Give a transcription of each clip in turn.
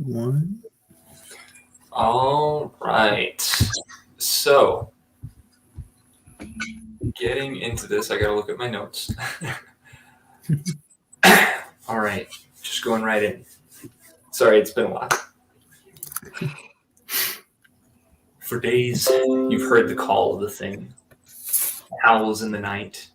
1. All right. So, getting into this, I gotta look at my notes. All right. Just going right in. Sorry, it's been a while. For days, you've heard the call of the thing. Howls in the night,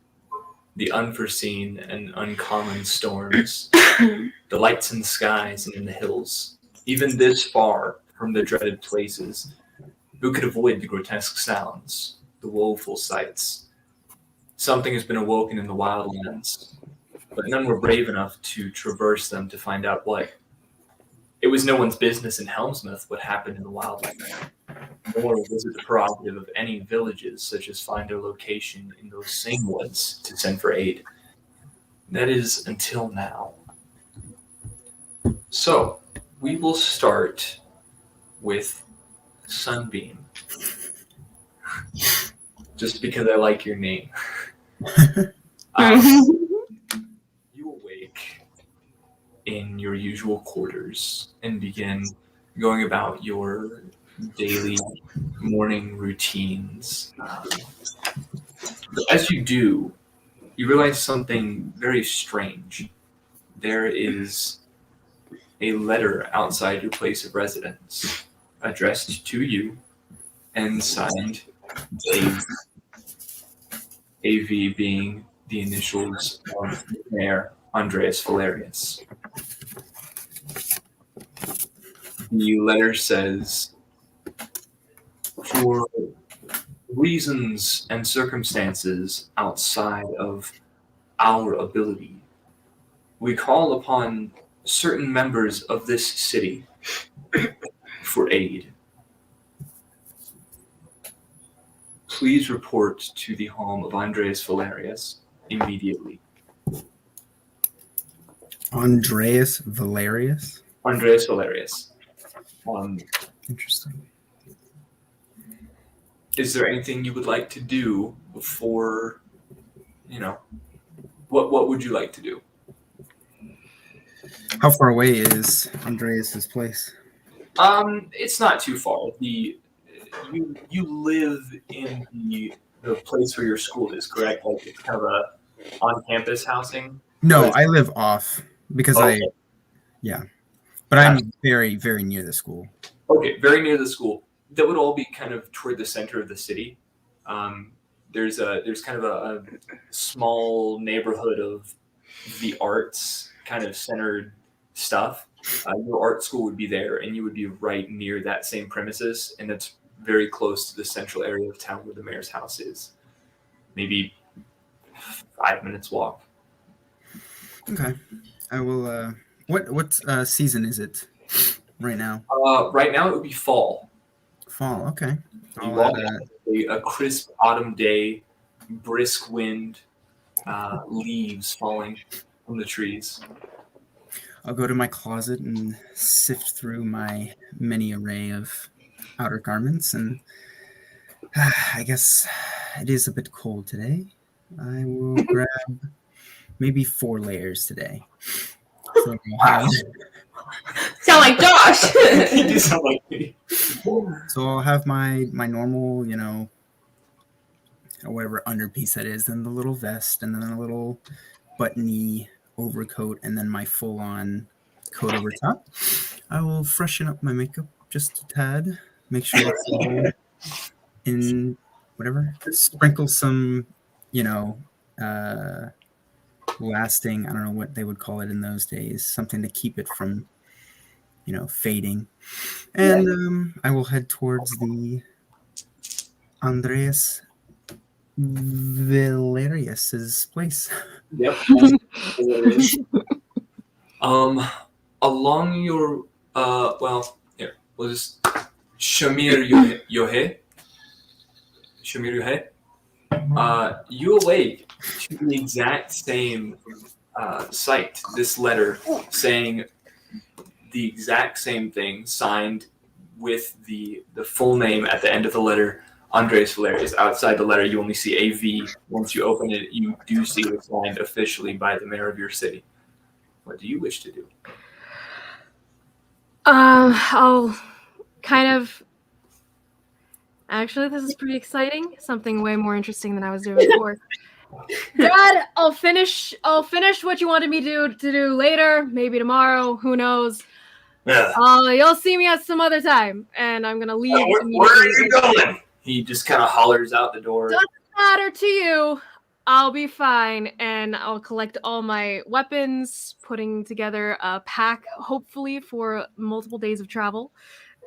the unforeseen and uncommon storms, the lights in the skies and in the hills. Even this far from the dreaded places, who could avoid the grotesque sounds, the woeful sights? Something has been awoken in the wildlands, but none were brave enough to traverse them to find out what. It was no one's business in Helmsmouth what happened in the wildlands, nor was it the prerogative of any villages such as find their location in those same woods to send for aid. That is until now. So, we will start with Sunbeam. Just because I like your name. You awake in your usual quarters and begin going about your daily morning routines. But as you do, you realize something very strange. There is a letter outside your place of residence, addressed to you and signed AV. AV being the initials of Mayor Andreas Valerius. The letter says, for reasons and circumstances outside of our ability, we call upon certain members of this city for aid. Please report to the home of Andreas Valerius immediately. Andreas Valerius? Andreas Valerius. Interesting. Is there anything you would like to do before, what would you like to do? How far away is Andreas's place? It's not too far. You live in the place where your school is, correct? Like it's kind of a on-campus housing? No, I live off because Okay. but I'm very, very near the school. Okay, very near the school. That would all be kind of toward the center of the city. There's kind of a small neighborhood of the arts kind of centered stuff. Your art school would be there, and you would be right near that same premises, and that's very close to the central area of town where the mayor's house is. Maybe 5 minutes walk. Okay, I will. What season is it right now? Right now it would be fall. Fall. Okay. You walk a crisp autumn day, brisk wind, leaves falling from the trees. I'll go to my closet and sift through my many array of outer garments, and I guess it is a bit cold today. I will grab maybe 4 layers today. So sound like Josh. You do sound like me. So I'll have my normal, whatever underpiece that is, and the little vest, and then a little buttony overcoat, and then my full-on coat over top. I will freshen up my makeup just a tad, make sure it's all in whatever. Sprinkle some, lasting, I don't know what they would call it in those days, something to keep it from, fading. And I will head towards the Andreas Valerius's place. Yep. Along your here, we'll just Shamir Yohe. You awake to the exact same site. This letter saying the exact same thing, signed with the full name at the end of the letter, Andreas Valerius. Outside the letter, you only see AV. Once you open it, you do see it signed officially by the mayor of your city. What do you wish to do? I'll kind of. Actually, this is pretty exciting. Something way more interesting than I was doing before. Dad, I'll finish what you wanted me to do later, maybe tomorrow, who knows. Yeah. You'll see me at some other time, and I'm gonna leave immediately. Where are you going? He just kind of hollers out the door. Doesn't matter to you. I'll be fine, and I'll collect all my weapons, putting together a pack, hopefully for multiple days of travel,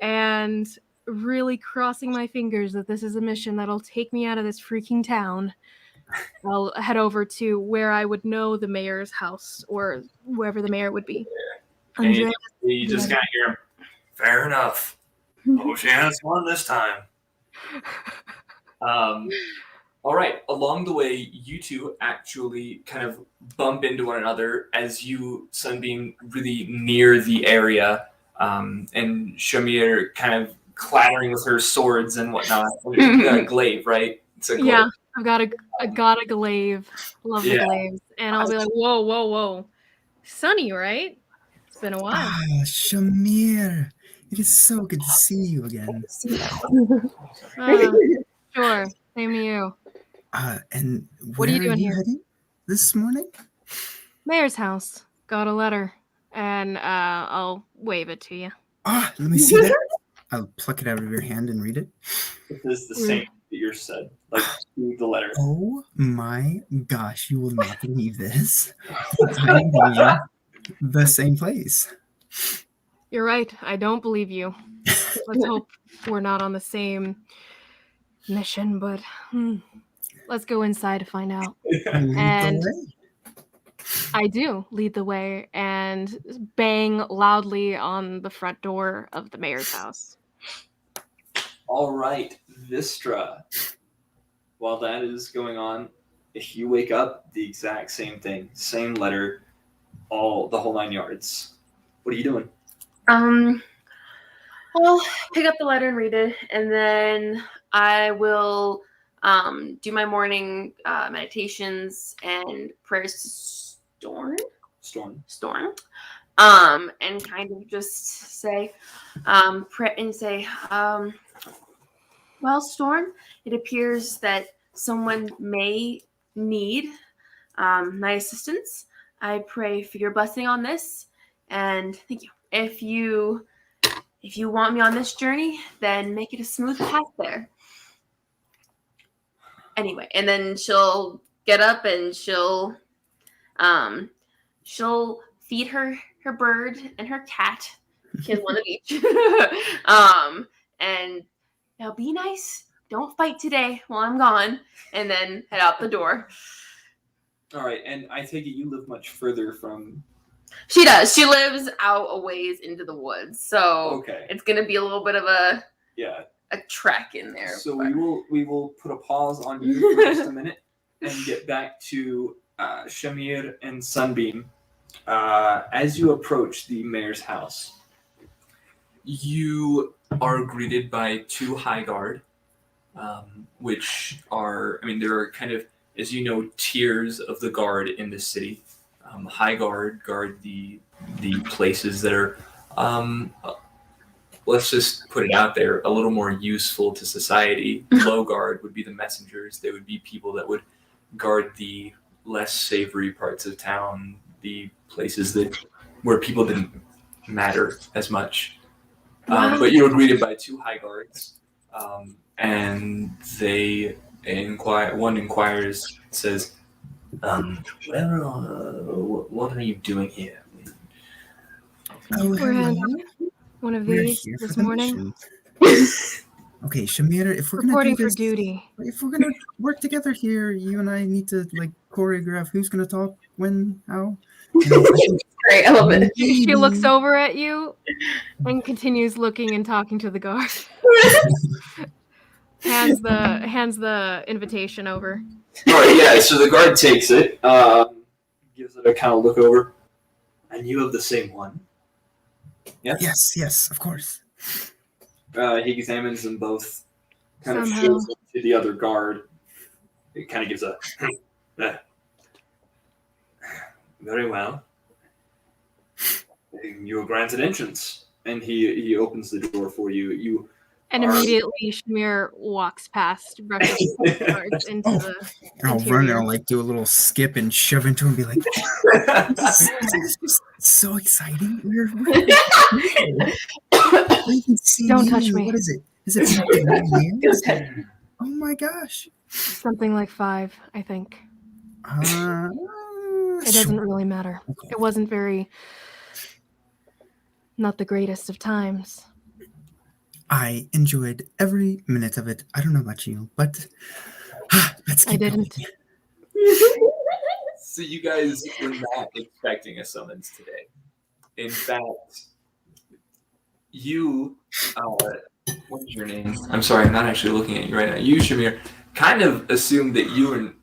and really crossing my fingers that this is a mission that'll take me out of this freaking town. I'll head over to where I would know the mayor's house, or wherever the mayor would be. And you just kind of hear him. Fair enough. Oh, she has won this time. All right. Along the way, you two actually kind of bump into one another as you, Sunbeam, really near the area, and Shamir kind of clattering with her swords and whatnot. Glaive, right? It's a glaive. Yeah, I got a glaive. Love the glaives. And I'll be like, whoa. Sunny, right? It's been a while. Ah, Shamir. It is so good to see you again. Sure. Same to you. And What are you doing here? Heading this morning? Mayor's house. Got a letter. And I'll wave it to you. Ah, let me see that. I'll pluck it out of your hand and read it. This is the same that yours said. Like, the letter. Oh my gosh, you will not believe this. I'm in the same place. You're right. I don't believe you. Let's hope we're not on the same mission, but let's go inside to find out. And I do lead the way and bang loudly on the front door of the mayor's house. All right, Vistra. While that is going on, if you wake up, the exact same thing, same letter, the whole 9 yards. What are you doing? I'll pick up the letter and read it, and then I will do my morning meditations and prayers to Storm. And kind of just say, pray and say, well, Storm, it appears that someone may need my assistance. I pray for your blessing on this, and thank you. If you want me on this journey, then make it a smooth path there. Anyway, and then she'll get up and she'll feed her bird and her cat. She has one of each. And now be nice. Don't fight today while I'm gone. And then head out the door. All right, and I take it you live much further from... She does. She lives out a ways into the woods. So It's going to be a little bit of a trek in there. So we will put a pause on you for just a minute and get back to Shamir and Sunbeam. As you approach the mayor's house, you are greeted by 2 high guard, which are, there are kind of, as you know, tiers of the guard in this city. High guard the places that are, let's just put it out there, a little more useful to society. Low guard would be the messengers. They would be people that would guard the less savory parts of town, the places where people didn't matter as much. But you were greeted by 2 high guards, and they inquire. One inquires, says, what are you doing here? We're in one of these this morning. Okay, Shamir, if we're reporting gonna for duty, if we're gonna work together here, you and I need to choreograph who's gonna talk when, how. Great, I love it. She looks over at you and continues looking and talking to the guard. hands the invitation over. All right, yeah. So the guard takes it, gives it a kind of look over, and you have the same one. Yeah. Yes, of course. He examines them both, kind of shows them to the other guard. It kind of gives a very well. You are granted entrance. and he opens the door for you. You And immediately Shamir walks past, brushes his cards into the And I'll run and I'll like do a little skip and shove into him and be like, this is so exciting. We're Don't touch me. What is it? Is it something 9 years? Oh my gosh. something like 5, I think. It doesn't Sure. really matter. Okay. It wasn't not the greatest of times. I enjoyed every minute of it. I don't know about you, but let's keep I didn't. going. So you guys were not expecting a summons today. In fact, you, what is your name? I'm sorry, I'm not actually looking at you right now. You, Shamir, kind of assumed that you were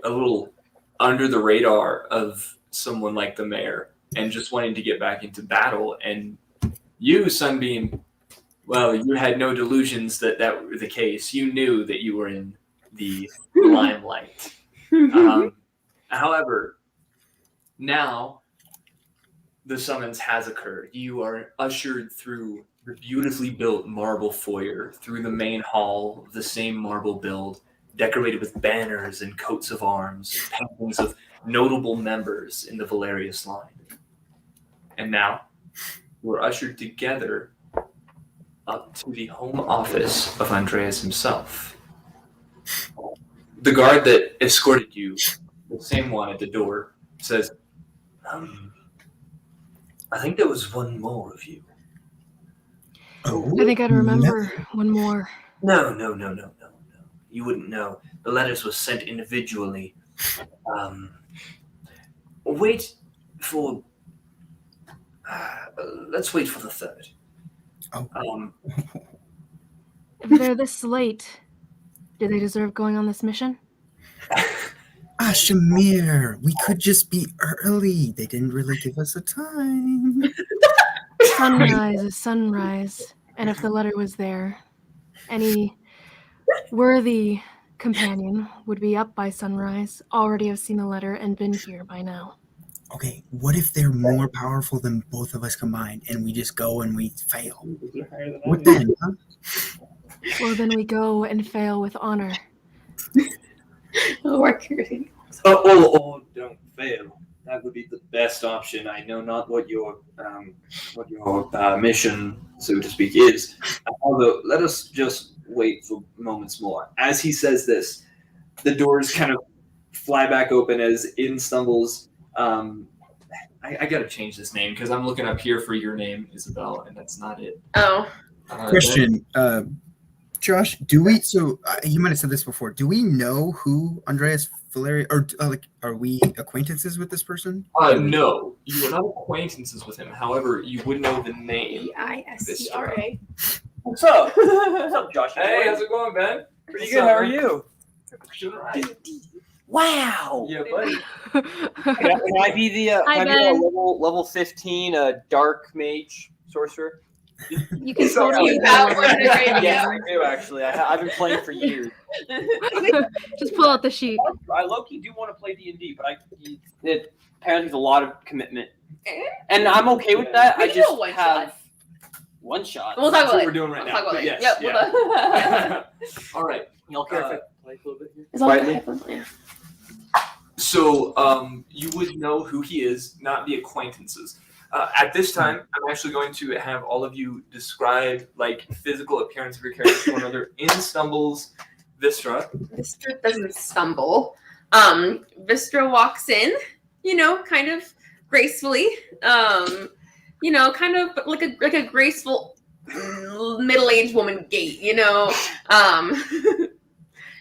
a little under the radar of someone like the mayor and just wanting to get back into battle. And you, Sunbeam, well, you had no delusions that were the case. You knew that you were in the limelight. However, now the summons has occurred. You are ushered through the beautifully built marble foyer, through the main hall of the same marble build, decorated with banners and coats of arms, paintings of notable members in the Valerius line. And now we're ushered together up to the home office of Andreas himself. The guard that escorted you, the same one at the door, says, I think there was one more of you. Oh, I think I'd remember one more. No. You wouldn't know. The letters were sent individually. Wait for... let's wait for the third. Oh. If they're this late, do they deserve going on this mission? Shamir, we could just be early. They didn't really give us a time. Sunrise is sunrise. And if the letter was there, any worthy companion would be up by sunrise, already have seen the letter, and been here by now. Okay, what if they're more powerful than both of us combined and we just go and we fail? What then, huh? Well, then we go and fail with honor. Or curiosity. Or don't fail. That would be the best option. I know not what your mission, so to speak, is. Although, let us just wait for moments more. As he says this, the doors kind of fly back open as in stumbles. I gotta change this name because I'm looking up here for your name, Isabel, and that's not it. Oh. Question, Josh, do we, so you might have said this before, do we know who Andreas Valeri, or are we acquaintances with this person? No, you are not acquaintances with him. However, you would know the name. EISTRA. What's up? What's up, Josh? Hey, how's it going, Ben? Pretty good. How are you? Doing all right. Wow. Yeah, buddy. Can I be the Hi, can I be Ben. a level 15 dark mage sorcerer? You can So totally you do have whatever one you already. want. Yes, I do actually. I've been playing for years. Just pull out the sheet. I low-key do want to play D&D, but it apparently is a lot of commitment, and I'm okay with that. We I can just do a one have shot. one shot. We'll talk That's about what it. we're doing right We'll now. talk about But it. yes, Yep, all right. Y'all care if I play a little bit here? It's all Quietly? good. Yeah. So you would know who he is, not the acquaintances. At this time, I'm actually going to have all of you describe like physical appearance of your character to one another. In stumbles Vistra. Vistra doesn't stumble. Vistra walks in, kind of gracefully. Kind of like a graceful middle-aged woman gait.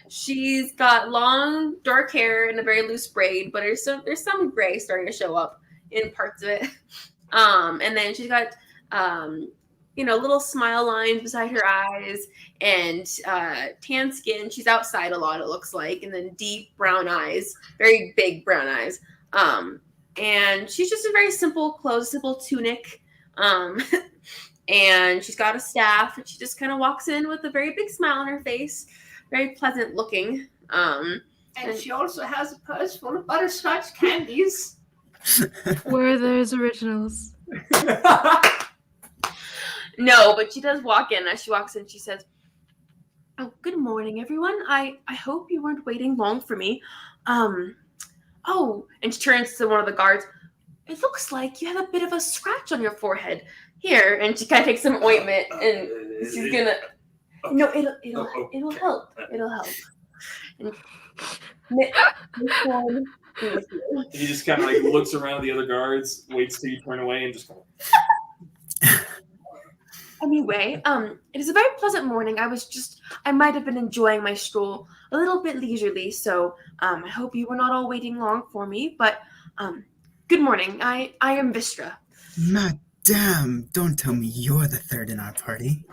She's got long dark hair and a very loose braid, but there's some gray starting to show up in parts of it. And then she's got little smile lines beside her eyes and tan skin. She's outside a lot, it looks like, and then deep brown eyes, very big brown eyes. And she's just in very simple clothes, simple tunic. And she's got a staff, and she just kind of walks in with a very big smile on her face, very pleasant looking. And she also has a purse full of butterscotch candies. Where are those originals? No, but she does walk in. As she walks in, she says, "Oh, good morning, everyone. I hope you weren't waiting long for me. Oh," and she turns to one of the guards. "It looks like you have a bit of a scratch on your forehead. Here," and she kind of takes some ointment, and she's gonna. No, it'll help. It'll help. And this one is you. He just kind of like looks around the other guards, waits till you turn away, and just. Anyway, it is a very pleasant morning. I might have been enjoying my stroll a little bit leisurely, so I hope you were not all waiting long for me. But good morning. I am Vistra. Madame, don't tell me you're the third in our party.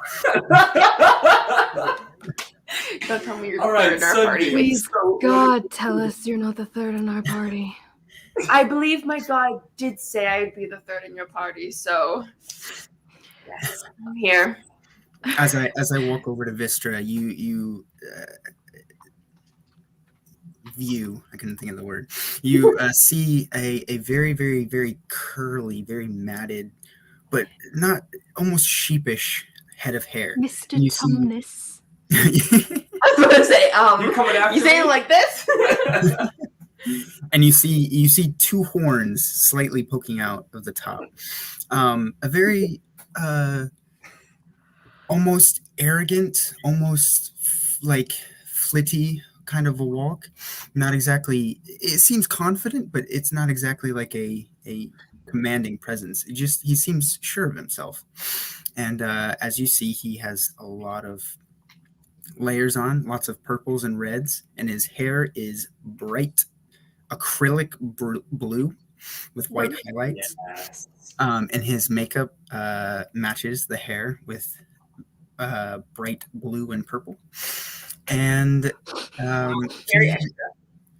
Don't tell me you're All the right, third in our Sunbeam. party. Please, God, tell us you're not the third in our party. I believe my god did say I would be the third in your party, so yes, I'm here. As I walk over to Vistra, you view, I couldn't think of the word, you see a very, very, very curly, very matted, but not almost sheepish head of hair. Mr. You see- Tumnus. I was going to say, You coming after you say me? it like this? And you see two horns slightly poking out of the top. A very almost arrogant, almost like flitty kind of a walk. Not exactly. It seems confident, but it's not exactly like a commanding presence. He seems sure of himself. And as you see, he has a lot of layers on, lots of purples and reds, and his hair is bright acrylic blue with white highlights. Yes. And his makeup matches the hair with bright blue and purple. And Very extra.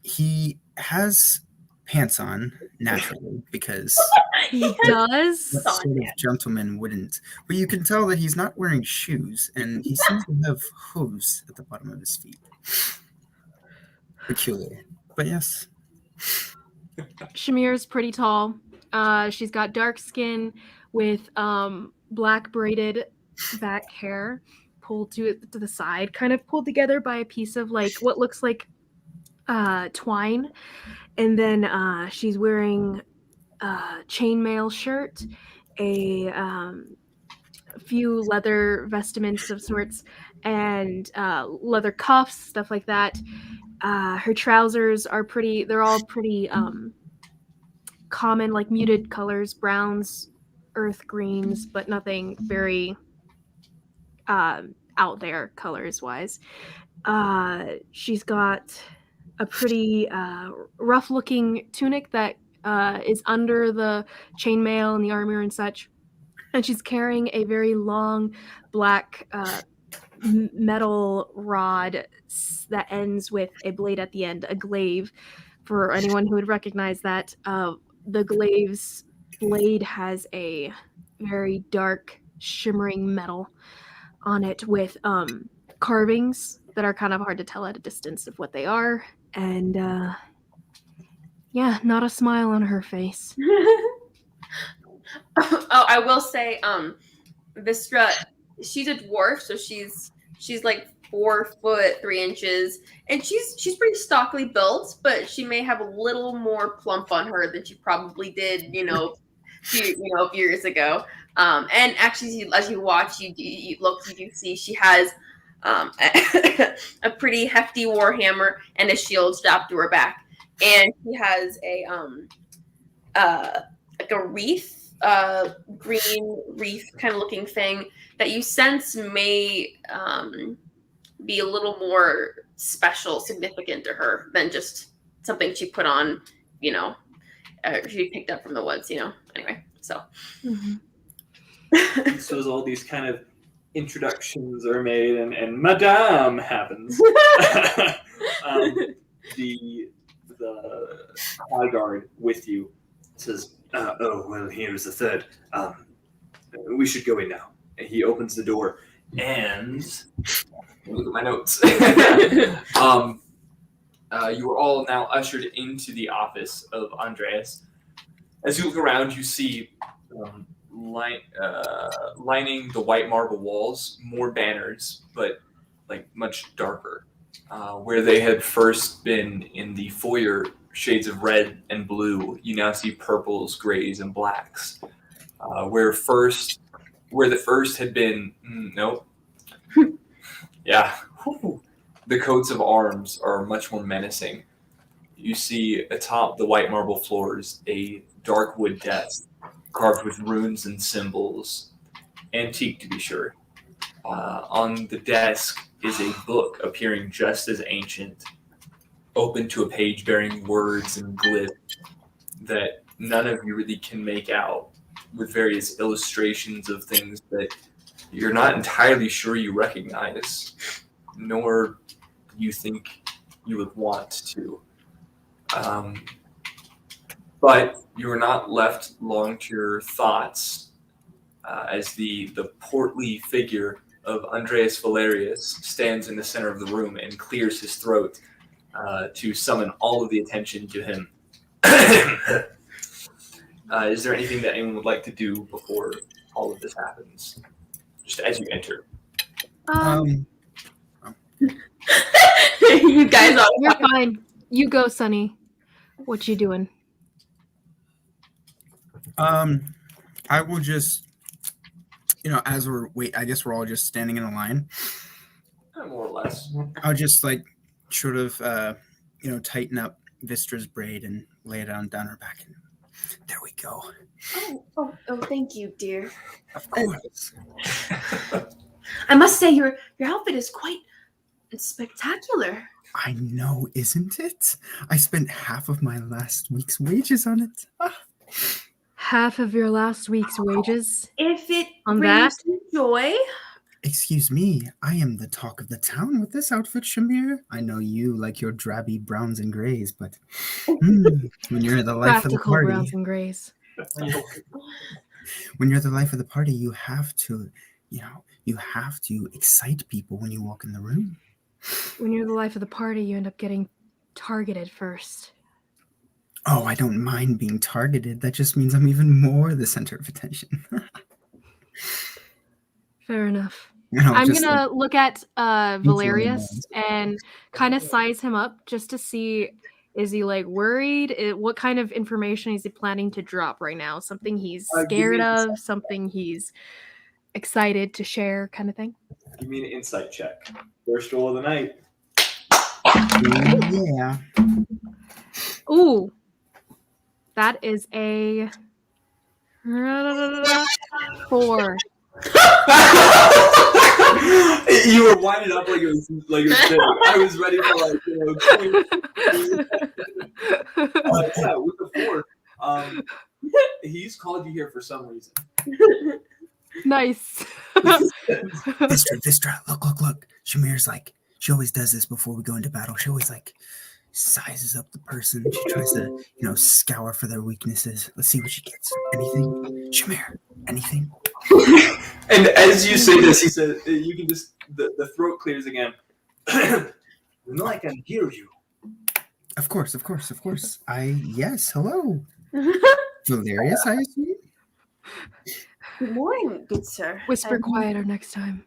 he has pants on naturally because He does? what sort of gentleman wouldn't? But you can tell that he's not wearing shoes, and he seems to have hooves at the bottom of his feet. Peculiar. But yes. Shamir's pretty tall. She's got dark skin with black braided back hair pulled to the side, kind of pulled together by a piece of like what looks like twine. And then she's wearing a chainmail shirt, a few leather vestments of sorts, and leather cuffs, stuff like that. Her trousers are they're all pretty common, like muted colors, browns, earth greens, but nothing very out there colors wise. She's got a pretty rough looking tunic that is under the chainmail and the armor and such. And she's carrying a very long black metal rod that ends with a blade at the end, a glaive. For anyone who would recognize that, the glaive's blade has a very dark, shimmering metal on it with carvings that are kind of hard to tell at a distance of what they are. And yeah, not a smile on her face. Oh, I will say, Vistra, she's a dwarf, so she's like 4'3", and she's pretty stockily built, but she may have a little more plump on her than she probably did, a few years ago. And actually, as you watch, you do see she has a pretty hefty warhammer and a shield strapped to her back, and she has a like a wreath. Green wreath kind of looking thing that you sense may be a little more special, significant to her than just something she put on, she picked up from the woods, Anyway, so. Mm-hmm. So as all these kind of introductions are made and Madame happens, the high guard with you says, oh, well, here's the third. We should go in now. And he opens the door. And look at my notes. You are all now ushered into the office of Andreas. As you look around, you see lining the white marble walls, more banners, but like much darker. Where they had first been in the foyer shades of red and blue, you now see purples, grays, and blacks. Where the first had been, nope. Yeah. The coats of arms are much more menacing. You see atop the white marble floors a dark wood desk carved with runes and symbols, antique to be sure. On the desk is a book appearing just as ancient, open to a page bearing words and glyphs that none of you really can make out, with various illustrations of things that you're not entirely sure you recognize, nor you think you would want to. But you are not left long to your thoughts as the portly figure of Andreas Valerius stands in the center of the room and clears his throat to summon all of the attention to him. Is there anything that anyone would like to do before all of this happens? Just as you enter. You guys are. You're fine. You go, Sonny. What you doing? I will just, as I guess we're all just standing in a line. More or less. I'll just sort of, tighten up Vistra's braid and lay it down her back. And there we go. Oh, thank you, dear. Of course. I must say your outfit is quite spectacular. I know, isn't it? I spent half of my last week's wages on it. Half of your last week's wages? If it On brings that? you joy. Excuse me, I am the talk of the town with this outfit, Shamir. I know you like your drabby browns and grays, but when you're the life of the Practical party, browns and grays. when you're the life of the party, you have to excite people when you walk in the room. When you're the life of the party, you end up getting targeted first. Oh, I don't mind being targeted. That just means I'm even more the center of attention. Fair enough. No, I'm just gonna look at Valerius mind. and kind of size him up just to see, is he worried? What kind of information is he planning to drop right now? Something he's scared of? Something he's excited to share, kind of thing? Give me an insight check. First roll of the night. Yeah. Ooh, that is a 4. You were winding up like it was big. I was ready for yeah, with the 4. He's called you here for some reason. Nice. Vistra, look. Shamir's she always does this before we go into battle. She always sizes up the person. She tries to, scour for their weaknesses. Let's see what she gets. Anything? Shamir, anything? And as you say this, he said, you can just, the throat clears again. No, I can hear you. Of course. Yes, hello. Valerius, I assume? Good morning, good sir. Whisper quieter next time.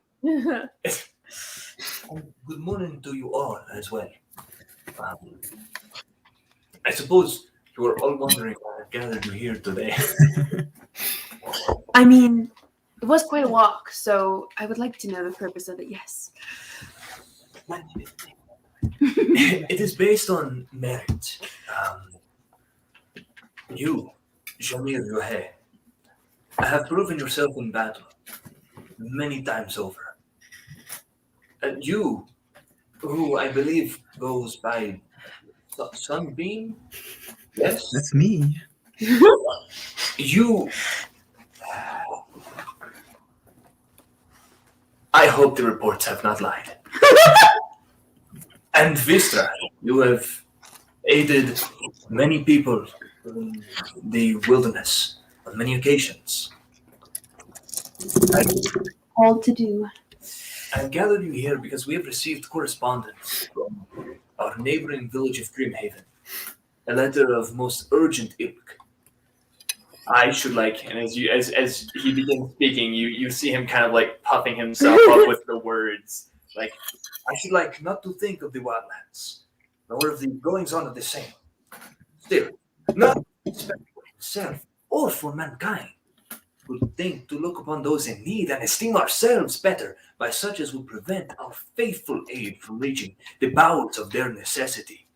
Good morning to you all as well. I suppose you are all wondering why I've gathered you here today. I mean, it was quite a walk, so I would like to know the purpose of it, yes. It is based on merit. You, Jamil Yohe, have proven yourself in battle many times over. And you, who I believe goes by Sunbeam, yes? That's me. You... I hope the reports have not lied. And Vistra, you have aided many people in the wilderness on many occasions. All to do. I've gathered you here because we have received correspondence from our neighboring village of Grimhaven, a letter of most urgent ilk. I should like, and as he begins speaking, you see him kind of like puffing himself up with the words. Like, I should like not to think of the wildlands, nor of the goings on of the same. Still, not especially for himself or for mankind. Would think to look upon those in need and esteem ourselves better by such as would prevent our faithful aid from reaching the bowels of their necessity.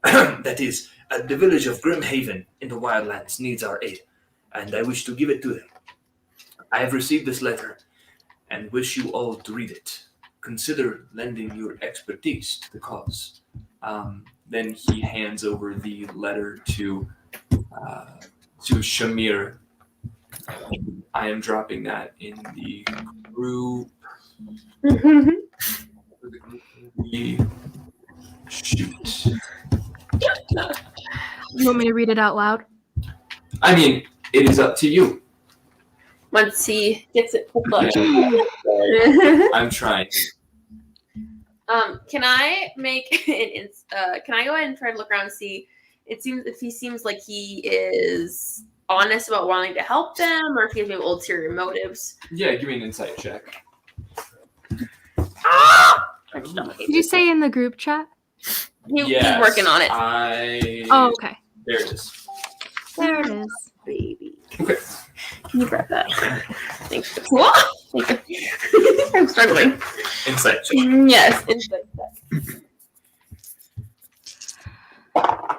That is, the village of Grimhaven in the wildlands needs our aid, and I wish to give it to them. I have received this letter and wish you all to read it. Consider lending your expertise to the cause. Then he hands over the letter to Shamir. I am dropping that in the group. Shoot. You want me to read it out loud? I mean, it is up to you. Once he gets it pulled up. I'm trying. Can I make an can I go ahead and try to look around and see? It seems if he seems like he is honest about wanting to help them, or if he has maybe ulterior motives. Yeah, give me an insight check. Did you say in the group chat? He's working on it. Oh, okay. There it is. There it is. Baby. Okay. Can you grab that? Thanks. Thank you. I'm struggling. Insight check. Yes, insight check.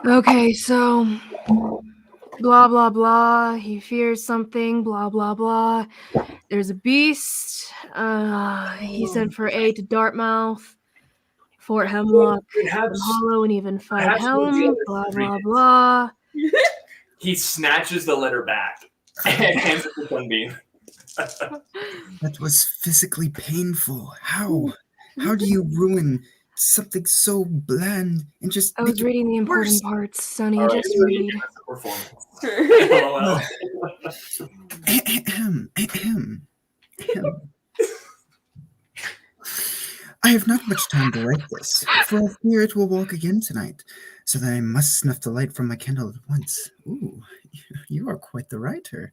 Okay, so blah blah blah. He fears something. Blah blah blah. There's a beast. He sent for aid to Dartmouth, Fort Hemlock, Hollow, and even Fight Helm. Blah blah blah. He snatches the letter back and hands it to Sunbeam. That was physically painful. How? How do you ruin something so bland and just I was reading the important parts, Sonny. Right, Just read. I have not much time to write this, for I fear it will walk again tonight, so that I must snuff the light from my candle at once. Ooh, you are quite the writer.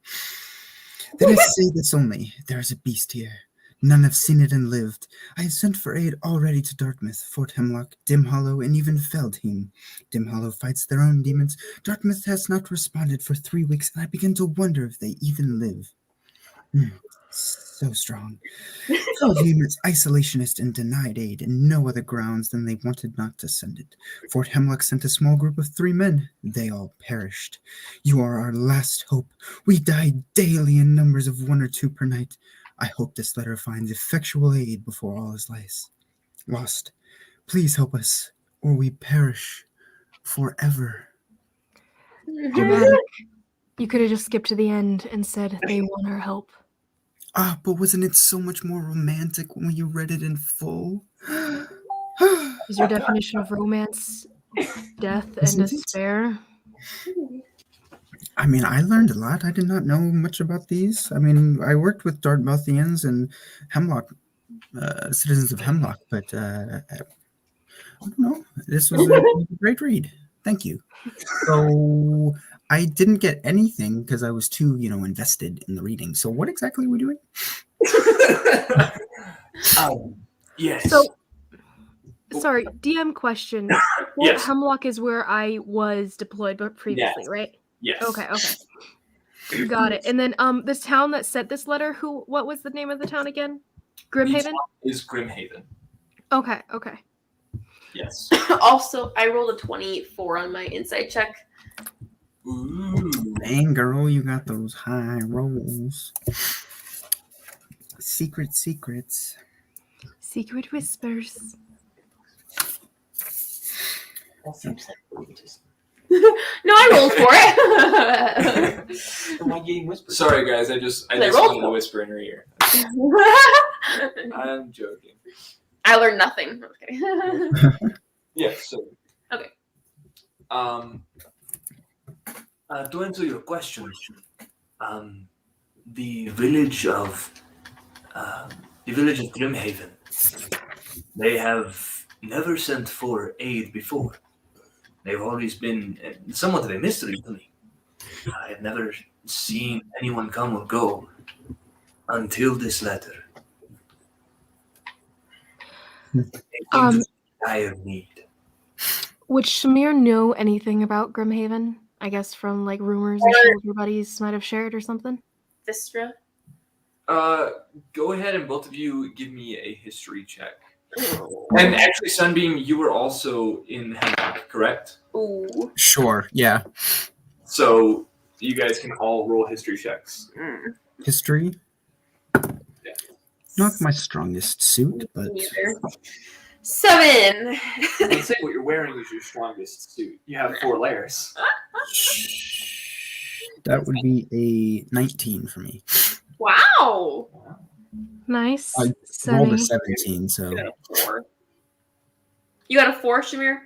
Then I say this only, there is a beast here. None have seen it and lived. I have sent for aid already to Dartmouth, Fort Hemlock, Dim Hollow, and even Feldheim. Dim Hollow fights their own demons. Dartmouth has not responded for 3 weeks, and I begin to wonder if they even live. So strong. Feldheim is isolationist and denied aid in no other grounds than they wanted not to send it. Fort Hemlock sent a small group of 3 men. They all perished. You are our last hope. We die daily in numbers of 1 or 2 per night. I hope this letter finds effectual aid before all is lost. Please help us, or we perish forever. Dramatic. You could have just skipped to the end and said they want our help. But wasn't it so much more romantic when you read it in full? Is your definition of romance death and Isn't it? despair? I mean, I learned a lot. I did not know much about these. I mean, I worked with Dartmouthians and Hemlock, citizens of Hemlock, but I don't know. This was a great read. Thank you. So I didn't get anything because I was too, invested in the reading. So what exactly are we doing? Yes. So, sorry, DM question. Fort Yes. Hemlock is where I was deployed previously, Yes. right? Yes. Okay. Got it. And then this town that sent this letter, what was the name of the town again? Grimhaven? Is Grimhaven. Okay. Yes. Also, I rolled a 24 on my insight check. Ooh. Dang, girl, you got those high rolls. Secrets. Secret whispers. No, I rolled for it. My game whisper. Sorry, guys. I just rolled wanted to for it. whisper in her ear. I'm joking. I learned nothing. Okay. Yes. So. Okay. To answer your question, the village of Grimhaven, they have never sent for aid before. They've always been somewhat of a mystery to me. I had never seen anyone come or go until this letter. They seem to be in dire need. Would Shamir know anything about Grimhaven? I guess from like rumors and shit your buddies might have shared or something. Vistra. Go ahead and both of you give me a history check. And actually, Sunbeam, you were also in Hemlock, correct? Ooh. Sure, yeah. So you guys can all roll history checks. History? Not my strongest suit, but... Neither. 7. Let's say what you're wearing is your strongest suit. You have 4 layers. That would be a 19 for me. Wow. Nice. I rolled a Semi. 17, so... You got a 4. You got a 4, Shamir?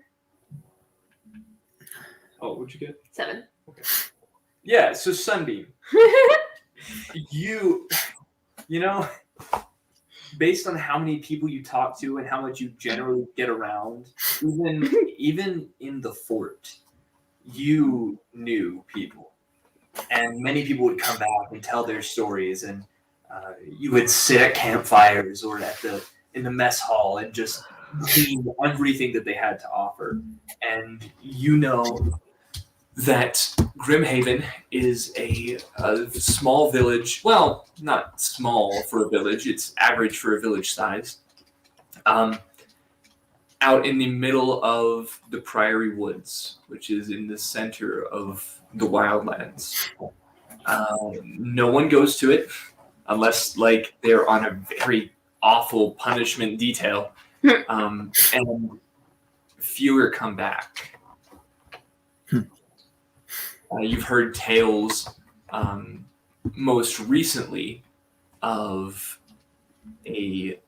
Oh, what'd you get? 7. Yeah, so Sunbeam. You know, based on how many people you talk to and how much you generally get around, even in the fort, you knew people. And many people would come back and tell their stories, and you would sit at campfires or in the mess hall and just glean everything that they had to offer. And you know that Grimhaven is a small village. Well, not small for a village. It's average for a village size. Out in the middle of the Priory Woods, which is in the center of the Wildlands. No one goes to it unless, like, they're on a very awful punishment detail. And fewer come back. You've heard tales, most recently, of a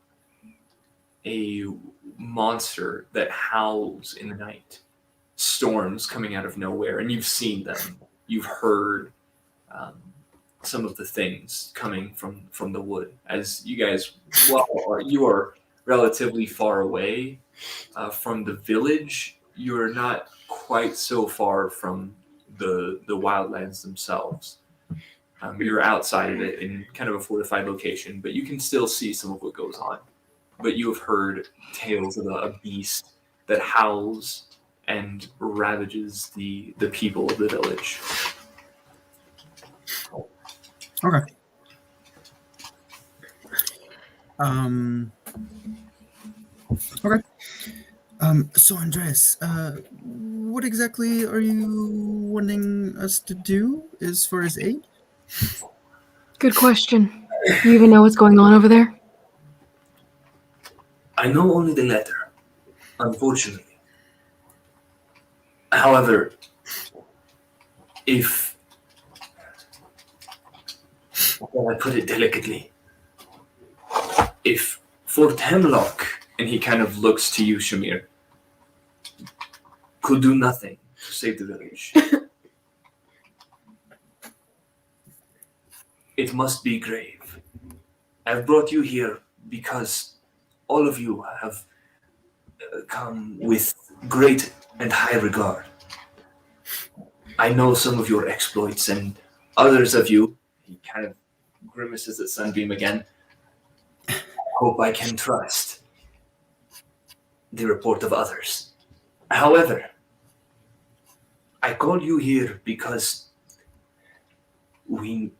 monster that howls in the night, storms coming out of nowhere, and you've seen them. You've heard some of the things coming from the wood. As you guys, you are relatively far away from the village. You're not quite so far from the wildlands themselves. You're outside of it in kind of a fortified location, but you can still see some of what goes on. But you have heard tales of a beast that howls and ravages the people of the village. Okay. Okay. So Andres, what exactly are you wanting us to do as far as aid? Good question. You even know what's going on over there? I know only the letter, unfortunately. However, if I put it delicately, if Fort Hemlock, and he kind of looks to you, Shamir, could do nothing to save the village, it must be grave. I've brought you here because all of you have come with great and high regard. I know some of your exploits, and others of you, he kind of grimaces at Sunbeam again, hope I can trust the report of others. However, I call you here because we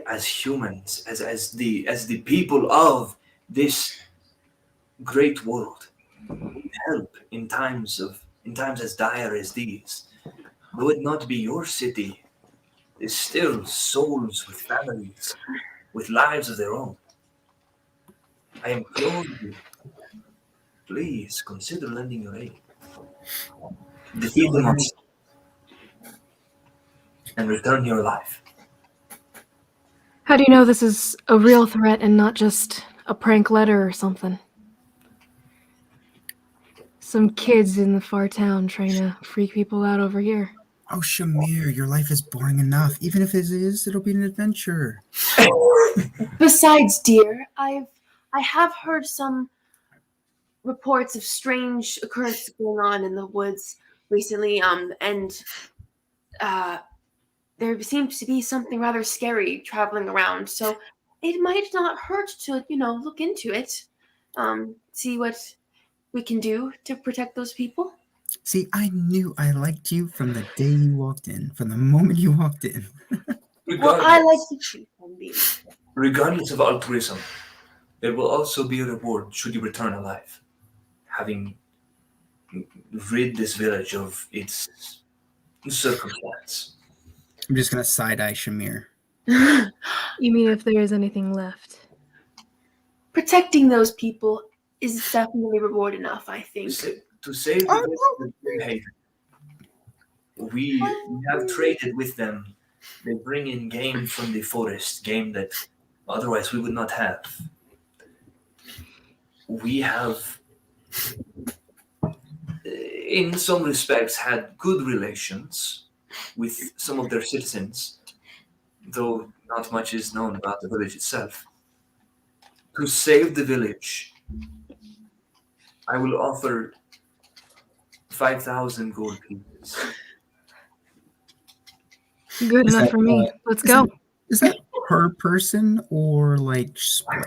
as humans, as the people of this great world, help in times as dire as these. Though it not be your city, there's still souls with families, with lives of their own. I implore you, please consider lending your aid. Defeat the monster and return your life. How do you know this is a real threat and not just a prank letter or something? Some kids in the far town trying to freak people out over here. Oh, Shamir, your life is boring enough. Even if it is, it'll be an adventure. Besides, dear, I have heard some reports of strange occurrences going on in the woods recently. And there seems to be something rather scary traveling around. So it might not hurt to, look into it. See what we can do to protect those people. See, I knew I liked you from the day you walked in, from the moment you walked in. Well, I like the truth, indeed. Regardless of altruism, there will also be a reward should you return alive, having rid this village of its circumstance. I'm just going to side-eye Shamir. You mean if there is anything left? Protecting those people is definitely reward enough, I think. To save the village of Grimhaven, we have traded with them. They bring in game from the forest, game that otherwise we would not have. We have, in some respects, had good relations with some of their citizens, though not much is known about the village itself. To save the village, I will offer 5,000 gold pieces. Good enough for me. Let's go. Is that per person or like split?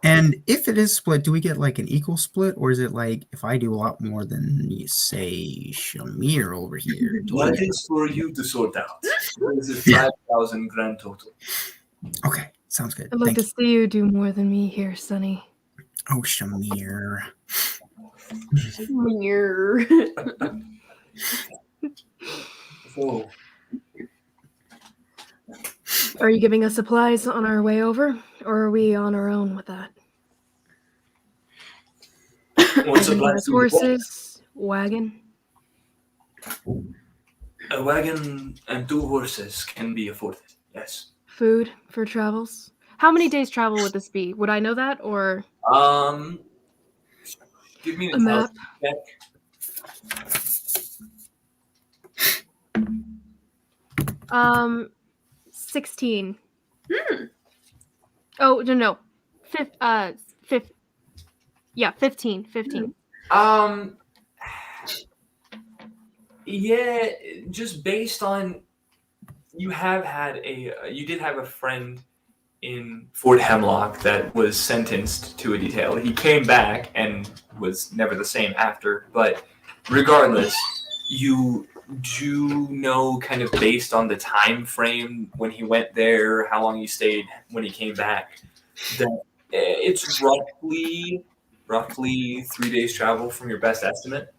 And if it is split, do we get like an equal split, or is it like if I do a lot more than you say Shamir over here? That is for you to sort out. This is 5,000 grand total. Okay, sounds good. I'd like Thank to you. see you do more than me here, Sonny. Oh, Shamir. So, Are you giving us supplies on our way over, or are we on our own with that? what supplies do we want? Horses, wagon. A wagon and 2 horses can be afforded, yes. Food for travels. How many days travel would this be? Would I know that, or Give me a map? check. Um, 16. Oh, no. 15. 15. Yeah, just based on you did have a friend in Fort Hemlock that was sentenced to a detail. He came back and was never the same after, but regardless, you do know kind of based on the time frame when he went there, how long he stayed when he came back, that it's roughly 3 days travel from your best estimate.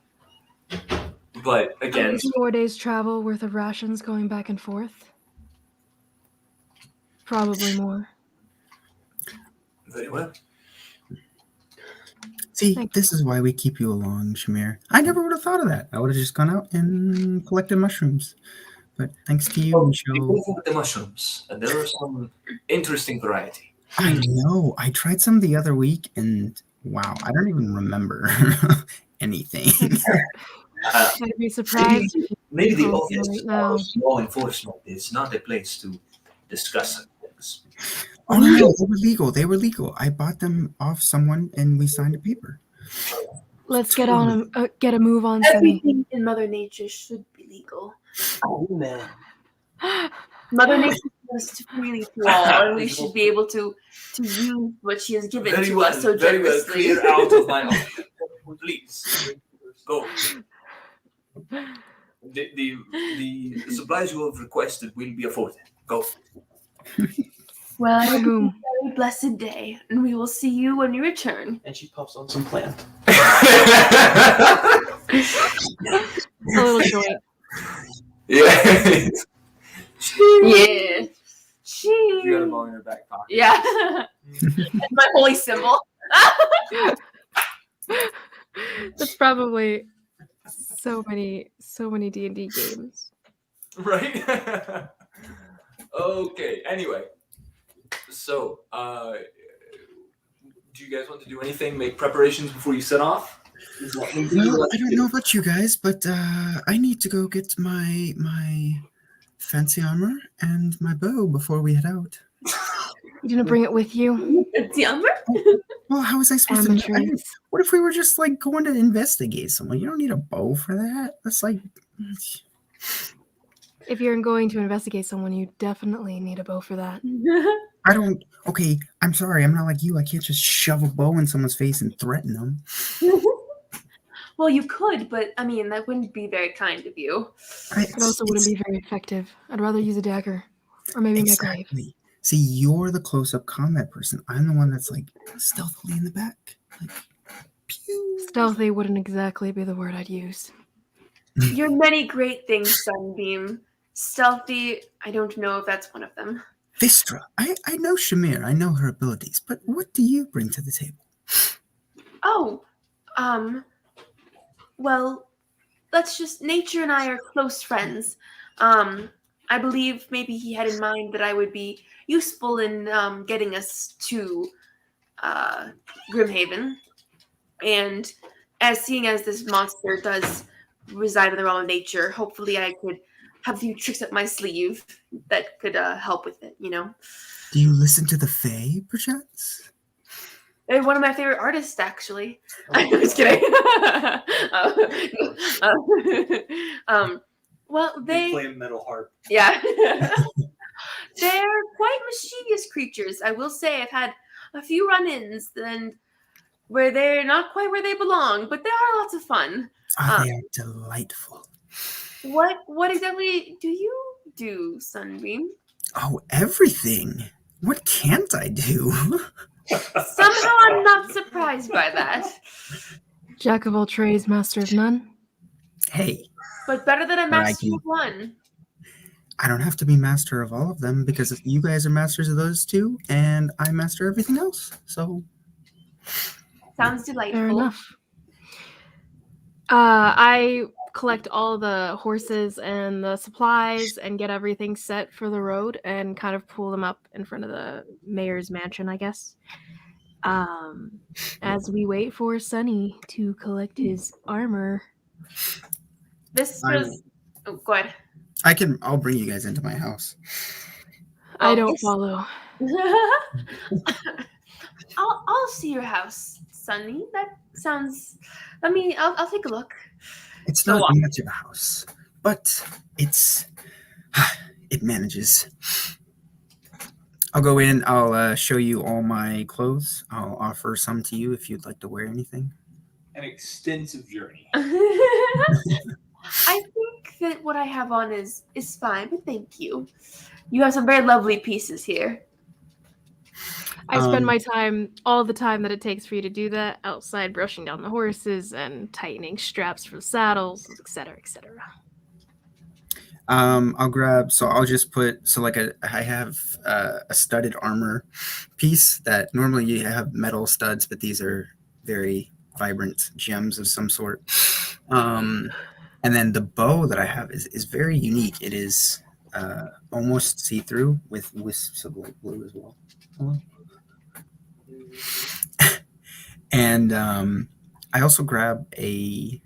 But again, 4 days travel worth of rations going back and forth. Probably more. very well. See, Thank this is why we keep you along, Shamir. I never would have thought of that. I would have just gone out and collected mushrooms. But thanks to you, Be Michelle. careful with the mushrooms. And there are some interesting variety. I know. I tried some the other week, and wow, I don't even remember anything. I'd be surprised. Maybe the Oh, office right now. of law enforcement is not a place to discuss some things. Oh no, they were legal. They were legal. I bought them off someone, and we signed a paper. Let's get on. Get a move on, Sonny. Everything in Mother Nature should be legal. Oh, man. Mother Nature is freely to all, and we should be able to use what she has given Very to well, us so very well. generously. Clear out of my office. Please. Go. The supplies you have requested will be afforded. Go. Well, I By hope you whom? have a very blessed day, and we will see you when you return. And she puffs on some plant. A little joint. Yeah. Yeah. You got a ball in your back pocket. Yeah. That's my holy symbol. That's probably so many D&D games. Right? Okay, anyway. So, do you guys want to do anything? Make preparations before you set off? Well, I don't know about you guys, but I need to go get my fancy armor and my bow before we head out. You didn't bring it with you? It's the umber? Well, how was I supposed to? Amateurs. What if we were just like going to investigate someone? You don't need a bow for that. That's like. If you're going to investigate someone, you definitely need a bow for that. I don't. Okay, I'm sorry. I'm not like you. I can't just shove a bow in someone's face and threaten them. Well, you could, but I mean, that wouldn't be very kind of you. It also wouldn't be very effective. I'd rather use a dagger. Or maybe my glaive. Exactly. See, you're the close-up combat person. I'm the one that's like stealthily in the back. Like, pew. Stealthy wouldn't exactly be the word I'd use. You're many great things, Sunbeam. Stealthy, I don't know if that's one of them. Vistra, I know Shamir. I know her abilities, but what do you bring to the table? Oh, well, Nature and I are close friends. I believe maybe he had in mind that I would be useful in getting us to Grimhaven. And seeing as this monster does reside in the realm of nature, hopefully I could have a few tricks up my sleeve that could help with it, you know? Do you listen to the Fae, perchance? They're one of my favorite artists, actually. I'm just kidding. Well, they play a metal harp. Yeah. They're quite mischievous creatures. I will say I've had a few run-ins and where they're not quite where they belong, but they are lots of fun. They are delightful. What exactly do you do, Sunbeam? Oh, everything. What can't I do? Somehow I'm not surprised by that. Jack of all trades, master of none. Hey. But better than a master of one. I don't have to be master of all of them because you guys are masters of those two, and I master everything else. So sounds delightful. Fair enough. I collect all the horses and the supplies and get everything set for the road and kind of pull them up in front of the mayor's mansion, I guess. As we wait for Sunny to collect his armor. This was... Oh, go ahead. I'll bring you guys into my house. I don't follow. I'll see your house, Sunny. That sounds... I'll take a look. It's not much of a house, but it manages. I'll go in. I'll show you all my clothes. I'll offer some to you if you'd like to wear anything. An extensive journey. I think that what I have on is fine, but thank you. You have some very lovely pieces here. I spend my time, all the time that it takes for you to do that, outside brushing down the horses and tightening straps for the saddles, etc., etc. I'll grab. So I'll just put. I have a studded armor piece that normally you have metal studs, but these are very vibrant gems of some sort. And then the bow that I have is very unique. It is almost see-through with wisps of light blue as well. And I also grab a...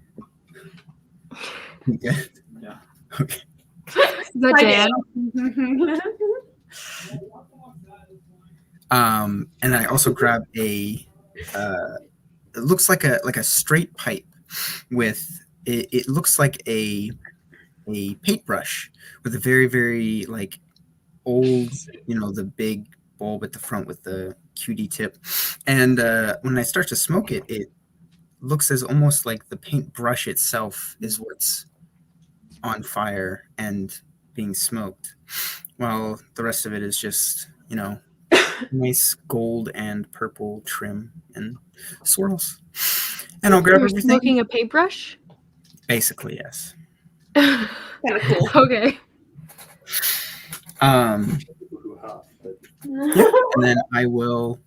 Yeah. Okay. Is that Dan? And I also grab a... it looks like a straight pipe with... It looks like a paintbrush with a very, very like old, the big bulb at the front with the QD tip. And when I start to smoke it, it looks as almost like the paintbrush itself is what's on fire and being smoked, while the rest of it is just, nice gold and purple trim and swirls. And I'll grab everything. Smoking a paintbrush? Basically, yes. Kind of cool. Okay. Yeah, and then I will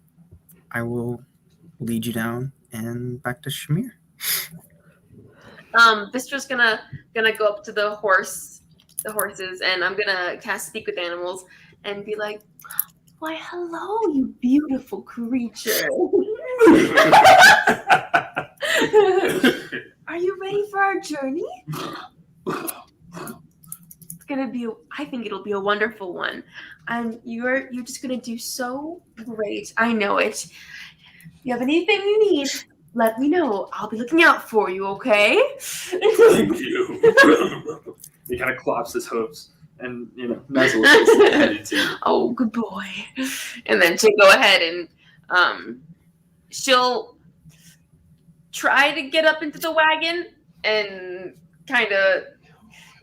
lead you down and back to Shamir. Vistra's gonna go up to the horses, and I'm gonna cast Speak with Animals and be like, "Why, hello, you beautiful creature. Are you ready for our journey? It's gonna be. I think it'll be a wonderful one, and you're just gonna do so great. I know it. If you have anything you need, let me know. I'll be looking out for you. Okay?" Thank you. He kind of claps his hooves. and Mazel is headed to you. Oh, good boy. And then she'll go ahead and she'll try to get up into the wagon and kind of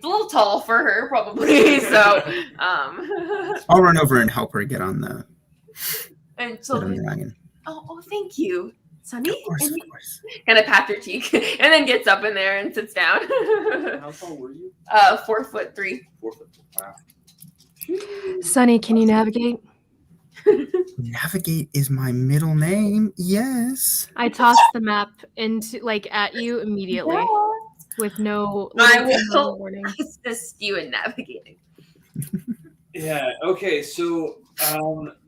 a little tall for her probably. So I'll run over and help her get on the wagon. Oh, thank you, Sonny. Of course. Kind of pat her cheek and then gets up in there and sits down. How tall were you? 4'3". 4 foot. Wow. Sonny, can you navigate? Navigate is my middle name. Yes. I tossed the map into at you immediately with no warning. Assist you in navigating. Yeah. Okay. So,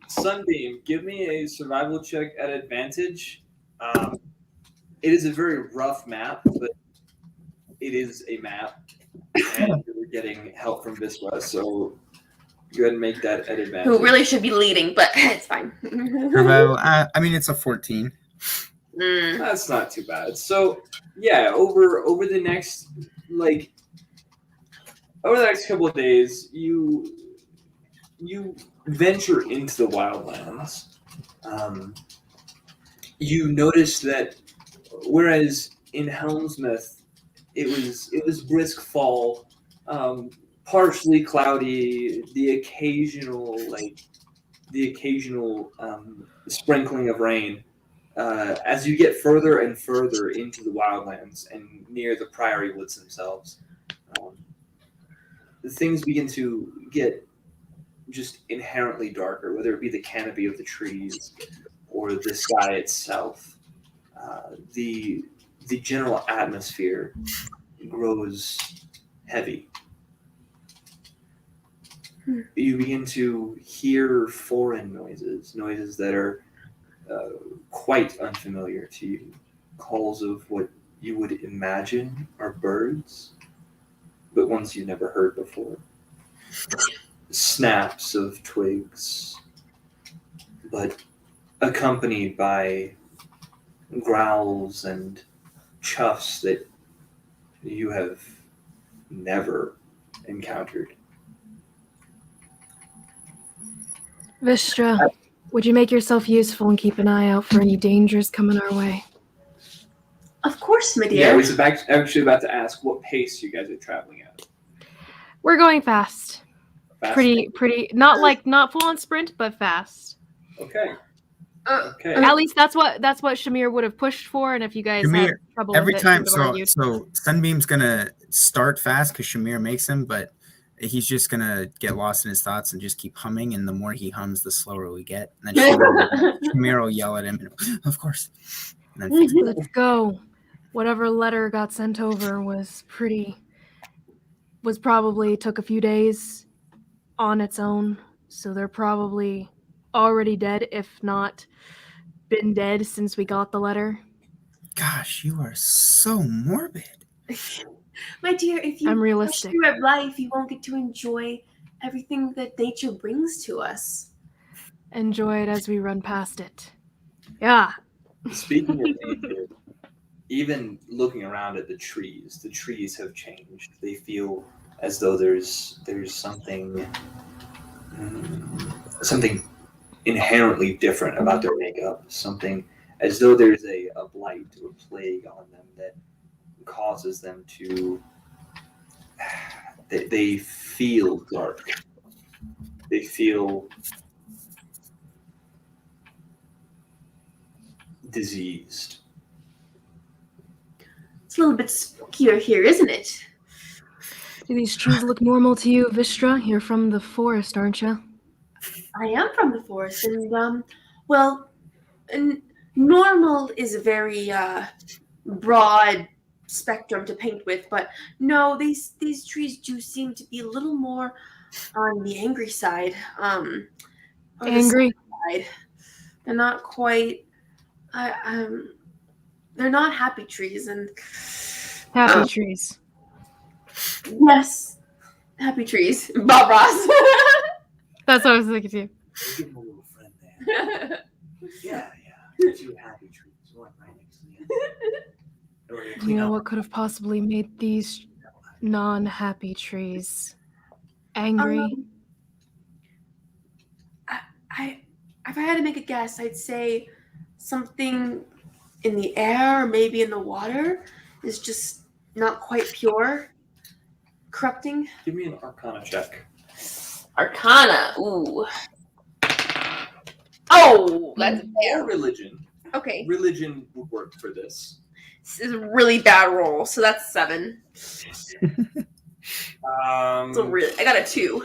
Sunbeam, give me a survival check at advantage. It is a very rough map, but it is a map, and we're getting help from Viswa. So, go ahead and make that at advantage. Who really should be leading, but it's fine. Survival. I mean, it's a 14. That's not too bad. So, yeah, over the next couple of days, you venture into the wildlands. You notice that whereas in Helmsmouth it was brisk fall, partially cloudy, the occasional sprinkling of rain. As you get further and further into the wildlands and near the priory woods themselves, things begin to get just inherently darker, whether it be the canopy of the trees or the sky itself. The general atmosphere grows heavy. You begin to hear foreign noises that are quite unfamiliar to you. Calls of what you would imagine are birds, but ones you never heard before. Snaps of twigs, but accompanied by growls and chuffs that you have never encountered. Vistra, would you make yourself useful and keep an eye out for any dangers coming our way? Of course, my dear. Yeah, I was actually about to ask what pace you guys are traveling at. We're going fast. Fast? Pretty not full on sprint, but fast. Okay. Okay. At least that's what Shamir would have pushed for, and if you guys had trouble every with it, time, he would have argued. so Sunbeam's gonna start fast because Shamir makes him, but he's just gonna get lost in his thoughts and just keep humming. And the more he hums, the slower we get. And then Shamir will yell at him, and, of course. And then Let's go. Whatever letter got sent over was probably took a few days on its own, so they're probably already dead, if not been dead since we got the letter. Gosh, you are so morbid. My dear, if you I'm realistic. push through life, you won't get to enjoy everything that nature brings to us. Enjoy it as we run past it. Yeah. Speaking of nature, even looking around at the trees have changed. They feel as though there's something inherently different about their makeup. Something as though there's a blight or plague on them that causes them to. They feel dark. They feel diseased. It's a little bit spookier here, isn't it? Do these trees look normal to you, Vistra? You're from the forest, aren't you? I am from the forest, and normal is a very broad spectrum to paint with, but no, these trees do seem to be a little more on the angry side. Angry? Side. They're not quite. They're not happy trees, and Happy trees. yes, happy trees. Bob Ross. That's what I was thinking too. Give him a little friend there. Yeah. Two happy trees, one right next to the You know what could have possibly made these non-happy trees Angry. I if I had to make a guess, I'd say something in the air or maybe in the water is just not quite pure. Corrupting. Give me an Arcana check. Arcana. Ooh. Oh, that's Or religion. okay. Religion would work for this. This is a really bad roll, so that's 7. So really, I got a 2.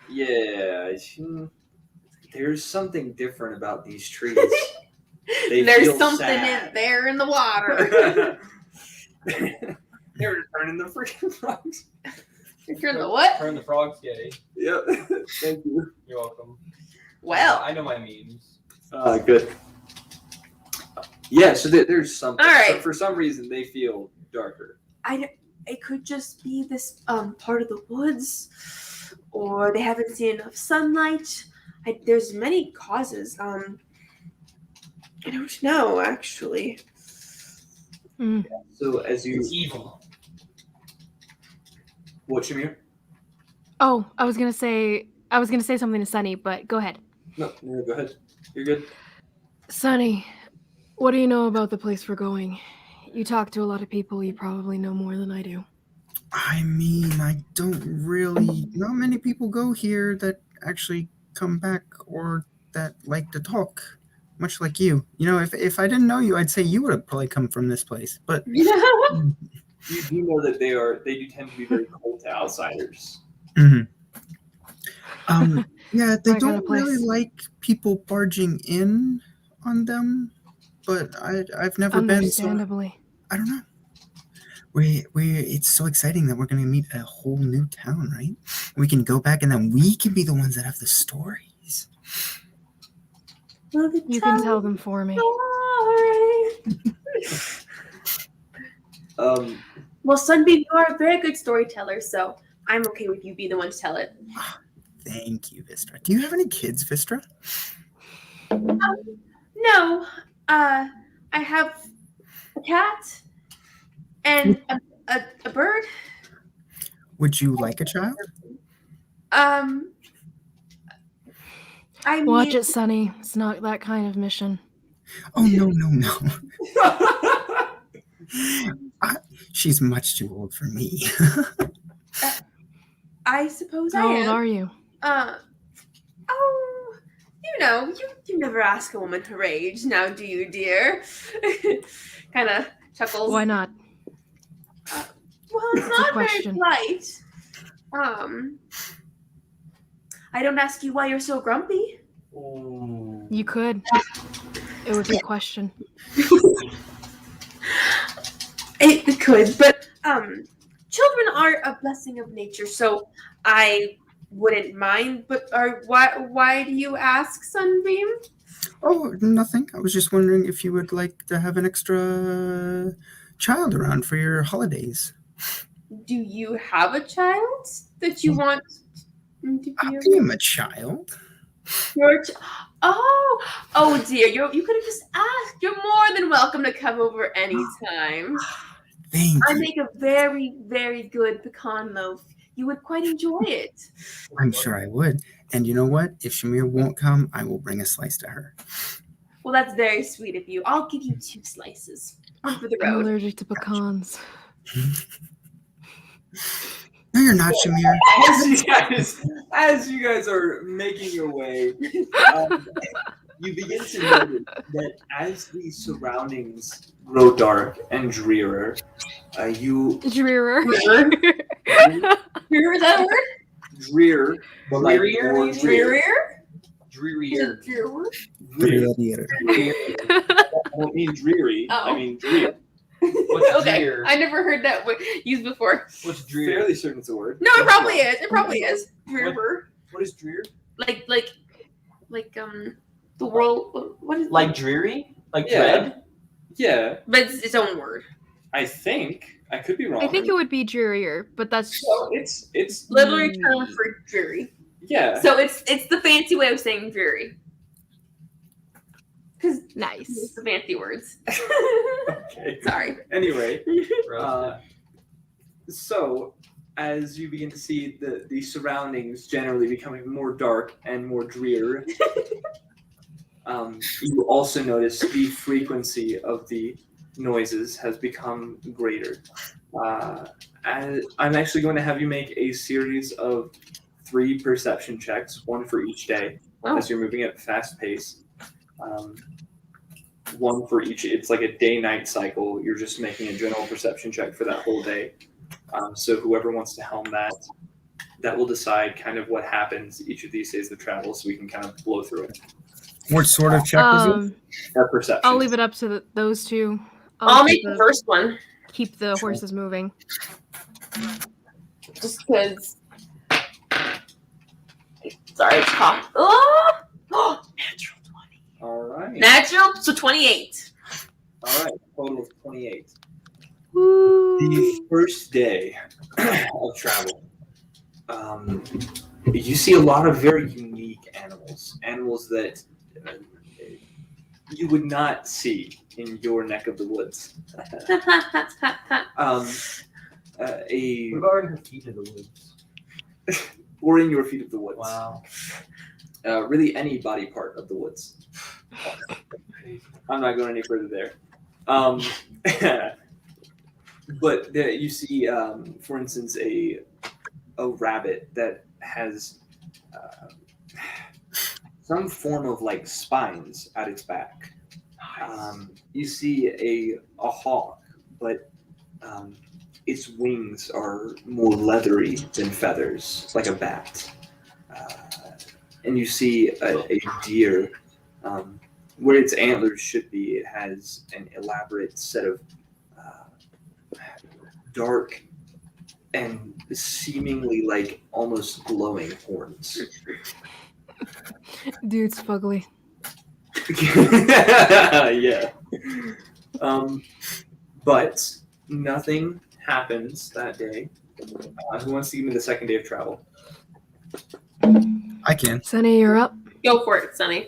Yeah. There's something different about these trees. There's feel something sad. in there in the water. They were turning the freaking frogs. You're in the what? Turn the frogs gay. Yep. Thank you. You're welcome. Well, I know my memes. Good. Yeah, so there's something. All right. So for some reason, they feel darker. it could just be this part of the woods, or they haven't seen enough sunlight. There's many causes. I don't know actually. So as you, It's evil. what, Shamir? Oh, I was gonna say something to Sunny, but go ahead. No, go ahead. You're good. Sunny, what do you know about the place we're going? You talk to a lot of people. You probably know more than I do. I mean, I don't really. Not many people go here that actually come back or that like to talk. Much like you. You know, if I didn't know you, I'd say you would have probably come from this place. But You do know that they do tend to be very cold to outsiders. yeah, they I got a don't really place. like people barging in on them. But I've never been. So Understandably. I don't know. It's so exciting that we're going to meet a whole new town, right? We can go back and then we can be the ones that have the stories. You can tell them for me. Well, Sunbeam, you are a very good storyteller, so I'm okay with you being the one to tell it. Thank you, Vistra. Do you have any kids, Vistra? No, I have a cat and a bird. Would you like a child? I mean, Watch it, Sunny. It's not that kind of mission. Oh, no. She's much too old for me. I suppose How I old am. are you? You never ask a woman her age, now do you, dear? Kind of chuckles. Why not? Well, it's It's a not very question. polite. I don't ask you why you're so grumpy. You could. It would be a question. It could, but children are a blessing of nature, so I wouldn't mind. But why do you ask, Sunbeam? Oh, nothing. I was just wondering if you would like to have an extra child around for your holidays. Do you have a child that you want to I'll be be him a child. Oh dear, you could have just asked. You're more than welcome to come over anytime. Thank I you. make a very, very good pecan loaf. You would quite enjoy it. I'm sure I would. And you know what? If Shamir won't come, I will bring a slice to her. Well, that's very sweet of you. I'll give you 2 slices. One for the I'm road. allergic to pecans. No, you're not, Shamir. As you guys are making your way, you begin to notice that as the surroundings grow dark and drearer, you Drearer. Hear that word? drear, but like Drearier? more drear. Drearier. Drear. I don't mean dreary. I Oh. mean drear. What's Okay, drear? I never heard that used before. What's drear? Fairly certain it's a word. No, it probably is. It probably is. Drear. What is drear? Like the world. What is Like dreary? Like Yeah. dread? Yeah, But it's its own word. I think. I could be wrong. I think it would be drearier, but that's So it's Literally term for dreary. yeah. So it's the fancy way of saying dreary. Because it's nice. the fancy words. Okay. Sorry. Anyway, Roasted. so as you begin to see the surroundings generally becoming more dark and more drear, you also notice the frequency of the noises has become greater. And I'm actually going to have you make a series of 3 perception checks, 1 for each day, as you're moving at a fast pace. 1 for each. It's like a day-night cycle. You're just making a general perception check for that whole day. So whoever wants to helm that will decide kind of what happens each of these days of travel, so we can kind of blow through it. What sort of check is it? Perception. I'll leave it up to those two. I'll make the first one. Keep the horses moving. Just because. Sorry, it's cough. Oh! Natural 20. All right. Natural, so 28. All right. Total of 28. Woo. The first day of travel, you see a lot of very unique animals that you would not see in your neck of the woods. What about in her feet of the woods? Or in your feet of the woods. Wow. Really any body part of the woods. I'm not going any further there. But there you see, for instance, a rabbit that has some form of like spines at its back. You see a hawk, but its wings are more leathery than feathers, like a bat. And you see a deer, where its antlers should be. It has an elaborate set of dark and seemingly like almost glowing horns. Dude, it's fugly. Yeah. But nothing happens that day. Who wants to give me the second day of travel? I can. Sunny, you're up. Go for it, Sunny.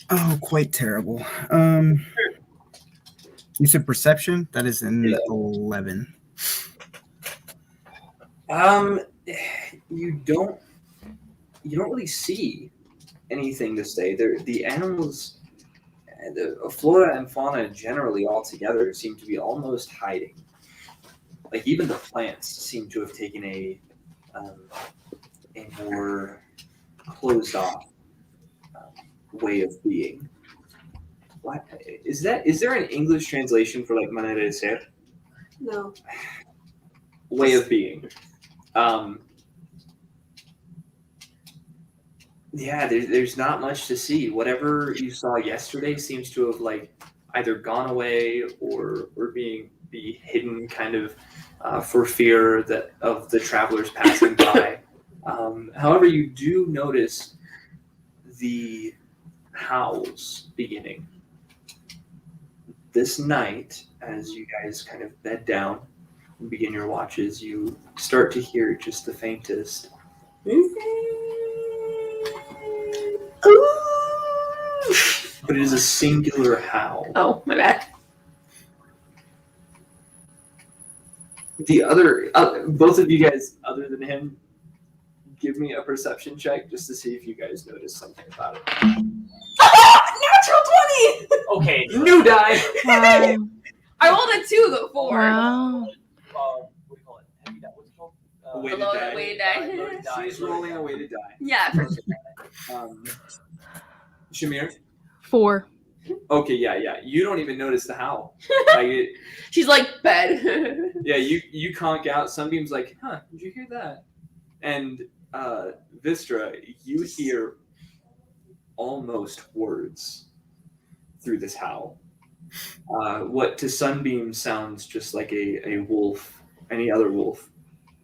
Oh, quite terrible. You said perception? That is an 11. You don't really see anything to say. The animals, the flora and fauna generally all together seem to be almost hiding. Like even the plants seem to have taken a more closed off way of being. What is that? Is there an English translation for like manera de ser? No. Way of being. Yeah, there's not much to see. Whatever you saw yesterday seems to have like either gone away or be hidden kind of for fear of the travelers passing by. However, you do notice the howls beginning. This night, as you guys kind of bed down and begin your watches, you start to hear just the faintest. But it is a singular howl. Oh, my bad. The other, both of you guys, other than him, give me a perception check just to see if you guys notice something about it. Natural 20! Okay. New die! Wow. I rolled a 2, though, 4. Wow. What do you call it? Heavy die. What's it called? Weighted Low- die. weighted die. Loaded die. She's rolling a way to die. Yeah, for Shamir? 4. Okay, yeah. You don't even notice the howl. Like She's like, bed. yeah, you conk out. Sunbeam's like, huh, did you hear that? And Vistra, you hear almost words through this howl. What to Sunbeam sounds just like a wolf, any other wolf,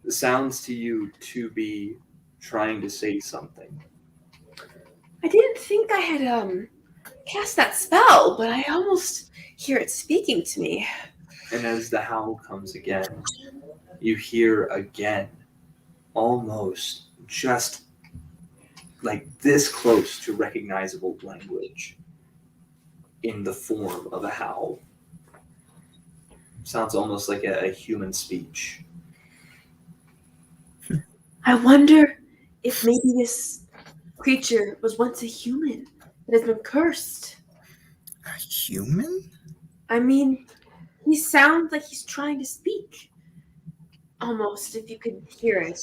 sounds to you to be trying to say something. I didn't think I had cast that spell, but I almost hear it speaking to me. And as the howl comes again, you hear again, almost just like this close to recognizable language in the form of a howl. sounds almost like a human speech. I wonder if maybe this creature was once a human that has been cursed. A human? I mean, he sounds like he's trying to speak. Almost, if you could hear it.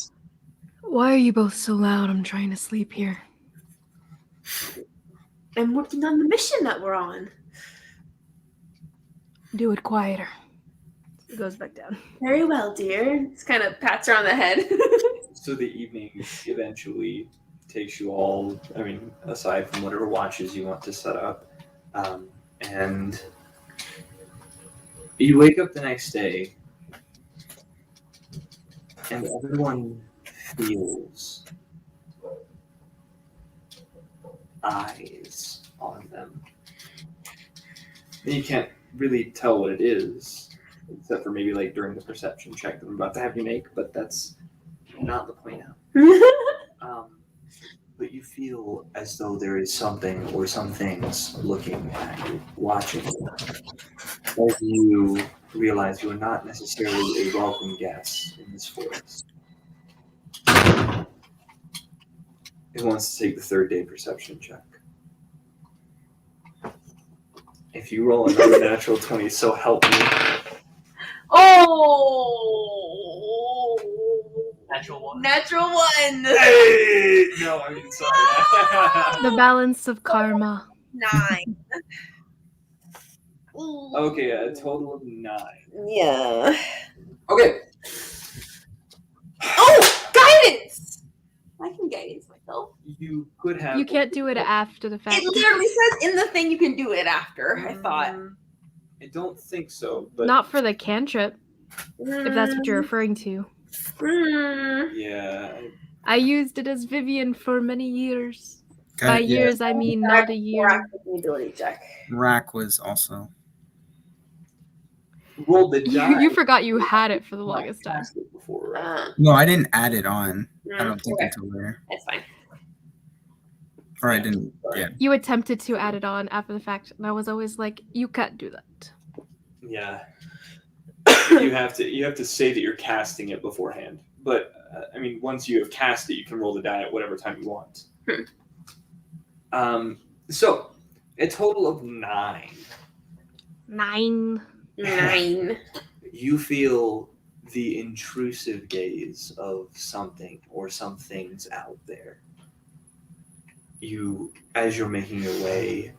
Why are you both so loud? I'm trying to sleep here. I'm working on the mission that we're on. Do it quieter. It goes back down. Very well, dear. Just kind of pats her on the head. So the evening eventually takes you all, I mean, aside from whatever watches you want to set up, and you wake up the next day, and everyone feels eyes on them. And you can't really tell what it is, except for maybe like during the perception check that I'm about to have you make, but that's not the point now. But you feel as though there is something or some things looking at you, watching you. As you realize you are not necessarily a welcome guest in this forest. Who wants to take the third day perception check? If you roll another natural 20, so help me. Oh! Natural one. Natural one! Hey! No, I mean, sorry. The balance of karma. 9. Okay, a total of 9. Yeah. Okay. Oh! Guidance! I can guidance myself. You could have. You can't do it after the fact. It literally says in the thing you can do it after, I thought. I don't think so, but. Not for the cantrip, if that's what you're referring to. Yeah. I used it as Vivian for many years. Got By it, yeah. years, I mean not a year. Ability check. Rack was also. Roll the die. You forgot you had it for the longest time. Cast it before, right? No, I didn't add it on. I don't think okay. until later. That's fine. Or I didn't. Yeah. You attempted to add it on after the fact, and I was always like, "You can't do that." Yeah. you have to say that you're casting it beforehand. But I mean, once you have cast it, you can roll the die at whatever time you want. So a total of 9. 9. 9. You feel the intrusive gaze of something or some things out there. You, as you're making your way,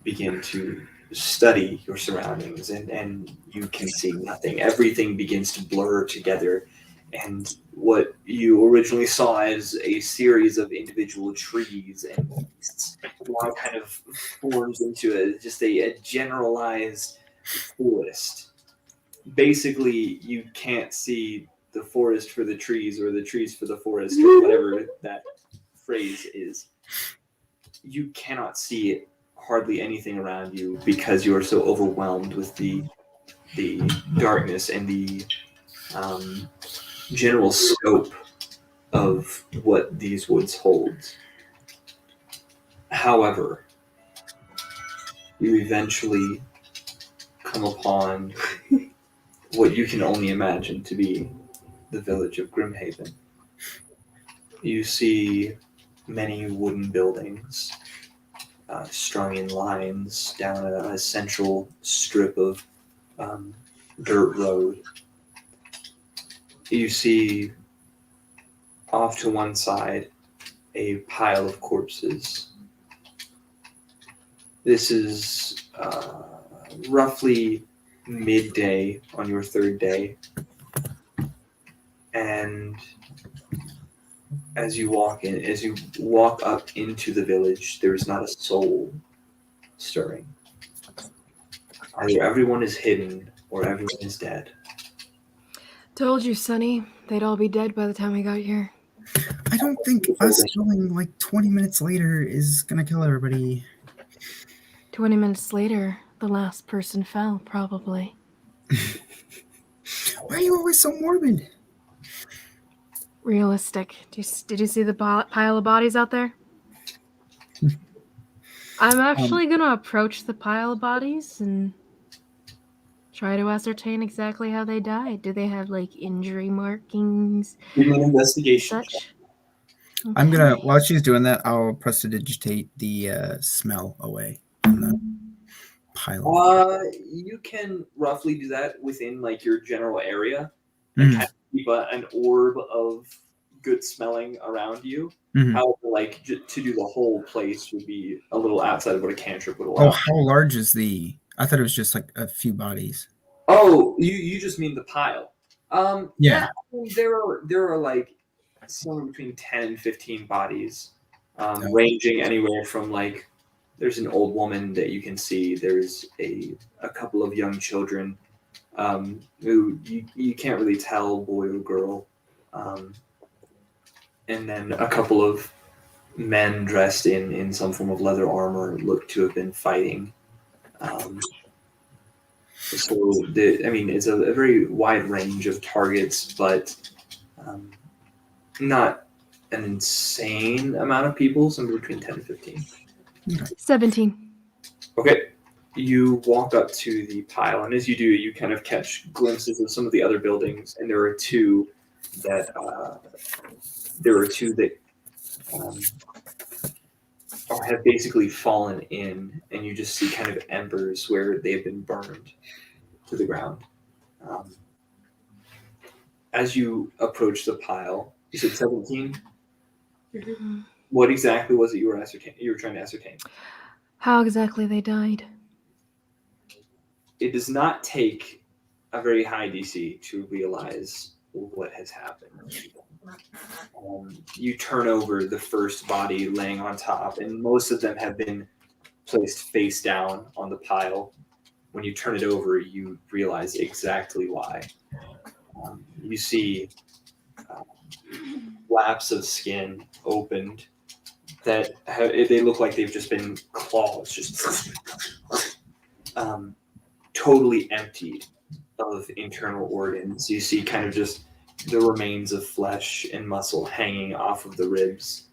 begin to study your surroundings, and you can see nothing. Everything begins to blur together, and what you originally saw as a series of individual trees and beasts now kind of forms into just a generalized forest. Basically, you can't see the forest for the trees or the trees for the forest or whatever that phrase is. You cannot see hardly anything around you because you are so overwhelmed with the darkness and the general scope of what these woods hold. However, you eventually come upon what you can only imagine to be the village of Grimhaven. You see many wooden buildings strung in lines down a central strip of dirt road. You see off to one side a pile of corpses. This is roughly midday on your third day, and as you walk up into the village, there is not a soul stirring. Either everyone is hidden or everyone is dead. Told you, Sonny. They'd all be dead by the time we got here. I don't think us going like 20 minutes later is gonna kill everybody. 20 minutes later, the last person fell, probably. Why are you always so morbid? Realistic. Did you see the pile of bodies out there? I'm actually gonna approach the pile of bodies and Try to ascertain exactly how they died. Do they have like injury markings, Give me an investigation. such? I'm gonna, Okay. while she's doing that, I'll prestidigitate the smell away from the pile. You can roughly do that within like your general area and Mhm. kind of keep an orb of good smelling around you. Mhm. However, like to do the whole place would be a little outside of what a cantrip would Oh, allow. how large is the? I thought it was just like a few bodies. Oh, you just mean the pile. Yeah. I mean, there are like somewhere between 10 and 15 bodies, Oh. ranging anywhere from like there's an old woman that you can see. There's a couple of young children who you can't really tell boy or girl, and then a couple of men dressed in some form of leather armor look to have been fighting. So I mean, it's a very wide range of targets, but not an insane amount of people. Somewhere between 10 and 15. 17. Okay. You walk up to the pile, and as you do, you kind of catch glimpses of some of the other buildings, and there are two that have basically fallen in, and you just see kind of embers where they've been burned to the ground. As you approach the pile, you said 17. Mm-hmm. What exactly was it you were trying to ascertain? How exactly they died? It does not take a very high DC to realize what has happened. You turn over the first body laying on top, and most of them have been placed face down on the pile. When you turn it over, you realize exactly why. You see laps of skin opened that they look like they've just been claws, just totally emptied of internal organs. You see kind of just the remains of flesh and muscle hanging off of the ribs.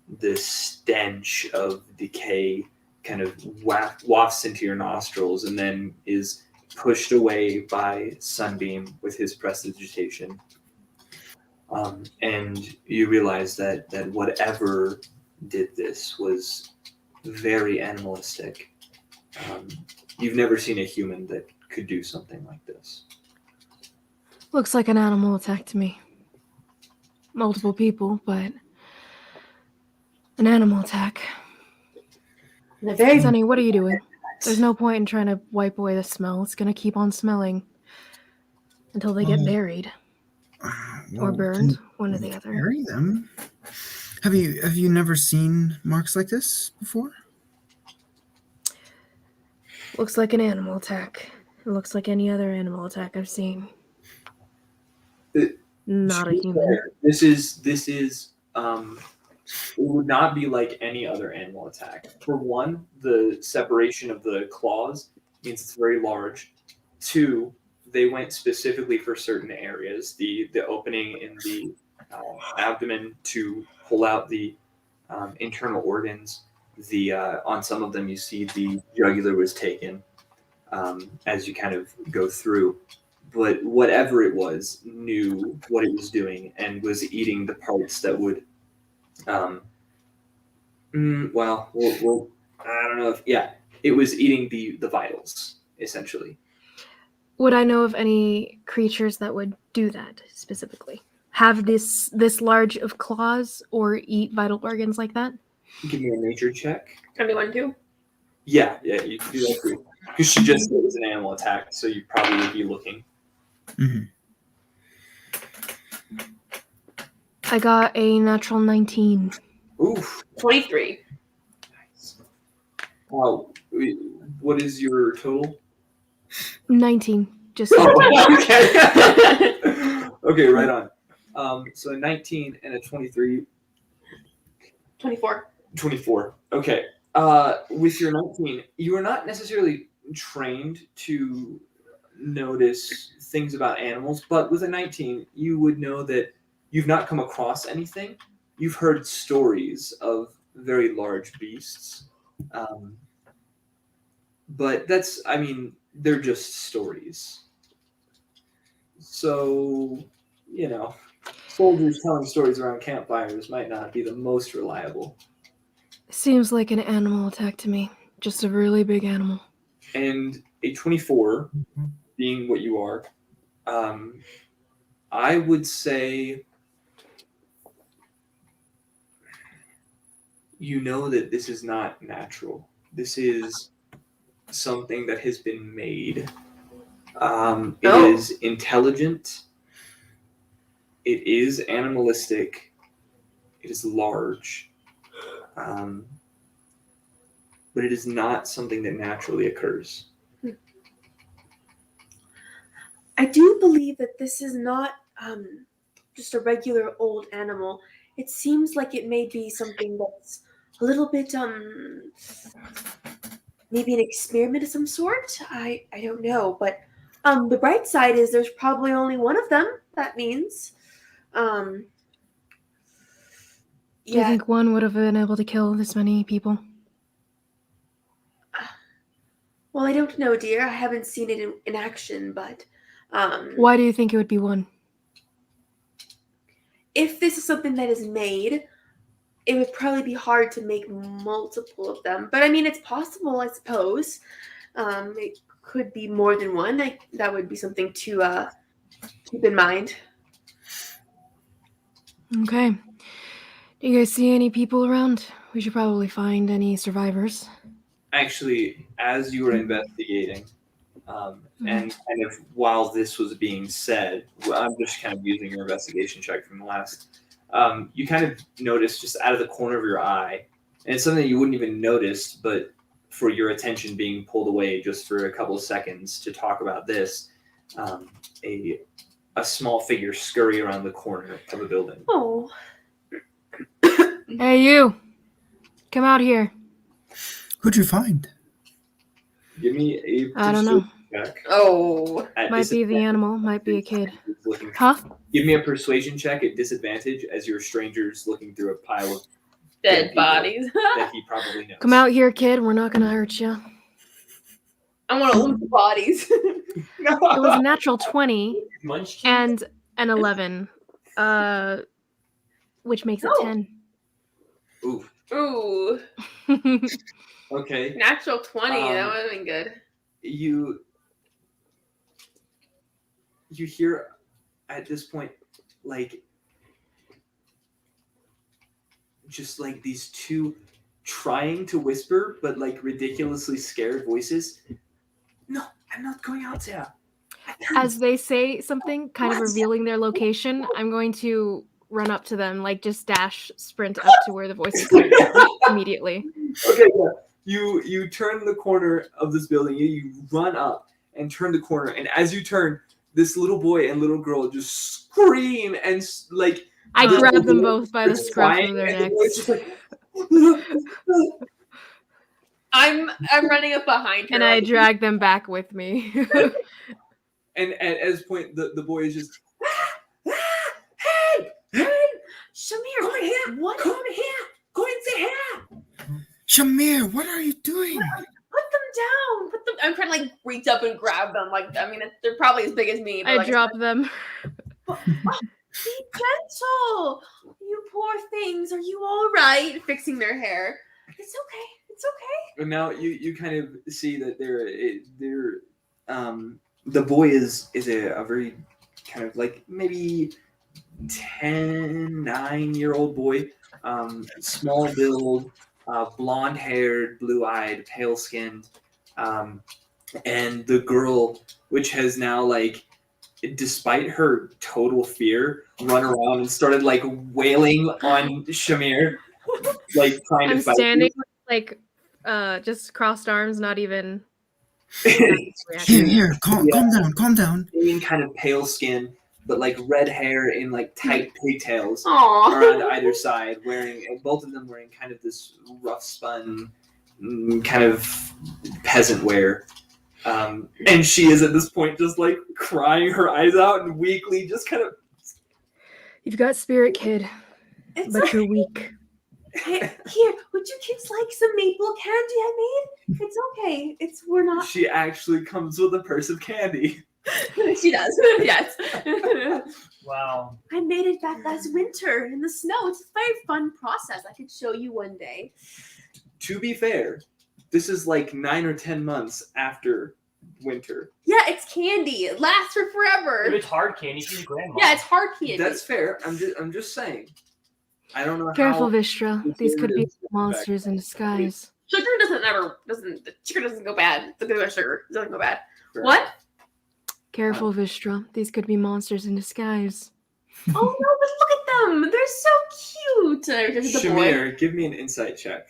This stench of decay kind of wafts into your nostrils and then is pushed away by Sunbeam with his prestidigitation. And you realize that whatever did this was very animalistic. You've never seen a human that could do something like this. Looks like an animal attacked me. Multiple people, but an animal attack. Sunny, what are you doing? There's no point in trying to wipe away the smell. It's gonna keep on smelling until they get buried or burned. One or the other. Bury them. Have you never seen marks like this before? Looks like an animal attack. It looks like any other animal attack I've seen. Not a human. This is it would not be like any other animal attack. For one, the separation of the claws means it's very large. Two, they went specifically for certain areas. The opening in the abdomen to pull out the internal organs. On some of them you see the jugular was taken as you kind of go through. But whatever it was knew what it was doing and was eating the parts that would we'll I don't know if it was eating the vitals essentially. Would I know of any creatures that would do that specifically? Have this large of claws or eat vital organs like that? Give me a nature check. Anyone do? Yeah, you can do that too. Because she just said it was an animal attack, so you probably would be looking. Mm-hmm. I got a natural 19. Oof. 23. Nice. Wow. What is your total? 19. Just Okay. Okay, right on. So a 19 and a 23. 24. 24. Okay. With your 19, you are not necessarily trained to notice things about animals, but with a 19, you would know that you've not come across anything. You've heard stories of very large beasts, But they're just stories. So, soldiers telling stories around campfires might not be the most reliable. Seems like an animal attack to me. Just a really big animal. And a 24, being what you are, I would say that this is not natural. This is something that has been made. It is intelligent. It is animalistic. It is large. But it is not something that naturally occurs. I do believe that this is not just a regular old animal. It seems like it may be something that's a little bit maybe an experiment of some sort. I don't know, but the bright side is there's probably only one of them. That means Do you think one would have been able to kill this many people? Well, I don't know, dear. I haven't seen it in action, but Why do you think it would be one? if this is something that is made, it would probably be hard to make multiple of them. But I mean, it's possible, I suppose. It could be more than one. That would be something to keep in mind. Okay. Do you guys see any people around? We should probably find any survivors. Actually, as you were investigating, and kind of while this was being said, I'm just kind of using your investigation check from the last. You kind of noticed just out of the corner of your eye, and it's something you wouldn't even notice, but for your attention being pulled away just for a couple of seconds to talk about this, a small figure scurry around the corner of a building. Oh. Hey, you! Come out here. Who'd you find? Give me a I don't know. check. Oh. Might be the animal, might be a kid. Looking, Huh? Give me a persuasion check at disadvantage as your stranger's looking through a pile of Dead bodies. that he probably knows. Come out here, kid. We're not gonna hurt you. I want to look at the bodies. It was a natural 20 Munchkin? and an 11, which makes it 10. Ooh. Ooh. Okay. Natural 20. That would have been good. You hear at this point, like, just like these two trying to whisper, but like ridiculously scared voices. No, I'm not going out there. As they say something, kind of revealing their location, I'm going to run up to them, like just dash, sprint up to where the voice is coming from immediately. Okay, yeah. You turn the corner of this building. You run up and turn the corner, and as you turn, this little boy and little girl just scream and like. I grab them both by the scruff of their necks. I'm running up behind her. And I drag them back with me. And at this point, the boy is just, Hey! Shamir, come here! What? Come here! Go and say hey! Shamir, what are you doing? Put them down! I'm trying to like reach up and grab them. Like, I mean, they're probably as big as me. But I like, drop them. Be gentle! You poor things. Are you all right? Fixing their hair. It's okay. It's okay. and now you kind of see that the boy is a very kind of like maybe 9-year-old boy, small build, blonde haired, blue eyed, pale skinned, and the girl, which has now like, despite her total fear, run around and started like wailing on Shamir, like trying to I'm fight standing like just crossed arms, not even. Here, calm down. Being kind of pale skin, but like red hair in like tight pigtails Aww. around either side, both of them wearing kind of this rough spun kind of peasant wear. And she is at this point just like crying her eyes out and weakly just kind of. You've got spirit, kid, It's but you're weak. Hey, here, would you kids like some maple candy I made? It's okay. We're not. She actually comes with a purse of candy. She does. Yes. Wow. I made it back last winter in the snow. It's a very fun process. I could show you one day. To be fair, this is like 9 or 10 months after winter. Yeah, it's candy. It lasts for If forever. it's hard candy, she's grandma. Yeah, it's hard candy. That's fair. I'm just saying. I don't know Careful, how. Vistra. These could be Back. monsters in disguise. Sugar the sugar doesn't go bad. The good sugar doesn't go bad. Fair. What? Careful, Vistra. These could be monsters in disguise. Oh no, but look at them. They're so cute. And I look at the boy. Shamir, give me an insight check.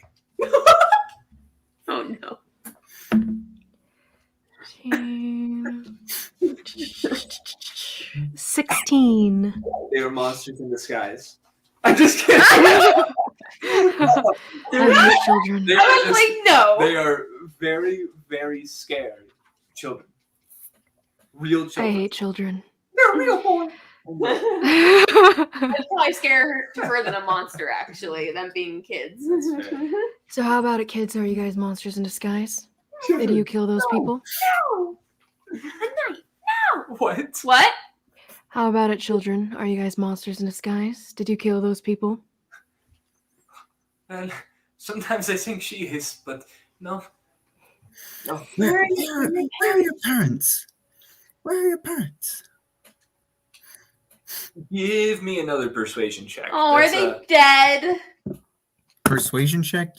Oh no. 16. They were monsters in disguise. I'm just kidding. I hate children. They I are was just- like, no. They are very, very scared children. Real I children. hate children. They're real boy. That's probably scare her than a monster, actually, them being kids. That's fair. So how about it, kids? Are you guys monsters in disguise? Did you kill those people? No. A night. What? What? How about it, children? Are you guys monsters in disguise? Did you kill those people? Well, sometimes I think she is, but no. No. Where are your parents? Where are your parents? Give me another persuasion check. Oh, are That's, they dead? Persuasion check?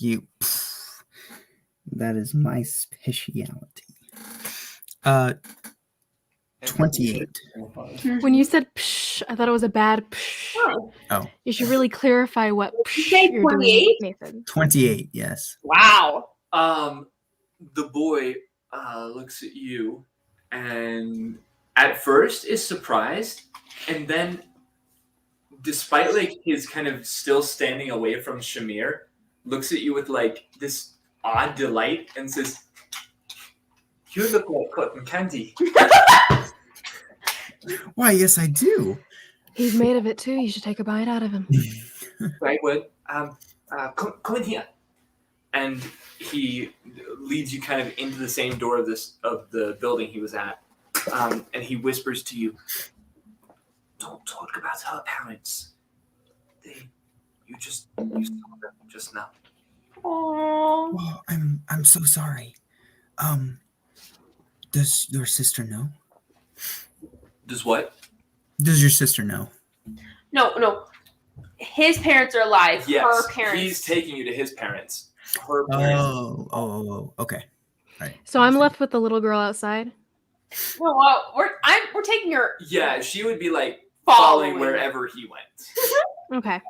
That is my speciality. 28. When you said psh, I thought it was a bad psh. Oh. You should really clarify what you psh say you're doing, 28? Nathan. 28, yes. Wow. The boy looks at you and at first is surprised, and then despite like his kind of still standing away from Shamir, looks at you with like this odd delight and says, "You look like cotton candy." Why, yes, I do. He's made of it too. You should take a bite out of him. Right, well, come in here. And he leads you kind of into the same door of the building he was at. And he whispers to you, "Don't talk about her parents. You saw them just now." Oh. Oh, I'm so sorry. Does your sister know? Does what? Does your sister know? No. His parents are alive. Yes, Her parents. he's taking you to his parents. Her parents. Oh, okay. So I'm left with the little girl outside. Well, we're taking her. Yeah, she would be like Following. following wherever he went. Okay.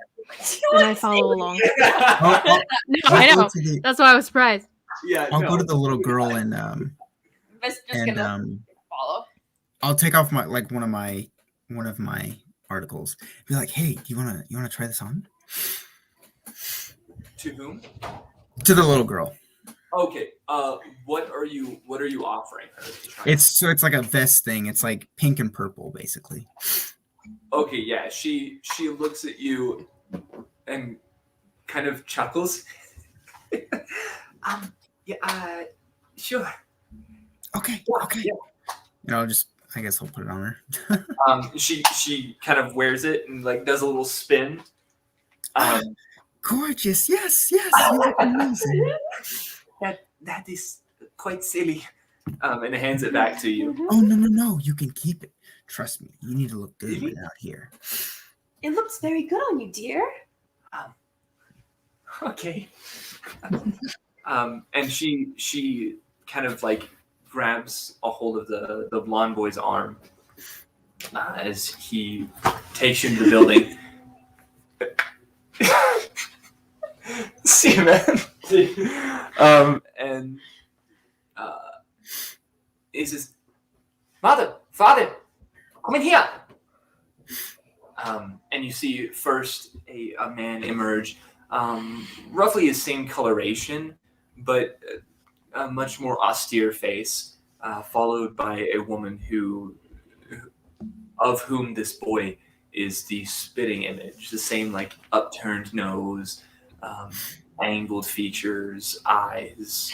She Then I wants follow to- along. I'll No, I go know. to the- That's why I was surprised. Yeah, I'll go to the little girl and Just gonna follow. I'll take off my one of my articles. Be like, hey, you wanna try this on? To whom? To the little girl. Okay. What are you offering her? It's like a vest thing. It's like pink and purple, basically. Okay, yeah. She looks at you and kind of chuckles. Yeah, sure. Okay. Yeah. I guess I'll put it on her. She kind of wears it and like does a little spin. Gorgeous. Yes. You look amazing. That is quite silly. And hands it back to you. Oh no. You can keep it. Trust me. You need to look good when you're out here. It looks very good on you, dear. Okay. And she kind of like grabs a hold of the blonde boy's arm as he takes you into the building. See you, man. And he says, "Father, come in here." And you see first a man emerge, roughly the same coloration, but a much more austere face, followed by a woman of whom this boy is the spitting image. The same like upturned nose, angled features, eyes,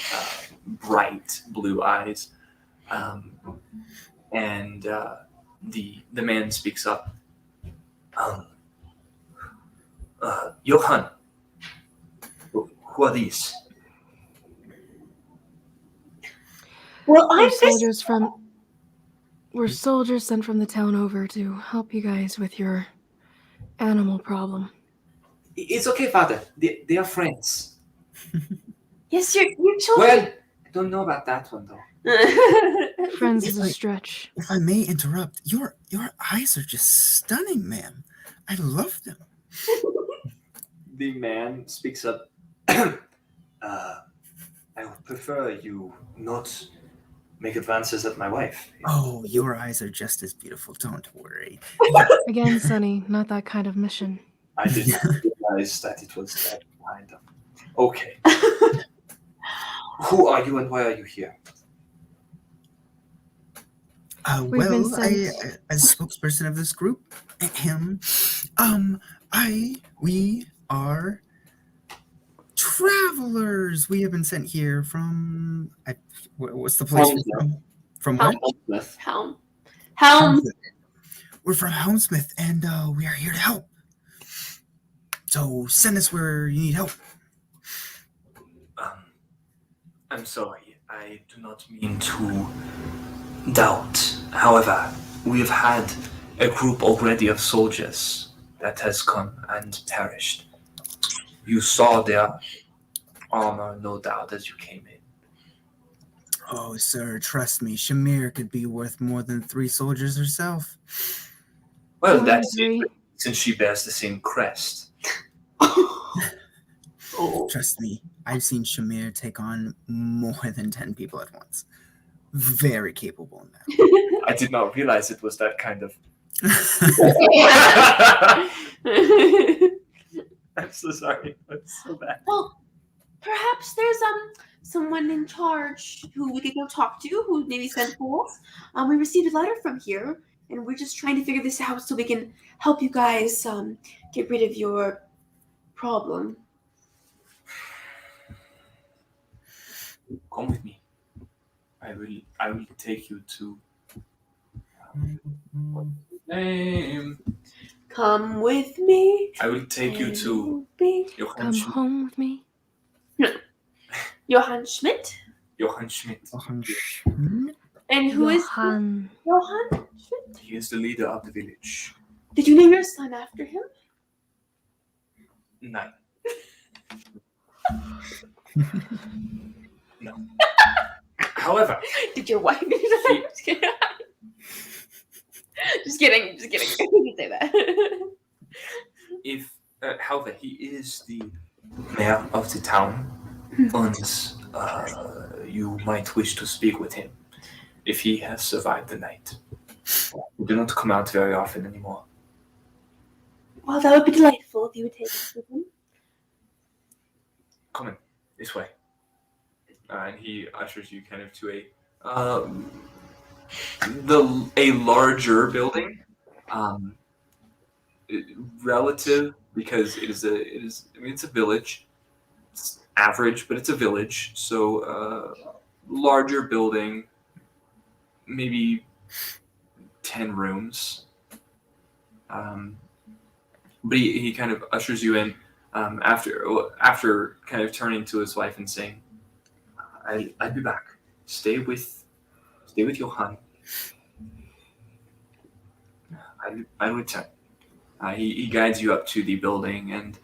bright blue eyes. And the man speaks up. Johann, who are these? Well, We're I'm soldiers we're soldiers sent from the town over to help you guys with your animal problem. It's okay, Father. They are friends. Yes, your children. Well, I don't know about that one though. Friends is a stretch. If I may interrupt, your eyes are just stunning, ma'am. I love them. The man speaks up. I would prefer you not make advances at my wife. Oh, your eyes are just as beautiful. Don't worry. Again, Sonny, not that kind of mission. I didn't realize that it was that kind of. Okay. Who are you and why are you here? We've been Well, sent- as spokesperson of this group, we are travelers. We have been sent here from. What's the place? From what? Helm. Helmsmith. We're from Helmsmith, and we are here to help. So send us where you need help. I'm sorry. I do not mean to doubt. However, we have had a group already of soldiers that has come and perished. You saw their armor, no doubt, as you came in. Oh, sir, trust me, Shamir could be worth more than 3 soldiers herself. Well, One, that's three. it, since she bears the same crest. Trust me, I've seen Shamir take on more than 10 people at once. Very capable in that. I did not realize it was that kind of. I'm so sorry. That's so bad. Well, perhaps there's someone in charge who we could go talk to, who maybe sent for us. We received a letter from here, and we're just trying to figure this out so we can help you guys get rid of your problem. Come with me. I will take you to. Name. Come with me. I will take you to Johann Come Schmidt. home with me. Johann Schmidt. Johann Schmidt. And who is Johann. Johann Schmidt? He is the leader of the village. Did you name your son after him? Nine. No. However, Did your wife name that? Just kidding. Just kidding. You can say that. if however, he is the mayor of the town, and you might wish to speak with him if he has survived the night. We do not come out very often anymore. Well, that would be delightful if you would take us with him. Come in this way. And he ushers you kind of to a larger building, relative because it's a village. It's average, but it's a village. So larger building, maybe 10 rooms. But he kind of ushers you in after kind of turning to his wife and saying, I'll be back. Stay with Johann. I'll return. He guides you up to the building, and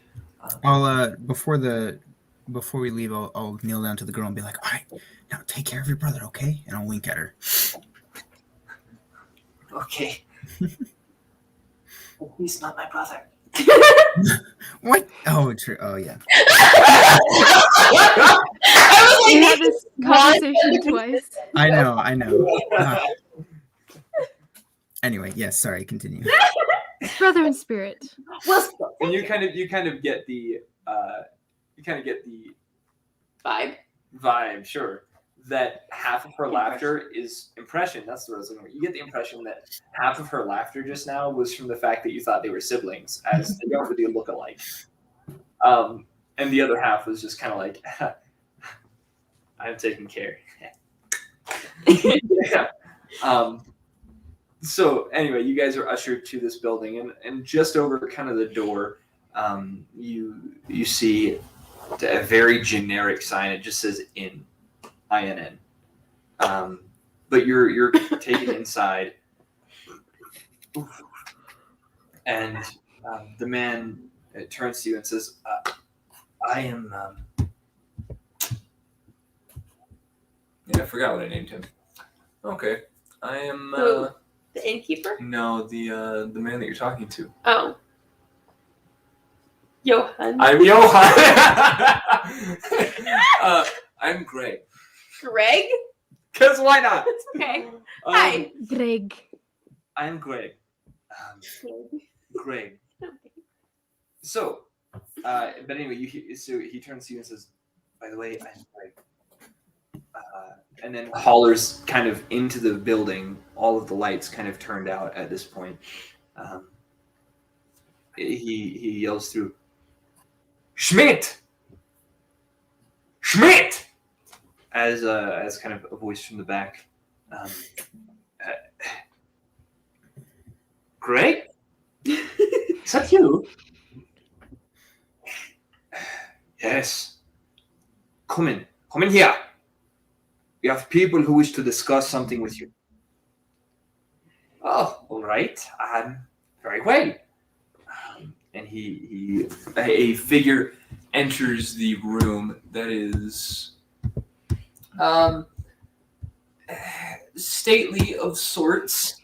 I'll before we leave, I'll kneel down to the girl and be like, "All right, now take care of your brother, okay?" And I'll wink at her. Okay. He's not my brother. What? Oh, true. Oh, yeah. We had this conversation twice. I know. Anyway, yes. Sorry. Continue. Brother in spirit. Well, And you kind of get the vibe, sure, that half of her laughter is impression. That's what I was looking for. You get the impression that half of her laughter just now was from the fact that you thought they were siblings, as they don't really look alike. And the other half was just kind of like, I'm taking care. Yeah. So anyway, you guys are ushered to this building, and just over kind of the door, you see a very generic sign. It just says "in," INN. But you're taken inside, and the man turns to you and says, "I am." Yeah, I forgot what I named him. Okay, I am. Who? The innkeeper? No, the man that you're talking to. Oh. Johan. I'm Johan. I'm Greg. Greg? Cause why not? That's okay. Hi. Greg. I'm Greg. Greg. So, but anyway, so he turns to you and says, "By the way, I'm Greg." And then hollers kind of into the building. All of the lights kind of turned out at this point. He yells through, "Schmidt! Schmidt!" As kind of a voice from the back. Greg? Is that you? Yes. Come in here. We have people who wish to discuss something with you. Oh, all right. Very well. And a figure enters the room that is stately of sorts.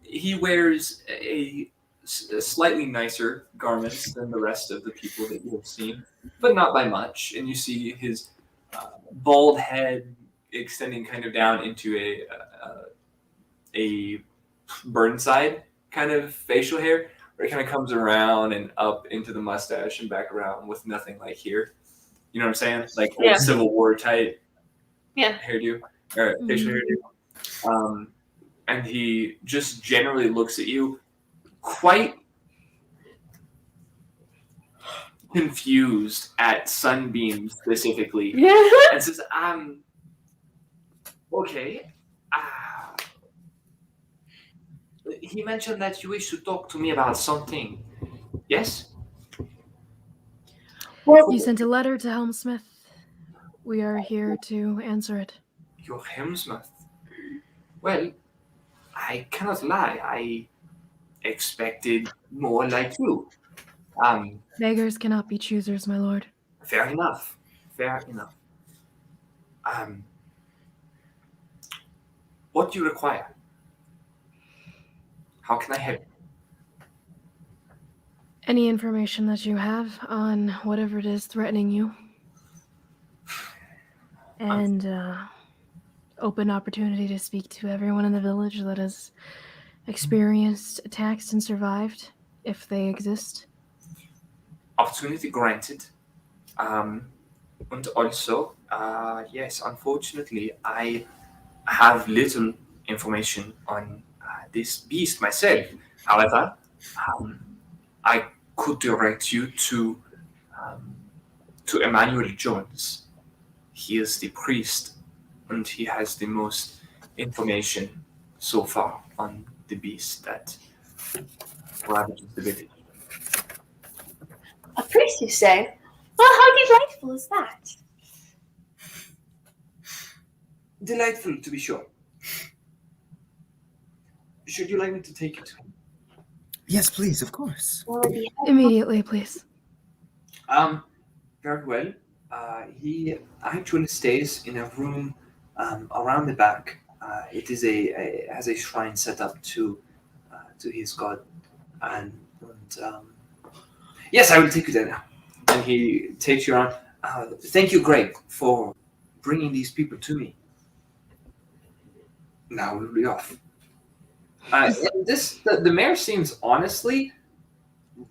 He wears a slightly nicer garments than the rest of the people that you have seen, but not by much. And you see his bald head extending kind of down into a Burnside kind of facial hair, where it kind of comes around and up into the mustache and back around with nothing like here. You know what I'm saying? Like old Civil War type hairdo or facial hairdo. And he just generally looks at you quite confused at Sunbeam specifically, and says, okay. He mentioned that you wish to talk to me about something. Yes? You sent a letter to Helmsmith. We are here to answer it. Your Helmsmith? Well, I cannot lie. I expected more like you. Beggars cannot be choosers, my lord. Fair enough. What do you require? How can I help? Any information that you have on whatever it is threatening you. And open opportunity to speak to everyone in the village that has experienced attacks and survived, if they exist. Opportunity granted. And also, yes, unfortunately, I have little information on this beast myself. However, I could direct you to Emmanuel Jones. He is the priest, and he has the most information so far on the beast that ravages the village. A priest, you say? Well, how delightful is that? Delightful, to be sure. Should you like me to take you to him? Yes, please, of course. Immediately, please. Very well. He actually stays in a room around the back. It is has a shrine set up to his god, and yes, I will take you there now. And he takes you around. Thank you, Greg, for bringing these people to me. Now we'll be off. The mayor seems honestly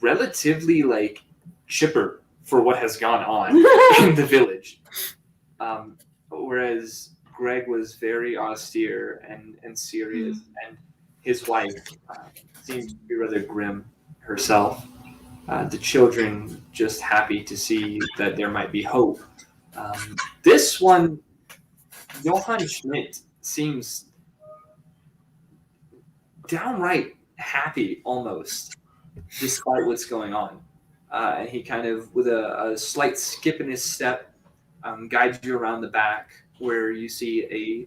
relatively like chipper for what has gone on in the village, whereas Greg was very austere and serious, and his wife seemed to be rather grim herself. the children just happy to see that there might be hope. This one, Johann Schmidt, seems downright happy almost, despite what's going on. And he kind of, with a slight skip in his step, guides you around the back where you see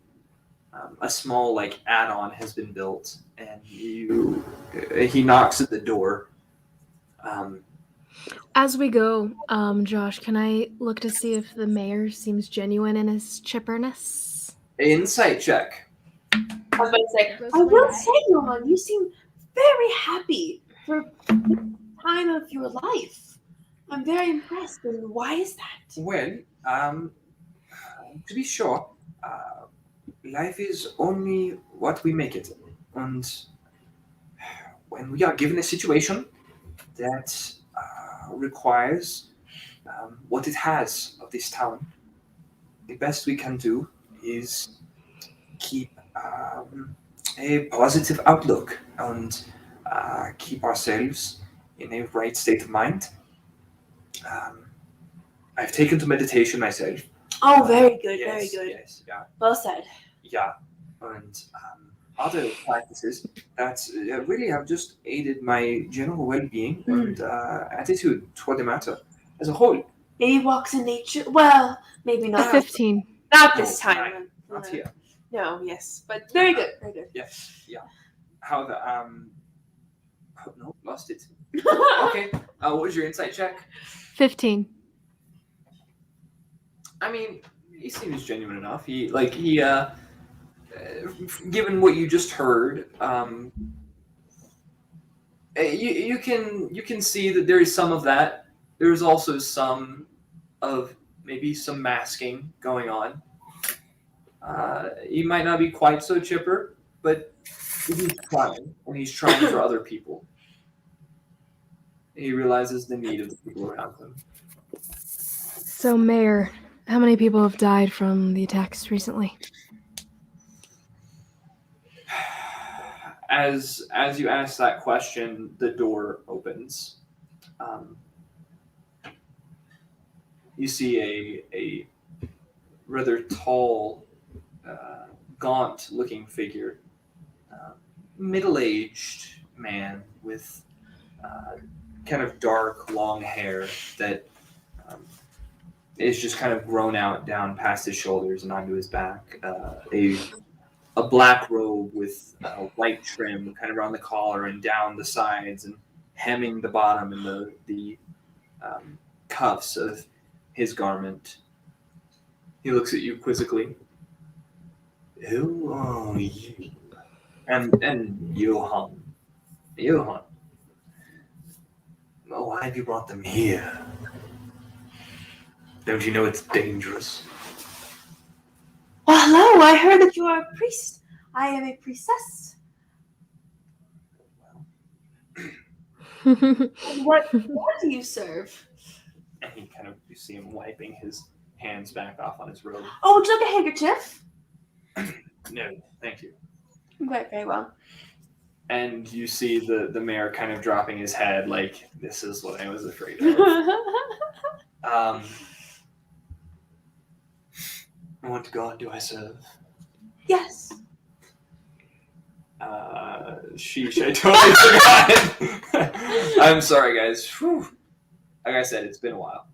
a small like add-on has been built, and he knocks at the door. As we go, Josh, can I look to see if the mayor seems genuine in his chipperness? Insight check. I was about to say, I will say, Johan, you seem very happy for the time of your life. I'm very impressed. And why is that? Well, to be sure, life is only what we make it. And when we are given a situation that requires what it has of this town, the best we can do is keep a positive outlook and keep ourselves in a right state of mind. I've taken to meditation myself. Oh, very good, Yes, very good. Yes, yeah, Well said. yeah. And other practices that really have just aided my general well-being and attitude toward the matter as a whole. Maybe walks in nature. Well, maybe A not. 15. Not this No, time. Not here. No, yes, but very good, very good. Yes, yeah. However, oh, no, lost it. Okay. What was your insight check? 15. I mean, he seems genuine enough. Given what you just heard, you can see that there is some of that. There's also some of maybe some masking going on. He might not be quite so chipper, but he's trying, and he's trying for other people. He realizes the need of the people around him. So, Mayor, how many people have died from the attacks recently? As you ask that question, the door opens. You see a rather tall, gaunt-looking figure, middle-aged man with kind of dark, long hair that is just kind of grown out down past his shoulders and onto his back. A black robe with white trim kind of around the collar and down the sides and hemming the bottom and the cuffs of his garment. He looks at you quizzically. Who are you? And Johann. Johann. Oh, why have you brought them here? Don't you know it's dangerous? Well, hello, I heard that you are a priest. I am a priestess. What do you serve? And he kind of, you see him wiping his hands back off on his robe. Oh, would you like a handkerchief? No, thank you. Very, very well. And you see the mayor kind of dropping his head like, this is what I was afraid of. What god do I serve? Yes. Sheesh, I totally forgot. I'm sorry, guys. Whew. Like I said, it's been a while.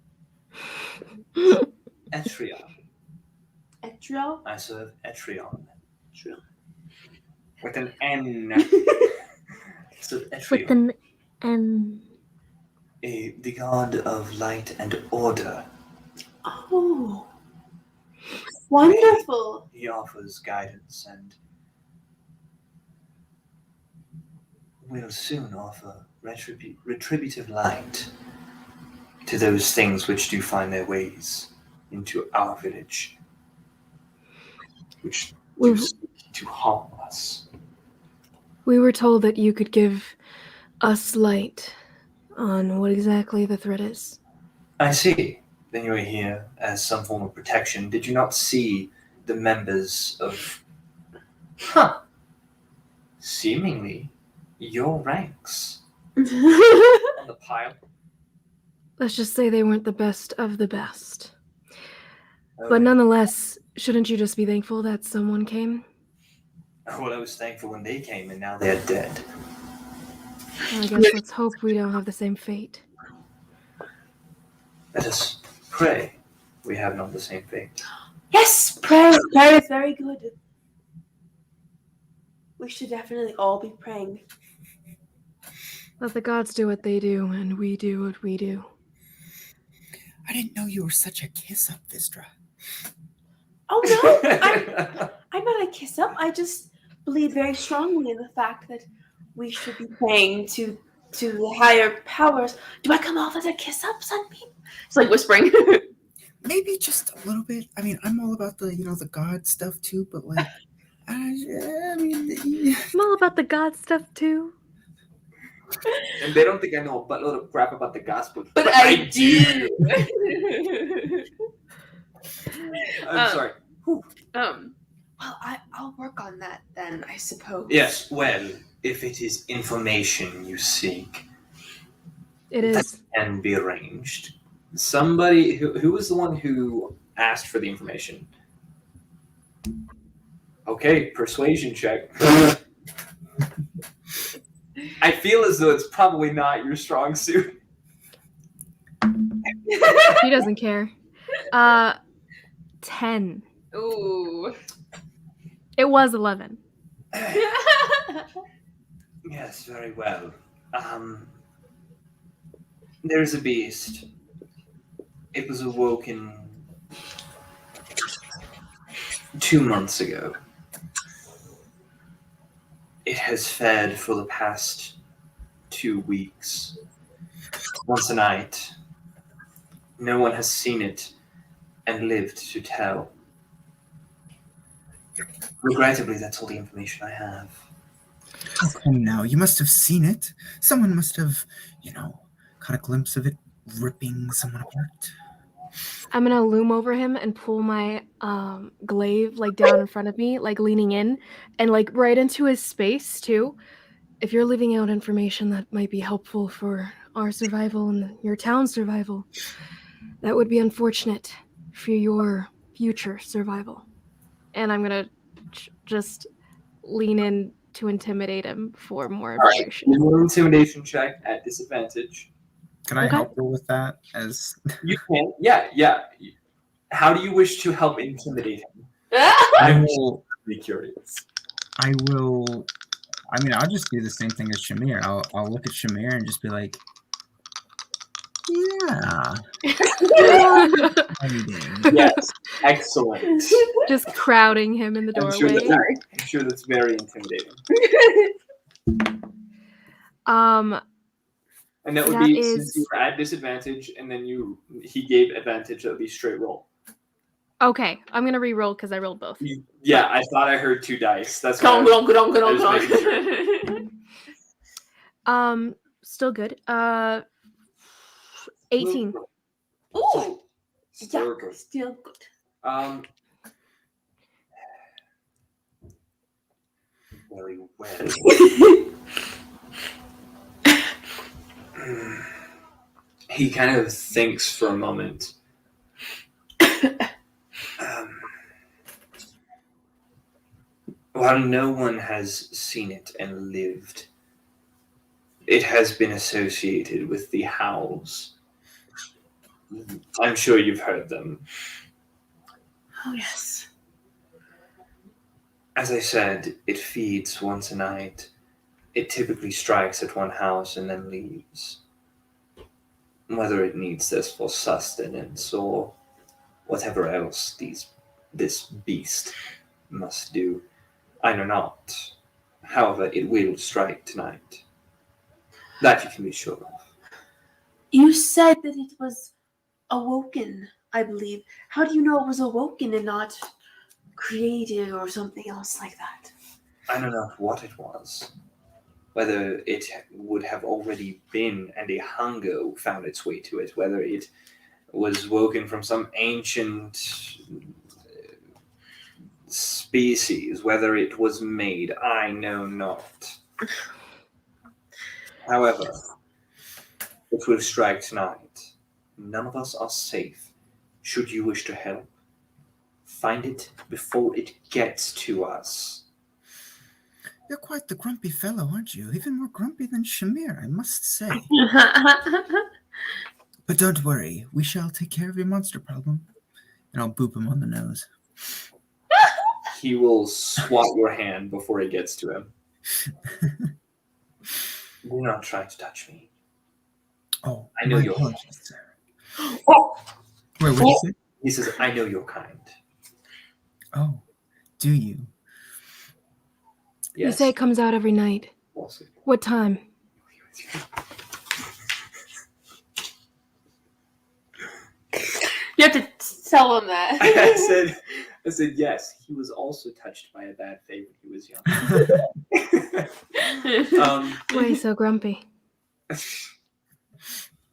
Etrion. Etriol? I serve Etrion. Etriol. With an N. So Etrion. With an N. The god of light and order. Oh. Wonderful. He offers guidance and will soon offer retributive light to those things which do find their ways into our village, which do seek to harm us. We were told that you could give us light on what exactly the threat is. I see. Then you are here as some form of protection. Did you not see the members of... Seemingly, your ranks on the pile? Let's just say they weren't the best of the best. Oh, But nonetheless, shouldn't you just be thankful that someone came? well, I was thankful when they came, and now they're dead. Well, I guess let's hope we don't have the same fate. Let us pray we have not the same fate. Yes, prayer is very good. We should definitely all be praying. Let the gods do what they do, and we do what we do. I didn't know you were such a kiss-up, Vistra. Oh no, I'm not a kiss up. I just believe very strongly in the fact that we should be praying to the higher powers. Do I come off as a kiss up, Sunbeam? It's like whispering. Maybe just a little bit. I mean, I'm all about the, the God stuff too, but like, I mean, I'm all about the god stuff too. And they don't think I know a buttload of crap about the gospel. But I do. I'm sorry. Well, I'll work on that then, I suppose. Yes, well, if it is information you seek, It is. can be arranged. Somebody who was the one who asked for the information? Okay, persuasion check. I feel as though it's probably not your strong suit. He doesn't care. 10. Ooh. It was 11. Yes, very well. There's a beast. It was awoken 2 months ago. It has fed for the past 2 weeks. Once a night. No one has seen it and lived to tell. Regrettably, that's all the information I have. how come now? You must have seen it. Someone must have, caught a glimpse of it ripping someone apart. I'm gonna loom over him and pull my glaive like down in front of me, like leaning in, and like right into his space too. If you're leaving out information that might be helpful for our survival and your town's survival, that would be unfortunate for your future survival. And I'm gonna just lean in to intimidate him for more information. Give me an intimidation check at disadvantage. Can I Okay. help her with that? As You can. Yeah. How do you wish to help intimidate him? I will, Be curious. I will. I mean, I'll just do the same thing as Shamir. I'll look at Shamir and just be like, "Yeah, how you doing?" Yes, excellent. Just crowding him in the I'm sure, doorway. I'm sure that's very intimidating. And that would That be is- since you were at disadvantage, and then he gave advantage. That would be straight roll. Okay, I'm gonna re-roll because I rolled both. Yeah, I thought I heard 2 dice. That's Good on, why. good on, good on, I was good on. Still good. 18. Ooh. Still Yeah, good. still good. Very well. He kind of thinks for a moment. While no one has seen it and lived, it has been associated with the howls. I'm sure you've heard them. Oh, yes. As I said, it feeds once a night. It typically strikes at one house and then leaves. Whether it needs this for sustenance or whatever else this beast must do, I know not. However, it will strike tonight. That you can be sure of. You said that it was awoken, I believe. How do you know it was awoken and not created or something else like that? I don't know what it was. Whether it would have already been and a hunger found its way to it. Whether it was woken from some ancient species. Whether it was made, I know not. However, it will strike tonight. None of us are safe. Should you wish to help, find it before it gets to us. You're quite the grumpy fellow, aren't you? Even more grumpy than Shamir, I must say. But don't worry, we shall take care of your monster problem. And I'll boop him on the nose. He will swat your hand before he gets to him. Do not try to touch me. Oh, I know my you're- apologies, sir. Oh, Wait, what did you say? He says, I know your kind. Oh, do you? You Yes. say it comes out every night. Also. What time? you have to tell him that. I said yes. He was also touched by a bad fate when he was young. Why are you so grumpy?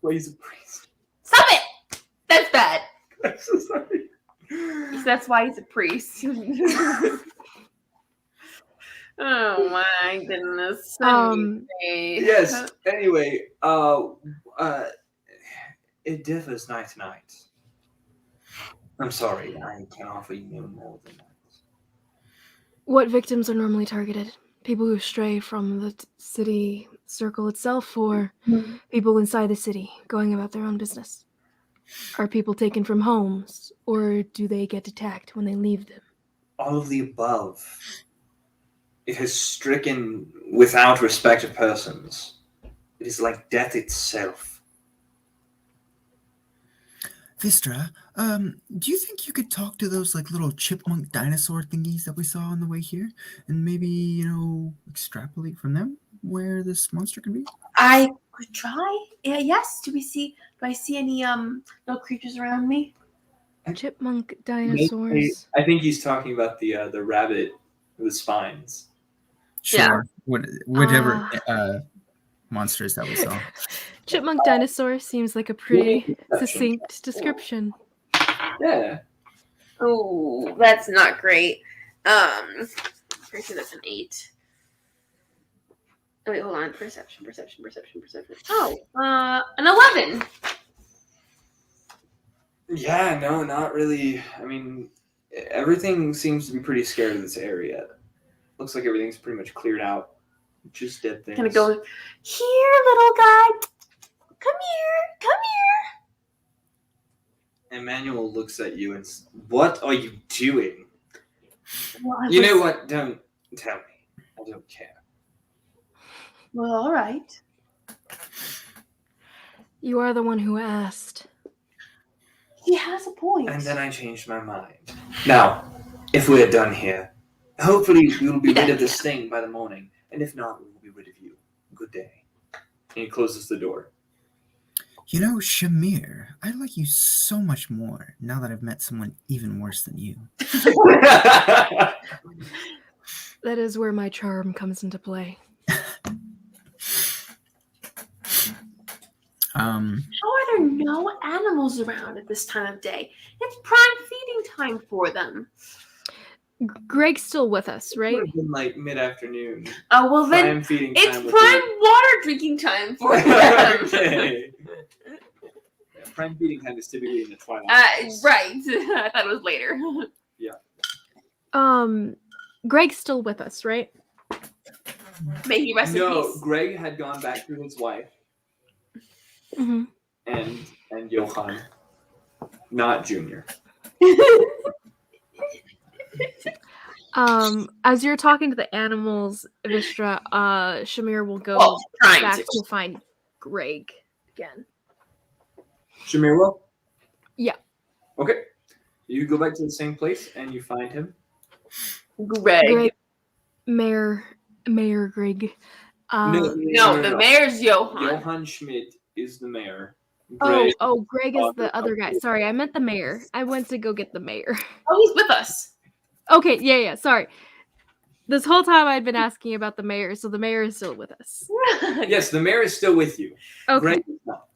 Well, he's a priest. Stop it! That's bad. I'm so sorry. That's why he's a priest. Oh my goodness. Anyway. Yes. Anyway, it differs night to night. I'm sorry, I can offer you no more than that. What victims are normally targeted? People who stray from the city circle itself, or people inside the city going about their own business? Are people taken from homes, or do they get attacked when they leave them? All of the above. It has stricken without respect of persons. It is like death itself. Vistra, do you think you could talk to those like little chipmunk dinosaur thingies that we saw on the way here, and maybe extrapolate from them where this monster could be? I could try. Yeah, yes. Do I see any no creatures around me? Chipmunk dinosaurs. I think he's talking about the rabbit with spines. Sure, whatever monsters that we saw. Chipmunk dinosaur seems like a pretty Perception. succinct description. Yeah. Oh, that's not great. Pretty sure that's an 8. Oh wait, hold on. Perception. Oh, an 11. Yeah, no, not really. I mean, everything seems to be pretty scared of this area. Looks like everything's pretty much cleared out. Just dead things. Gonna go here, little guy. Come here. Emmanuel looks at you and says, what are you doing? Well, You know what? Don't tell me. I don't care. Well, all right. You are the one who asked. He has a point. And then I changed my mind. Now, if we're done here, hopefully we will be rid of this thing by the morning. And if not, we will be rid of you. Good day. And he closes the door. Shamir, I like you so much more now that I've met someone even worse than you. That is where my charm comes into play. How are there no animals around at this time of day? It's prime feeding time for them. Greg's still with us, right? Would have been like mid-afternoon. Oh, well then, Prime feeding it's time prime with water drinking time for you. them. Okay. Yeah, prime feeding time is typically in the twilight. Right. I thought it was later. Greg's still with us, right? May he rest in No, peace. Greg had gone back to his wife Mm-hmm. and Johan, not Junior. As you're talking to the animals, Vistra, Shamir will go Well, trying back to. to find Greg again. Shamir will? Yeah. Okay. You go back to the same place and you find him. Greg. Mayor Greg. No, the mayor's Johan. Johann Schmidt is the mayor. Greg, Greg is the other guy. Sorry, I meant the mayor. I went to go get the mayor. Oh, he's with us. Okay, yeah, sorry. This whole time I'd been asking about the mayor, so the mayor is still with us. yes, the mayor is still with you. Okay, Greg is not.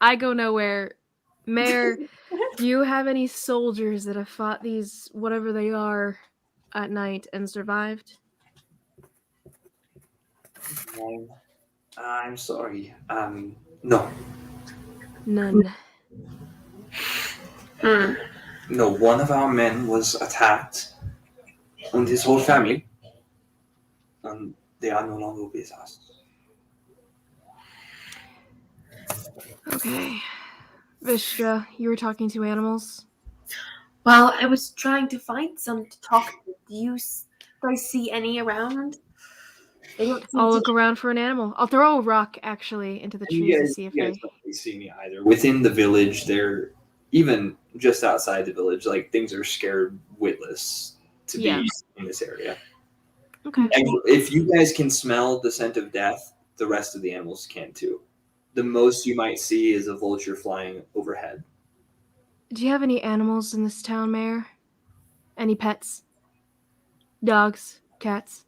I go nowhere. Mayor, do you have any soldiers that have fought these, whatever they are, at night and survived? I'm sorry. No. None. Hmm. No, one of our men was attacked, and his whole family, and they are no longer with us. Okay. Vistra, you were talking to animals? Well, I was trying to find some to talk to. Do you guys see any around? They don't seem I'll to. look around for an animal. I'll throw a rock, actually, into the And trees to see if you guys they... don't really see me either. Within the village, they're even just outside the village. Like things are scared witless to Yeah. be in this area. Okay. And if you guys can smell the scent of death, the rest of the animals can too. The most you might see is a vulture flying overhead. Do you have any animals in this town, Mayor? Any pets? Dogs? Cats?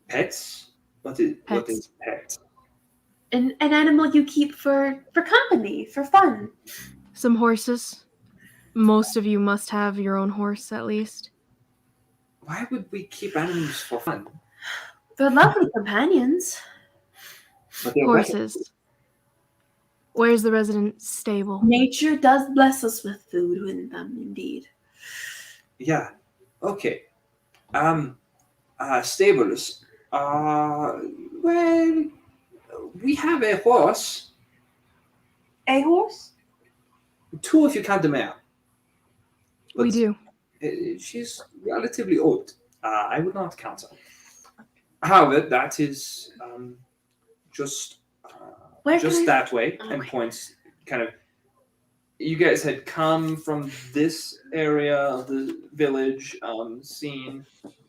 Pets? What is Pets. pet? An animal you keep for company, for fun. Some horses? Most of you must have your own horse, at least. Why would we keep animals for fun? They're lovely companions. But they're Horses. Where's the resident stable? Nature does bless us with food in them, indeed. Yeah. Okay. Stables. Well, we have a horse. A horse? Two if you count the mare. We do. She's relatively old. I would not count her. However, that is just Where just can I- that way, and Okay. points kind of. You guys had come from this area of the village, seen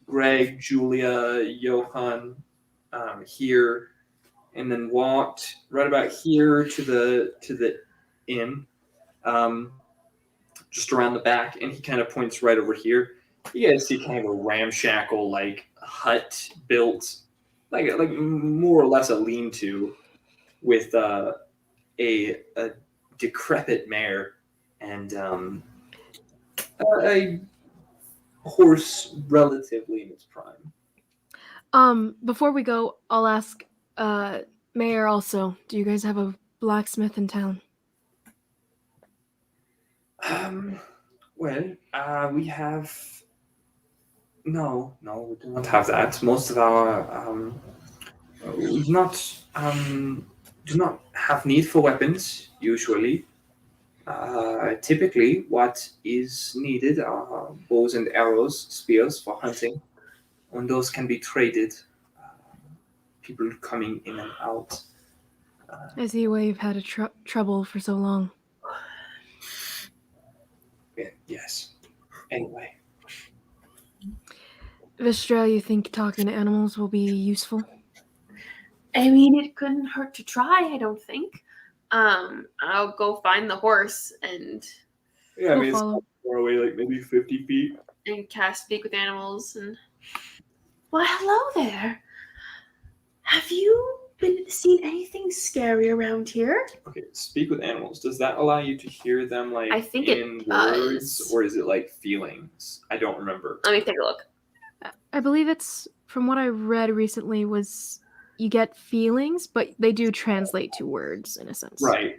Greg, Julia, Johan here, and then walked right about here to the inn, just around the back, and he kind of points right over here. You guys see kind of a ramshackle like hut built, like more or less a lean-to, with a decrepit mare and a horse relatively in its prime. Before we go, I'll ask, Mayor also, do you guys have a blacksmith in town? Well, we have. No, we do not have that. Most of our we do not have need for weapons usually. Typically, what is needed are bows and arrows, spears for hunting, and those can be traded. People coming in and out. I see why you've had trouble for so long. Yes. Anyway. Vistra, you think talking to animals will be useful? I mean, it couldn't hurt to try, I don't think. I'll go find the horse and Yeah, I We'll mean, it's follow. not far away, like maybe 50 feet. cast Speak with Animals. And well, hello there. Have you seen anything scary around here? Okay, speak with animals. Does that allow you to hear them like I think it in does. words, or is it like feelings? I don't remember. Let me take a look. I believe it's, from what I read recently, was you get feelings, but they do translate to words in a sense. Right.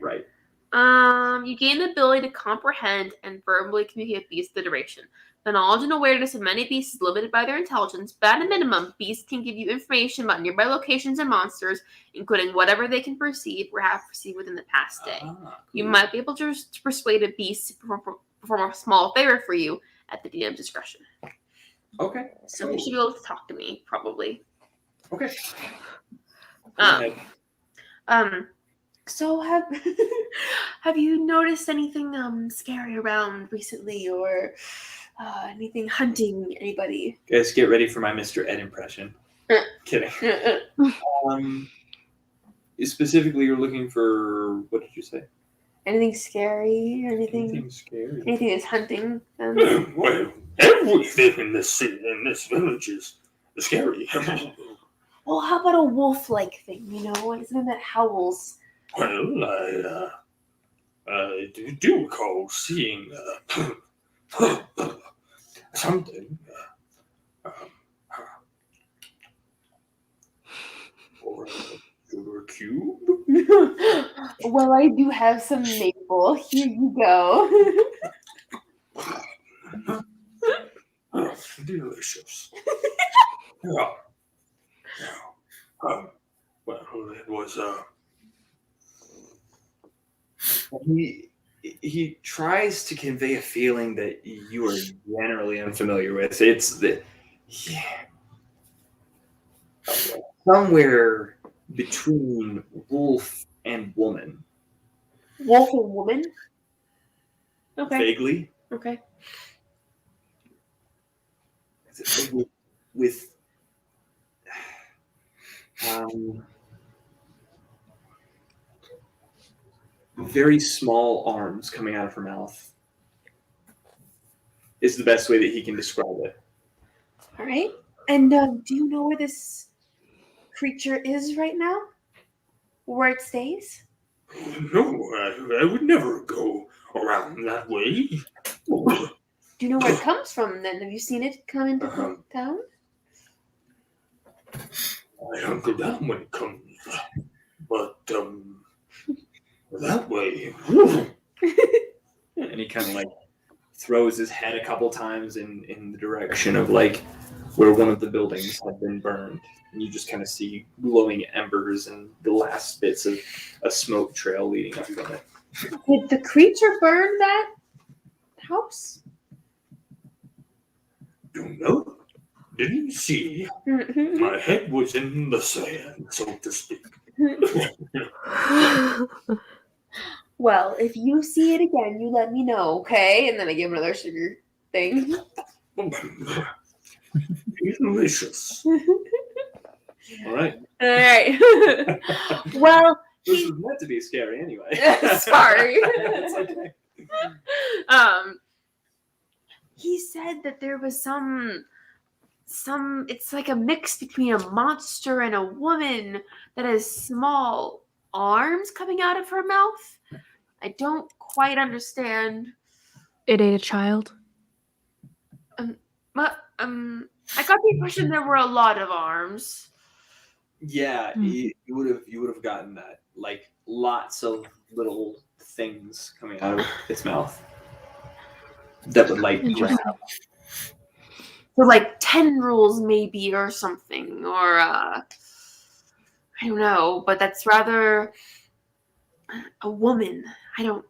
You gain the ability to comprehend and verbally communicate with beasts of the duration. The knowledge and awareness of many beasts is limited by their intelligence, but at a minimum, beasts can give you information about nearby locations and monsters, including whatever they can perceive or have perceived within the past day. You might be able to persuade a beast to perform a small favor for you at the DM's discretion. Okay. So you should be able to talk to me, probably. Okay. Go Um, ahead. So have you noticed anything scary around recently, or anything hunting anybody? Guys, get ready for my Mr. Ed impression. Kidding. Specifically, you're looking for, what did you say? Anything scary? Anything scary? Anything that's hunting? Well, everything in this village is scary. Well, how about a wolf-like thing? Like something that howls. Well, I do recall seeing something. Or a sugar cube. Well, I do have some maple. Here you go. delicious. Yeah. Well, it was He tries to convey a feeling that you are generally unfamiliar with. It's the somewhere between wolf and woman. Wolf and woman. Okay. Vaguely. Okay. With very small arms coming out of her mouth is the best way that he can describe it. All right. And do you know where this creature is right now? Where it stays? no. I would never go around that way. Do you know where it comes from then? Have you seen it come into the town? I don't go down when it comes, but that way. And he kind of like throws his head a couple times in the direction of like where one of the buildings had been burned. And you just kind of see glowing embers and the last bits of a smoke trail leading up from it. Did the creature burn that house? Don't know. Didn't see. My head was in the sand, so to speak. Well, if you see it again, you let me know, okay? And then I give him another sugar thing. Delicious. All right. All right. Well, This was meant to be scary anyway. sorry. It's okay. He said that there was some it's like a mix between a monster and a woman that has small arms coming out of her mouth. I don't quite understand. It ate a child. But I got the impression there were a lot of arms. Yeah, you would have gotten that. Like lots of little things coming out of its mouth that would like grab. So like tendrils maybe or something, or I don't know, but that's rather a woman. Do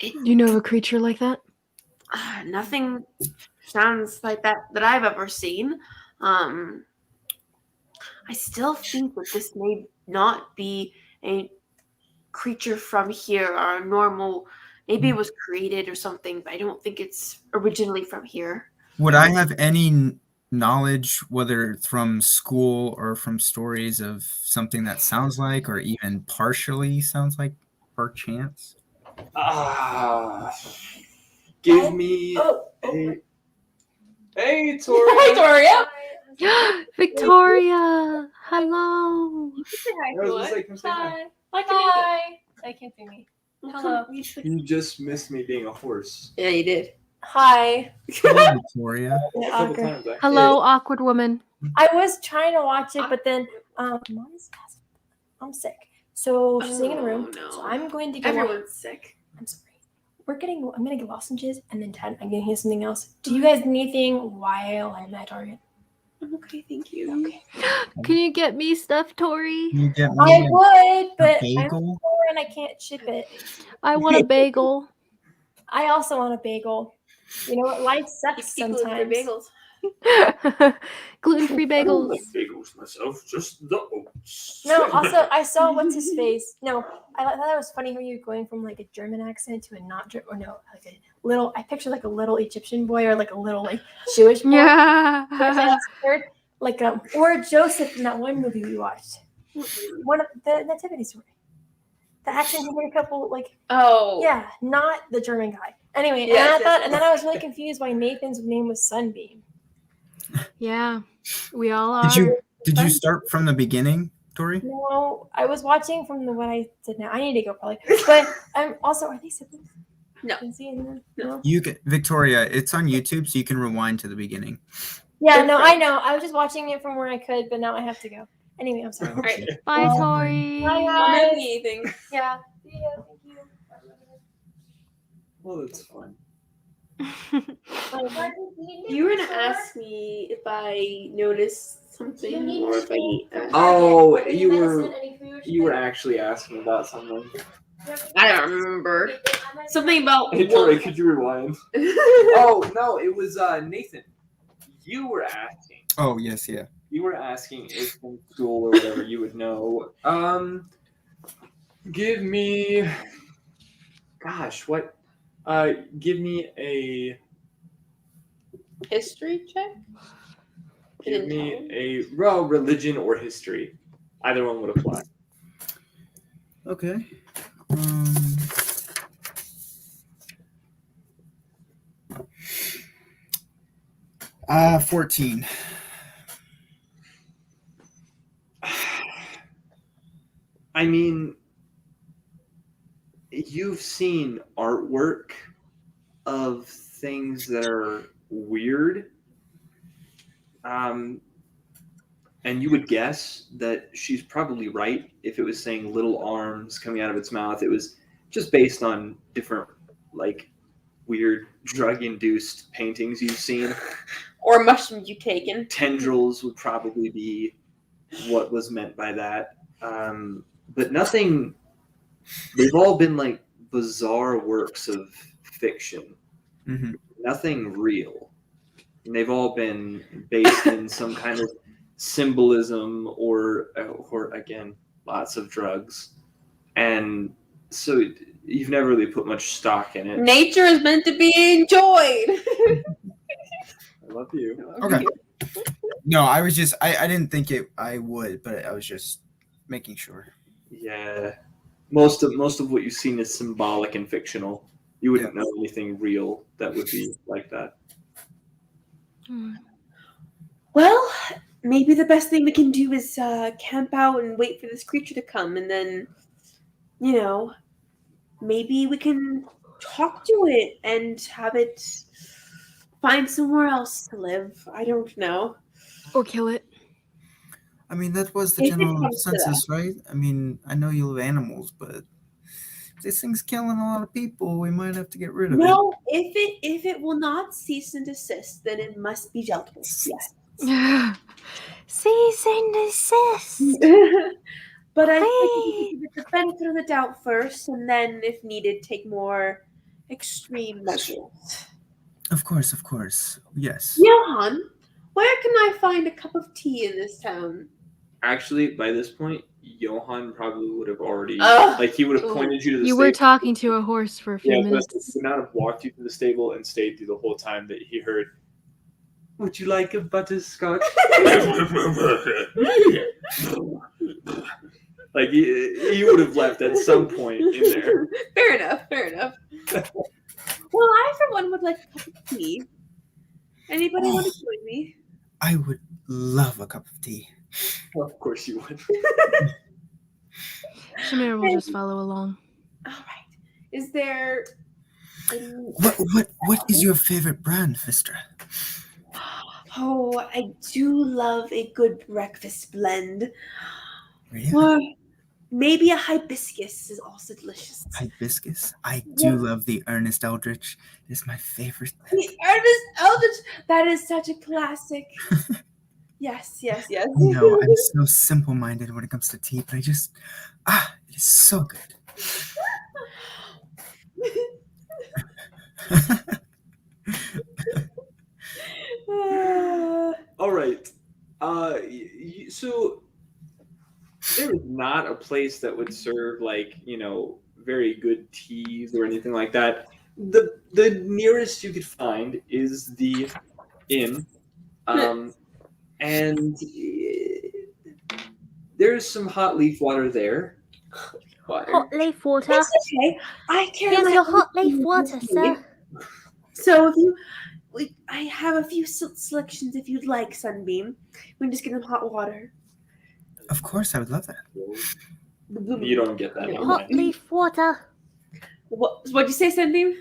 you know of a creature like that? Nothing sounds like that I've ever seen. I still think that this may not be a creature from here or a normal. Maybe it was created or something, but I don't think it's originally from here. Would I have any knowledge, whether from school or from stories, of something that sounds like, or even partially sounds like, perchance? Give me a... Hey, Tori. Victoria! Victoria! Hello! Hi. I can't see me. Hello. You just missed me being a horse. Yeah, you did. Hi. Hello, Victoria. A couple times, actually. Hello, awkward woman. I was trying to watch it, but then I'm sick. So she's sitting in the room. no. So I'm going to go. Everyone's sick. I'm sorry. I'm gonna get lozenges and then Ted, I'm gonna hear something else. Do you guys need anything while I'm at Target? I'm okay, thank you. Okay. Can you get me stuff, Tori? Can you get I me would, but a I'm bagel? poor and I can't ship it. I want a bagel. I also want a bagel. You know what? Life sucks sometimes. Bagels. Gluten-free I don't bagels. like bagels myself, just the oats. No, also I saw what's his face. No, I thought it was funny how you were going from like a German accent to a not German, or no, like a little. I pictured like a little Egyptian boy or like a little like Jewish boy. Yeah. Like or Joseph in that one movie we watched. One of the Nativity Story. The accent he made a couple like yeah, not the German guy. Anyway, Yes, and then I was really confused why Nathan's name was Sunbeam. Yeah. We all are. Did you start from the beginning, Tori? No, I was watching from the what I said now. I need to go probably. But I'm also, are they siblings? No. Is he in there? No. You can, Victoria. It's on YouTube, so you can rewind to the beginning. Yeah, no, I know. I was just watching it from where I could, but now I have to go. Anyway, I'm sorry. Right. Bye, Tori. Bye, Not guys. anything. Yeah. See ya. Thank you. Well, that's fun. You were gonna ask me if I noticed something or if I. Oh, you were actually asking about something. I don't remember. Something about. Hey, Tori, could you rewind? Oh no, it was Nathan. You were asking. Oh yes, yeah. You were asking if from school or whatever you would know. Give me. Gosh, what? Give me a. History check? Give me a religion or history. Either one would apply. Okay. 14. I mean, you've seen artwork of things that are weird. And you would guess that she's probably right if it was saying little arms coming out of its mouth. It was just based on different, like, weird drug-induced paintings you've seen. Or mushrooms you've taken. Tendrils would probably be what was meant by that. But nothing... They've all been, like, bizarre works of fiction. Mm-hmm. Nothing real. And they've all been based in some kind of symbolism or again, lots of drugs. And so you've never really put much stock in it. Nature is meant to be enjoyed. I love you. Okay. No, I was just I didn't think I would, but I was just making sure. Yeah. Most of what you've seen is symbolic and fictional. You wouldn't know anything real that would be like that. Well, maybe the best thing we can do is camp out and wait for this creature to come, and then, maybe we can talk to it and have it find somewhere else to live. I don't know. Or kill it. I mean, that was the If it general comes to consensus, right? I mean, I know you love animals, but if this thing's killing a lot of people, we might have to get rid of it. No, if it will not cease and desist, then it must be dealt with. Yes. Cease and desist. But I think we give the benefit of the doubt first, and then, if needed, take more extreme measures. Of course. Yes. Johan, where can I find a cup of tea in this town? Actually, by this point, Johan probably would have already he would have pointed you to the You stable. were talking to a horse for a few minutes. But he would not have walked you to the stable and stayed through the whole time that he heard, "Would you like a butterscotch?" Like he would have left at some point in there. Fair enough. Well, I for one would like a cup of tea. Anybody want to join me? I would love a cup of tea. Well, of course you would. Shamir will just follow along. All right. Is there? What is your favorite brand, Vistra? Oh, I do love a good breakfast blend. Really? Or maybe a hibiscus is also delicious. Hibiscus? I do love the Ernest Eldritch. It is my favorite. The Ernest Eldritch! That is such a classic. Yes. No, I'm so simple-minded when it comes to tea, but it is so good. All right. So there is not a place that would serve very good teas or anything like that. The nearest you could find is the inn, and there's some hot leaf water there. Hot leaf water. It's okay. I carry Here's my your hot own leaf water, sir. So I have a few selections if you'd like, Sunbeam. We can just get them hot water. Of course, I would love that. You don't get that. Hot leaf water. What'd you say, Sunbeam?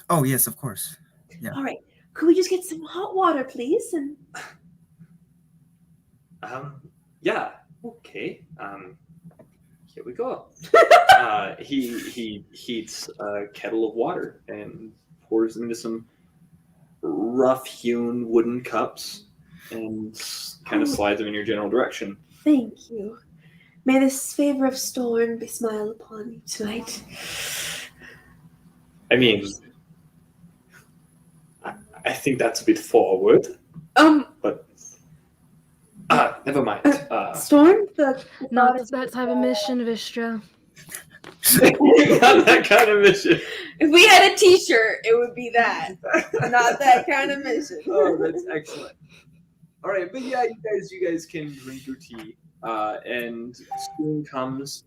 Oh, yes, of course. Yeah. All right. Could we just get some hot water, please? And yeah. Okay. Here we go. He heats a kettle of water and pours them into some rough-hewn wooden cups and kind of slides them in your general direction. Thank you. May this favor of Storm be smiled upon you tonight. I mean, I think that's a bit forward. But never mind. Storm? Not that type of mission, Vistra. Not that kind of mission. If we had a t-shirt, it would be that. Not that kind of mission. Oh, that's excellent. All right, but yeah, you guys can drink your tea, and soon comes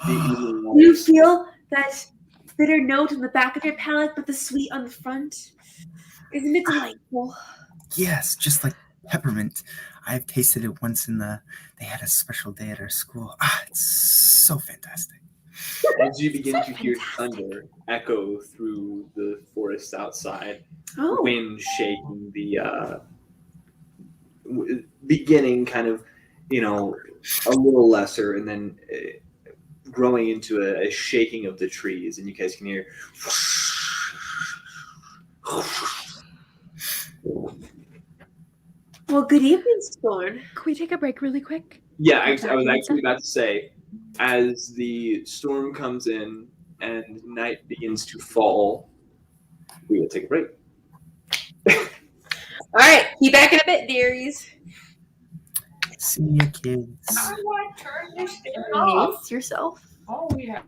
the evening. Do you feel that bitter note on the back of your palate, but the sweet on the front? Isn't it delightful? Yes, just like peppermint. I've tasted it once they had a special day at our school. It's so fantastic. As you begin to hear thunder echo through the forest outside, wind shaking the beginning kind of, a little lesser, and then growing into a shaking of the trees, and you guys can hear. Well, good evening, Storm. Can we take a break really quick? Yeah, I was actually about to say, as the storm comes in and night begins to fall, we will take a break. All right, be back in a bit, dearies. See you, kids. How do I turn this thing off? Pace yourself. Oh, yeah.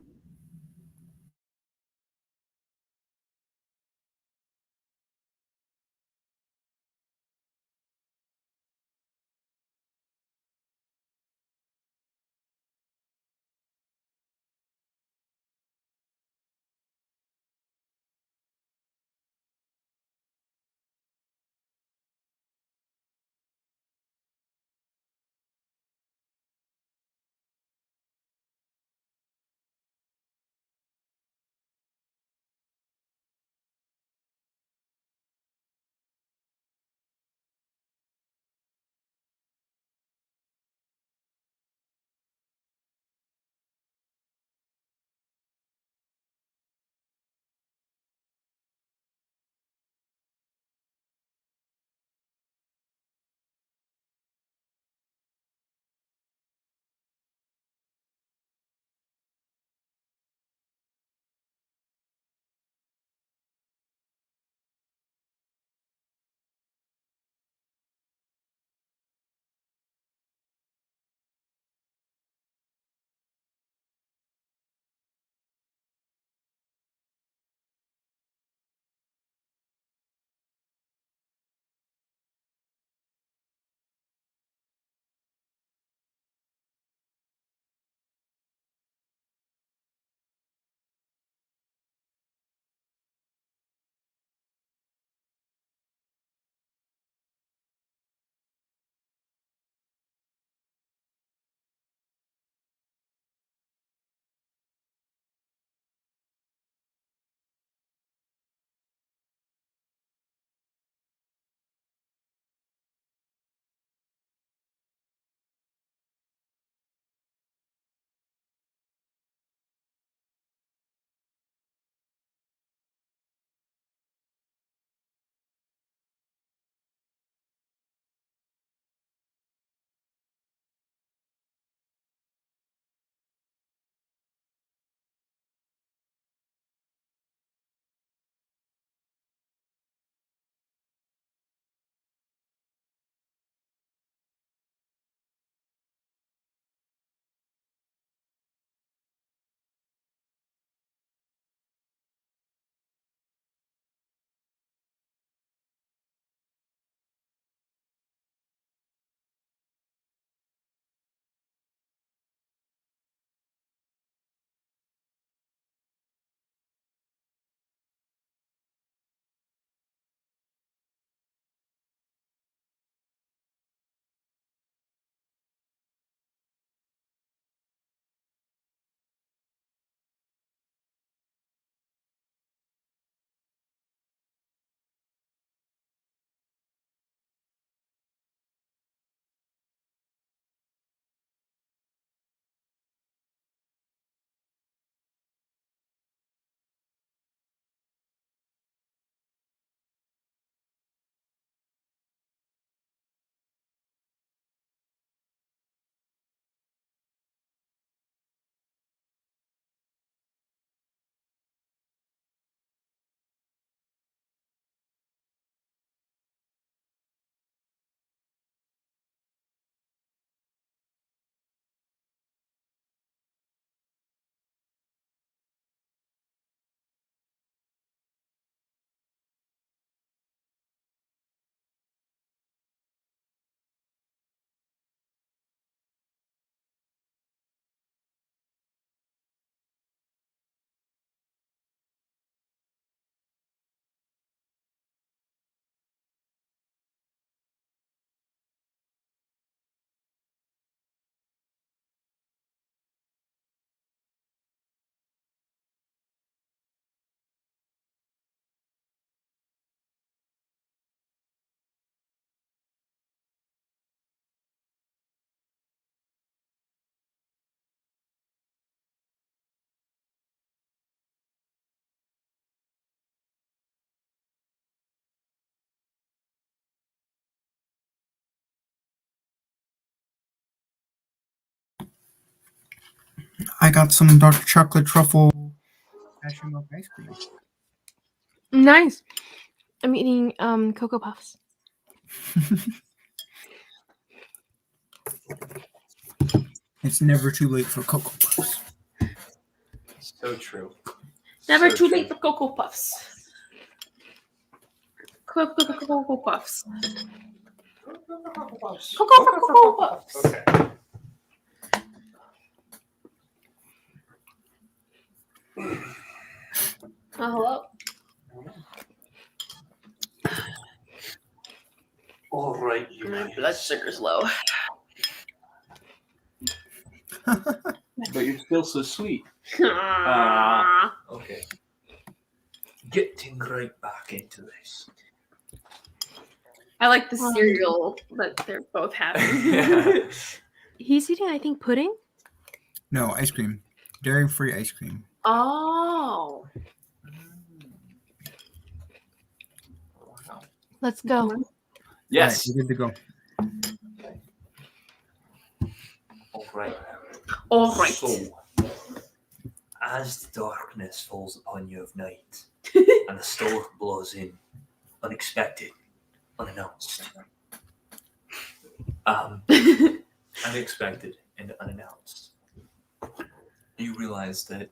I got some dark chocolate truffle cashew milk ice cream. Nice. I'm eating Cocoa Puffs. It's never too late for Cocoa Puffs. So true. Never So too true. late for Cocoa Puffs. Cocoa Puffs. Cocoa Puffs. Okay. Oh, hello. All right, you My guys. blood sugar's low. But you're still so sweet. Okay. Getting right back into this. I like the cereal that they're both having. Yeah. He's eating, I think, pudding. No, ice cream. Dairy-free ice cream. Oh. Let's go. Yes. All right, we're good to go. All right. All right. So, as the darkness falls upon you of night, and the storm blows in, unexpected, unannounced. Unexpected and unannounced. You realize that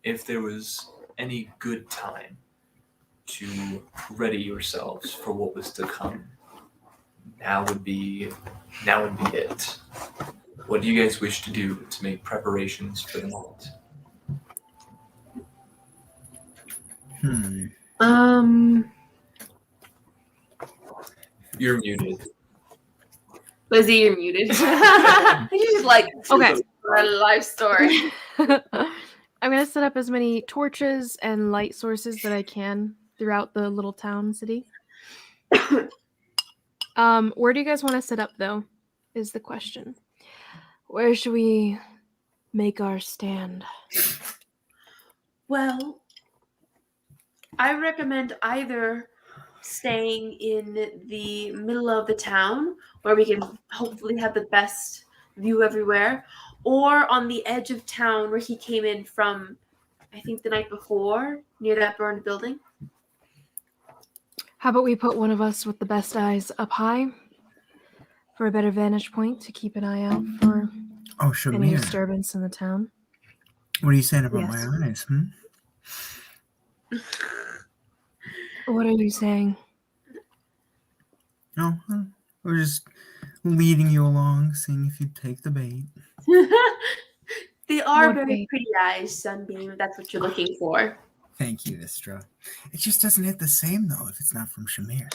if there was any good time to ready yourselves for what was to come, now would be it. What do you guys wish to do to make preparations for the night? You're muted. Lizzie, you're muted. He's like, Okay. my life story. I'm gonna set up as many torches and light sources that I can throughout the little town city. Where do you guys want to set up though? Is the question. Where should we make our stand? Well, I recommend either staying in the middle of the town where we can hopefully have the best view everywhere, or on the edge of town where he came in from, I think the night before, near that burned building. How about we put one of us with the best eyes up high for a better vantage point to keep an eye out for Oh, any Shamir. disturbance in the town? What are you saying about Yes. my eyes? What are you saying? No, we're just leading you along, seeing if you'd take the bait. They are What very bait? pretty eyes, Sunbeam, if that's what you're looking for. Thank you, Istra. It just doesn't hit the same, though, if it's not from Shamir.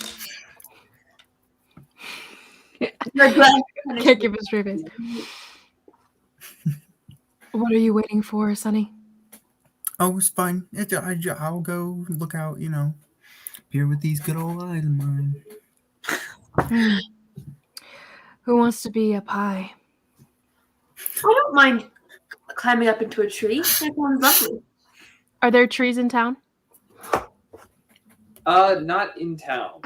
You're glad. Can't give a straight face. What are you waiting for, Sonny? Oh, it's fine. I'll go look out, here with these good old eyes of mine. Who wants to be up high? I don't mind climbing up into a tree. That sounds lovely. Are there trees in town? Not in town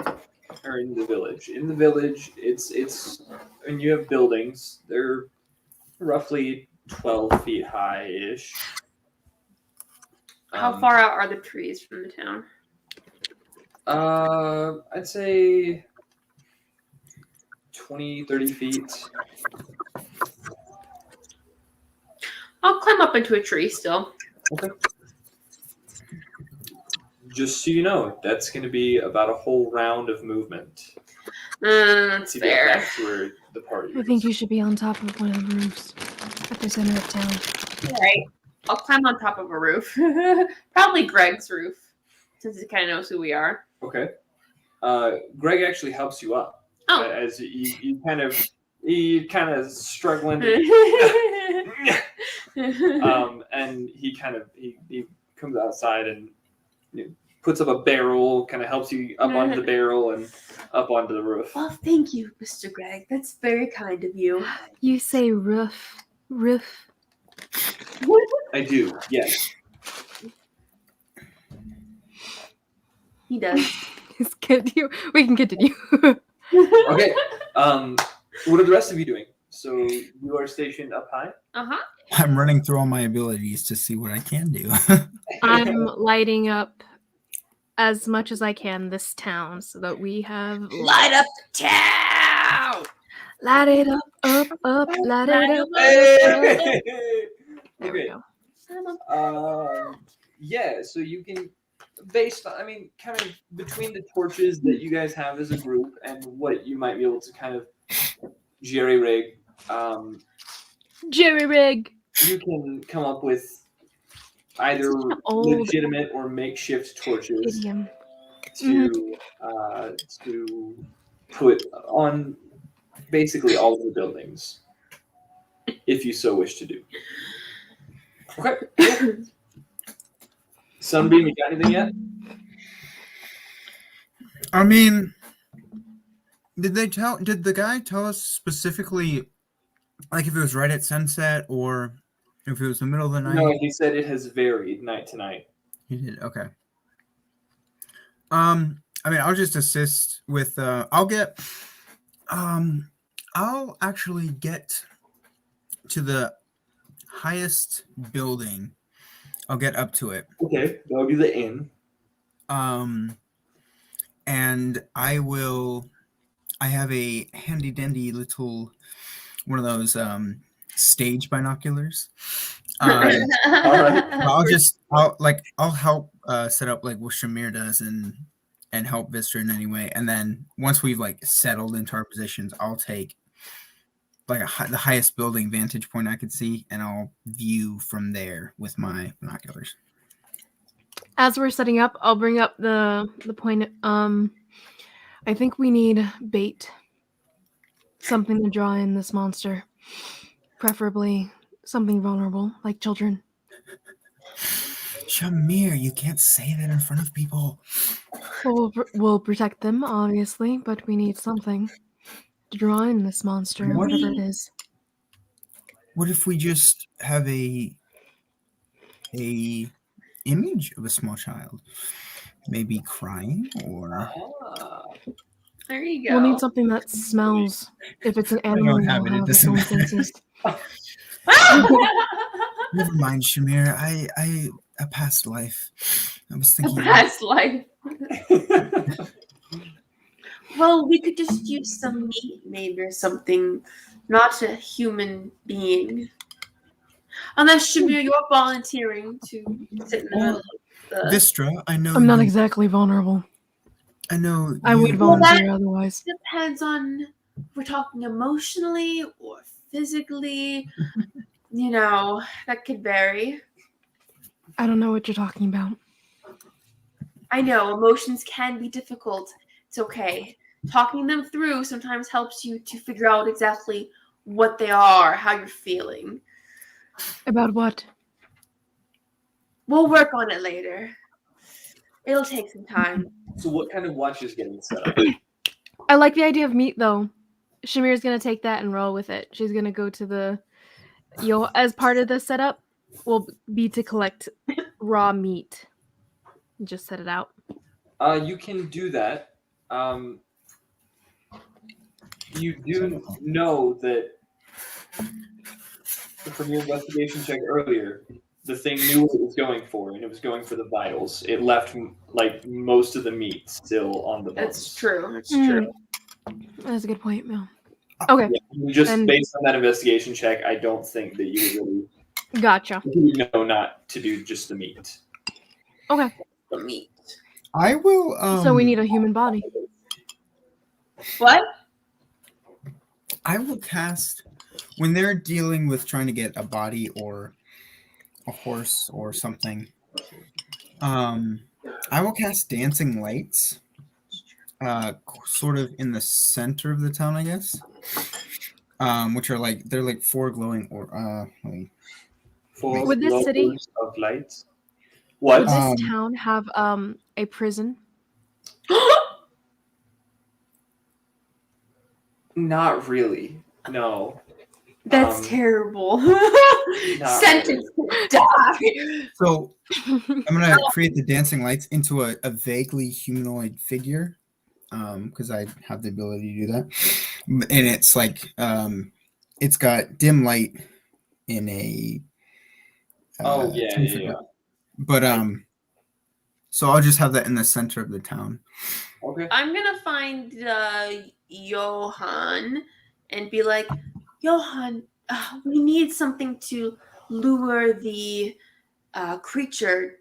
or in the village. In the village, it's and you have buildings. They're roughly 12 feet high-ish. How far out are the trees from the town? I'd say 20, 30 feet. I'll climb up into a tree still. Okay. Just so you know, that's going to be about a whole round of movement That's to get fair. back to where the party I is. think you should be on top of one of the roofs at the center of town. All right. I'll climb on top of a roof. Probably Greg's roof, since he kind of knows who we are. Okay. Greg actually helps you up Oh. as you kind of struggling. And he comes outside and puts up a barrel, kind of helps you up onto the barrel and up onto the roof. Well, thank you, Mr. Greg. That's very kind of you. You say roof. Roof. I do, yes. He does. We can continue. Okay. What are the rest of you doing? So you are stationed up high? Uh-huh. I'm running through all my abilities to see what I can do. I'm lighting up as much as I can this town so that we have Light up the town. light it up, light it up. Hey! There we Okay. go. Yeah, so you can, based on, I mean, kind of between the torches that you guys have as a group and what you might be able to kind of jerry rig, Jerry rig. you can come up with either Such an old legitimate or makeshift torches idiom. to put on basically all of the buildings, if you so wish to do. Okay. Sunbeam, you got anything yet? I mean, did the guy tell us specifically, like, if it was right at sunset or if it was the middle of the night? No, he said it has varied night to night. He did. Okay. I mean, I'll just assist with. I'll actually get to the highest building. I'll get up to it. Okay, that'll be the inn. And I have a handy dandy little one of those stage binoculars. All right. I'll help set up like what Shamir does and help Vistra in any way. And then once we've like settled into our positions, I'll take like the highest building vantage point I could see, and I'll view from there with my binoculars. As we're setting up, I'll bring up the point. I think we need bait. Something to draw in this monster. Preferably something vulnerable, like children. Shamir, you can't say that in front of people. Well, we'll protect them, obviously, but we need something to draw in this monster, whatever it is. What if we just have a image of a small child, maybe crying or? There you go. We'll need something that smells. If it's an animal, don't have we'll it, it have its doesn't own matter. senses. Never mind, Shamir. I a past life. I was thinking. Past life. Well, we could just use some meat, maybe, or something. Not a human being. Unless, Shamir, you're volunteering to sit in the middle of the... Vistra, I know. I'm not exactly vulnerable. I know. I would volunteer otherwise. Depends on if we're talking emotionally or physically. You know, that could vary. I don't know what you're talking about. I know, emotions can be difficult. It's okay. Talking them through sometimes helps you to figure out exactly what they are, how you're feeling. About what? We'll work on it later. It'll take some time. So what kind of watch is getting set up? I like the idea of meat, though. Shamir's going to take that and roll with it. She's going to go to the... as part of the setup, will be to collect raw meat. Just set it out. You can do that. You do know that from your investigation check earlier, the thing knew what it was going for, and it was going for the vitals. It left like most of the meat still on the bones. That's true. That's true. That's a good point, Mel. Okay. Yeah, just based on that investigation check, I don't think that you would really. Gotcha. You know not to do just the meat. Okay. The meat. I will. So we need a human body. What? I will cast when they're dealing with trying to get a body or a horse or something. I will cast dancing lights, sort of in the center of the town, I guess. Which are like they're like four glowing or Would this city of lights? What? Would this town have a prison? Not really. No. That's terrible. Sentence to die. So I'm gonna create the dancing lights into a vaguely humanoid figure, because I have the ability to do that. And it's like it's got dim light in a. Oh yeah. But so I'll just have that in the center of the town. Okay. I'm gonna find Johan and be like, Johan, we need something to lure the creature.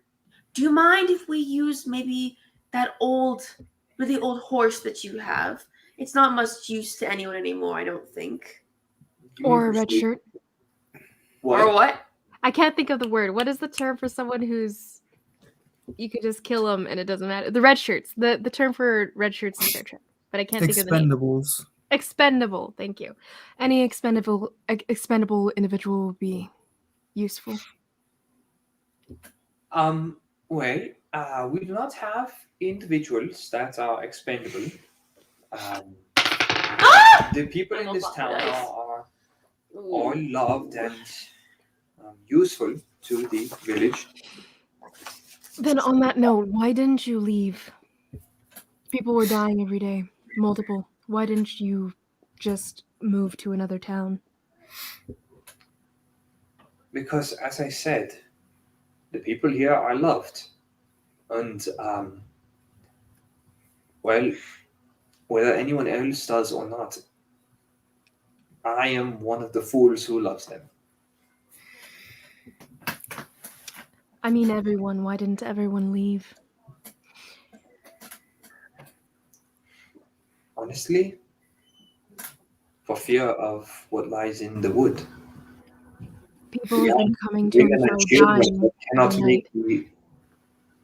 Do you mind if we use maybe that really old horse that you have? It's not much use to anyone anymore, I don't think. Or a red shirt. What? Or what? I can't think of the word. What is the term for someone who's you could just kill them and it doesn't matter? The red shirts. The term for red shirts in Star Trek, but I can't think of the name. Expendables. Expendable. Thank you. Any expendable individual would be useful. Well, we do not have individuals that are expendable. The people in this town are all loved and useful to the village. Then on that note, why didn't you leave? People were dying every day. Multiple. Why didn't you just move to another town? Because, as I said, the people here are loved. And, well, whether anyone else does or not, I am one of the fools who loves them. I mean everyone. Why didn't everyone leave? Honestly, for fear of what lies in the wood. People have been coming to and fro dying all night.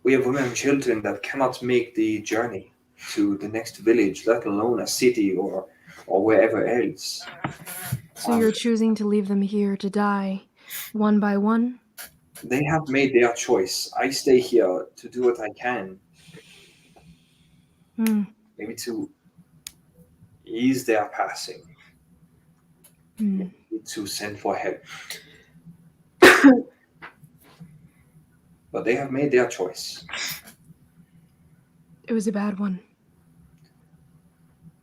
We have women and children that cannot make the journey to the next village, let alone a city or wherever else. So you're choosing to leave them here to die, one by one? They have made their choice. I stay here to do what I can. Maybe to ease their passing. To send for help. But they have made their choice. It was a bad one.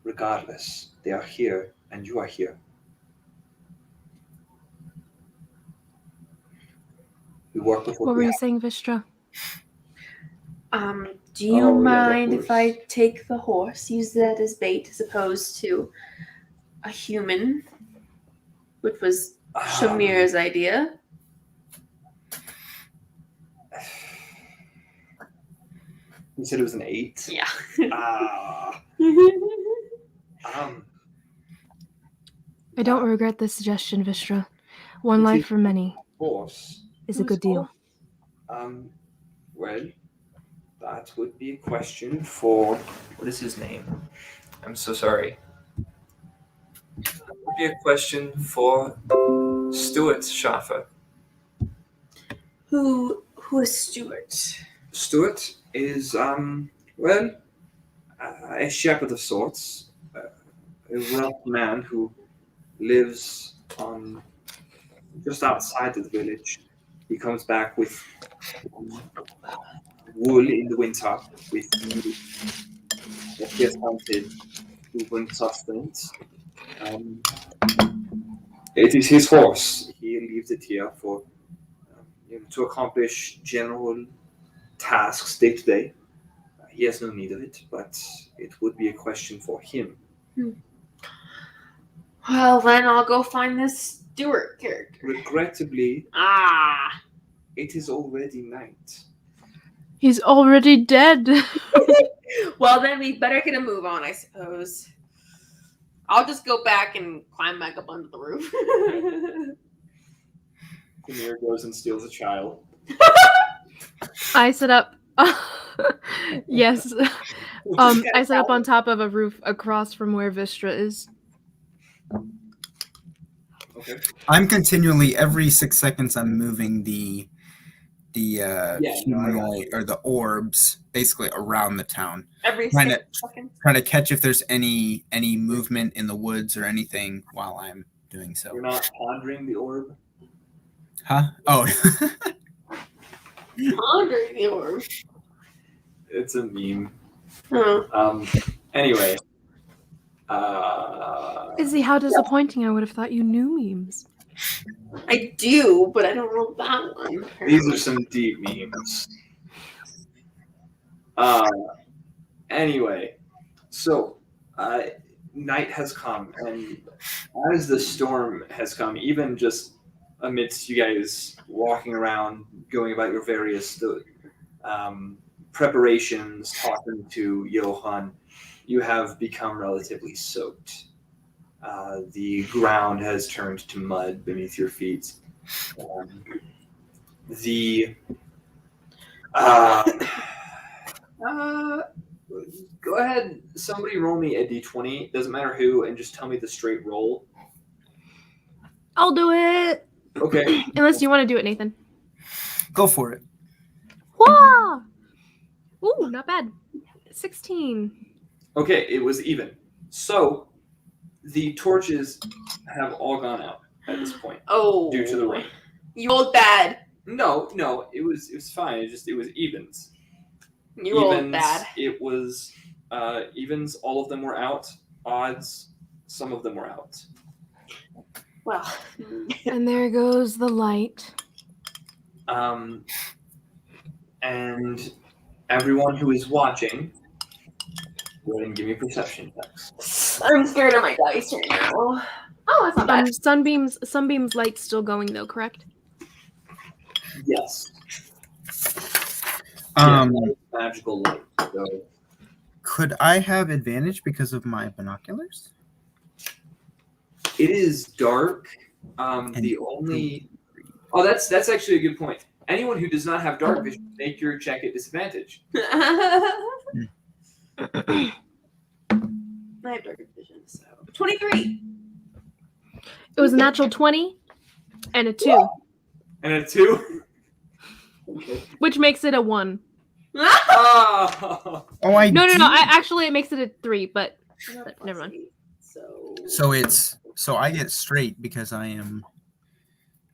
Regardless, they are here and you are here. We work with what were you saying, Vistra? Do you mind if I take the horse, use that as bait as opposed to a human, which was Shamir's idea? You said it was an 8? Yeah. I don't regret the suggestion, Vistra. One life for many horse is a good deal. Well, that would be a question for... What is his name? I'm so sorry. That would be a question for Stuart Schaffer. Who is Stuart? Stuart is, a shepherd of sorts. A rough man who lives on just outside of the village. He comes back with wool in the winter, with what he has hunted to bring sustenance. It is his horse. He leaves it here for to accomplish general tasks day to day. He has no need of it, but it would be a question for him. Well, then I'll go find this Stuart character. Regrettably, it is already night. He's already dead. Well, then we better get a move on, I suppose. I'll just go back and climb back up onto the roof. Samir goes and steals a child. I set up. Yes. I set up on top of a roof across from where Vistra is. Okay. I'm continually every 6 seconds. I'm moving the humanoid or the orbs basically around the town. Every 6 seconds. Trying to catch if there's any movement in the woods or anything while I'm doing so. You're not pondering the orb? Huh? Oh. Pondering the orb. It's a meme. Oh. Anyway. Izzy, how disappointing. I would have thought you knew memes. I do, but I don't know that one. These are some deep memes. Anyway, so night has come, and as the storm has come, even just amidst you guys walking around, going about your various preparations, talking to Johan, you have become relatively soaked. The ground has turned to mud beneath your feet. Go ahead. Somebody roll me a d20. Doesn't matter who, and just tell me the straight roll. I'll do it. Okay. Unless you want to do it, Nathan. Go for it. Whoa! Ooh, not bad. 16. Okay, it was even. So the torches have all gone out at this point. Oh, due to the rain. You rolled bad. No, it was fine. It was evens. You rolled bad. It was evens. All of them were out. Odds, some of them were out. Well, And there goes the light. And everyone who is watching, go ahead and give me perception checks. I'm scared of my dice right now. Oh, that's not bad. Sunbeam's light's still going though, correct? Yes. Magical light. So. Could I have advantage because of my binoculars? It is dark. The only that's actually a good point. Anyone who does not have dark vision, make your check at disadvantage. I have dark vision, so 23. It was a natural 20 and a 2. And a 2? Okay. Which makes it a 1. Oh, I No. do? Actually, it makes it a 3, but never mind. So I get straight because I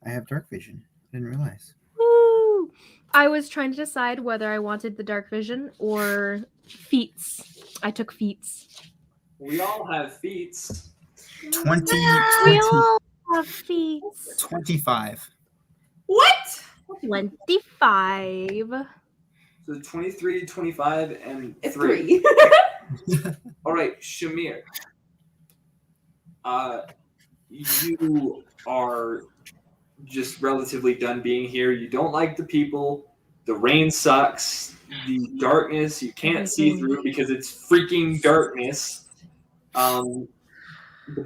have dark vision. I didn't realize. Woo! I was trying to decide whether I wanted the dark vision or feats. I took feats. we all have feats. 20, We all have feats. 25. What? 25. So 23, 25, and It's 3. 3. All right, Shamir. You are just relatively done being here. You don't like the people. The rain sucks. The darkness you can't see through because it's freaking darkness. The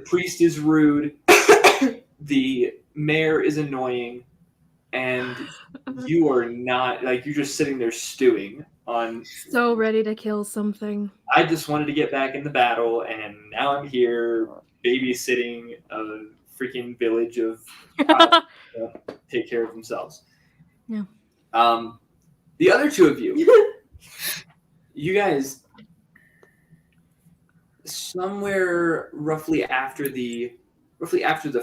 priest is rude. The mayor is annoying. And you are not, you're just sitting there stewing on... So ready to kill something. I just wanted to get back in the battle, and now I'm here babysitting a freaking village of take care of themselves. Yeah. The other two of you, you guys, somewhere roughly after the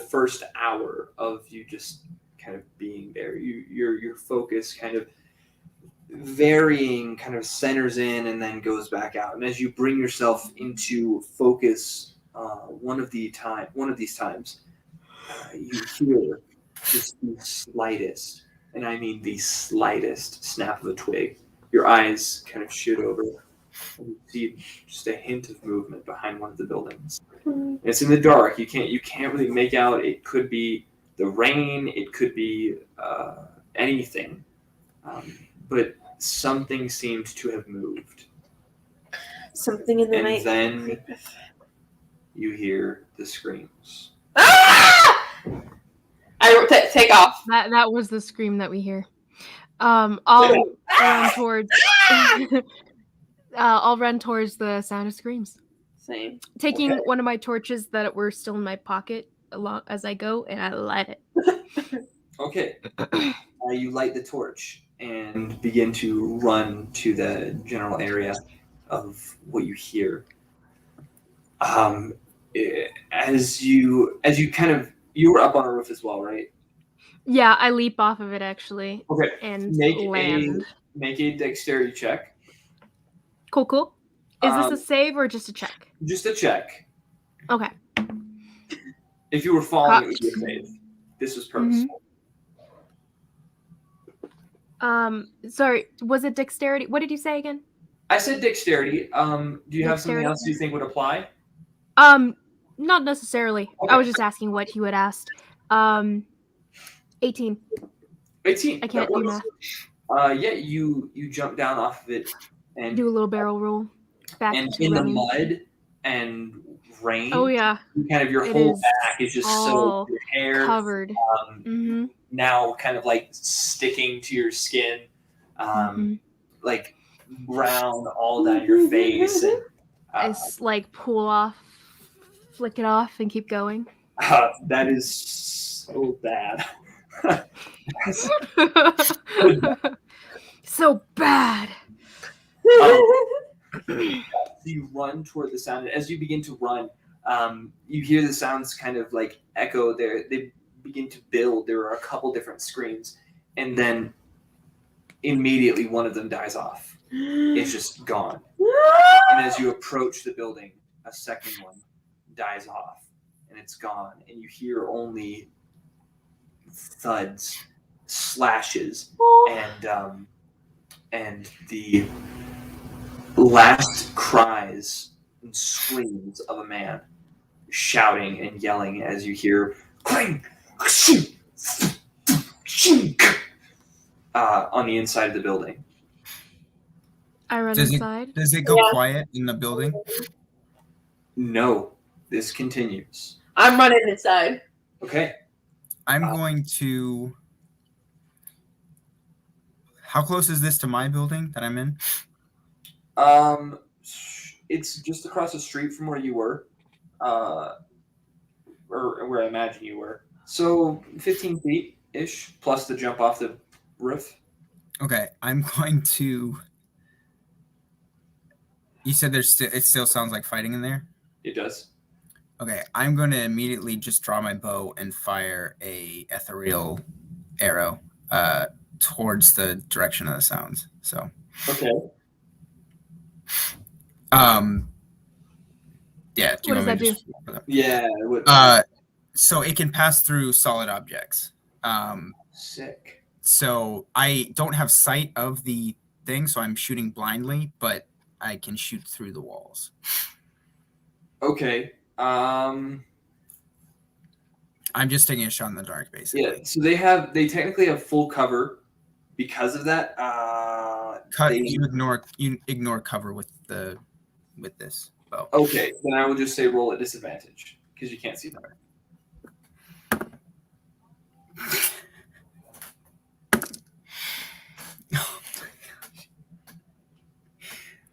first hour of you just kind of being there, your focus kind of varying, kind of centers in and then goes back out. And as you bring yourself into focus, one of these times, you hear just the slightest, and I mean the slightest, snap of a twig. Your eyes kind of shoot over, and you see just a hint of movement behind one of the buildings. And it's in the dark. You can't really make out. It could be the rain. It could be anything, but something seemed to have moved. Something in the night. And then you hear the screams. Ah! I take off. That was the scream that we hear. I'll run towards. I'll run towards the sound of screams. Same. Taking one of my torches that were still in my pocket along as I go, and I light it. Okay. You light the torch and begin to run to the general area of what you hear. As you you were up on a roof as well, right? Yeah, I leap off of it actually. Okay. And Make a dexterity check. Cool. Is this a save or just a check? Just a check. Okay. If you were falling, it would be a save. This was purposeful. Sorry, was it dexterity? What did you say again? I said dexterity. Do you have something Dexterity? else you think would apply? Not necessarily. Okay. I was just asking what you had asked. 18. 18. I can't do math. Yeah, you jump down off of it and Do a little barrel roll. Back and to in running. the mud and rain. Oh yeah. Kind of your It whole is back is just all soaked. Your hair covered. now kind of like sticking to your skin, like brown all down your face. And, It's like pull off, flick it off, and keep going. that is so bad. So bad. You run toward the sound, and as you begin to run, you hear the sounds kind of like echo there. They begin to build. There are a couple different screams, and then immediately one of them dies off. It's just gone. And as you approach the building, a second one dies off, and it's gone. And you hear only thuds, slashes, and the last cries and screams of a man shouting and yelling as you hear clang, on the inside of the building. I run inside. Does it go quiet in the building? No, this continues. I'm running inside. Okay. I'm going to... How close is this to my building that I'm in? It's just across the street from where you were, or where I imagine you were. So 15 feet ish, plus the jump off the roof. Okay, I'm going to. You said it still sounds like fighting in there? It does. Okay, I'm going to immediately just draw my bow and fire a ethereal arrow towards the direction of the sounds. So. Okay. Yeah. What does that do? Yeah. So it can pass through solid objects. Sick. So I don't have sight of the thing, so I'm shooting blindly, but I can shoot through the walls. Okay. I'm just taking a shot in the dark, basically. Yeah. So they technically have full cover because of that. You ignore cover with this bow. Okay, then I will just say roll at disadvantage because you can't see them.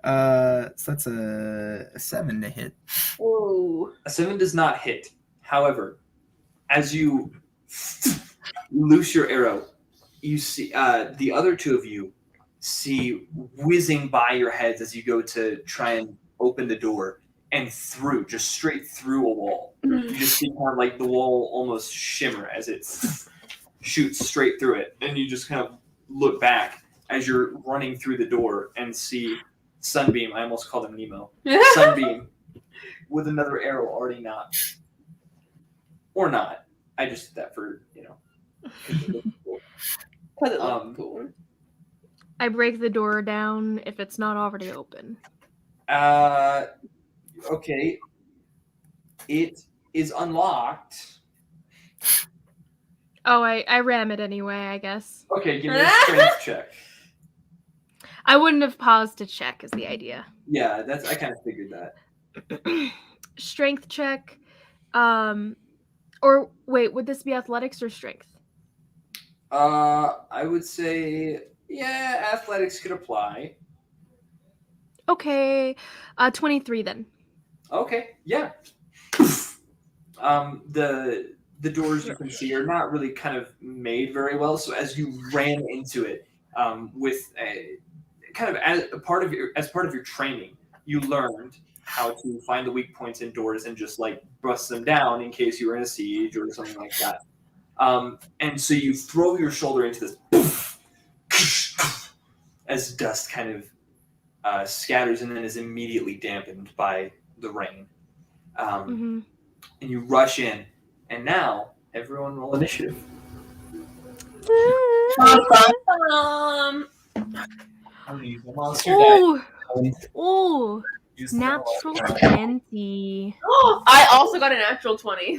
So that's a 7 to hit. Ooh. A 7 does not hit. However, as you loose your arrow, you see the other two of you see whizzing by your heads as you go to try and open the door, and just straight through a wall. You just see kind of like the wall almost shimmer as it shoots straight through it, and you just kind of look back as you're running through the door and see Sunbeam. I almost called him Nemo. Sunbeam with another arrow already knocked. Or not. I just did that for, because it looks cool. I break the door down if it's not already open. Okay. It is unlocked. Oh, I ram it anyway, I guess. Okay, give me a strength check. I wouldn't have paused to check is the idea. Yeah, I kind of figured that. Strength check. Or wait, would this be athletics or strength? I would say, yeah, athletics could apply. Okay. 23 then. Okay, yeah. The doors you can see are not really kind of made very well. So as you ran into it, with a kind of as part of your training, you learned how to find the weak points in doors and just like bust them down in case you were in a siege or something like that. And so you throw your shoulder into this as dust kind of scatters and then is immediately dampened by the rain. And you rush in, and now Everyone roll initiative. Monster die. Oh, natural 20. I also got a natural 20.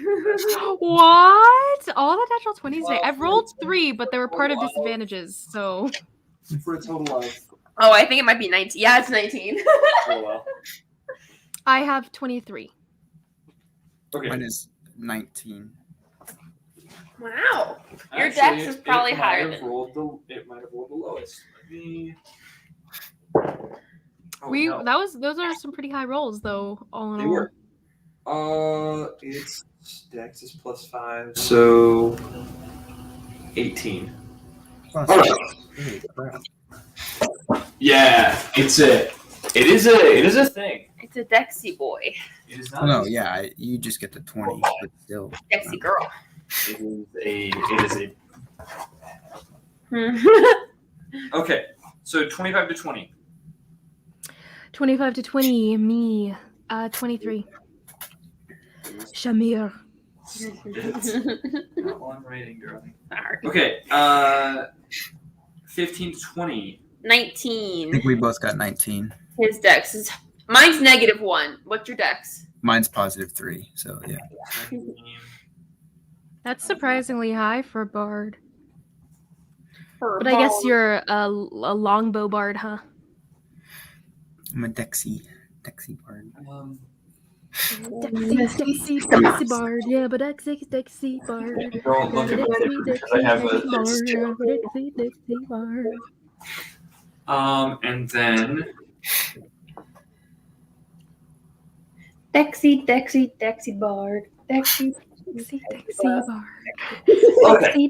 What? All the natural 20s today. I've rolled 3, but they were part of disadvantages, so. For a total of. Oh, I think it might be 19. Yeah, it's 19. Oh, well. I have 23. Okay. Mine is 19. Wow. Your Actually, dex is probably it might higher have than. It might have rolled the lowest. Let me. Those are some pretty high rolls though, all in They all. were. Its dex is +5, so 18. Plus, All right. holy crap. Yeah, it is a thing. It's a Dexy boy. It is not. No, yeah, you just get the 20, but still. Dexy girl. It is a. Okay, so 25 to 20. 25 to 20, me. 23. Shamir. Not one rating, darling. Sorry. Okay, 15 to 20. I 19. think we both got 19. His dex is. Mine's -1. What's your dex? Mine's +3, so yeah. That's surprisingly high for a bard. For a But I guess bard. you're a longbow bard, huh? I'm a Dexy bard. Dexy bard. Yeah, but Dexy bard. Don't look at my paper because I have a Dexy bard. And then Dexy bard. Dexy bard. Okay.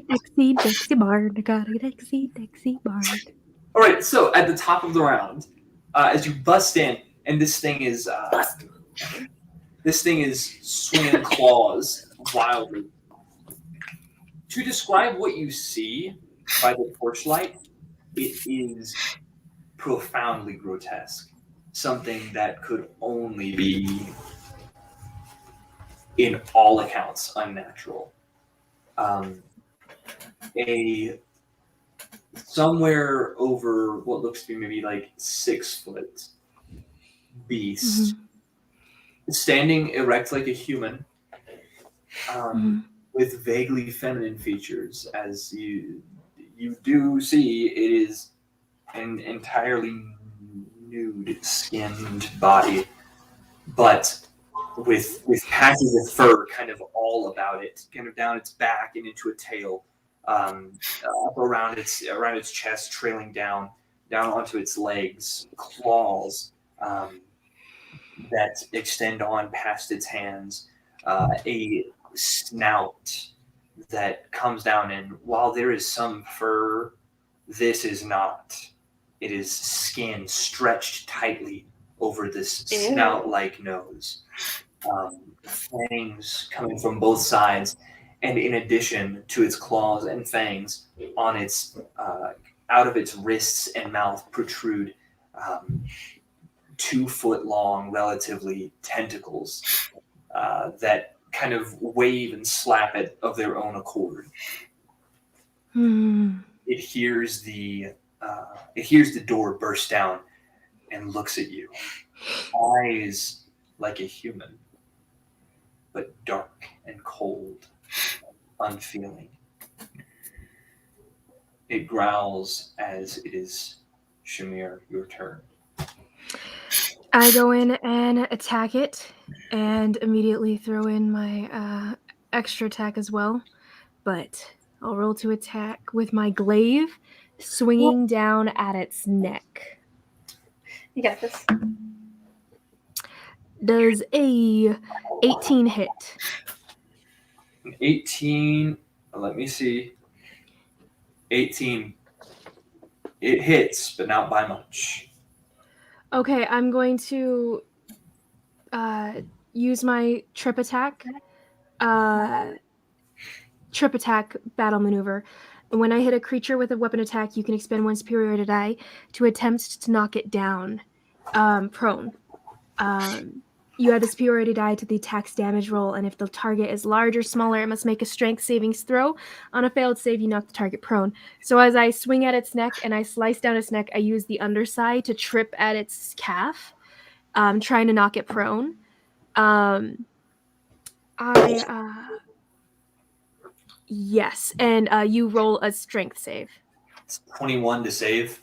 Dexy bard. Got a Dexy bard. All right, so at the top of the round, as you bust in, and this thing is swinging claws wildly. To describe what you see by the torchlight, it is profoundly grotesque. Something that could only be, in all accounts, unnatural. Somewhere over what looks to be maybe like 6 foot beast, standing erect like a human, with vaguely feminine features. As you do see, it is an entirely nude-skinned body, but with patches of fur kind of all about it, kind of down its back and into a tail, up around its chest, trailing down onto its legs, claws that extend on past its hands, a snout that comes down, and while there is some fur, this is not. It is skin stretched tightly over this snout-like nose. Fangs coming from both sides, and in addition to its claws and fangs, on its out of its wrists and mouth protrude 2 foot long, relatively tentacles that kind of wave and slap it of their own accord. It hears the door burst down and looks at you. Eyes like a human, but dark and cold, unfeeling. It growls as it is Shamir, your turn. I go in and attack it and immediately throw in my extra attack as well. But I'll roll to attack with my glaive, swinging down at its neck. You got this. Does a 18 hit? An 18, let me see. 18. It hits, but not by much. Okay, I'm going to use my trip attack battle maneuver. And when I hit a creature with a weapon attack, you can expend 1 superiority die to attempt to knock it down prone. You add the superiority die to the attack's damage roll, and if the target is large or smaller, it must make a strength savings throw. On a failed save, you knock the target prone. So as I swing at its neck and I slice down its neck, I use the underside to trip at its calf, trying to knock it prone. Yes, and you roll a strength save. It's 21 to save.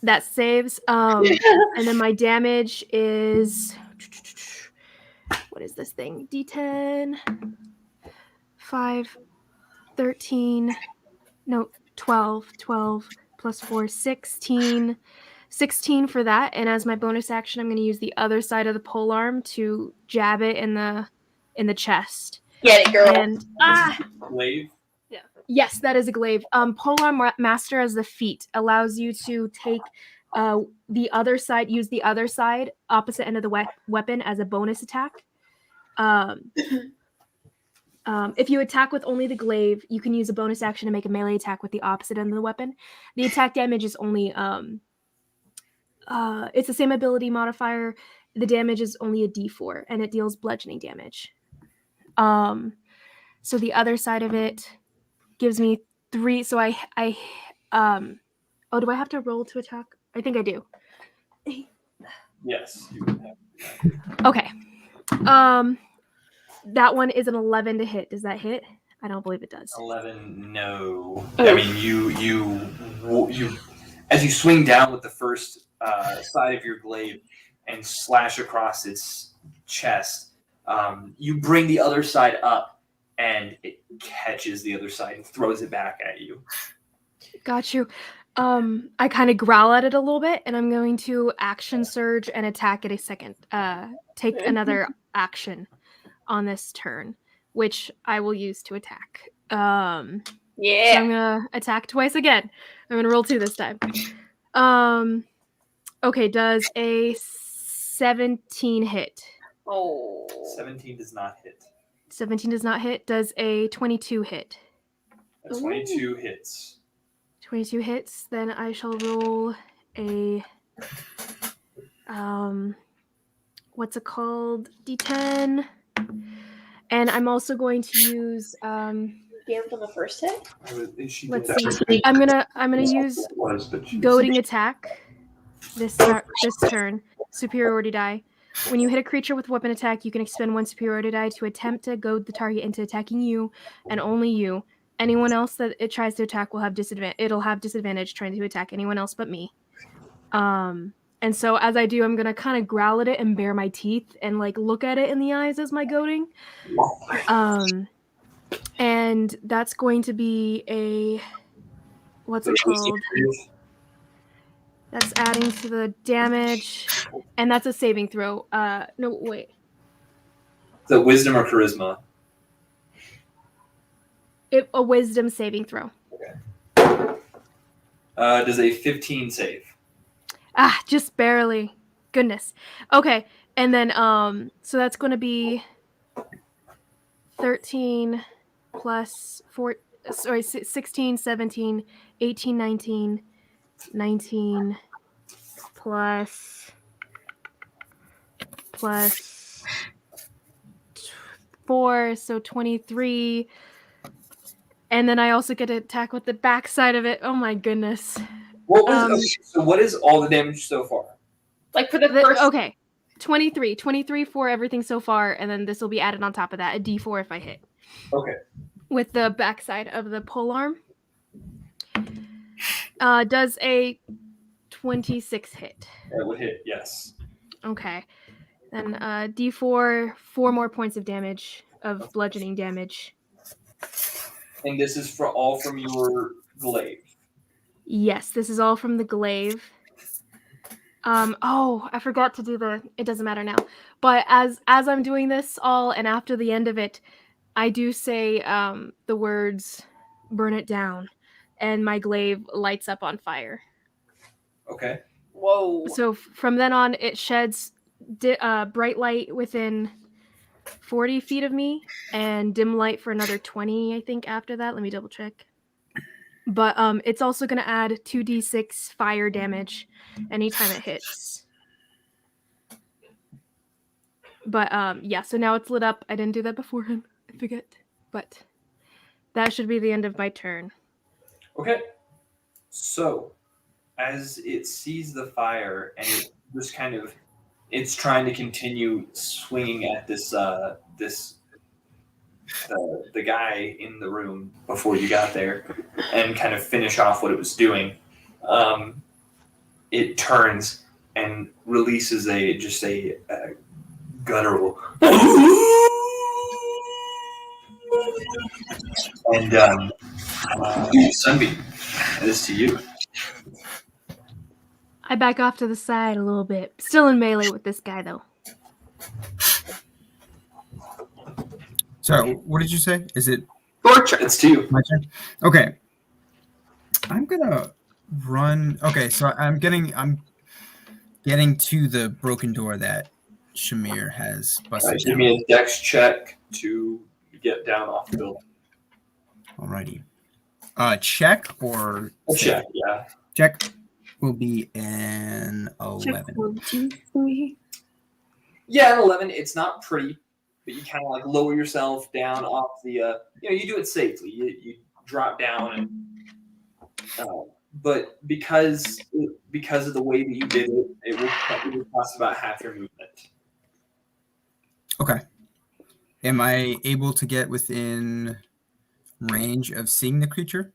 That saves. And then my damage is... What is this thing? D10. 5, 13. No, 12. 12 plus 4, 16. 16 for that. And as my bonus action, I'm going to use the other side of the polearm to jab it in the chest. Get it, girl. And Glaive. yes, that is a glaive. Polearm Master as the feat allows you to take the other side, use the other side, opposite end of the weapon as a bonus attack. If you attack with only the glaive, you can use a bonus action to make a melee attack with the opposite end of the weapon. The attack damage is only it's the same ability modifier. The damage is only a D4, and it deals bludgeoning damage. So the other side of it gives me 3. So do I have to roll to attack? I think I do. Yes. Okay. That one is an 11 to hit. Does that hit? I don't believe it does. 11, no. I mean, you as you swing down with the first side of your glaive and slash across its chest, you bring the other side up, and it catches the other side and throws it back at you. Got you. I kind of growl at it a little bit, and I'm going to action surge and attack it a second. Take another action on this turn, which I will use to attack. So I'm gonna attack twice again. I'm gonna roll 2 this time. Okay, does a 17 hit? Oh. 17 does not hit. 17 does not hit. Does a 22 hit? A 22 hits. 22 hits. Then I shall roll a what's it called? D10. And I'm also going to use Damned on the first hit? let's see. I'm gonna use goading attack this turn. Superiority die. When you hit a creature with weapon attack, you can expend 1 superiority die to attempt to goad the target into attacking you, and only you. Anyone else that it tries to attack will have disadvantage. It'll have disadvantage trying to attack anyone else but me. And so as I do, I'm gonna kind of growl at it and bare my teeth and like look at it in the eyes as my goading. And that's going to be a what's it called? That's adding to the damage, and that's a saving throw. No, wait. The wisdom or charisma? A wisdom saving throw. Okay. Does a 15 save? Just barely. Goodness. Okay, and then so that's going to be 13 plus 4. Sorry, 16, 17, 18, 19. 19 plus 4, so 23. And then I also get to attack with the backside of it. Oh my goodness. So what is all the damage so far? Like for the first... Okay, 23. 23 for everything so far, and then this will be added on top of that, a D4 if I hit. Okay. With the backside of the polearm. Does a 26 hit? That would hit, yes. Okay. Then D4, 4 more points of damage, of bludgeoning damage. And this is all from your glaive? Yes, this is all from the glaive. I forgot to do it doesn't matter now. But as I'm doing this all, and after the end of it, I do say the words, burn it down. And my glaive lights up on fire. Okay. Whoa. So from then on, it sheds bright light within 40 feet of me, and dim light for another 20, I think, after that. Let me double check. But it's also going to add 2d6 fire damage anytime it hits. But yeah, so now it's lit up. I didn't do that beforehand. I forget. But that should be the end of my turn. Okay. So, as it sees the fire and it just kind of, it's trying to continue swinging at this the guy in the room before you got there, and kind of finish off what it was doing. It turns and releases a guttural, and Sunbeam, it is to you. I back off to the side a little bit. Still in melee with this guy, though. So, what did you say? Is it Your turn. It's to you. my turn? Okay. I'm gonna run. Okay, so I'm getting to the broken door that Shamir has busted Give down. me a dex check to get down off the building. Alrighty. Check or A check, yeah. check will be an 11. Check 1, 2, 3. Yeah, an 11. It's not pretty, but you kind of like lower yourself down off the. You do it safely. You drop down, and but because of the way that you did it, it will cost about half your movement. Okay. Am I able to get within range of seeing the creature?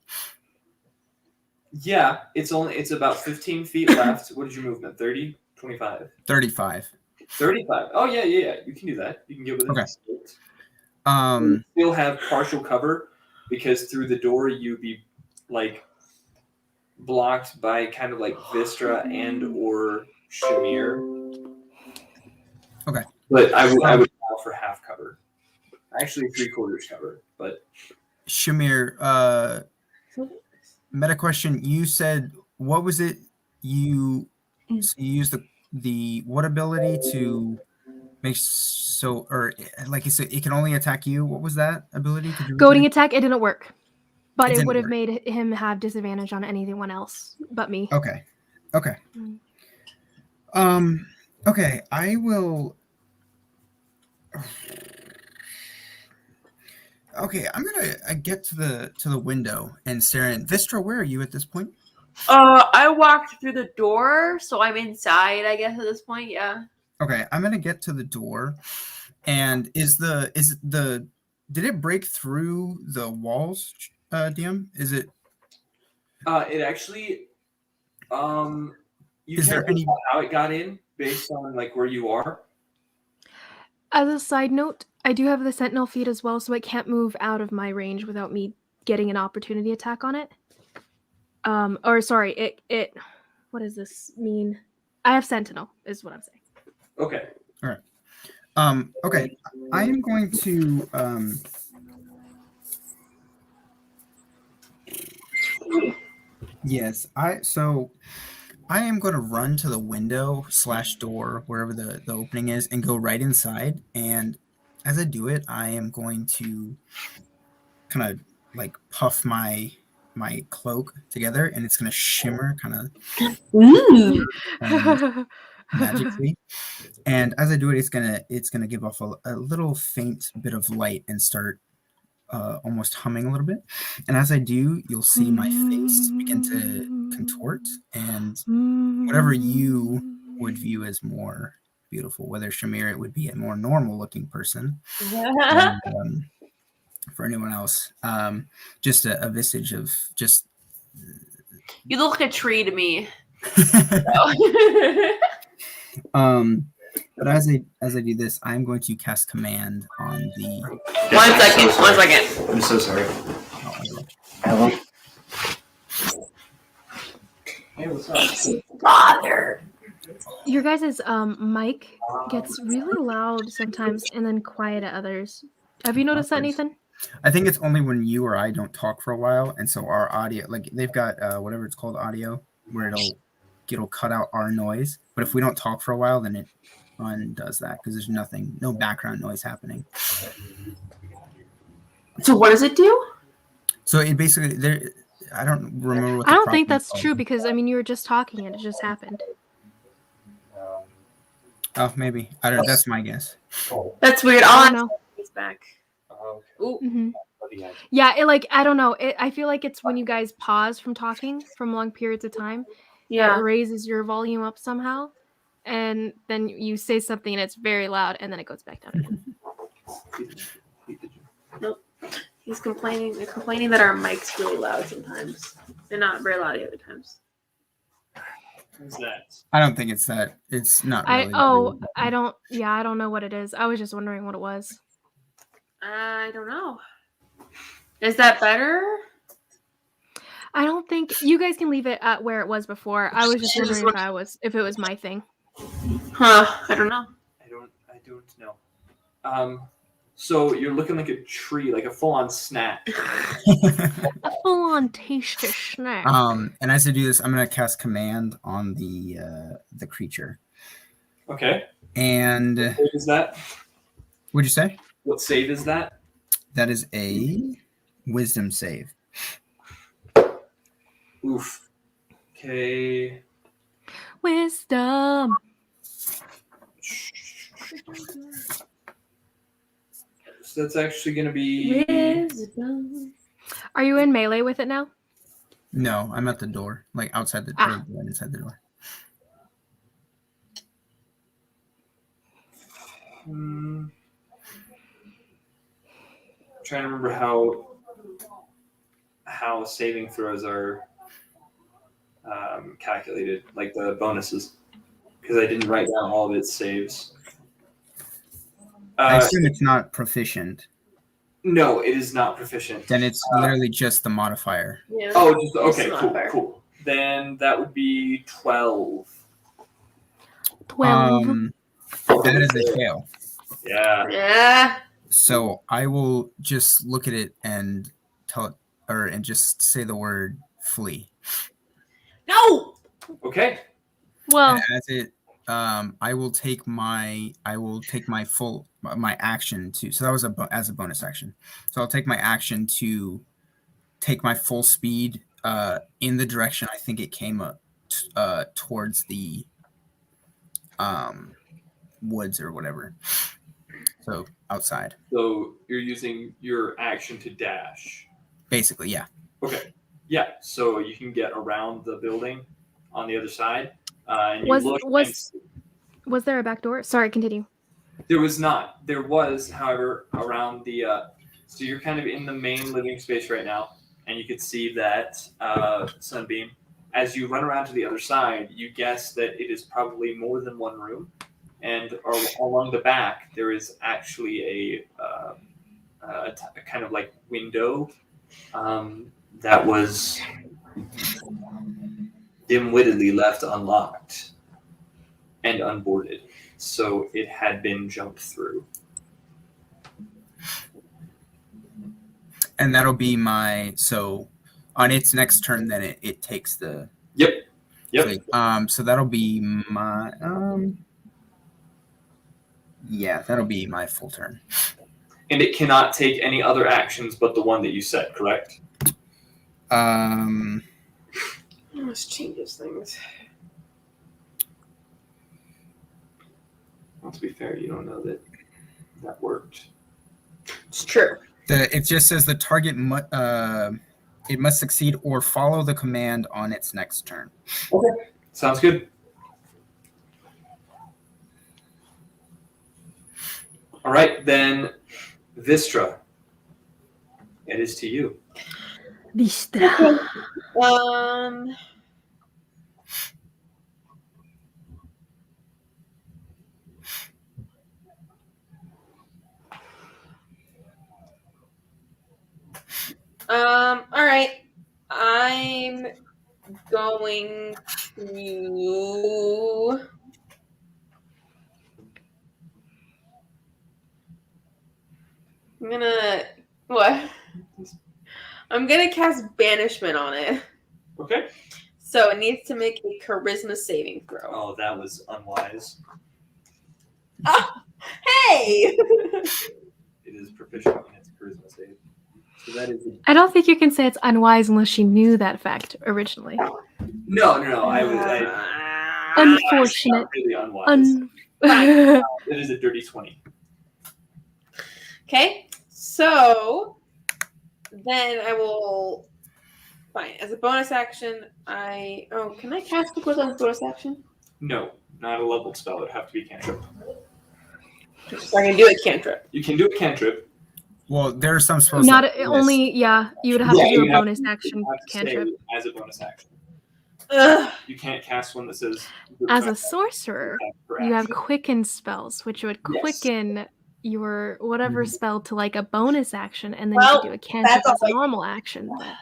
Yeah, it's about 15 feet left. What is your movement? 30, 25, 35. 35. Oh yeah. You can do that. You can get within. Okay. Six. You still have partial cover because through the door you'd be like blocked by kind of like Vistra and or Shamir. Okay. But I would allow for half cover. Actually 3/4 cover, but Shamir, meta question. You said, what was it? You used the what ability to make so, or like you said, it can only attack you. What was that ability? Could you Goading attack, it didn't work. But It it didn't would have work. made him have disadvantage on anyone else but me. Okay. Mm. Okay, I will. Okay, I'm gonna get to the window and stare in. Vistra, where are you at this point? I walked through the door, so I'm inside, I guess, at this point, yeah. Okay, I'm gonna get to the door, and did it break through the walls, DM? Is it? it actually you Is can't there any- tell how it got in based on like where you are. As a side note, I do have the Sentinel feed as well, so it can't move out of my range without me getting an opportunity attack on it. Or sorry, it what does this mean? I have Sentinel, is what I'm saying. Okay. All right. Okay, I am going to yes, I am going to run to the window / door, wherever the opening is, and go right inside. And as I do it, I am going to kind of like puff my cloak together, and it's going to shimmer kind of magically. And as I do it, it's gonna give off a little faint bit of light and start almost humming a little bit. And as I do, you'll see my face begin to contort, and whatever you would view as more beautiful, whether Shamir it would be a more normal looking person, and, for anyone else, just a visage of just. You look like a tree to me. But as I do this, I'm going to cast command on the. 1 second. 1 second. I'm so sorry. Hello. Hey, what's up? Father. Your guys' mic gets really loud sometimes and then quiet at others. Have you noticed that, Nathan? I think it's only when you or I don't talk for a while, and so our audio, like they've got whatever it's called, audio, where it'll cut out our noise. But if we don't talk for a while, then it undoes that because there's no background noise happening. So what does it do? So it basically I don't remember what. I don't think that's true because I mean you were just talking and it just happened. Oh, maybe. I don't know. That's my guess. Oh, That's weird. I I'll don't know. He's back. okay. Ooh. Hmm. What do you have? Yeah, I don't know. I feel like it's when you guys pause from talking from long periods of time. Yeah. It raises your volume up somehow, and then you say something and it's very loud, and then it goes back down again. He's complaining. They're complaining that our mic's really loud sometimes. They're not very loud the other times. Who's that? I don't think it's that. It's not really. I don't. Yeah, I don't know what it is. I was just wondering what it was. I don't know. Is that better? I don't think you guys can leave it at where it was before. I was just wondering if it was my thing. Huh? I don't know. I don't know. So you're looking like a tree, like a full-on snack. A full-on tasty snack. And as I do this, I'm gonna cast command on the creature. Okay. And What is that? what'd you say? What save is that? That is a wisdom save. Oof. Okay. Wisdom. So that's actually going to be. Wisdom. Are you in melee with it now? No, I'm at the door, like outside the door, right inside the door. Trying to remember how saving throws are calculated, like the bonuses, because I didn't write down all of its saves. I assume it's not proficient. No, it is not proficient. Then it's literally just the modifier. Yeah. Oh, just okay, It's cool, not fair. cool. Then that would be 12. 12. That is a fail. Yeah. Yeah. So I will just look at it and tell it, and just say the word "flee." No. Okay. Well, And as it, I will take my action to. So that was as a bonus action. So I'll take my action to take my full speed in the direction I think it came up towards the woods or whatever. So outside. So you're using your action to dash. Basically, yeah. Okay. Yeah. So you can get around the building on the other side. And you was there a back door? Sorry, continue. There was not. There was, however, around the. So you're kind of in the main living space right now, and you could see that sunbeam. As you run around to the other side, you guess that it is probably more than one room, and along the back there is actually a kind of like window that was dim-wittedly left unlocked and unboarded, so it had been jumped through. And that'll be so on its next turn, then it takes the. Yep. So that'll be my that'll be my full turn. And it cannot take any other actions but the one that you said, correct? This changes things. Well, to be fair, you don't know that worked. It's true. It just says the target it must succeed or follow the command on its next turn. Okay, sounds good. All right, then, Vistra, it is to you. Vista. All right. I'm going to. I'm gonna cast banishment on it. Okay. So it needs to make a charisma saving throw. Oh, that was unwise. Oh, hey! It is proficient in its charisma save. So that is. I don't think you can say it's unwise unless she knew that fact originally. No. I was. Unfortunate. Really unwise. It is a dirty 20. Okay, so then I will. Fine. As a bonus action, can I cast it with a bonus action? No, not a leveled spell. It would have to be cantrip. So I can do a cantrip. You can do a cantrip. Well, there are some spells. Not that only, yeah. You would have to do a bonus action cantrip. As a bonus action. Ugh. You can't cast one that says. As a sorcerer, you have quicken spells, which would quicken your whatever spell to like a bonus action, and then you can do a cantrip as a normal action. But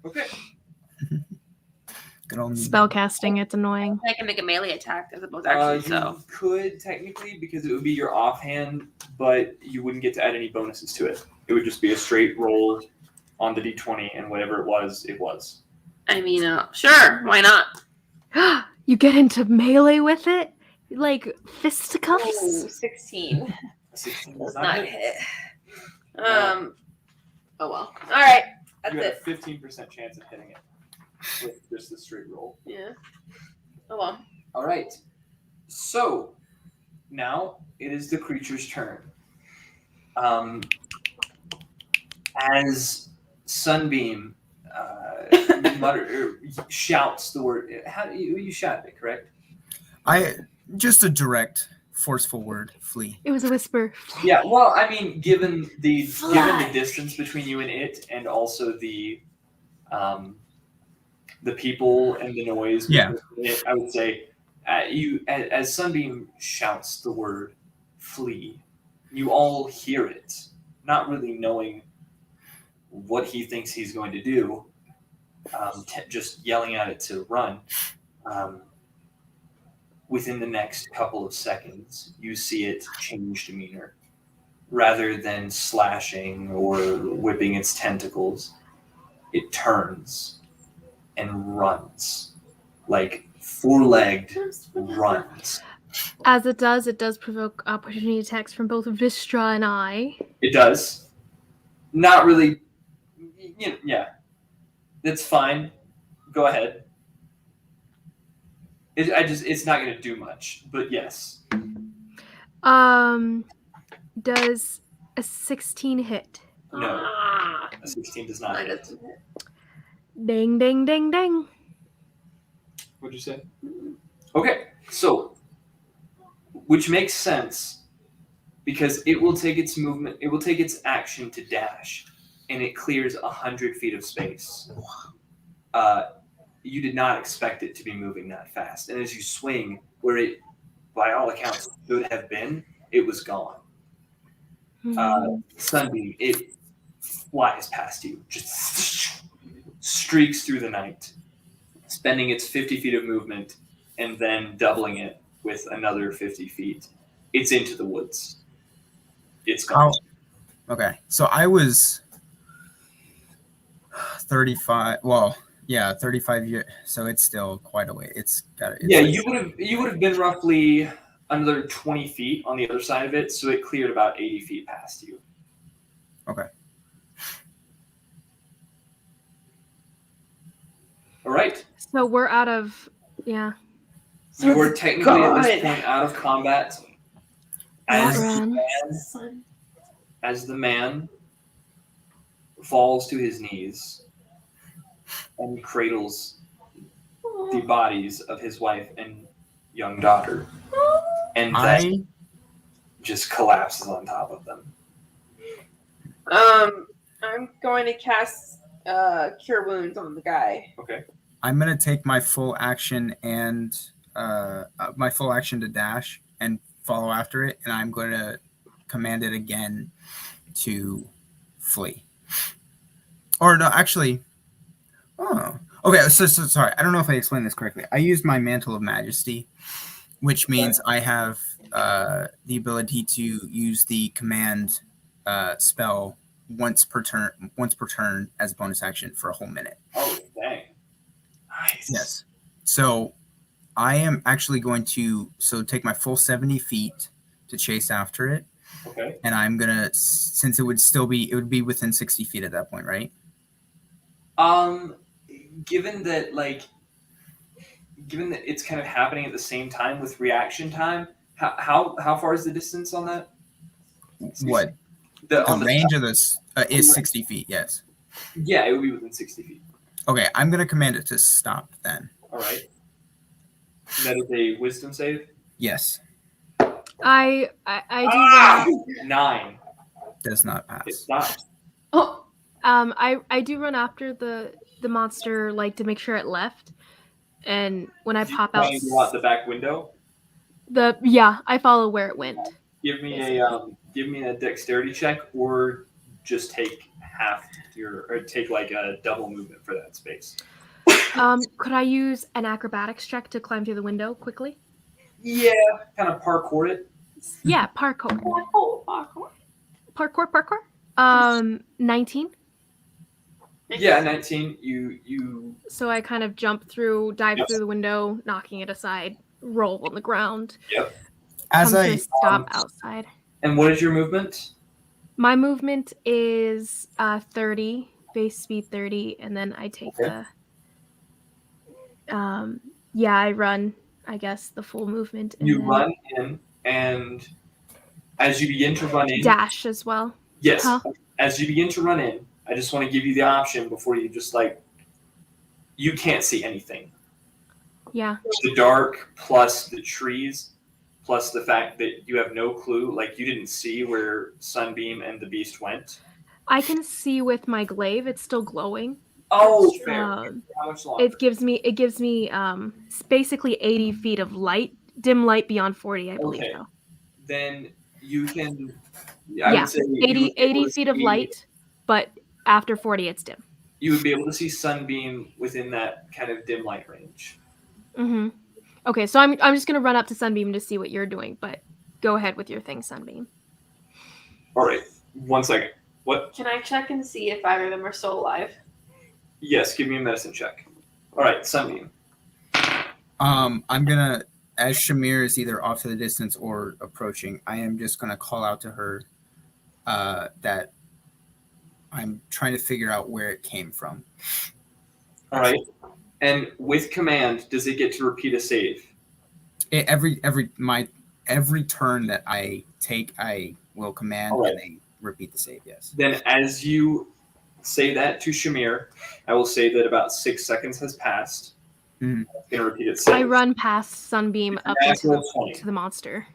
Okay. Good old spell casting, it's annoying. I can make a melee attack as a bonus action. You could technically, because it would be your offhand, but you wouldn't get to add any bonuses to it. It would just be a straight roll on the d20, and whatever it was, it was. I mean, sure, why not? You get into melee with it, like fisticuffs. Oh, 16. 16 Does does not hit. hit. Oh well. All right, that's You have it. a 15% chance of hitting it with just the straight roll. Yeah. Oh well. All right. So now it is the creature's turn. As Sunbeam shouts the word. How do you shout it? Correct. Just a direct, forceful word. Flee. It was a whisper. Yeah. Well, I mean, given the distance between you and it, and also the people and the noise. Yeah. It, I would say, as Sunbeam shouts the word "flee," you all hear it, not really knowing what he thinks he's going to do. Just yelling at it to run. Within the next couple of seconds, you see it change demeanor. Rather than slashing or whipping its tentacles, it turns and runs. Like four-legged runs. As it does provoke opportunity attacks from both Vistra and I. It does. Not really. Yeah. That's fine. Go ahead. It's not going to do much, but yes. Does a 16 hit? No. A 16 does not hit. Ding, ding, ding, ding. What'd you say? Okay, so, which makes sense because it will take its movement, it will take its action to dash, and it clears 100 feet of space. You did not expect it to be moving that fast, and as you swing, where it, by all accounts, should have been, it was gone. Sunbeam, it flies past you, just streaks through the night, spending its 50 feet of movement and then doubling it with another 50 feet. It's into the woods. It's gone. Oh, okay. So I was 35. Well, yeah, 35 years. So it's still quite a way. Yeah, you would have been roughly another 20 feet on the other side of it. So it cleared about 80 feet past you. Okay. All right. So we're out of, yeah. You are technically at this point out of combat. As the man falls to his knees and cradles the bodies of his wife and young daughter, and then just collapses on top of them. I'm going to cast Cure Wounds on the guy. Okay. I'm gonna take my full action and to dash and follow after it, and I'm going to command it again to flee. Or no, actually. Oh, okay. So sorry. I don't know if I explained this correctly. I used my Mantle of Majesty, which means I have the ability to use the command spell once per turn as a bonus action for a whole minute. Oh, dang. Nice. Yes. So I am actually going to take my full 70 feet to chase after it. Okay. And I'm gonna, since it would be within 60 feet at that point, right? Given that it's kind of happening at the same time with reaction time, How far is the distance on that? What? The range of this is 60 feet, yes. Yeah, it would be within 60 feet. Okay, I'm going to command it to stop then. All right. That is a wisdom save? Yes. I do run 9. Does not It pass. stopped. Oh, I do run after the monster, like, to make sure it left. And when I pop out, You want the back window? I follow where it went. Give me a dexterity check, or just take take like a double movement for that space. Could I use an acrobatics check to climb through the window quickly? Yeah, kind of parkour it. Yeah, parkour. Parkour. 19. Yeah, 19. You. So I kind of jump through, dive through the window, knocking it aside, roll on the ground. Yep. As come to I a stop outside. And what is your movement? My movement is 30, base speed 30, and then I take the. I run. I guess the full movement. And you run in, and as you begin to run in, dash as well. Yes. Huh? As you begin to run in, I just want to give you the option before you just you can't see anything. Yeah. The dark plus the trees, plus the fact that you have no clue, like you didn't see where Sunbeam and the Beast went. I can see with my glaive; it's still glowing. Oh, fair. How much longer? It gives me basically 80 feet of light, dim light beyond 40, I believe. Okay. Though. Then you can. I would say 80 feet of light, but after 40, it's dim. You would be able to see Sunbeam within that kind of dim light range. Mm-hmm. Okay, so I'm just gonna run up to Sunbeam to see what you're doing, but go ahead with your thing, Sunbeam. All right, 1 second. What? Can I check and see if either of them are still alive? Yes, give me a medicine check. All right, Sunbeam. I'm gonna, as Shamir is either off to the distance or approaching, I am just gonna call out to her that I'm trying to figure out where it came from. All right. And with command, does it get to repeat a save? Every turn that I take, I will command and they repeat the save, yes. Then as you say that to Shamir, I will say that about 6 seconds has passed. Mm-hmm. It's going to repeat itself. I run past Sunbeam up to the monster.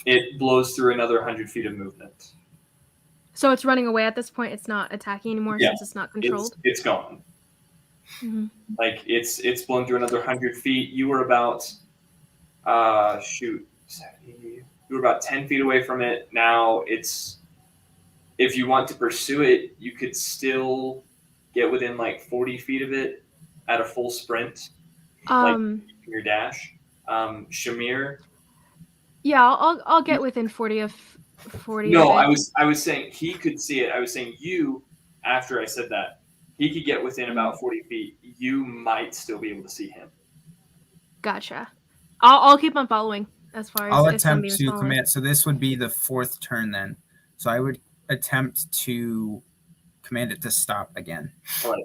It blows through another 100 feet of movement. So it's running away at this point? It's not attacking anymore since it's not controlled? It's gone. Mm-hmm. Like, it's blown through another 100 feet. You were about, you were about 10 feet away from it. Now it's, if you want to pursue it, you could still get within like 40 feet of it at a full sprint, like your dash. Shamir. Yeah, I'll get within 40 of 40. No, of it. I was saying he could see it. I was saying you, after I said that, he could get within about 40 feet. You might still be able to see him. Gotcha. I'll keep on following as far as I'll attempt to command. So this would be the 4th turn then. So I would attempt to command it to stop again. All right.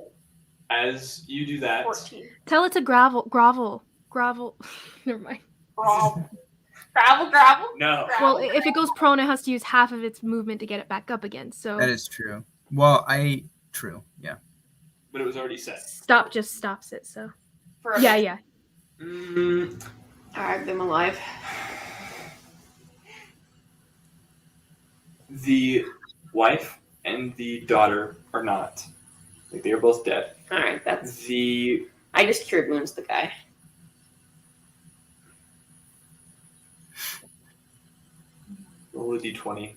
As you do that, 14. Tell it to grovel. Never mind. Gravel? No. Well, if it goes prone, it has to use half of its movement to get it back up again. So that is true. Well, true, yeah. But it was already set. Stop just stops it. So yeah. I have them alive. The wife and the daughter are not. Like, they are both dead. All right, I just cured wounds the guy. Roll a d20.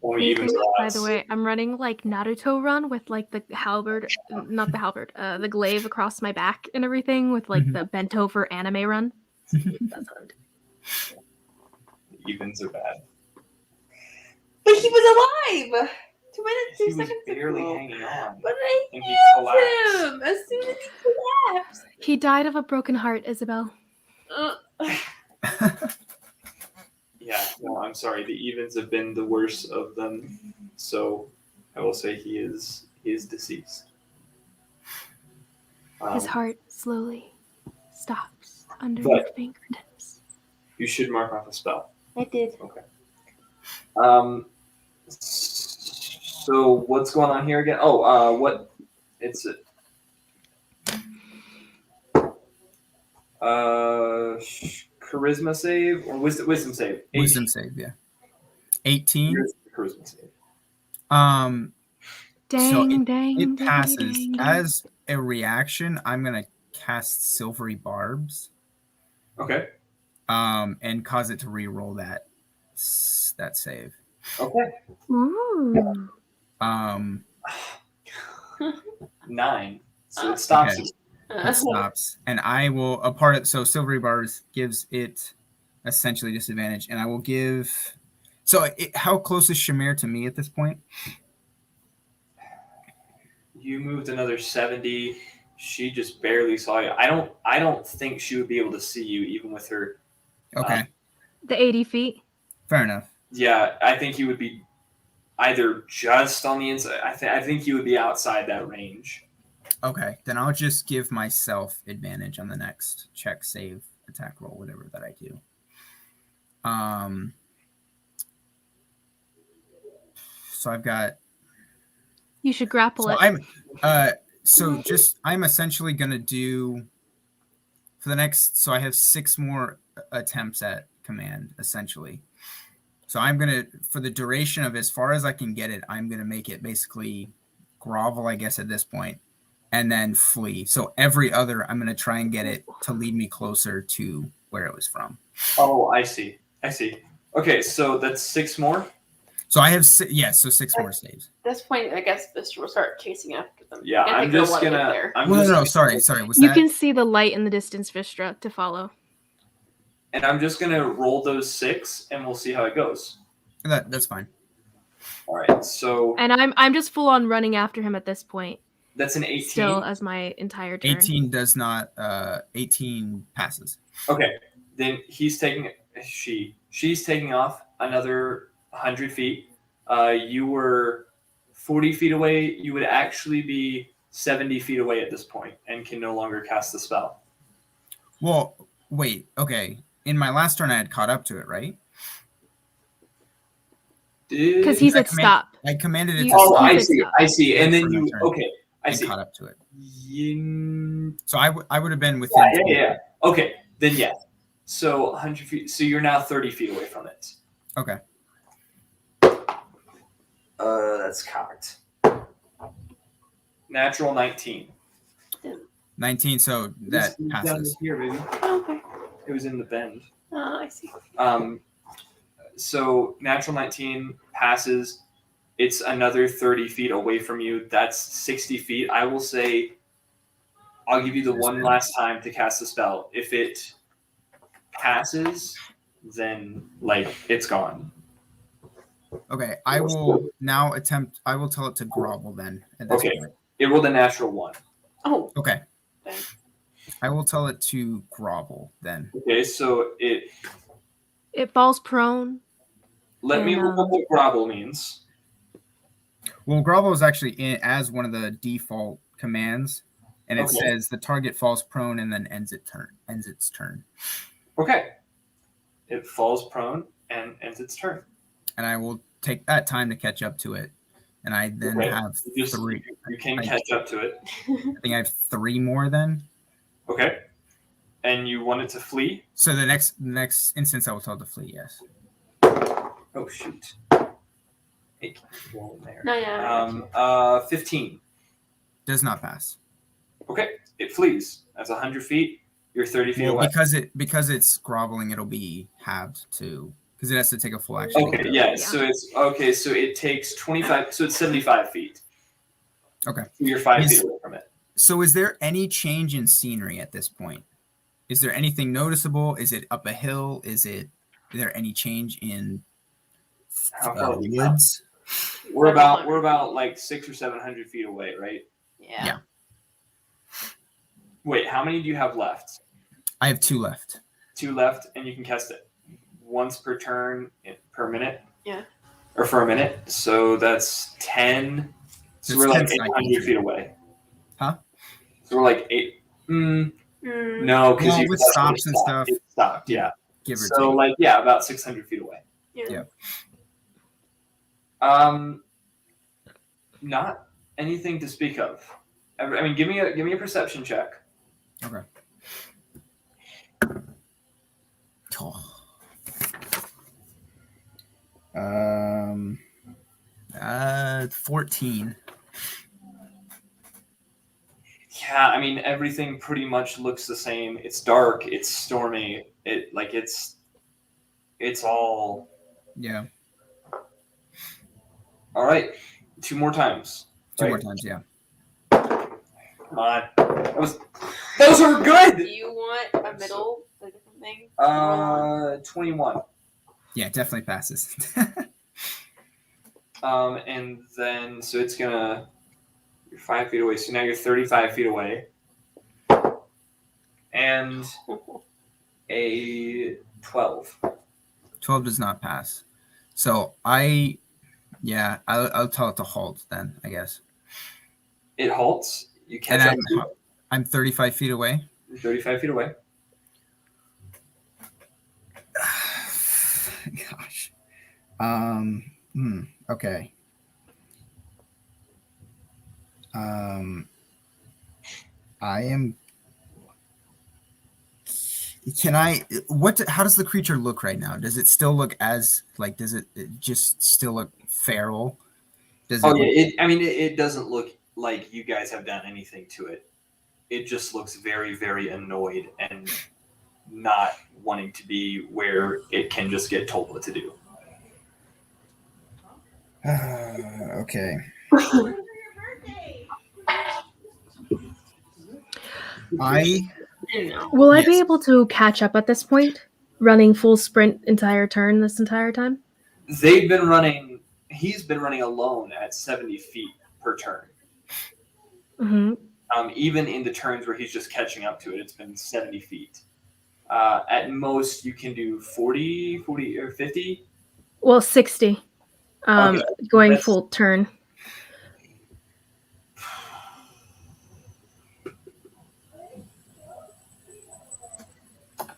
By the way, I'm running like Naruto run with like the halberd, not the halberd, the glaive across my back and everything with like the bent over anime run. That's what I'm doing. Evens are bad. But he was alive! 2 minutes, 2 He was seconds barely ago. hanging on. But I And he healed him as soon as he collapsed. He died of a broken heart, Isabel. Yeah, no, I'm sorry. The evens have been the worst of them. So I will say he is deceased. His heart slowly stops under your fingertips. You should mark off a spell. I did. Okay. So what's going on here again? Oh, what? It's charisma save or wisdom save? Wisdom save, yeah. 18. Charisma save. It passes. As a reaction, I'm gonna cast Silvery Barbs. Okay. And cause it to re-roll that save. Okay. Ooh. 9. So it stops. Okay. It stops, and I will so Silvery Barbs gives it essentially disadvantage, and I will give. So how close is Shamir to me at this point? You moved another 70. She just barely saw you. I don't think she would be able to see you even with her. Okay. The 80 feet. Fair enough. Yeah, I think you would be either just on the inside. I think you would be outside that range. Okay, then I'll just give myself advantage on the next check, save, attack roll, whatever that I do. So I've got. You should grapple it. I'm essentially gonna do for the next. So I have 6 more attempts at command, essentially. So I'm gonna, for the duration of as far as I can get it, I'm gonna make it basically grovel, I guess, at this point, and then flee. So every other, I'm gonna try and get it to lead me closer to where it was from. Oh, I see. Okay, so that's 6 more. So I have 6 more saves. At this point, I guess Vistra will start chasing after them. Yeah, I'm just gonna. Sorry. You can see the light in the distance, Vistra, to follow. And I'm just gonna roll those 6, and we'll see how it goes. That's fine. All right, so. And I'm just full on running after him at this point. That's an 18. Still, as my entire turn. 18 does not. 18 passes. Okay, then she's taking off another 100 feet. You were 40 feet away. You would actually be 70 feet away at this point and can no longer cast the spell. Well, wait. Okay. In my last turn, I had caught up to it, right? Because he said stop. I commanded it to stop. I see. And then you, okay. I see. Caught up to it. So I would have been within. Yeah. Okay, then yeah. So 100 feet. So you're now 30 feet away from it. Okay. That's cocked. Natural 19. 19, so that passes. Down here, baby. Oh, okay. It was in the bend. Oh, I see. So natural 19 passes. It's another 30 feet away from you. That's 60 feet. I will say, I'll give you the one last time to cast the spell. If it passes, then it's gone. Okay, I will now attempt. I will tell it to grovel then. At this point. It rolled a natural 1. Oh. Okay. Thanks. I will tell it to grovel then. Okay, so it falls prone. Let me look up what grovel means. Well, grovel is actually as one of the default commands, and it says the target falls prone and then ends its turn. Okay. It falls prone and ends its turn. And I will take that time to catch up to it, and I then have 3. You can catch up to it. I think I have 3 more then. Okay. And you want it to flee? So the next instance, I will tell it to flee. Yes. Oh shoot! It can't roll there. No, yeah. 15 does not pass. Okay, it flees. That's 100 feet. You're 30 feet away. Because it's groveling, it'll be halved too. Because it has to take a full action. Okay, yeah. So it's So it takes 25. So it's 75 feet. Okay. So you're 5 feet away from it. So is there any change in scenery at this point? Is there anything noticeable? Is it up a hill? Is there any change in woods? We're about like 600 or 700 feet away, right? Yeah. Wait, how many do you have left? I have 2 left. 2 left, and you can cast it once per turn per minute. Yeah. Or for a minute. So that's 10. So we're like 800 feet away. Huh? So we're like 8. No, because with stops and stuff. It stopped, yeah. Give or So, take. like, yeah, about 600 feet away. Yeah. Not anything to speak of. I mean, give me a perception check. Okay. Oh. 14. Yeah, I mean, everything pretty much looks the same. It's dark. It's stormy. It's all. Yeah. All right, 2 more times. Two more times, yeah. Come on. Those are good. Do you want a different thing? 21. Yeah, definitely passes. And then so it's gonna. You're 5 feet away, so now you're 35 feet away. And a 12. 12 does not pass. So I'll tell it to halt then, I guess. It halts. You catch And up to it. I'm 35 feet away. You're 35 feet away. Gosh. Okay. I am. How does the creature look right now? Does it still look does it just still look feral? It doesn't look like you guys have done anything to it. It just looks very, very annoyed and not wanting to be where it can just get told what to do. Okay. Will I be Yes. able to catch up at this point? Running full sprint entire turn this entire time? He's been running alone at 70 feet per turn. Mm-hmm. Even in the turns where he's just catching up to it, it's been 70 feet. At most, you can do 40 or 50. Well, 60. Okay. Going That's- full turn.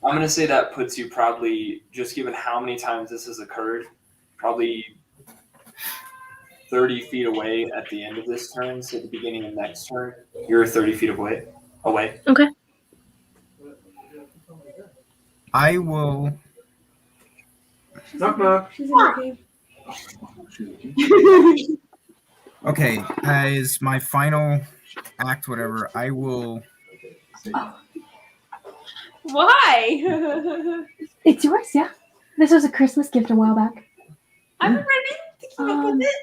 I'm going to say that puts you probably, just given how many times this has occurred, probably 30 feet away at the end of this turn. So at the beginning of next turn, you're 30 feet away. Okay. I will. Knock knock. She's in the cave. Okay, as my final act, whatever, I will. Why? It's yours, yeah. This was a Christmas gift a while back. I've already keeping up with it.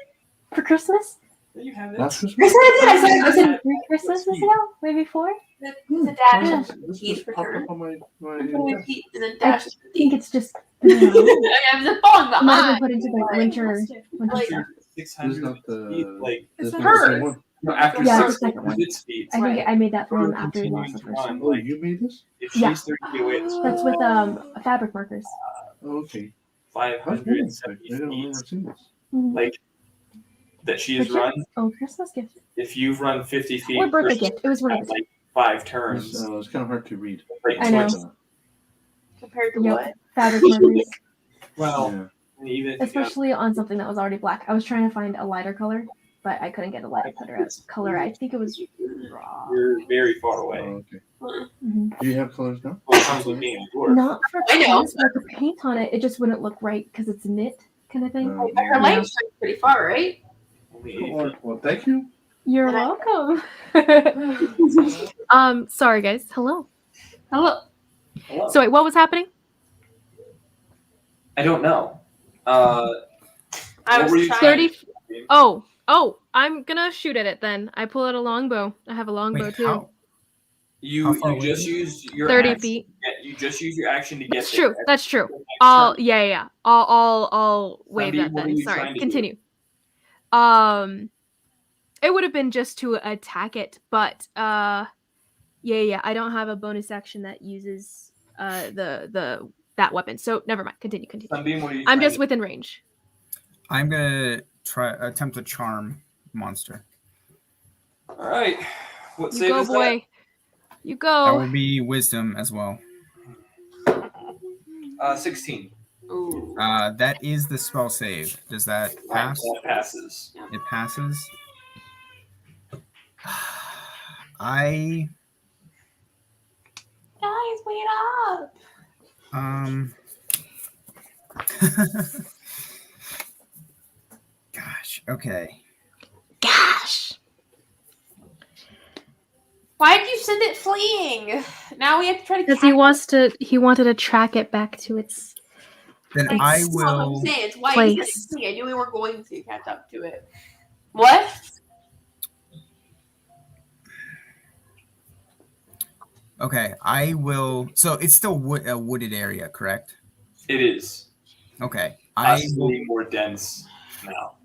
For Christmas? You have it. Last Christmas? Yes, I said 3 Christmases ago, maybe 4. The dash This Eat just for popped turn. up on my I'm gonna repeat and then I dash. think it's just I don't know. I have the phone It might have behind. been put into the winter Like, stuff. 600 This is not feet, the. like, This It's is hers. the same one. no, after Yeah, it's the 600 second one. feet, I think I made that for him after he continuing lost the to first run. one. Oh, you made this? If she's Yeah. 30 feet away, it's That's with fabric markers. Oh, okay. I 570 don't remember feet. seeing this. Like, that she has But yeah, run. Oh, Christmas gift. If you've run 50 feet, Or birthday per- gift. It was at, birthday. like 5 It's, turns. it's kind of hard to read. Right, I know. so compared to Yep. what? Fabric markers. well, Yeah. even if you Especially on something that was already black. I was trying to find a lighter color, but I couldn't get a lighter color. I think it was raw. you're very far away. Oh, okay. Mhm. Do you have colors now? Well, it comes with being a dwarf. Not for I know. colors, but the paint on it, it just wouldn't look right because it's knit kind of thing. Oh, Her light shines pretty far, right? Only 8 Well, feet. well, thank you. You're And I- welcome. Sorry guys. Hello. Hello. Hello. So wait, what was happening? I don't know. I What was were you trying. 30. Oh, I'm gonna shoot at it then. I pull out a longbow. I have a longbow Wait, too. how You far you away just is it? used your 30 action- feet. You just use your action to get That's there. true. That's true. Next I'll turn. yeah. I'll wave Sunbeam, that what are then. you trying Sorry. to Continue. It would have been just to attack it, but yeah. I don't have a bonus action that uses that weapon. So never mind. Continue. Sunbeam, what are you I'm trying just to- within range. I'm gonna attempt to charm monster. All right. What You save go, is that? boy. You That go. will be wisdom as well. 16. Ooh. That is the spell save. Does that pass? That passes. It passes. I Guys, wait up. Gosh. Okay. Gosh. Why did you send it fleeing? Now we have to try to. Because he wanted to track it back to its. Then It's I I'm will. saying it's why place. you sent it fleeing. I knew we were going to catch up to it. What? Okay, I will. So it's still a wooded area, correct? It is. Okay, I will. Possibly more dense now.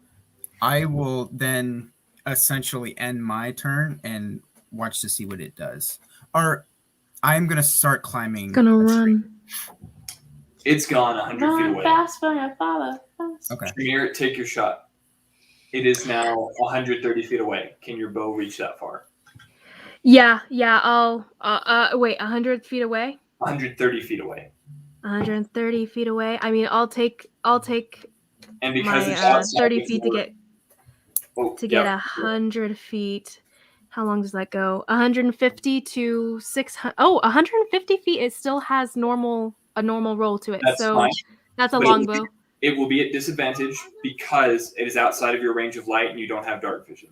I will then essentially end my turn and watch to see what it does. Or I'm gonna start climbing. Gonna run. It's gone 100 feet Run away. fast, my father. Fast. Okay. Shamir, take your shot. It is now 130 feet away. Can your bow reach that far? Yeah. I'll. Wait. 100 feet away. 130 feet away. 130 feet away. I mean, I'll take. And because My it's outside 30 of feet your- to get 100 feet. How long does that go? 150 to 600. Oh, 150 feet. It still has a normal roll to it. That's so fine. that's a But longbow. It will be at disadvantage because it is outside of your range of light and you don't have dark vision.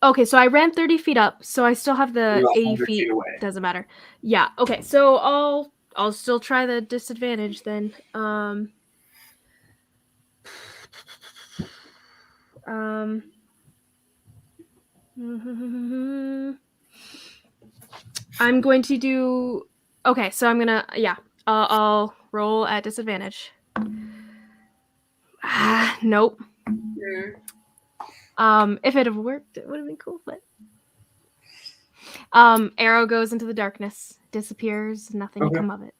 Okay, so I ran 30 feet up, so I still have the You're 80 100 feet. feet away. Doesn't matter. Yeah. Okay, so I'll still try the disadvantage then. I'm going to do. Okay, so I'm gonna. Yeah, I'll roll at disadvantage. Nope. If it had worked, it would have been cool, but arrow goes into the darkness, disappears, nothing Okay. come of it.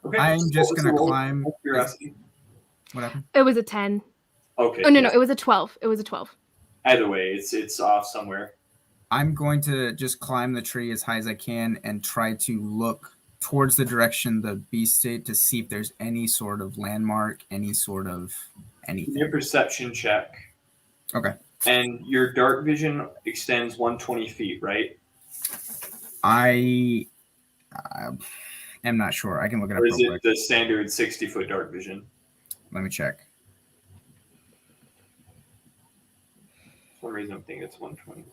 Okay. I'm just gonna roll. climb. Curiosity. What happened? It was a 10. Okay. Oh no, yeah. no, it was a 12. It was a 12. Either way, it's off somewhere. I'm going to just climb the tree as high as I can and try to look towards the direction the beast did to see if there's any sort of landmark, any sort of anything. Your perception check. Okay. And your dark vision extends 120 feet, right? I am not sure. I can look it up Or real is it quick. the standard 60-foot dark vision? Let me check. For some reason I'm thinking it's 120.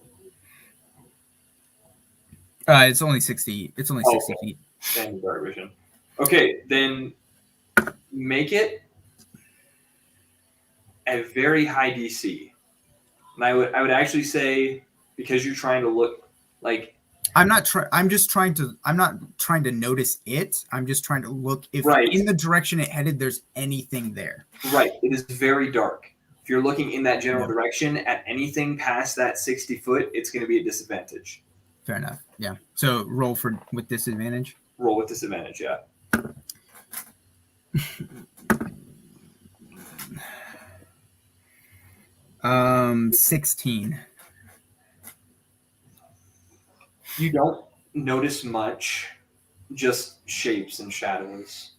It's only 60. It's only 60 Okay. feet. Standard dark vision. Okay, then make it a very high DC. And I would actually say, because you're trying to look like I'm not trying. I'm not trying to notice it. I'm just trying to look if Right. in the direction it headed, there's anything there. right, it is very dark. If you're looking in that general Yeah. direction at anything past that 60 foot, it's going to be a disadvantage. Fair enough. Yeah. So roll with disadvantage. Roll with disadvantage, yeah. Um, 16. You don't notice much, just shapes and shadows.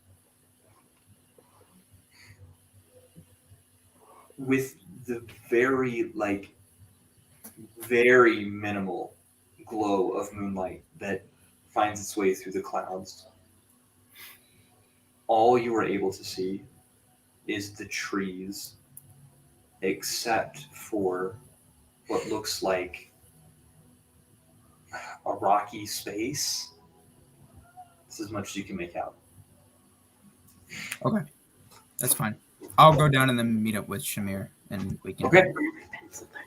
With the very minimal glow of moonlight that finds its way through the clouds. All you are able to see is the trees, except for what looks like a rocky space. This is as much as you can make out. Okay, that's fine. I'll go down and then meet up with Shamir, and we can. Okay.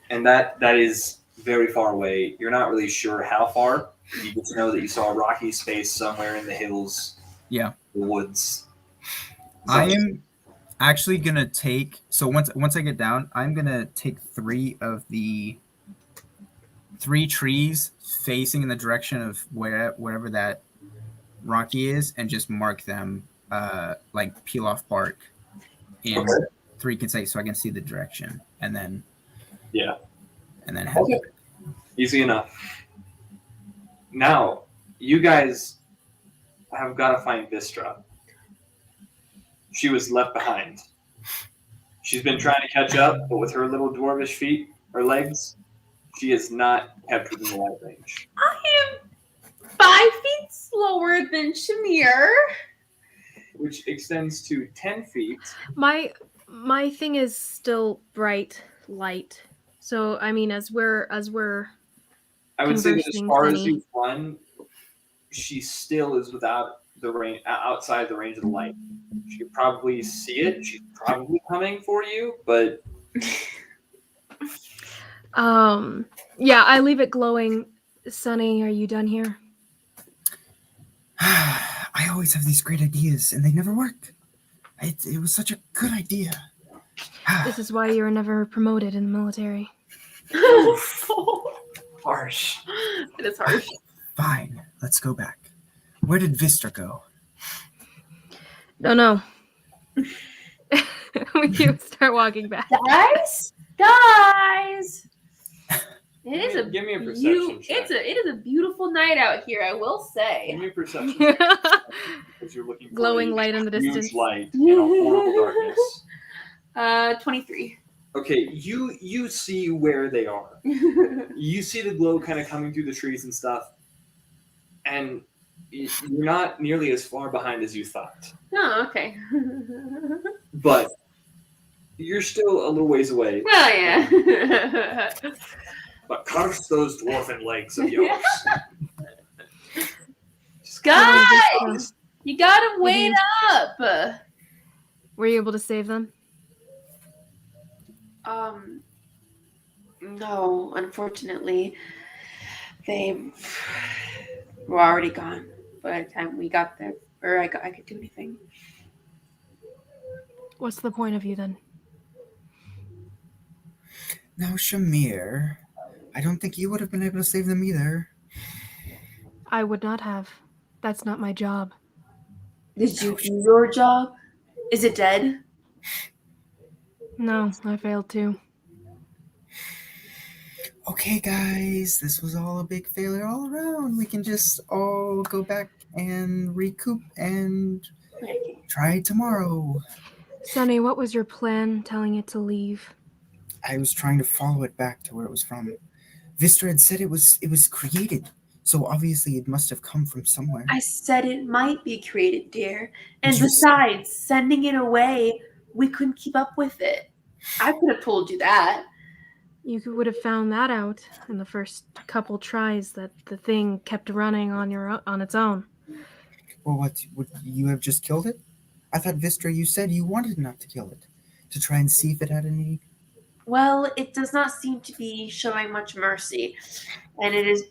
And that is very far away. You're not really sure how far. You just know that you saw a rocky space somewhere in the hills. Yeah. The woods. I am actually gonna take. So once I get down, I'm gonna take 3 of the 3 trees facing in the direction of wherever that rocky is, and just mark them, like peel off bark in 3 consecutive, so I can see the direction, and then Yeah. and then head back. Easy enough. Now, you guys have got to find Vistra. she was left behind. She's been trying to catch up, but with her little dwarvish feet or legs, she is not kept within the light range. I am 5 feet slower than Shamir. Which extends to 10 feet. My thing is still bright light. So I mean, as we're I would say that as conversing, far as Sunny. you run, she still is without the range, outside the range of the light. She could probably see it. She's probably coming for you, but yeah, I leave it glowing. Sunny, are you done here? I always have these great ideas, and they never work. It was such a good idea. This is why you were never promoted in the military. Harsh. It is harsh. Fine, let's go back. Where did Vistra go? Don't know. We start walking back. Guys! It is a give me a perception check. it is a beautiful night out here, I will say. Give me a perception check. Because you're looking for Glowing a light in the huge distance. light in a horrible darkness. 23. Okay, you see where they are. You see the glow kind of coming through the trees and stuff, and you're not nearly as far behind as you thought. Oh, okay. But you're still a little ways away. Well, yeah. But curse those dwarven legs of yours. Guys! You gotta wait up! Were you able to save them? No, unfortunately. They were already gone by the time we got there, or I could do anything. What's the point of you then? Now, Shamir, I don't think you would have been able to save them either. I would not have. That's not my job. Did you do your job? Is it dead? No, I failed to. Okay, guys, this was all a big failure all around. We can just all go back and recoup and try tomorrow. Sunny, what was your plan telling it to leave? I was trying to follow it back to where it was from. Vistra had said it was created, so obviously it must have come from somewhere. I said it might be created, dear. And You besides, sending it away, we couldn't keep up with it. I could have told you that. You would have found that out in the first couple tries that the thing kept running on its own. Well, what would you have just killed it? I thought, Vistra, you said you wanted not to kill it, to try and see if it had any. Well, it does not seem to be showing much mercy, and it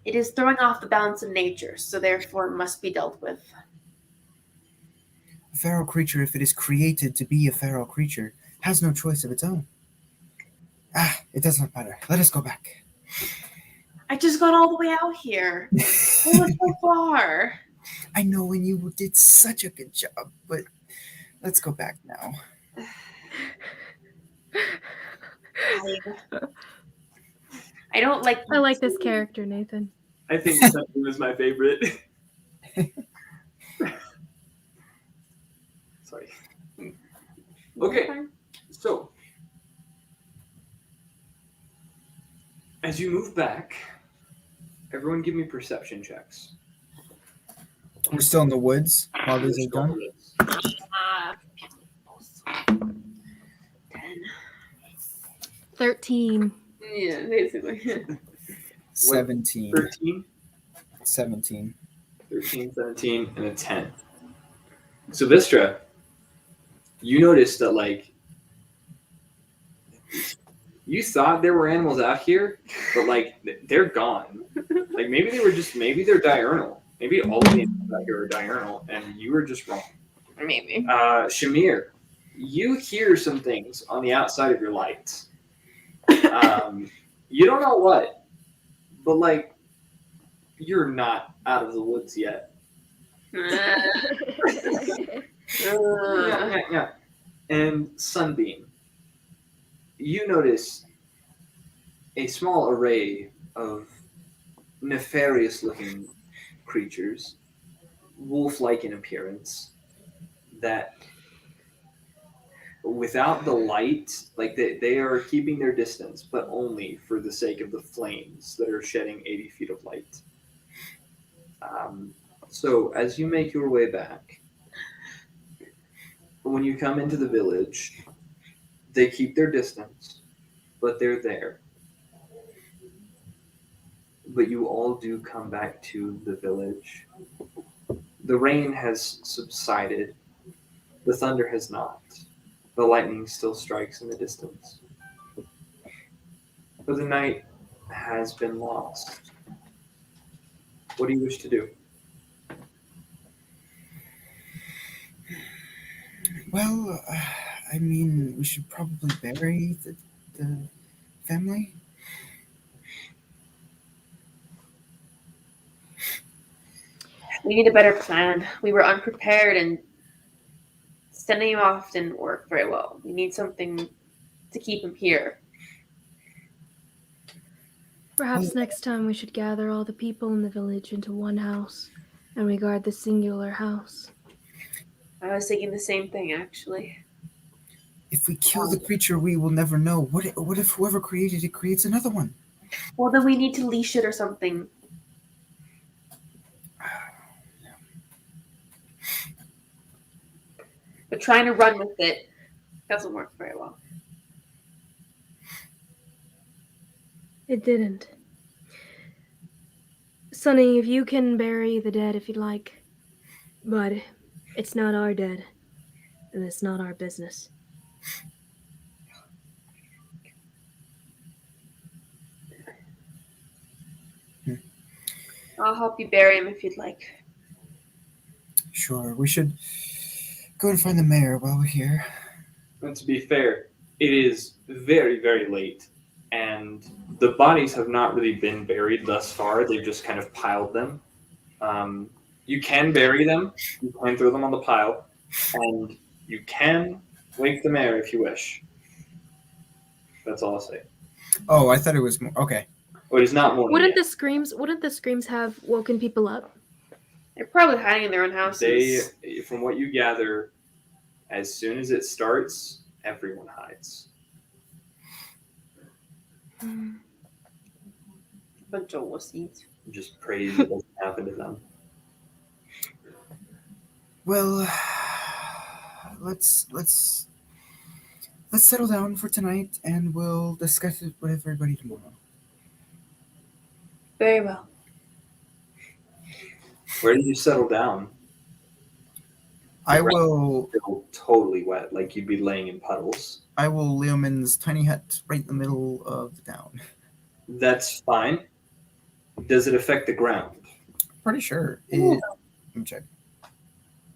is throwing off the balance of nature, so therefore it must be dealt with. A feral creature, if it is created to be a feral creature, has no choice of its own. It does not matter. Let us go back. I just got all the way out here. It was so far. I know, and you did such a good job, but let's go back now. I don't like. I like this character, Nathan. I think that was my favorite. Sorry. Okay, so as you move back, everyone give me perception checks. We're still in the woods while these are done. 13. Yeah, basically. 17. 13, 17. 13, 17, and a 10. So Vistra, you noticed that, like, you thought there were animals out here, but, like, they're gone. Like, maybe they're diurnal. Maybe all the animals out here are diurnal, and you were just wrong. Maybe. Shamir, you hear some things on the outside of your lights. You don't know what, but, like, you're not out of the woods yet. Yeah. And Sunbeam, you notice a small array of nefarious-looking creatures, wolf-like in appearance, that without the light, like they are keeping their distance, but only for the sake of the flames that are shedding 80 feet of light. So as you make your way back, when you come into the village, they keep their distance, but they're there. But you all do come back to the village. The rain has subsided. The thunder has not. The lightning still strikes in the distance. But the night has been lost. What do you wish to do? Well, I mean, we should probably bury the family. We need a better plan. We were unprepared, and sending him off didn't work very well. We need something to keep him here. Perhaps next time we should gather all the people in the village into one house and regard the singular house. I was thinking the same thing, actually. If we kill the creature, we will never know. What if whoever created it creates another one? Well, then we need to leash it or something. But trying to run with it doesn't work very well. It didn't. Sonny, if you can bury the dead if you'd like, but it's not our dead, and it's not our business. I'll help you bury him if you'd like. Sure, we should go and find the mayor while we're here. And to be fair, it is very, very late, and the bodies have not really been buried thus far. They've just kind of piled them. You can bury them, you can throw them on the pile, and you can wake the mayor if you wish. That's all I'll say. Oh, I thought it was more. Okay. Oh, it is not morning Wouldn't yet. the screams have woken people up? They're probably hiding in their own houses. From what you gather, as soon as it starts, everyone hides. Bunch of wussies. Just praise it doesn't happen to them. Well, let's settle down for tonight, and we'll discuss it with everybody tomorrow. Very well. Where did you settle down? I will Feel totally wet, like you'd be laying in puddles. Leoman's tiny hut right in the middle of the town. That's fine. Does it affect the ground? Pretty sure. Let me check.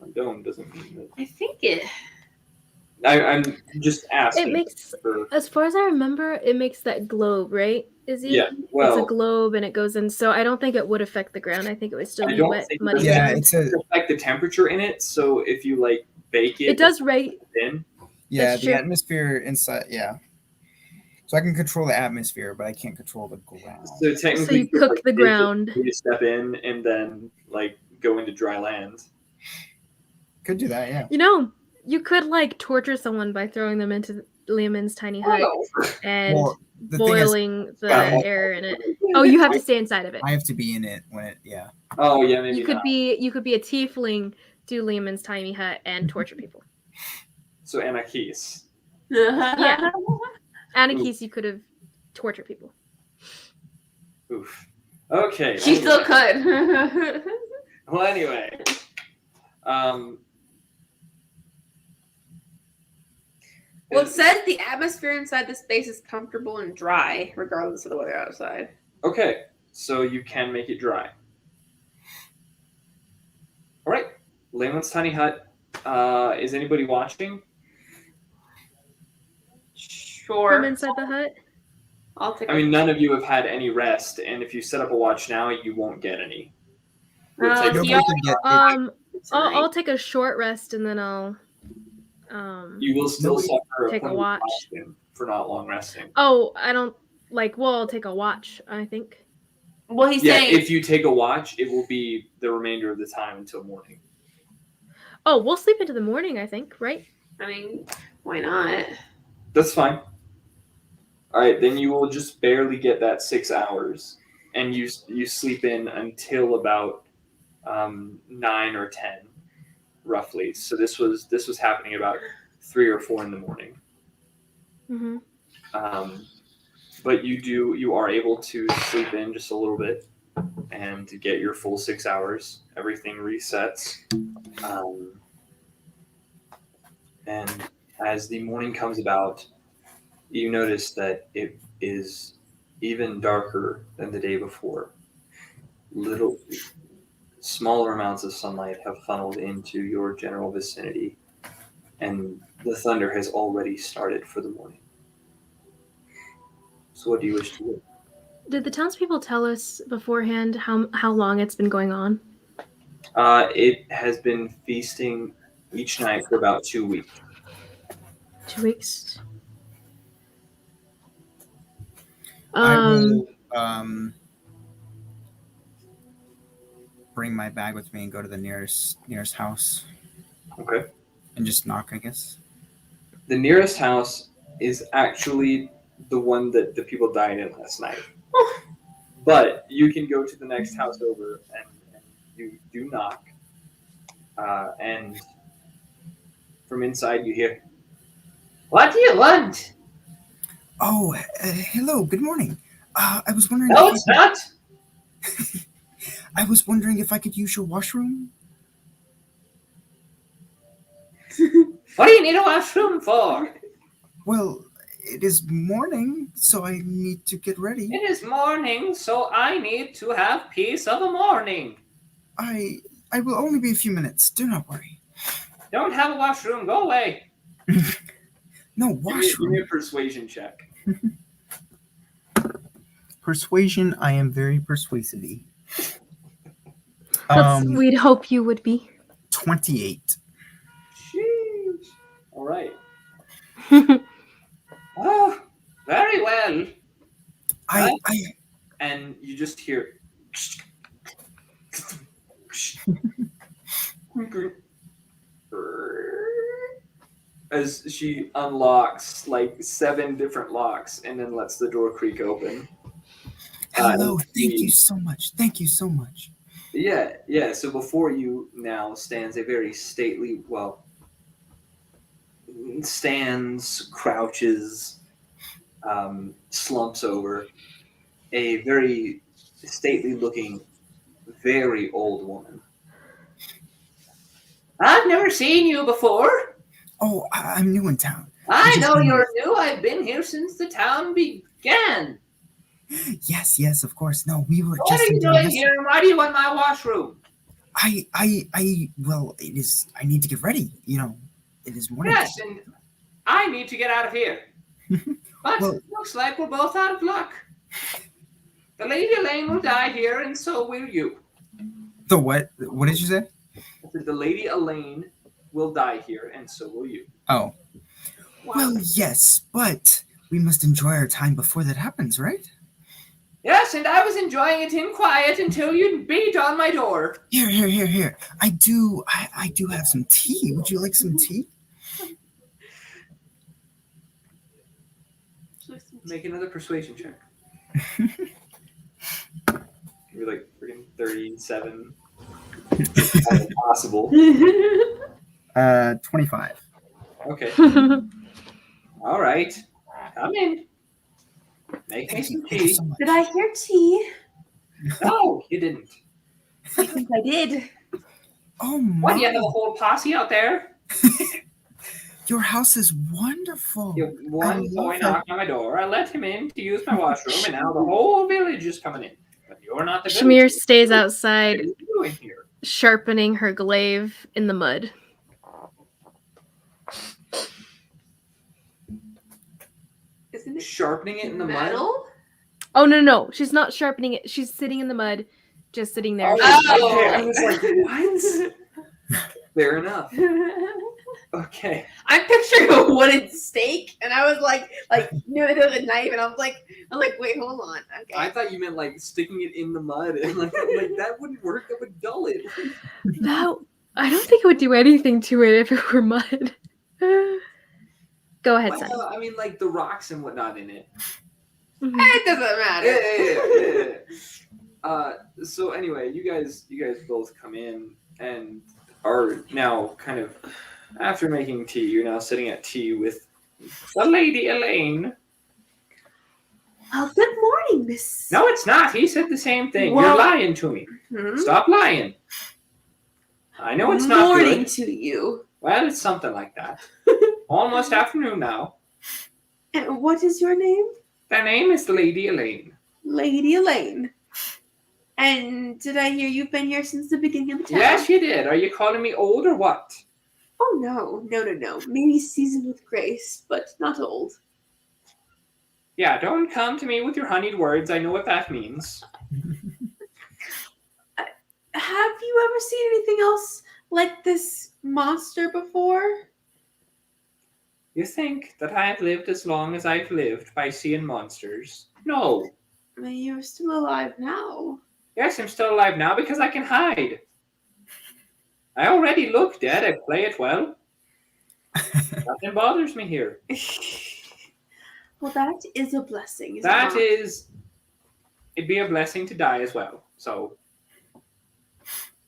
A dome doesn't mean that. I think it. I'm just asking. It makes, for- as far as I remember, it makes that globe, right? Yeah, well, it's a globe and it goes in. So I don't think it would affect the ground. I think it would still I be don't wet, think muddy. Yeah, ground. it's a affect the temperature in it. So if you like bake it, It does rate. in. yeah. That's The true. atmosphere inside. Yeah. So I can control the atmosphere, but I can't control the ground. So technically, So you could, cook like, the bake it, ground. You step in and then like go into dry land. Could do that. Yeah. You know, you could like torture someone by throwing them into Leoman's tiny hut and Well, the thing is, boiling the air in it. Oh, you have to stay inside of it. I have to be in it when it. Yeah. Oh yeah, maybe You could not. be a tiefling, do Leoman's tiny hut, and torture people. So Anarchis. Yeah. Anarchis, you could have tortured people. Oof. Okay. She still could. Well, anyway. Well, it says the atmosphere inside the space is comfortable and dry, regardless of the weather outside. Okay, so you can make it dry. All right, Leyland's tiny hut. Is anybody watching? Sure. From inside the hut. I'll take. I mean, none of you have had any rest, and if you set up a watch now, you won't get any. You'll Uh, take Nobody Yeah. can get. I'll take a short rest and then I'll you will still Nobody- suffer take a point of watch. exhaustion for not long resting. Oh, I don't like. Well, I'll take a watch. I think. Well, he's Yeah, saying. if you take a watch, it will be the remainder of the time until morning. Oh, we'll sleep into the morning, I think, right? I mean, why not? That's fine. All right, then you will just barely get that 6 hours, and you sleep in until about 9 or 10, roughly. So this was happening about 3 or 4 in the morning. Mm-hmm. But you are able to sleep in just a little bit and to get your full 6 hours. Everything resets. And as the morning comes about, you notice that it is even darker than the day before. Smaller amounts of sunlight have funneled into your general vicinity, and the thunder has already started for the morning. So what do you wish to do? Did the townspeople tell us beforehand how long it's been going on? It has been feasting each night for about 2 weeks. 2 weeks. I will bring my bag with me and go to the nearest house. Okay. And just knock, I guess. The nearest house is actually the one that the people died in last night. But you can go to the next house over and you do knock. And from inside you hear, What do you want? Oh, hello. Good morning. I was wondering. No, it's not. I was wondering if I could use your washroom. What do you need a washroom for? Well, it is morning, so I need to get ready. It is morning, so I need to have peace of a morning. I will only be a few minutes. Do not worry. Don't have a washroom. Go away. No washroom. Give me a persuasion check. Persuasion. I am very persuasive. We'd hope you would be. 28. Sheesh. All right. Oh, very well. And you just hear as she unlocks like 7 different locks and then lets the door creak open. Hello. Thank you so much. Thank you so much. Yeah. So before you now stands a very stately, stands, crouches, slumps over a very stately-looking, very old woman. I've never seen you before. Oh, I'm new in town. I know you're new. I've been here since the town began. Yes, of course. No, we were What just. are you doing here? Why do you want my washroom? Well, it is. I need to get ready. It is morning. Yes, and I need to get out of here. But Well, looks like we're both out of luck. The Lady Elaine will die here, and so will you. The what? What did you say? The Lady Elaine will die here, and so will you. Oh. Well, yes, but we must enjoy our time before that happens, right? Yes, and I was enjoying it in quiet until you beat on my door. Here. I do have some tea. Would you like some tea? Make another persuasion check. You're like freaking 37. Impossible. 25. Okay. All right. Come in. Make me some tea. So much. Did I hear tea? No, you didn't. I think I did. Oh my! What, do you have a whole posse out there? Your house is wonderful. One boy knocked on my door. I let him in to use my washroom, and now the whole village is coming in. But you're not the Shamir village. stays What outside, are you doing here? sharpening her glaive in the mud. Isn't it Sharpening it in the mud. metal? Oh no! She's not sharpening it. She's sitting in the mud, just sitting there. Oh, okay. I was like, what? Fair enough. Okay. I'm picturing a wooden stake, and I was like, it was a knife, and I was like, wait, hold on. Okay. I thought you meant like sticking it in the mud, and like that wouldn't work. That would dull it. I don't think it would do anything to it if it were mud. Go ahead, Sunny. Well, I mean, like the rocks and whatnot in it. Mhm. It doesn't matter. Yeah. So anyway, you guys both come in and are now kind of after making tea. You're now sitting at tea with the Lady Elaine. Oh, good morning, Miss. No, it's not. He said the same thing. Well- You're lying to me. Hmm? Stop lying. I know it's not morning good. to you. Well, it's something like that. Almost afternoon now. And what is your name? Their name is Lady Elaine. Lady Elaine. And did I hear you've been here since the beginning of the town? Yes, you did. Are you calling me old or what? Oh, no. Maybe seasoned with grace, but not old. Yeah, don't come to me with your honeyed words. I know what that means. Have you ever seen anything else like this monster before? You think that I have lived as long as I've lived by seeing monsters? No. I mean, you're still alive now. Yes, I'm still alive now because I can hide. I already look dead. I play it well. Nothing bothers me here. Well, that is a blessing. That is, it'd be a blessing to die as well. So,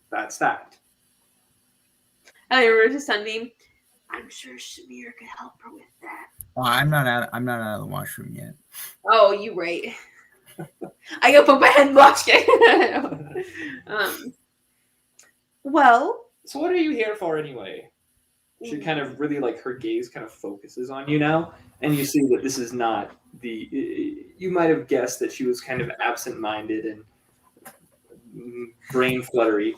that's that. I remember to Sunbeam. I'm sure Shamir could help her with that. Well, I'm not out of the washroom yet. Oh, you right. I go put my head in the wash well, So what are you here for anyway? She kind of really her gaze kind of focuses on you now, and you see that this is not the. You might have guessed that she was kind of absent-minded and brain fluttery,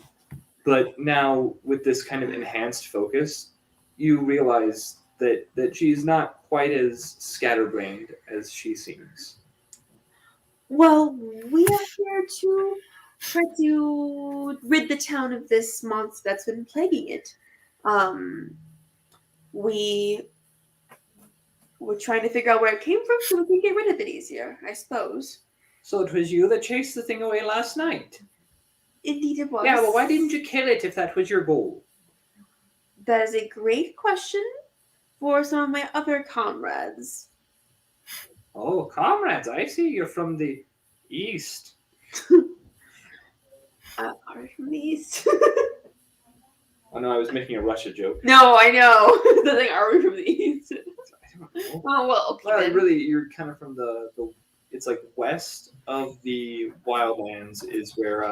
but now with this kind of enhanced focus, you realize that she's not quite as scatterbrained as she seems. well, we are here to try to rid the town of this monster that's been plaguing it. We're trying to figure out where it came from so we can get rid of it easier, I suppose. So it was you that chased the thing away last night? Indeed it was. Yeah, well, why didn't you kill it if that was your goal? That is a great question for some of my other comrades. Oh, comrades, I see you're from the east. Are we from the east? Oh no, I was making a Russia joke. No, I know. The thing, are we from the east? Oh, well, okay. Well, then. really, you're kind of from the it's like west of the Wildlands is where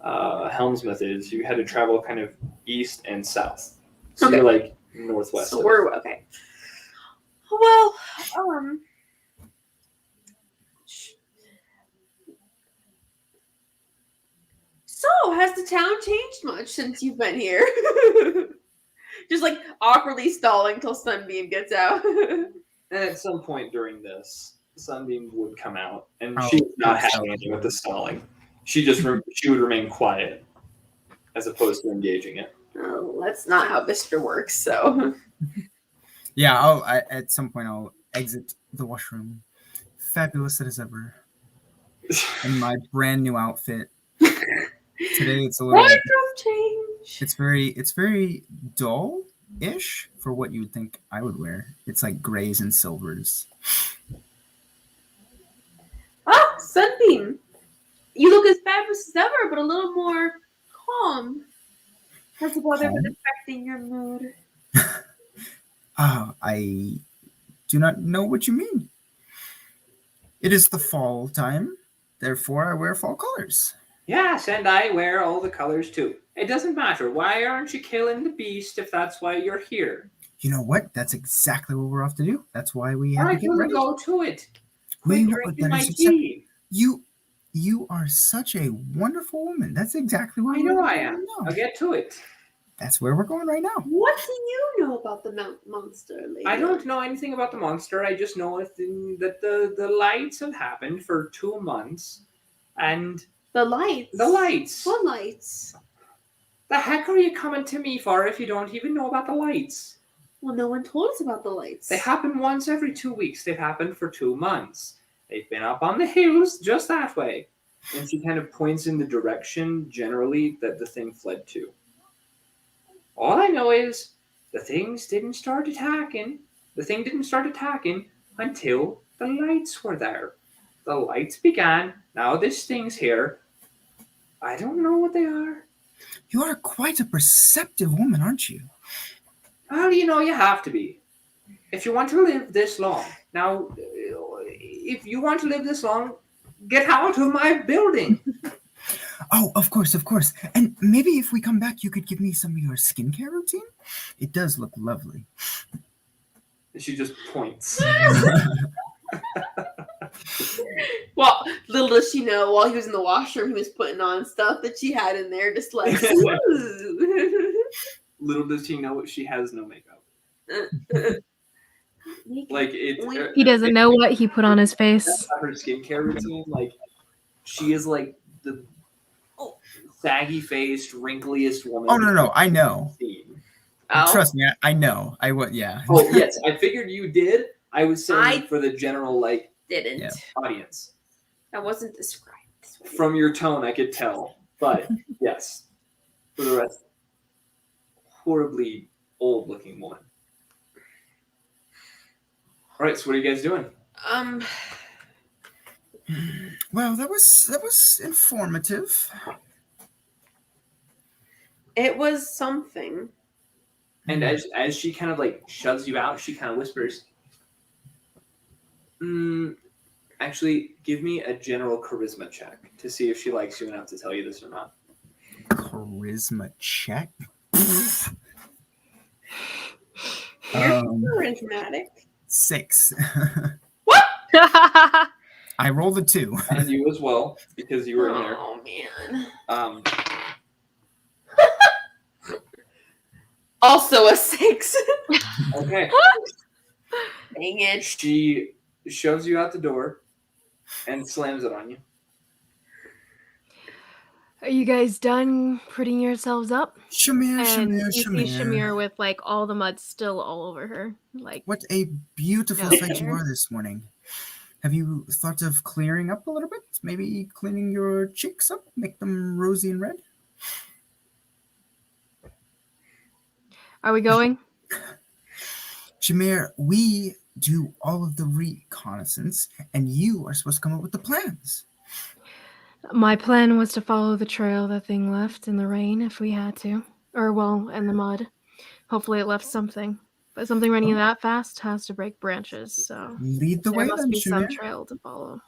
Helmsmith is. You had to travel kind of east and south. So Okay. you're like northwest. So of we're okay. Well, so has the town changed much since you've been here? Just awkwardly stalling till Sunbeam gets out. And at some point during this, Sunbeam would come out, and Oh, she was not that's having so anything with the stalling. She just she would remain quiet, as opposed to engaging it. Oh, that's not how Mister works. So Yeah, at some point I'll exit the washroom, fabulous as ever, in my brand new outfit. Today it's a little. wardrobe change. It's very dull-ish for what you would think I would wear. It's like grays and silvers. Ah, Sunbeam. You look as fabulous as ever, but a little more calm. Has the weather been affecting your mood? I do not know what you mean. It is the fall time, therefore I wear fall colors. Yes, and I wear all the colors too. It doesn't matter. Why aren't you killing the beast if that's why you're here? You know what? That's exactly what we're off to do. That's why we All have to right, get we'll ready. go to it. We Quit know drinking that my is exact- tea. You are such a wonderful woman. That's exactly where I we're know going I am. right now. I'll get to it. That's where we're going right now. What do you know about the monster, lady? I don't know anything about the monster. I just know that the lights have happened for 2 months, and The lights. the lights. What lights? The heck are you coming to me for if you don't even know about the lights? Well, no one told us about the lights. They happen once every 2 weeks. They've happened for 2 months. They've been up on the hills just that way. And she kind of points in the direction generally that the thing fled to. All I know is the things didn't start attacking. The thing didn't start attacking until the lights were there. The lights began. Now this thing's here. I don't know what they are. You are quite a perceptive woman, aren't you? How do you know you have to be? If you want to live this long. Now, if you want to live this long, get out of my building. Oh, of course, of course. And maybe if we come back, you could give me some of your skincare routine? It does look lovely. She just points. Well, little does she know, while he was in the washroom, he was putting on stuff that she had in there, just like. Little does he know she has no makeup. Like it. He doesn't know what he put on his face. Her skincare routine, like she is like the saggy-faced, wrinkliest woman. Oh, no, I know. Seen. Oh. Trust me, I know. I would, yeah. Oh, yes, I figured you did. I was saying for the general, like, Didn't. audience. That wasn't described this way. From your tone, I could tell. But, yes, for the rest, horribly old-looking woman. All right, so what are you guys doing? Well, that was informative. It was something. And as she kind of like shoves you out, she kind of whispers, actually, give me a general charisma check to see if she likes you enough to tell you this or not. Charisma check? You're charismatic. 6. What? I rolled a 2. And you as well, because you were in there. Oh, man. Also a 6. Okay. Dang it. She shoves you out the door and slams it on you. Are you guys done prettying yourselves up? Shamir, And Shamir, you see Shamir. Shamir with like all the mud still all over her. Like, What a beautiful Yeah. sight you are this morning. Have you thought of clearing up a little bit? Maybe cleaning your cheeks up, make them rosy and red? are we going? Shamir, we do all of the reconnaissance, and you are supposed to come up with the plans. My plan was to follow the trail that thing left in the rain if we had to. Or, well, in the mud. Hopefully it left something. But something running that fast has to break branches, so Lead the there way must then, be some Shamir. trail to follow.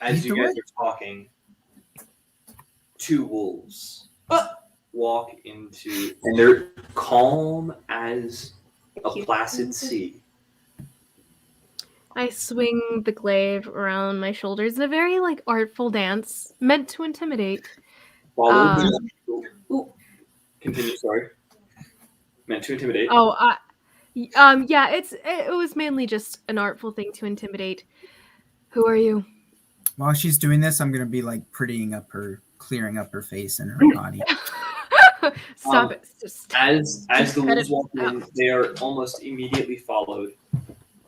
As Lead you the guys way. are talking, 2 wolves walk into, and they're calm as a placid sea. I swing the glaive around my shoulders in a very like artful dance meant to intimidate. Followed. Continue. Sorry. Meant to intimidate. Yeah, it was mainly just an artful thing to intimidate. Who are you? While she's doing this, I'm going to be like clearing up her face and her body. Stop it. Just As the cut wolves it walk in, out. they are almost immediately followed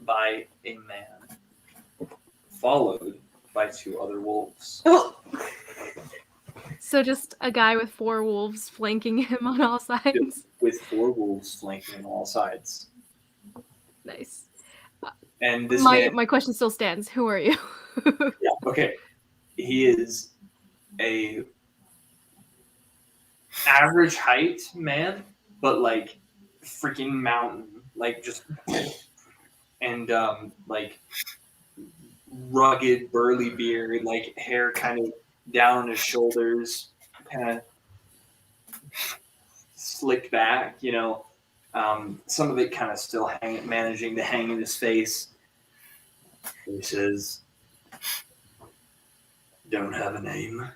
by a man, followed by 2 other wolves. So just a guy with 4 wolves flanking him on all sides. With 4 wolves flanking on all sides. Nice. And this My question still stands. Who are you? yeah, okay. He is a average height man, but like freaking mountain, like just and like rugged, burly beard, like hair kind of down on his shoulders, kind of slicked back, you know. Some of it kind of still managing to hang in his face. He says, "Don't have a name."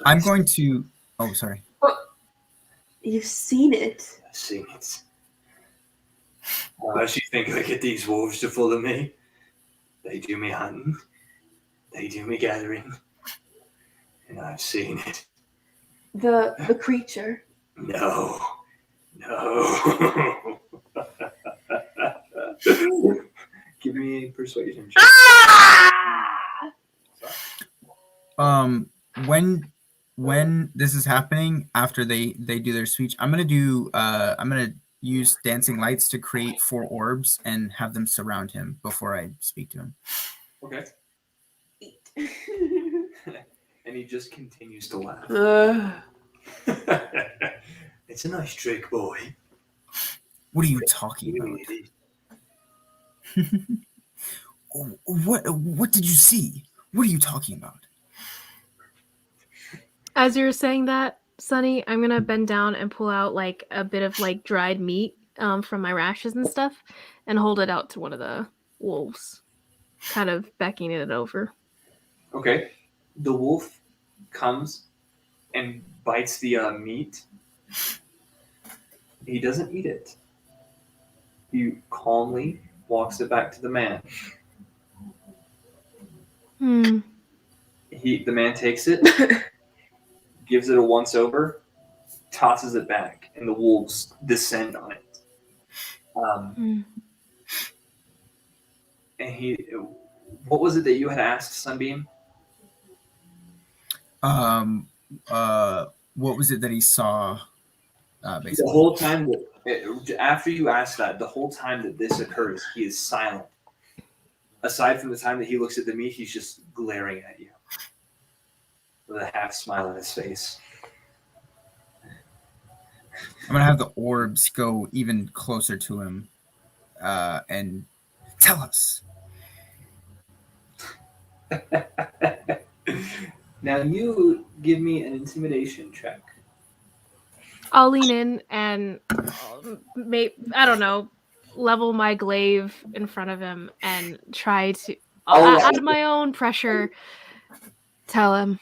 I'm going to... Oh, sorry. You've seen it. I've seen it. Why does she think I get these wolves to follow me? They do me hunting. They do me gathering. And I've seen it. The creature. No. Give me a persuasion check. When when this is happening, after they do their speech, I'm gonna use dancing lights to create 4 orbs and have them surround him before I speak to him. Okay. Eat. And he just continues to laugh. It's a nice trick, boy. What are you talking Really, about? it is. What did you see? What are you talking about? As you're saying that, Sunny, I'm gonna bend down and pull out like a bit of like dried meat from my rashes and stuff, and hold it out to one of the wolves, kind of beckoning it over. Okay. The wolf comes and bites the meat. He doesn't eat it. He calmly walks it back to the man. The man takes it, gives it a once over, tosses it back, and the wolves descend on it. And what was it that you had asked, Sunbeam? What was it that he saw? Basically, The whole time after you asked that, the whole time that this occurs, he is silent. Aside from the time that he looks at the meat, he's just glaring at you with a half smile on his face. I'm gonna have the orbs go even closer to him, and tell us. Now you give me an intimidation check. I'll lean in and I don't know, level my glaive in front of him and try to, out of my own pressure, tell him.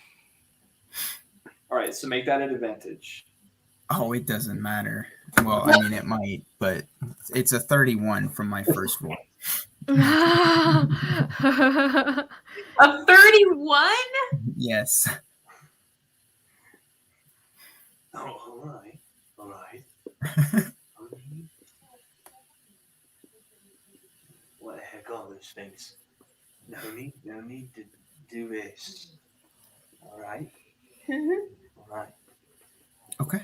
All right, so make that an advantage. Oh, it doesn't matter. Well, I mean, it might, but it's a 31 from my first roll. A 31? Yes. Oh, all right. What the heck are those things? No need to do this. All right. All right. Okay.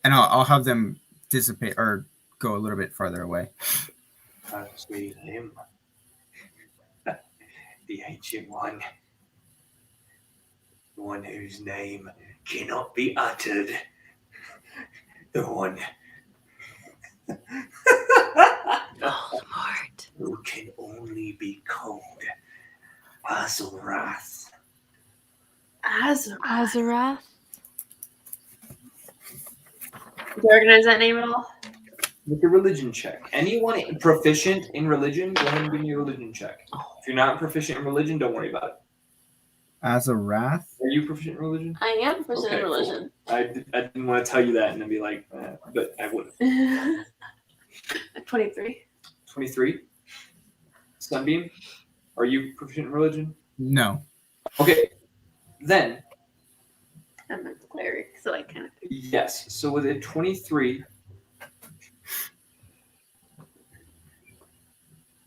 And I'll have them dissipate or go a little bit farther away. I see him. The ancient one. The one whose name cannot be uttered. The one Voldemort. who can only be called Azarath. Azarath? Do you recognize that name at all? Make a religion check. Anyone proficient in religion, go ahead and give me a religion check. If you're not proficient in religion, don't worry about it. Azarath? Are you proficient in religion? I am proficient in Okay, religion. Cool. I didn't want to tell you that and then be like, but I wouldn't. 23. 23. Sunbeam, are you proficient in religion? No. Okay. Then, I'm a cleric, so I kind of. yes. So with a 23,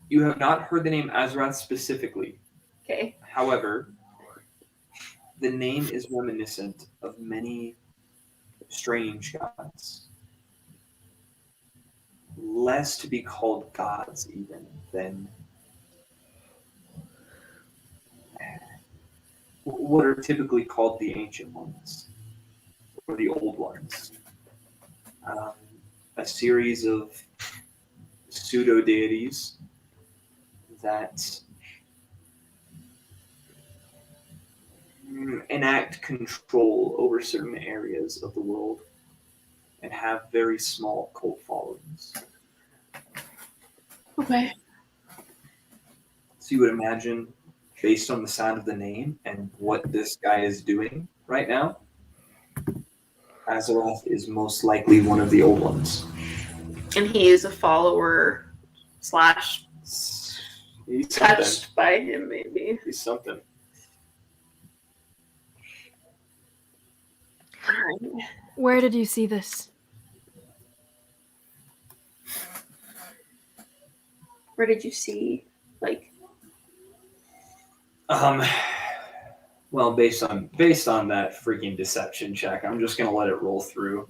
you have not heard the name Azarath specifically. Okay. However, the name is reminiscent of many strange gods. Less to be called gods, even, than what are typically called the ancient ones, or the old ones. A series of pseudo-deities that enact control over certain areas of the world and have very small cult followings. Okay. So you would imagine, based on the sound of the name and what this guy is doing right now, Azeroth is most likely one of the old ones. And he is a follower / He's something. touched by him, maybe. He's something. Where did you see this? Where did you see, like? Well, based on that freaking deception check, I'm just gonna let it roll through.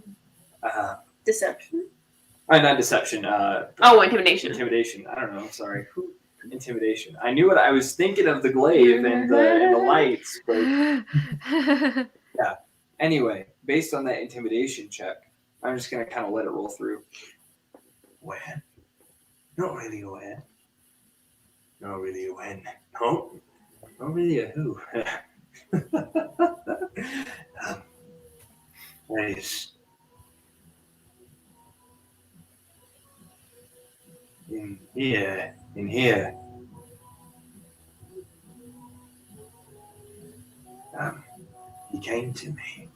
Deception. Not deception. Intimidation. Intimidation. I don't know. Sorry. Intimidation. I knew it. I was thinking of the glaive and the lights, but anyway, based on that intimidation check, I'm just gonna kind of let it roll through. When? Not really when. Not really when. No. Not really a who. That is in here. He came to me.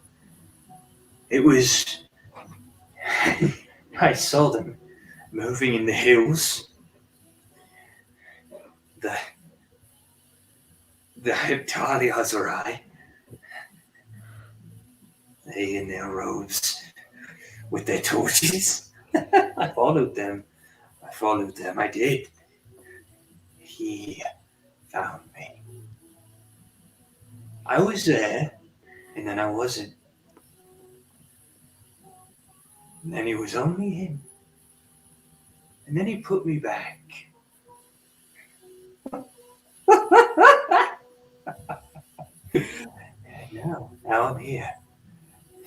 It was. I saw them moving in the hills. The Heptali Azurai. They in their robes with their torches. I followed them. I did. He found me. I was there, and then I wasn't. And then it was only him. And then he put me back. And now I'm here.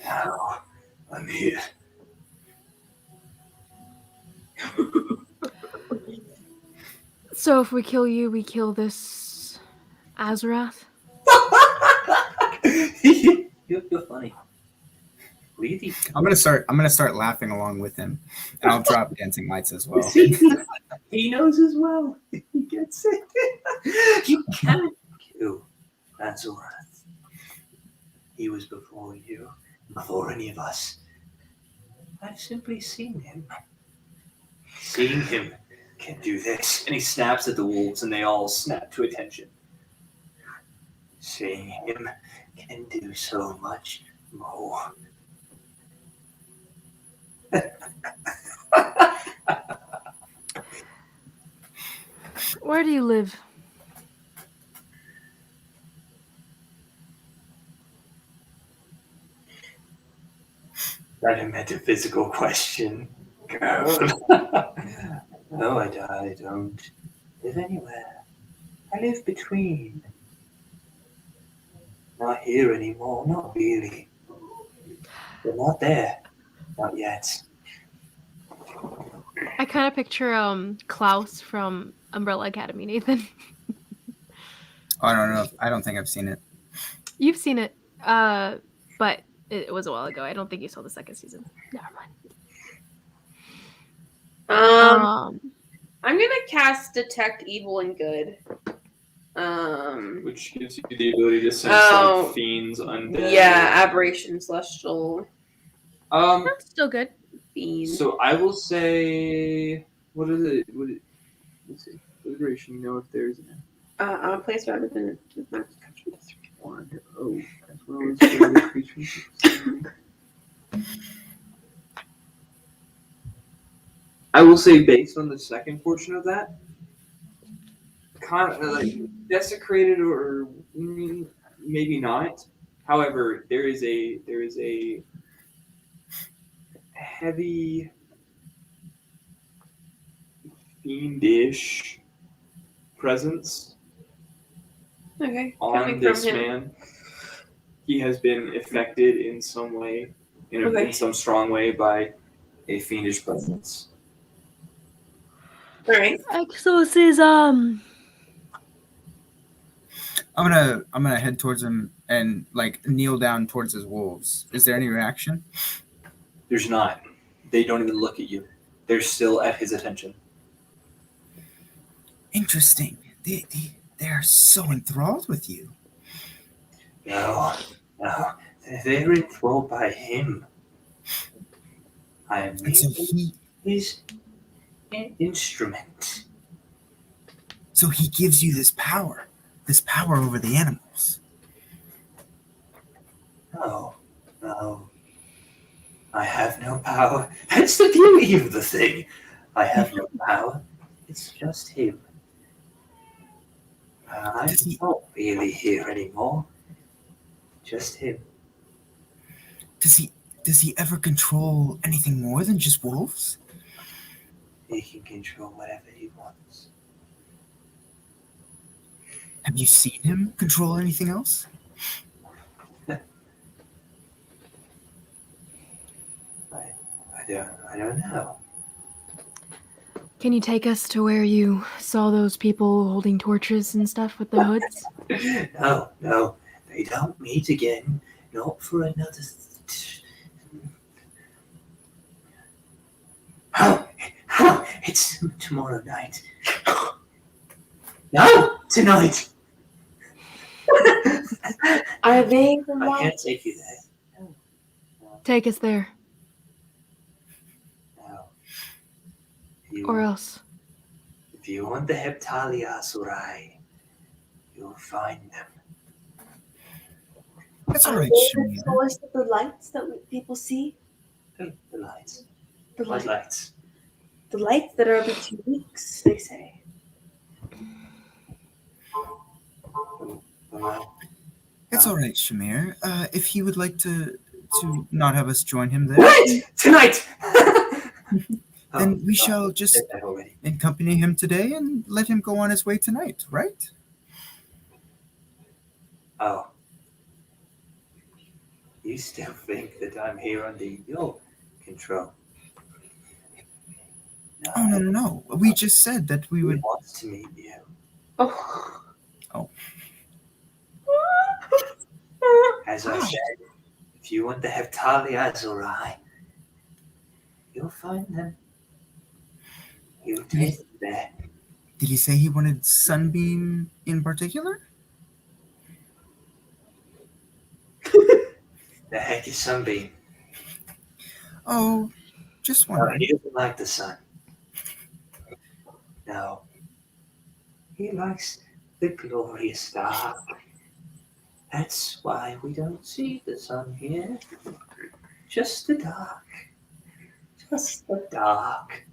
Now I'm here. So if we kill you, we kill this Azarath? You're funny. Really? I'm gonna start laughing along with him, and I'll drop dancing lights as well. He knows as well. He gets it. You can't kill Azurath. He was before you, before any of us. I've simply seen him. Seeing him can do this. And he snaps at the wolves, and they all snap to attention. Seeing him can do so much more. Where do you live? That a metaphysical question, girl. No, I don't live anywhere. I live between. Not here anymore, not really. We're not there. Not yet. I kind of picture Klaus from Umbrella Academy, Nathan. I don't know. I don't think I've seen it. You've seen it, but it was a while ago. I don't think you saw the second season. Never mind. I'm gonna cast Detect Evil and Good. Which gives you the ability to sense like fiends, undead. Yeah, aberration, celestial. That's still good. Fiend. So I will say, what is it? Let's see. Liberation. You know if there's an A place rather than one. Oh, as well as other creatures. I will say, based on the second portion of that, kind of like desecrated or maybe not. However, there is a heavy fiendish presence on this man. He has been affected in some way, in some strong way, by a fiendish presence. All right. Exos is I'm gonna head towards him and like kneel down towards his wolves. Is there any reaction? There's not. They don't even look at you. They're still at his attention. Interesting. They're so enthralled with you. No. They're enthralled by him. I am his instrument. So he gives you this power over the animals. No. I have no power. That's the beauty of the thing. I have no power. It's just him. I'm not really here anymore. Just him. Does he ever control anything more than just wolves? He can control whatever he wants. Have you seen him control anything else? I don't know. Can you take us to where you saw those people holding torches and stuff with the hoods? No, they don't meet again. Not for another. It's tomorrow night. No, tonight. Are they the I ones? can't take you there. Take us there, No. or else. If you want the Heptalia Surai, you'll find them. That's all Are right, they the Shamir. source of the lights that people see? The lights. The What lights. lights? The lights that are every 2 weeks, they say. Well, It's all right, Shamir. If he would like to not have us join him there, right! Tonight! then we shall just said that already. accompany him today and let him go on his way tonight, right? Oh. You still think that I'm here under your control? Oh, no. We just said that we He would... wants to meet you. Oh. Oh. As I said, if you want the Heptalia Azurai, you'll find them. You'll take them there. Did he say he wanted Sunbeam in particular? The heck is Sunbeam? Oh, just No, wondering. he doesn't like the sun. No. He likes the glorious dark. That's why we don't see the sun here. Just the dark. Just the dark.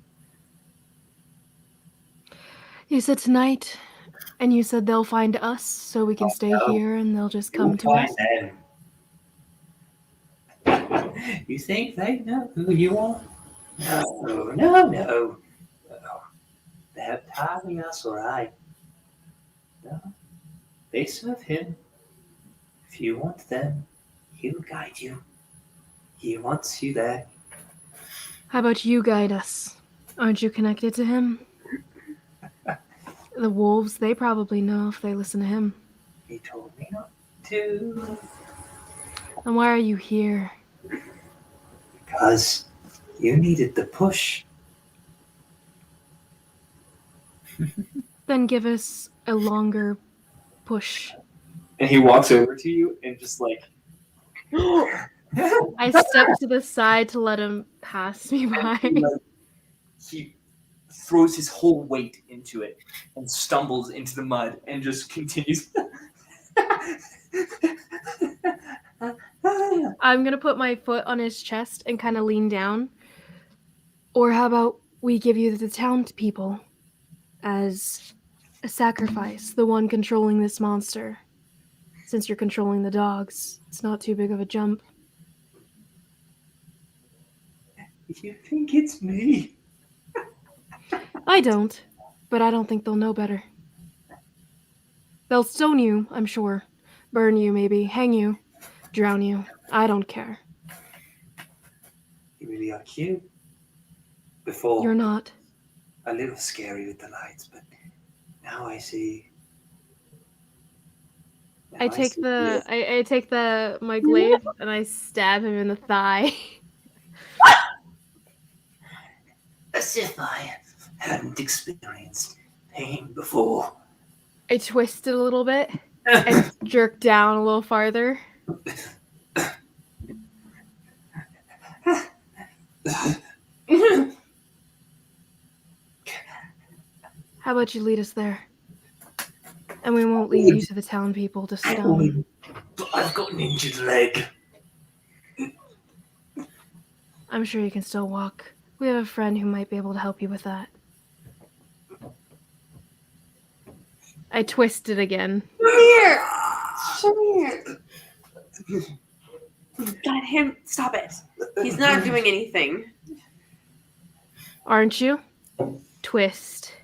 You said tonight, and you said they'll find us, so we can stay here, and they'll just come to us. Them. You think they know who you are? No. They have timing us all right. No, they serve him. If you want them, he'll guide you. He wants you there. How about you guide us? Aren't you connected to him? The wolves, they probably know if they listen to him. He told me not to. And why are you here? Because you needed the push. Then give us a longer push. And he walks over to you and just like, I step to the side to let him pass me by. he throws his whole weight into it and stumbles into the mud and just continues. I'm gonna put my foot on his chest and kind of lean down. Or how about we give you the town people as a sacrifice, the one controlling this monster. Since you're controlling the dogs, it's not too big of a jump. You think it's me? I don't, but I don't think they'll know better. They'll stone you, I'm sure. Burn you, maybe. Hang you. Drown you. I don't care. You really are cute. Before, You're not. a little scary with the lights, but now I see. Now I take see the you. I take my glaive and I stab him in the thigh. As if I hadn't experienced pain before. I twist it a little bit and jerk down a little farther. How about you lead us there? And we won't leave you to the town people to stone. But I've got an injured leg. I'm sure you can still walk. We have a friend who might be able to help you with that. I twist it again. Come here. Come here. Got him. Stop it. He's not doing anything. Aren't you? Twist.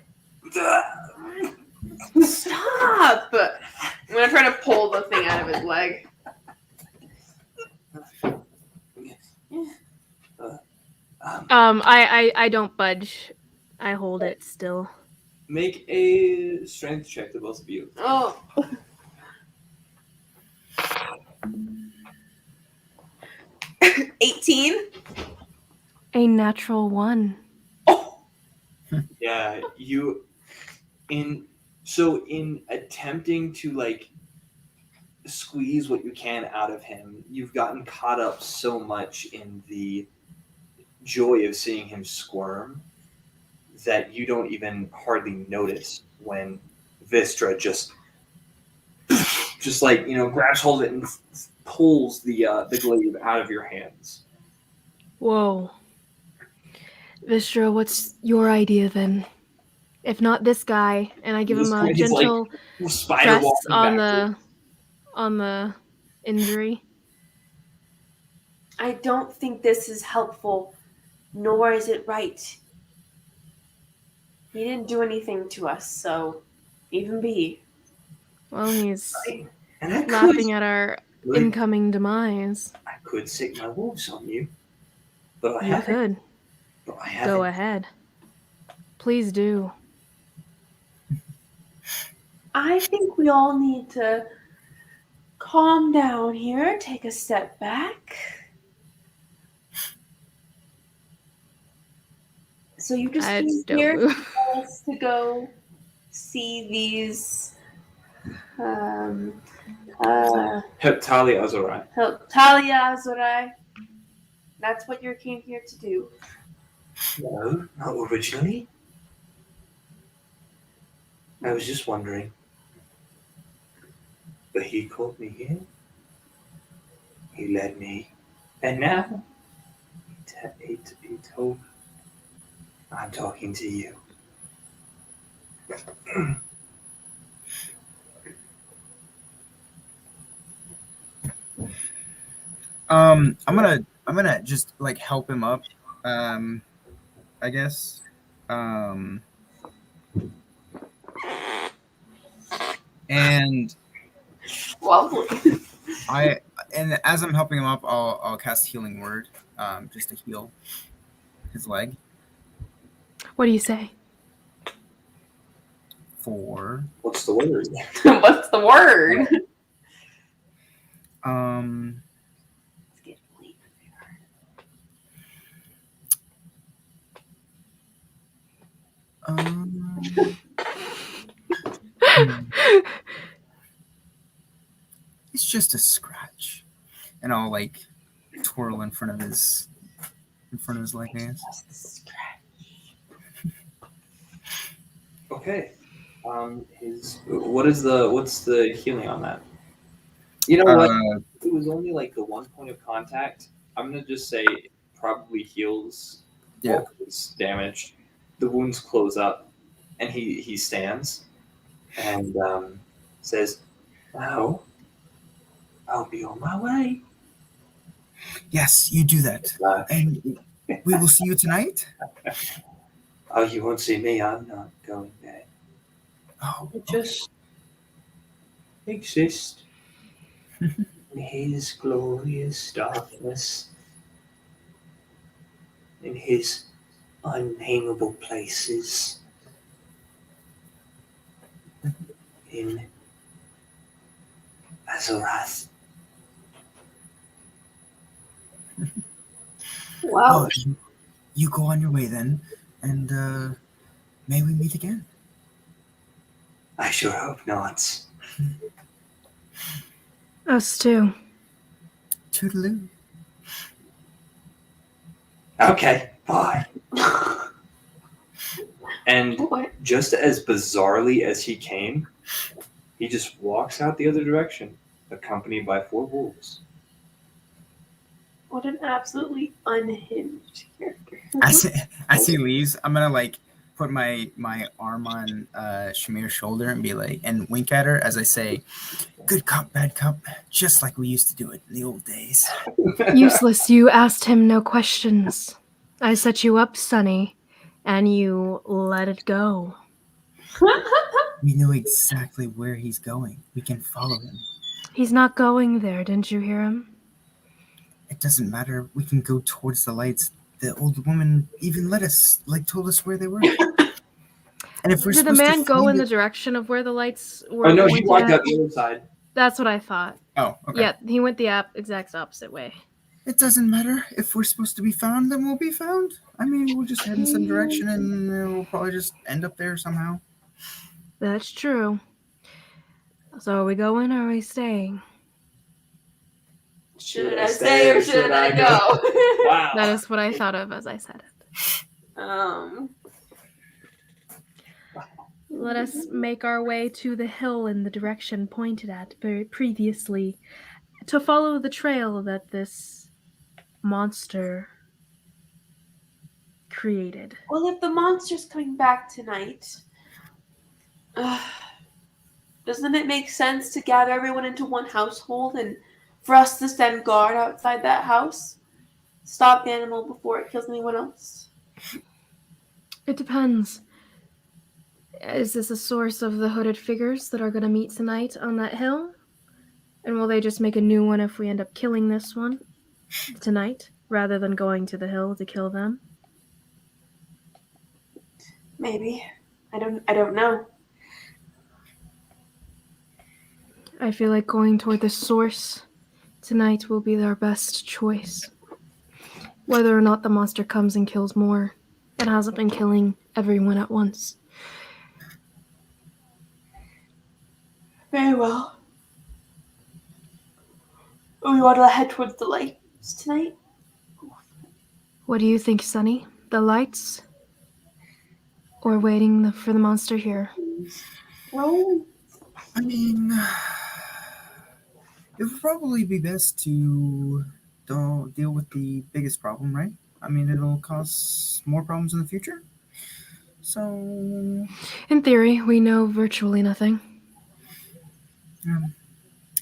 Stop! I'm gonna try to pull the thing out of his leg. I don't budge. I hold it still. Make a strength check to both of you. Oh. $18. A natural 1. Yeah, in attempting to like squeeze what you can out of him, you've gotten caught up so much in the joy of seeing him squirm that you don't even hardly notice when Vistra just like, grabs hold of it and pulls the glaive out of your hands. Whoa. Vistra, what's your idea then? If not this guy, and I give him a gentle press on the injury. I don't think this is helpful, nor is it right. He didn't do anything to us, so even be. Well, he's And laughing at our incoming demise. I could sick my wolves on you, but I You haven't. could. But I haven't. Go ahead. Please do. I think we all need to calm down here, take a step back. So you just came here for us to go see these Heptalia Azurai. Talia Azurai. That's what you came here to do. No, not originally. I was just wondering. But he called me here. He led me. And now, he told me, I'm talking to you. I'm gonna just like help him up. I guess. And Lovely. and as I'm helping him up, I'll cast Healing Word, just to heal his leg. What do you say? What's the word? What's the word? It's just a scratch, and I'll like twirl in front of his leg, I guess. Okay. What's the healing on that? You know what? It was only like the 1 point of contact. I'm gonna just say it probably heals. Yeah. It's damaged. The wounds close up, and he stands and says, "Now, I'll be on my way." Yes, you do that, and we will see you tonight. Oh, you won't see me. I'm not going there. Oh, I just exist in his glorious darkness, in his unnameable places, in Azorath. Wow. Oh, you go on your way then, and may we meet again. I sure hope not. Us too. Toodaloo. Okay, bye. And just as bizarrely as he came, he just walks out the other direction, accompanied by 4 wolves. What an absolutely unhinged character. As he leaves, I'm gonna like put my arm on Shamir's shoulder and be like, and wink at her as I say, "Good cop, bad cop, just like we used to do it in the old days." Useless, you asked him no questions. I set you up, Sonny, and you let it go. We know exactly where he's going. We can follow him. He's not going there, didn't you hear him? It doesn't matter. We can go towards the lights. The old woman even told us where they were. And if we're Did the supposed man to go in find the it- direction of where the lights were? Oh no, he pointed walked at? out the other side. That's what I thought. Oh, okay. Yeah, he went the exact opposite way. It doesn't matter. If we're supposed to be found, then we'll be found. I mean, we'll just head in some direction and we'll probably just end up there somehow. That's true. So are we going or are we staying? Should I stay or should I go? Wow. That is what I thought of as I said it. Let us make our way to the hill in the direction pointed at previously to follow the trail that this monster created. Well, if the monster's coming back tonight, doesn't it make sense to gather everyone into one household and for us to stand guard outside that house? Stop the animal before it kills anyone else? It depends. Is this a source of the hooded figures that are going to meet tonight on that hill? And will they just make a new one if we end up killing this one tonight, rather than going to the hill to kill them? Maybe. I don't know. I feel like going toward the source tonight will be our best choice. Whether or not the monster comes and kills more, it hasn't been killing everyone at once. Very well. We want to head towards the lights tonight? What do you think, Sonny? The lights? Or waiting for the monster here? Roll. I mean, it would probably be best to don't deal with the biggest problem, right? I mean, it'll cause more problems in the future. So, In theory, we know virtually nothing.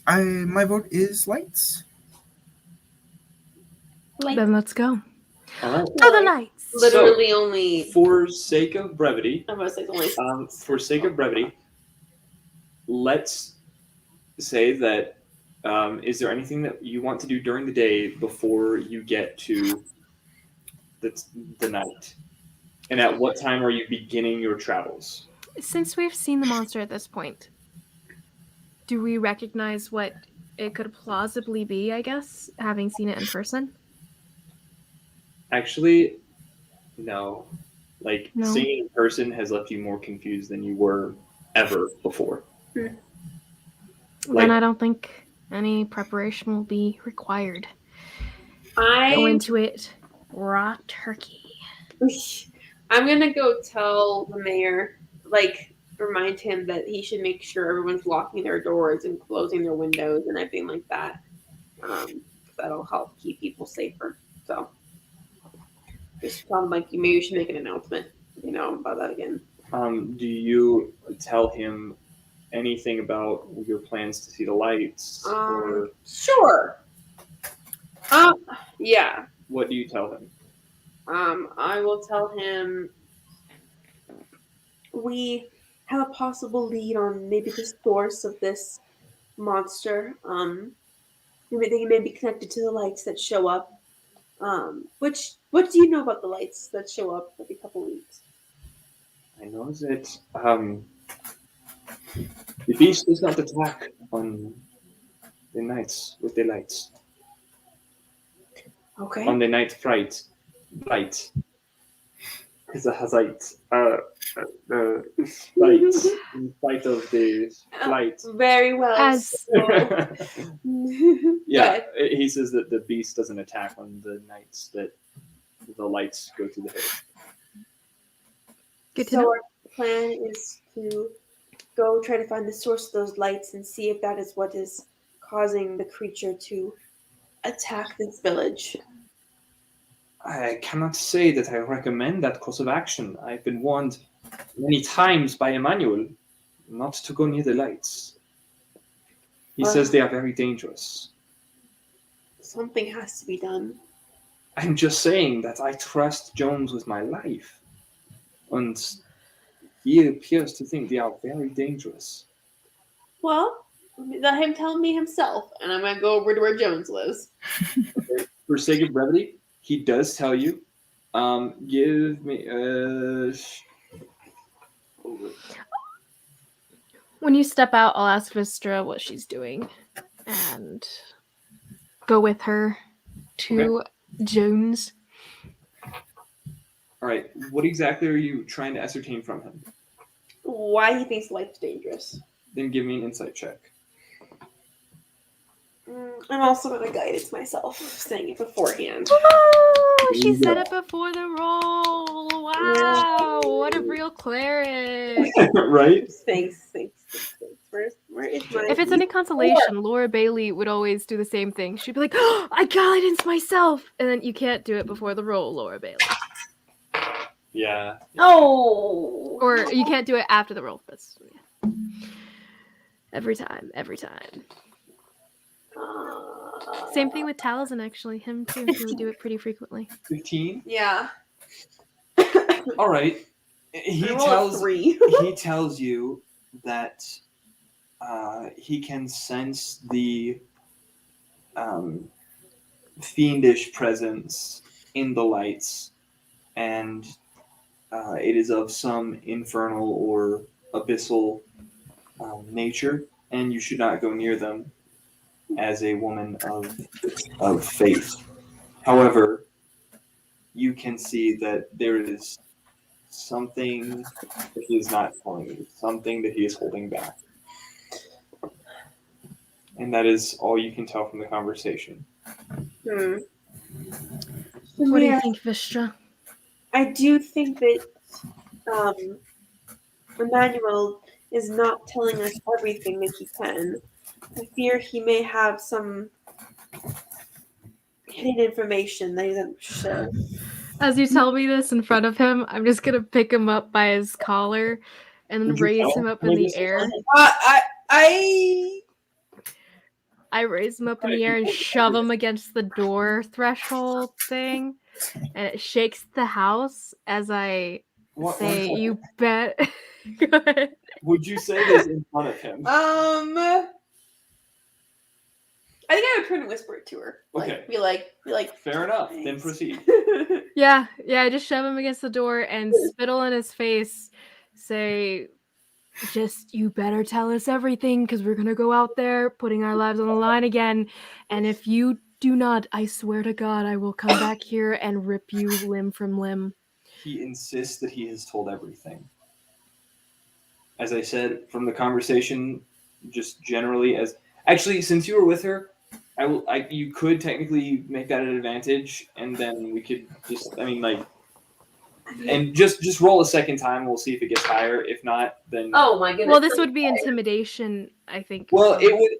my vote is lights. Then let's go. All right. To the lights! Literally only. For sake of brevity, I was like only. Let's say that is there anything that you want to do during the day before you get to the night? And at what time are you beginning your travels? Since we've seen the monster at this point, do we recognize what it could plausibly be, I guess, having seen it in person? Actually, no. No? Seeing it in person has left you more confused than you were ever before. Then Like- I don't think any preparation will be required. Go I into it raw turkey. I'm gonna go tell the mayor, remind him that he should make sure everyone's locking their doors and closing their windows and everything like that. That'll help keep people safer. So, just sound like maybe you should make an announcement, about that again. Do you tell him anything about your plans to see the lights? Or Sure. Yeah. what do you tell him? I will tell him we have a possible lead on maybe the source of this monster. Maybe they may be connected to the lights that show up. What do you know about the lights that show up every couple weeks? I know that the beast does not attack on the nights with the lights. Okay. On the night light. Because it has lights. Lights. In spite of the light. Very well. As- Yeah, he says that the beast doesn't attack on the nights that the lights go to the hill. Good to So know. our plan is to go try to find the source of those lights and see if that is what is causing the creature to attack this village. I cannot say that I recommend that course of action. I've been warned many times by Emmanuel not to go near the lights. He says they are very dangerous. Something has to be done. I'm just saying that I trust Jones with my life. And he appears to think they are very dangerous. Well, let him tell me himself, and I'm gonna go over to where Jones lives. For sake of brevity, he does tell you. Give me When you step out, I'll ask Vistra what she's doing and go with her to Jones. All right. What exactly are you trying to ascertain from him? Why he thinks life's dangerous. Then give me an insight check. I'm also going to guide it myself, saying it beforehand. Oh, she said it before the roll. Wow, what a real cleric. Right? Thanks. Where is my... If it's any consolation, Laura Bailey would always do the same thing. She'd be like, oh, I guidance myself. And then you can't do it before the roll, Laura Bailey. Yeah. Oh! Or you can't do it after the roll. That's yeah. Every time. Same thing with Taliesin, actually. Him too. He would do it pretty frequently. 15? Yeah. All right. He tells you that he can sense the fiendish presence in the lights, and it is of some infernal or abyssal nature, and you should not go near them as a woman of faith. However, you can see that there is something that he is not telling you, something that he is holding back. And that is all you can tell from the conversation. What do you think, Vistra? I do think that Emmanuel is not telling us everything that he can. I fear he may have some hidden information that he doesn't share. As you tell me this in front of him, I'm just gonna pick him up by his collar and then raise him up in the air. I raise him up in the air and shove him against the door threshold thing, and it shakes the house as I say, "You bet." Go ahead. Would you say this in front of him? I think I would turn and whisper it to her. Okay. Be like. Fair enough. Thanks. Then proceed. Yeah. I just shove him against the door and spittle in his face. Say, just you better tell us everything because we're gonna go out there, putting our lives on the line again. And if you do not, I swear to God, I will come back here and rip you limb from limb. He insists that he has told everything. As I said, from the conversation, just generally actually, since you were with her, you could technically make that an advantage, and then we could just roll a second time. We'll see if it gets higher. If not, then oh my goodness. Well, this would be intimidation, I think. Well, it would.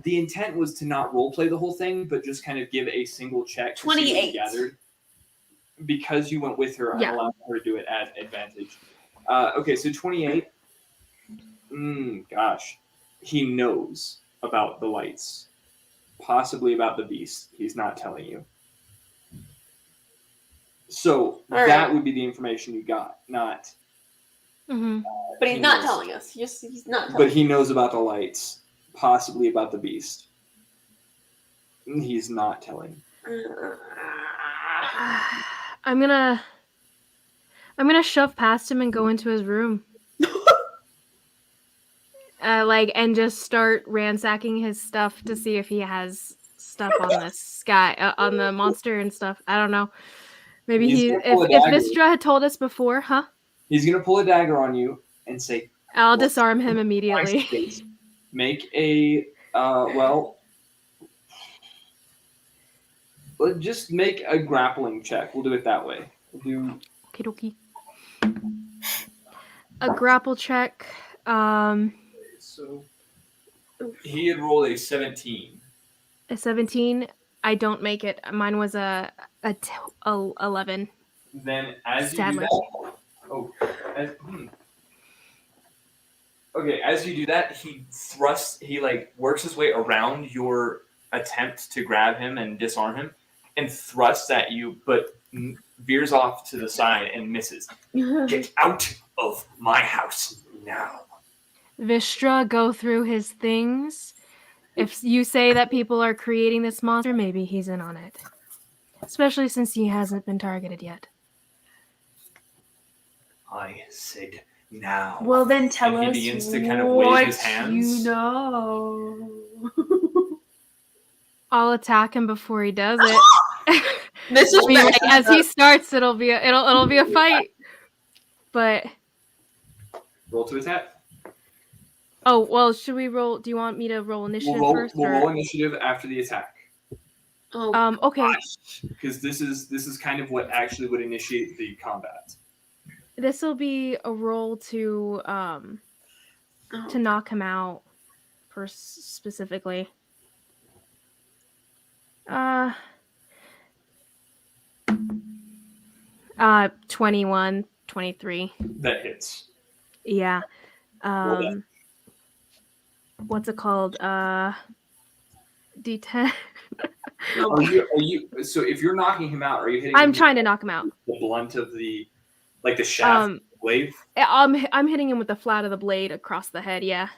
The intent was to not role play the whole thing, but just kind of give a single check. 28. Gathered. Because you went with her, I'm allowing her to do it at advantage. Okay, so 28. Gosh, he knows about the lights, possibly about the beast. He's not telling you. So that would be the information you got, not. Mm-hmm. But he's not telling us. He's not. But he knows about the lights, possibly about the beast. He's not telling. I'm gonna shove past him and go into his room. And just start ransacking his stuff to see if he has stuff on this guy, on the monster and stuff. I don't know. Maybe if Vistra had told us before, huh? He's gonna pull a dagger on you and say, I'll disarm him immediately. Make a just make a grappling check. We'll do it that way. We'll do Okie dokie. A grapple check. So he had rolled a 17. A 17. I don't make it. Mine was a 11. Then as Sadly. you do that, as you do that, he like works his way around your attempt to grab him and disarm him, and thrusts at you, but veers off to the side and misses. Get out of my house now. Vistra, go through his things. If you say that people are creating this monster, maybe he's in on it. Especially since he hasn't been targeted yet. I said now. Well, then tell And us he begins to kind of wave what his hands. you know. I'll attack him before he does it. This is As he starts, it'll be a fight. But Roll to attack. oh well, should we roll? Do you want me to roll initiative first? We'll or? roll initiative after the attack, Okay. because this is kind of what actually would initiate the combat. This will be a roll to knock him out, specifically. 21, 23. That hits. Yeah. Roll What's it called? D10. Are you? So if you're knocking him out, are you hitting? I'm trying to knock him out. The blunt of the shaft of the blade. I'm hitting him with the flat of the blade across the head. Yeah.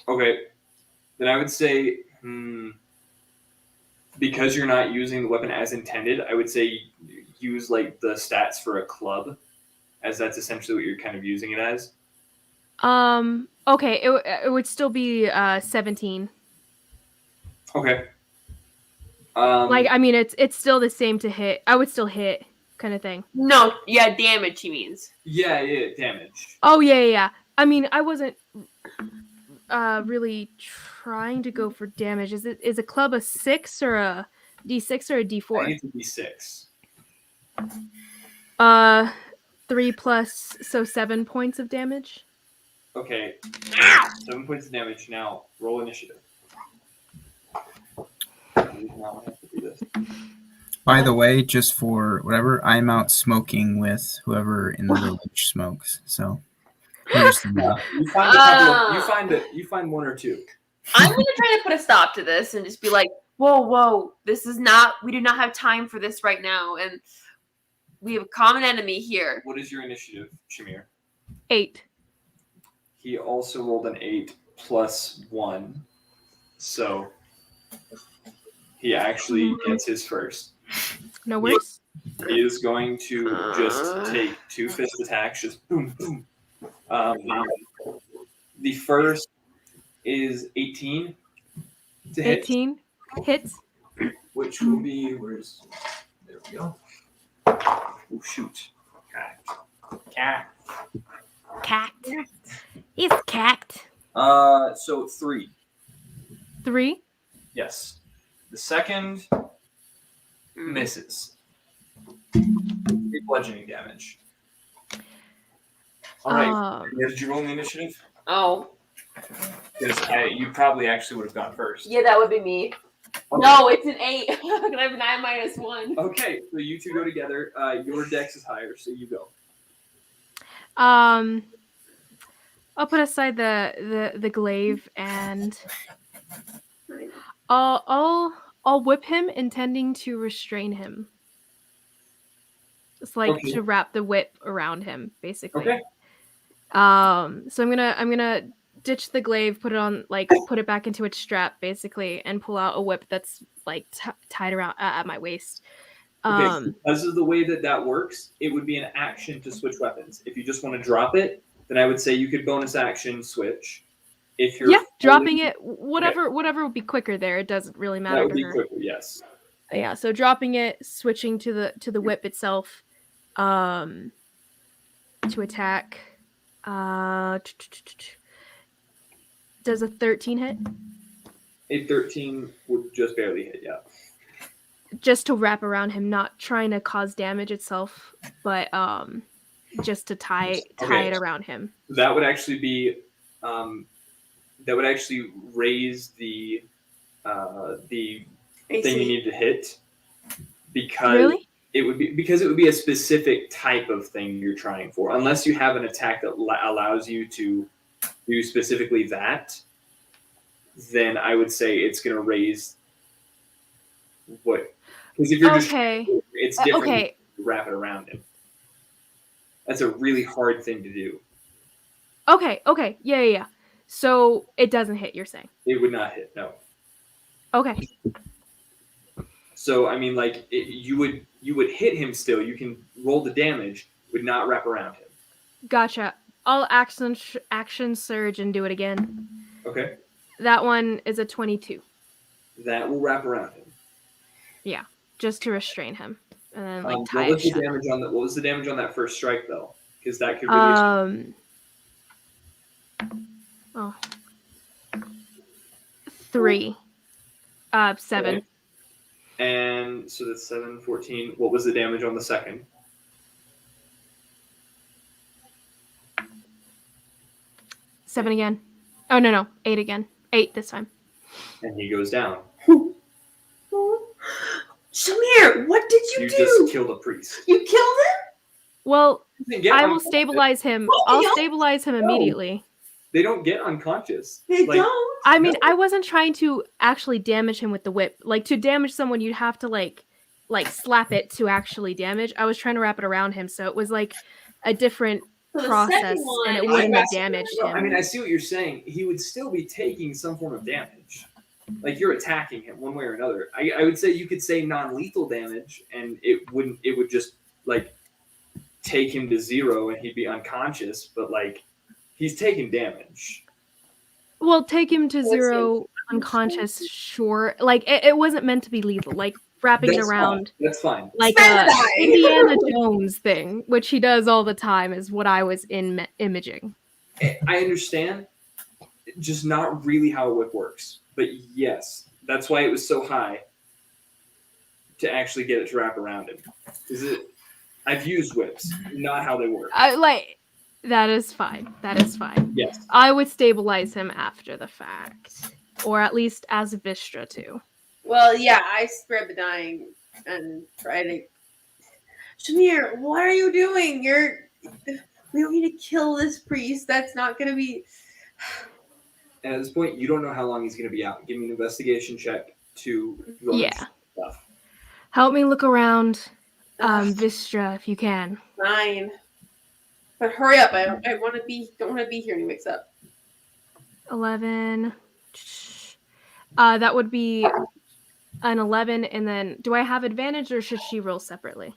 Okay, then I would say, because you're not using the weapon as intended, I would say use like the stats for a club, as that's essentially what you're kind of using it as. Okay, it would still be 17. Okay. I mean, it's still the same to hit. I would still hit, kind of thing. No, yeah, damage. He means. Yeah, damage. Oh yeah. I mean, I wasn't really trying to go for damage. Is a club a 6 or a D6 or a D4? I think it's a D6. 3 plus, so 7 points of damage. Okay. 7 points of damage. Now roll initiative. I do not have to do this. By the way, just for whatever, I'm out smoking with whoever in the village smokes. So here's the You find a couple. You find one or two. I'm gonna try to put a stop to this and just be like, whoa, this is not. We do not have time for this right now, and we have a common enemy here. What is your initiative, Shamir? 8. He also rolled an 8 plus 1, so he actually gets his first. No worries. He is going to just take 2 fist attacks, just boom, boom. The first is 18 to hit. 18 hits. Which will be, there we go. Oh, shoot. Cat. He's cat. So 3. 3. Yes. The second misses. 3 bludgeoning damage. All right. Did you roll the initiative? Oh. Because you probably actually would have gone first. Yeah, that would be me. Okay. No, it's an 8. I have 9 minus 1. Okay, so you two go together. Your dex is higher, so you go. I'll put aside the glaive and I'll whip him, intending to restrain him. It's like to wrap the whip around him, basically. Okay. So I'm gonna ditch the glaive, put it back into its strap, basically, and pull out a whip that's like tied around at my waist. Okay. Because of the way that works, it would be an action to switch weapons. If you just want to drop it, then I would say you could bonus action switch. If you're dropping it, whatever would be quicker there. It doesn't really matter. That would be quicker, yes. Yeah, so dropping it, switching to the whip itself, to attack. Does a 13 hit? A 13 would just barely hit, yeah. Just to wrap around him, not trying to cause damage itself, but just to tie it around him. That would actually be, raise the thing you need to hit because Really? it would be a specific type of thing you're trying for. Unless you have an attack that allows you to do specifically that, then I would say it's going to raise what? Because if you're just it's different. Okay. To wrap it around him. That's a really hard thing to do. Okay. Yeah. So it doesn't hit, you're saying? It would not hit, no. Okay. So I mean, like you would hit him still. You can roll the damage, would not wrap around him. Gotcha. I'll action surge and do it again. Okay. That one is a 22. That will wrap around him. Yeah, just to restrain him and then like What tie was it the shut. damage on what was the damage on that first strike though? Because that could really. 3. 7. Okay. And so that's 7, 14. What was the damage on the second? 7 again. Oh no, 8 again. 8 this time. And he goes down. Shamir, what did you do? You just killed a priest. You killed him? Well, I will unconscious. stabilize him. I'll stabilize him immediately. They don't get unconscious. They Like, don't. I mean, I wasn't trying to actually damage him with the whip. Like, to damage someone, you'd have to, like slap it to actually damage. I was trying to wrap it around him, so it was, like, a different process, and it wouldn't have damaged him. I mean, I see what you're saying. He would still be taking some form of damage. Like, you're attacking him one way or another. I would say you could say non-lethal damage, and it would just, like, take him to 0, and he'd be unconscious, but, like, he's taking damage. Well, take him to 0 unconscious, sure. Like, it wasn't meant to be lethal. Like, wrapping it around. That's fine. Like a Indiana Jones thing, which he does all the time, is what I was imaging. I understand, just not really how a whip works. But yes, that's why it was so high to actually get it to wrap around him. I've used whips, not how they work. That is fine. Yes. I would stabilize him after the fact. Or at least as Vistra too. Well, yeah, I spared the dying and tried to. Shamir, what are you doing? We don't need to kill this priest. That's not going to be. And at this point, you don't know how long he's going to be out. Give me an investigation check to stuff. Help me look around Vistra if you can. 9. But hurry up! I don't want to be here when he wakes up. 11. That would be an 11, and then do I have advantage or should she roll separately?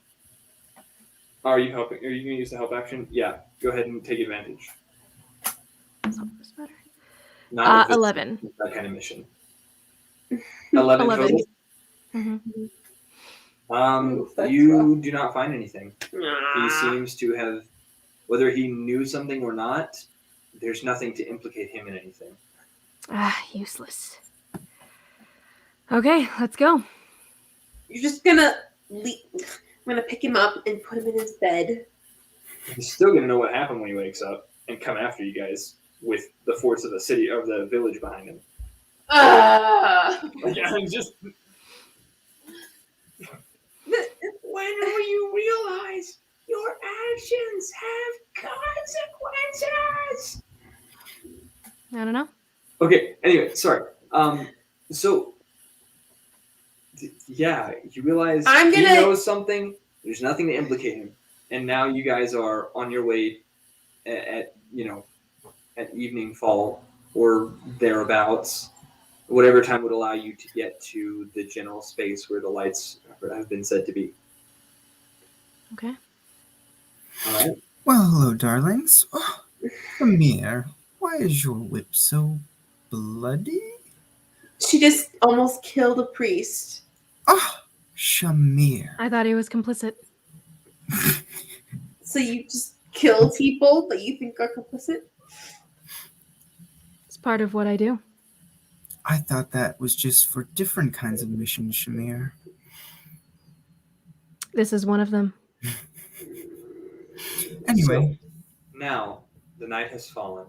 Are you helping? Are you going to use the help action? Yeah. Go ahead and take advantage. Better. Not 11. That kind of mission. 11 total. Mm-hmm. You do not find anything. He seems to have, whether he knew something or not, there's nothing to implicate him in anything. Useless. Okay, let's go. You're just gonna I'm gonna pick him up and put him in his bed. He's still gonna know what happened when he wakes up and come after you guys with the force of the city of the village behind him. Yeah, I'm just. When will you realize your actions have consequences? I don't know. Okay. Anyway, sorry. So. Yeah, you realize he knows something. There's nothing to implicate him, and now you guys are on your way at evening fall or thereabouts, whatever time would allow you to get to the general space where the lights have been said to be. Okay. All right. Well, hello, darlings. Oh, Amir, why is your whip so bloody? She just almost killed a priest. Ah, Shamir. I thought he was complicit. So you just kill people that you think are complicit? It's part of what I do. I thought that was just for different kinds of missions, Shamir. This is one of them. Anyway. So, now, the night has fallen.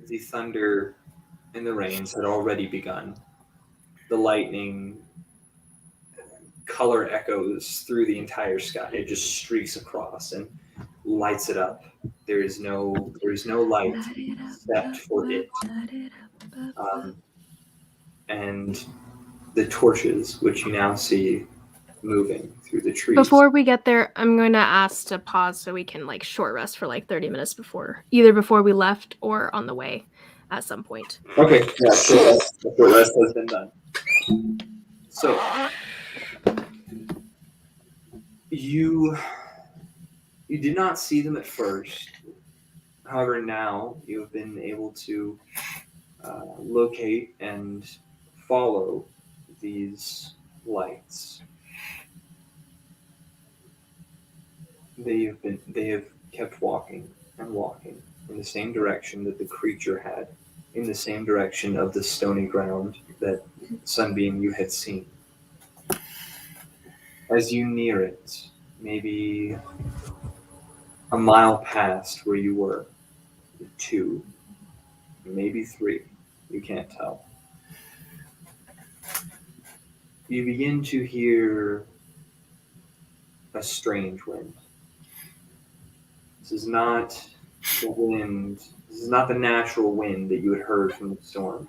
The thunder and the rains had already begun. the lightning color echoes through the entire sky. It just streaks across and lights it up. There is no light except for it. And the torches, which you now see moving through the trees. Before we get there, I'm going to ask to pause so we can like short rest for like 30 minutes either before we left or on the way at some point. Okay, yeah, so the short rest has been done. So you did not see them at first. However, now you have been able to locate and follow these lights. They have kept walking and walking in the same direction that the creature had, in the same direction of the stony ground that Sunbeam you had seen. As you near it, maybe a mile past where you were, 2, maybe 3, you can't tell. You begin to hear a strange wind. This is not the wind, this is not the natural wind that you had heard from the storm.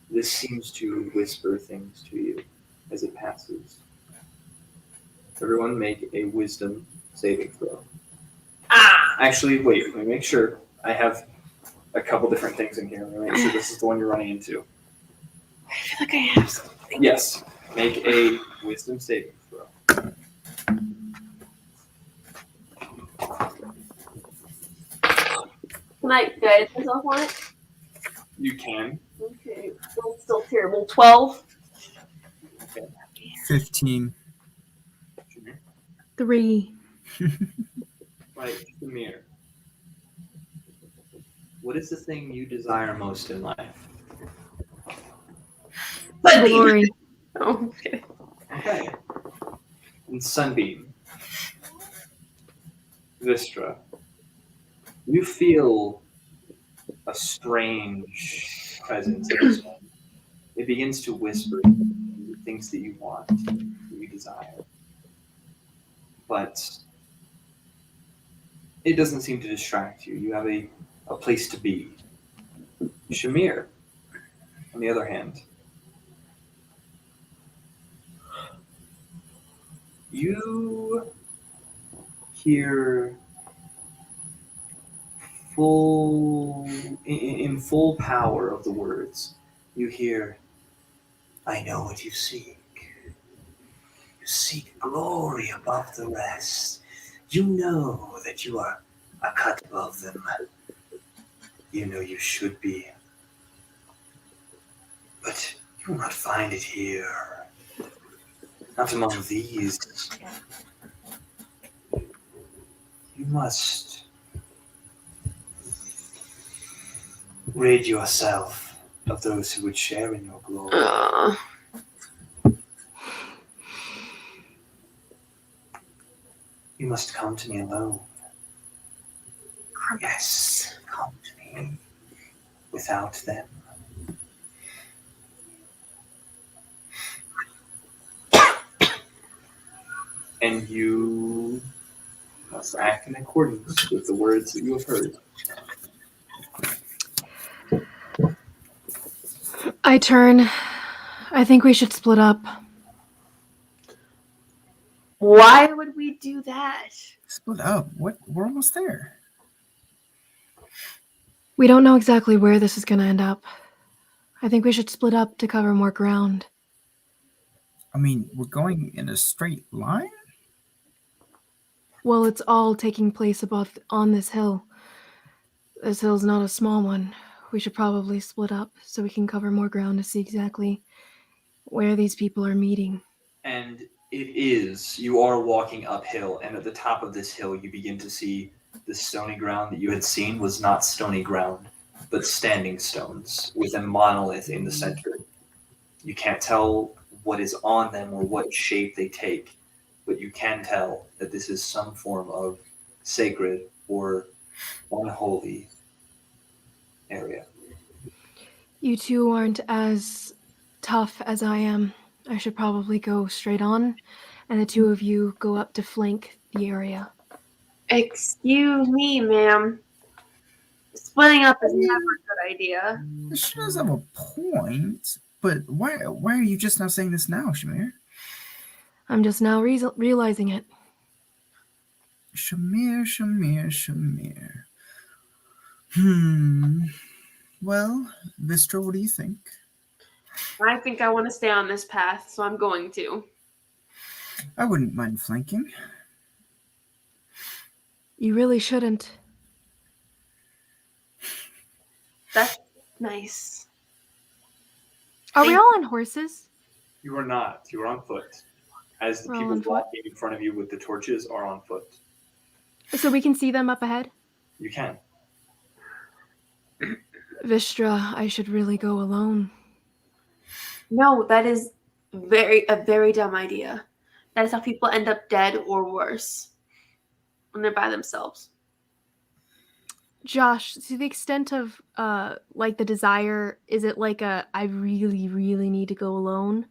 This seems to whisper things to you as it passes. Everyone make a wisdom saving throw. Actually, wait, let me make sure. I have a couple different things in here. Let me make sure this is the one you're running into. I feel like I have something. Yes, make a wisdom saving throw. Can I guide myself on it? You can. Okay, that's still terrible. 12. 15. 3. Right, Samir. What is the thing you desire most in life? Glory. Oh, okay. Okay. And Sunbeam. Vistra. You feel a strange presence in this one. It begins to whisper the things that you want, that you desire. But it doesn't seem to distract you. You have a place to be. Shamir, on the other hand, you hear in full power of the words, you hear, I know what you seek. You seek glory above the rest. You know that you are a cut above them. You know you should be. But you will not find it here. Not among these. You must rid yourself of those who would share in your glory. You must come to me alone. Yes, come to me without them. And you must act in accordance with the words that you have heard. I turn. I think we should split up. Why would we do that? Split up? What? We're almost there. We don't know exactly where this is going to end up. I think we should split up to cover more ground. I mean, we're going in a straight line? Well, it's all taking place above on this hill. This hill's not a small one. We should probably split up so we can cover more ground to see exactly where these people are meeting. And it is, you are walking uphill, and at the top of this hill you begin to see the stony ground that you had seen was not stony ground, but standing stones with a monolith in the center. You can't tell what is on them or what shape they take, but you can tell that this is some form of sacred or unholy area. You two aren't as tough as I am, I should probably go straight on, and the two of you go up to flank the area. Excuse me, ma'am. Splitting up is never a good idea. She does have a point, but why are you just now saying this now, Shamir? I'm just now realizing it. Shamir. Well, Vistra, what do you think? I think I want to stay on this path, so I'm going to. I wouldn't mind flanking. You really shouldn't. That's nice. Are we all on horses? You are not. You are on foot. As the We're all people on foot. walking in front of you with the torches are on foot. So we can see them up ahead? You can. Vistra, I should really go alone. No, that is a very dumb idea. That is how people end up dead or worse when they're by themselves. Josh, to the extent of like the desire, is it like a I really, really need to go alone?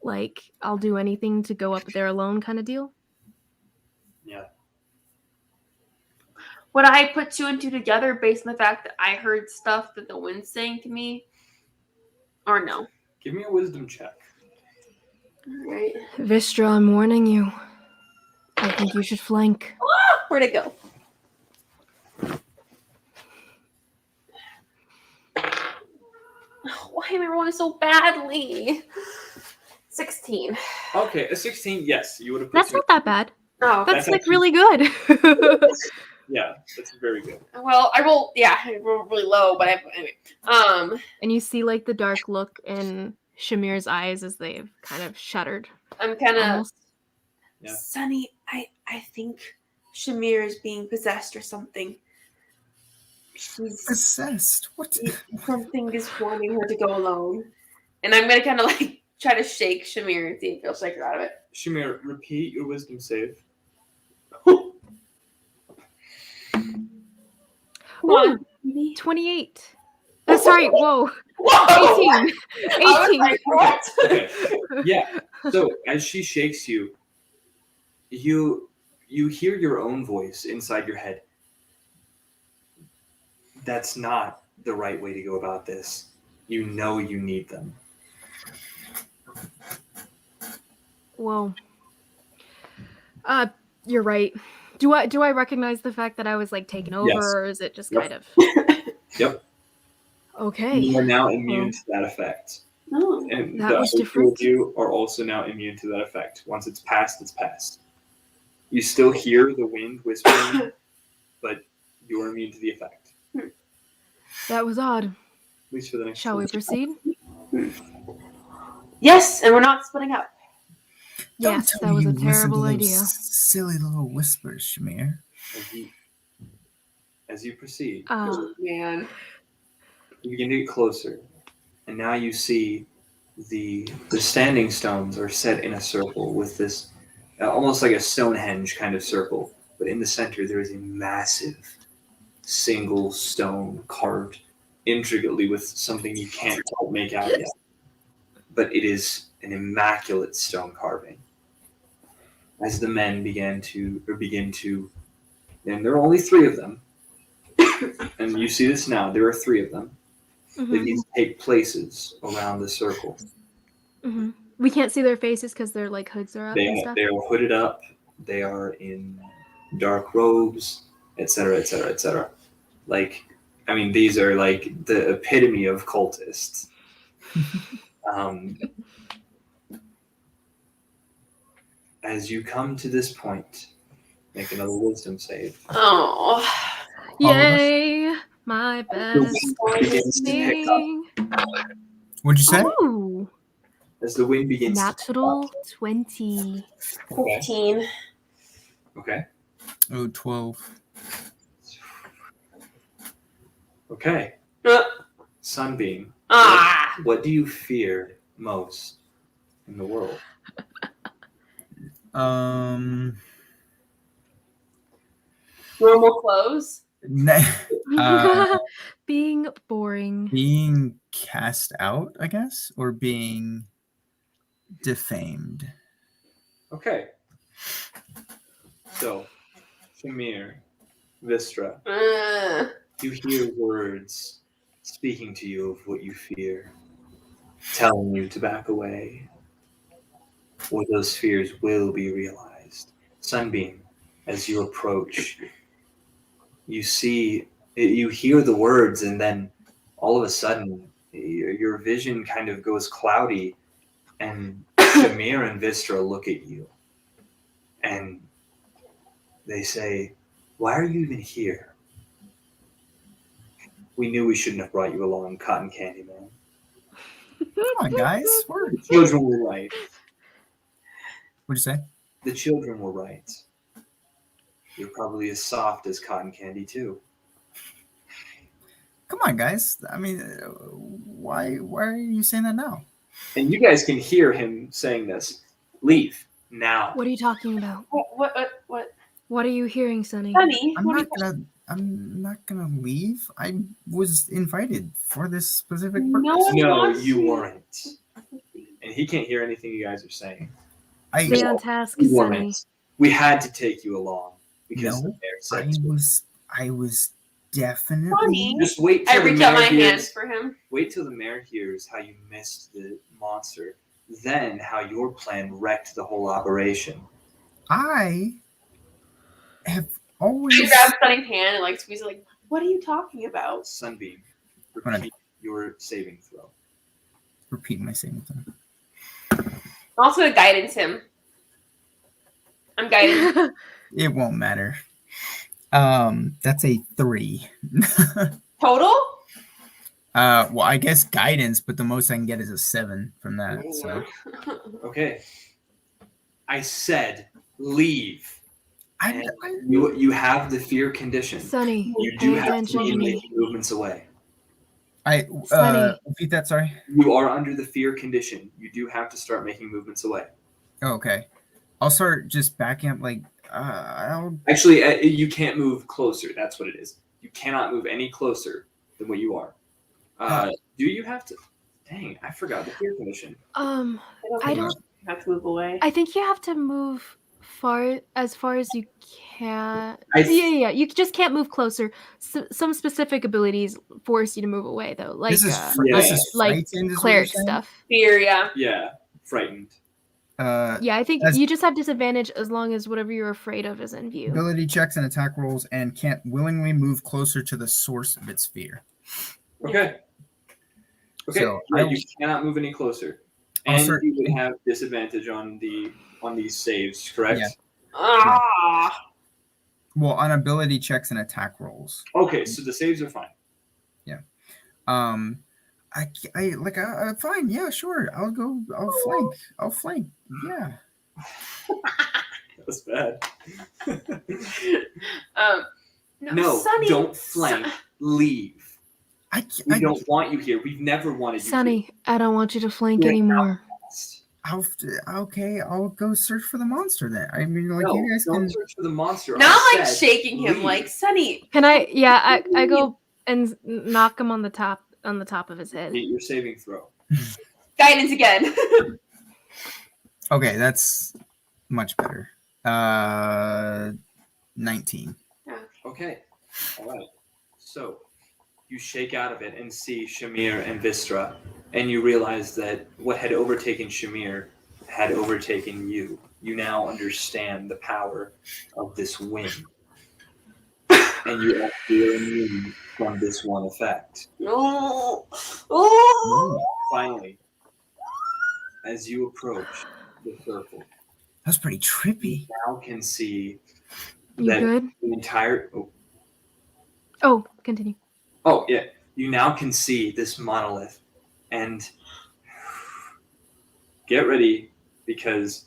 Like I'll do anything to go up there alone kind of deal? Yeah. Would I put two and two together based on the fact that I heard stuff that the wind's saying to me? Or no? Give me a wisdom check. Right. Vistra, I'm warning you. I think you should flank. Where'd it go? Why am I rolling so badly? 16. Okay, a 16, yes. You would have put That's two. not that bad. Oh, That's like actually- really good. Yeah, that's very good. well, I rolled really low, but anyway. And you see like the dark look in Shamir's eyes as they've kind of shuddered. I'm kind of Almost. Yeah. Sunny. I think Shamir is being possessed or something. She's Possessed? What? something is wanting her to go alone, and I'm gonna kind of like try to shake Shamir and see if he'll shake her out of it. Shamir, repeat your wisdom save. Ooh, 28. Sorry, whoa. Whoa! 18. I was 18. like, what? Okay. Yeah. So as she shakes you, you hear your own voice inside your head. That's not the right way to go about this. You know you need them. Whoa. You're right. Do I recognize the fact that I was like taken over, Yes. or is it just Yep. kind of Yep. okay? You are now immune to that effect. Oh. And That the was other two different. of you are also now immune to that effect. Once it's passed, it's passed. You still hear the wind whispering, but you are immune to the effect. That was odd. At least for the next Shall we 2 proceed? Yes, and we're not splitting up. Don't Yes, tell that me was you a listen terrible to those idea. silly little whispers, Shamir. As you proceed, Man. you begin to get closer, and now you see the standing stones are set in a circle with this almost like a Stonehenge kind of circle, but in the center there is a massive single stone carved intricately with something you can't quite make out yet. But it is an immaculate stone carving. As the men begin to, and there are only 3 of them, and you see this now, there are 3 of them. They Mhm, need to take places around the circle. mhm. We can't see their faces because their like hoods are up and stuff. They are hooded up, they are in dark robes, etc., etc., etc. Like, I mean, these are like the epitome of cultists. As you come to this point, make another wisdom save. Oh. Yay! My best Begins to pick up. thing. What'd you say? Ooh, As the wind begins natural to 20. pick up. 15. Okay. Oh, 12. Okay. Uh, Sunbeam, ah. what do you fear most in the world? Normal clothes. Being boring. Being cast out, I guess, or being defamed. Okay. So, Shamir, Vistra, you hear words speaking to you of what you fear, telling you to back away, or those fears will be realized. Sunbeam, as you approach, you hear the words, and then all of a sudden, your vision kind of goes cloudy, and Shamir and Vistra look at you, and they say, "Why are you even here? We knew we shouldn't have brought you along, Cotton Candy Man." Come on, guys. The children were right. What'd you say? The children were right. You're probably as soft as cotton candy, too. Come on, guys. I mean, why are you saying that now? And you guys can hear him saying this. Leave now. What are you talking about? What? What are you hearing, Sunny? Sunny, I'm not gonna leave. I was invited for this specific purpose. No, you weren't. And he can't hear anything you guys are saying. Stay on task, You Sunny. weren't. We had to take you along because the No, mayor said to. I was definitely. Sunny. Just wait I till the reach out mayor my hears. hands for him. Wait till the mayor hears how you missed the monster, then how your plan wrecked the whole operation. I have She always. grabs Sunny's hand and like squeezes it like, what are you talking about? Sunbeam, Right. repeat your saving throw. Repeat my same thing. I'm also gonna guidance him. I'm guiding. It won't matter. That's a 3. Total? Well, I guess guidance, but the most I can get is a 7 from that. So Okay. I said leave. I You have the fear condition. Sunny, You pay do have to attention to be me. making movements away. Sunny. Repeat that. Sorry. You are under the fear condition. You do have to start making movements away. Oh, okay. I'll start just backing up. Like I'll. Actually, you can't move closer. That's what it is. You cannot move any closer than what you are. Do you have to? Dang, I forgot the fear condition. I don't. have to move away. I think you have to move as far as you can. I Yeah. You just can't move closer. Some specific abilities force you to move away, though. Like This is like frightened, is what cleric you're saying? stuff. Fear, yeah. Yeah, frightened. Yeah, I think as- you just have disadvantage as long as whatever you're afraid of is in view. Ability checks and attack rolls, and can't willingly move closer to the source of its fear. Okay. Okay. So, yeah, you cannot move any closer, I'll and start- you would have disadvantage on these saves. Correct. Yeah. Ah. Well, on ability checks and attack rolls. Okay, so the saves are fine. I fine. Yeah, sure. I'll flank. Yeah. That was bad. No, Sunny, don't flank. Leave. I We don't want you here. We've never wanted you Sunny, I don't want you to flank Right anymore. I'll go search for the monster then. I mean, like No, you guys don't can. search for the monster. Now I I'm like said shaking him, leave. like Sunny. Can I? Yeah, I go and knock him on the top of his head. Get your saving throw. Guidance again. Okay, that's much better. 19. Okay. All right. So you shake out of it and see Shamir and Vistra, and you realize that what had overtaken Shamir had overtaken you. You now understand the power of this wind. And you are feeling immune from this one effect. No. Oh. Finally, as you approach the circle, That's pretty trippy. you now can see You that good? the entire Oh, continue. Oh, yeah. You now can see this monolith. And get ready because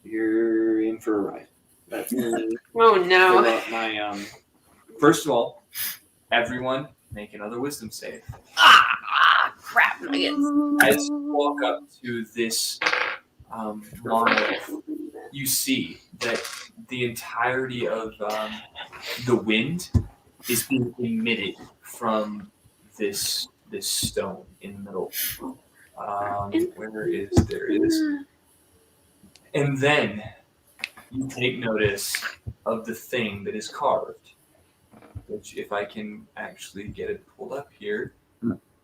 you're in for a ride. That's me. Oh no. My First of all, everyone make another wisdom save. Crap nuggets. As you walk up to this monolith, you see that the entirety of the wind is being emitted from this stone in the middle. Where is there is, and then you take notice of the thing that is carved, which if I can actually get it pulled up here,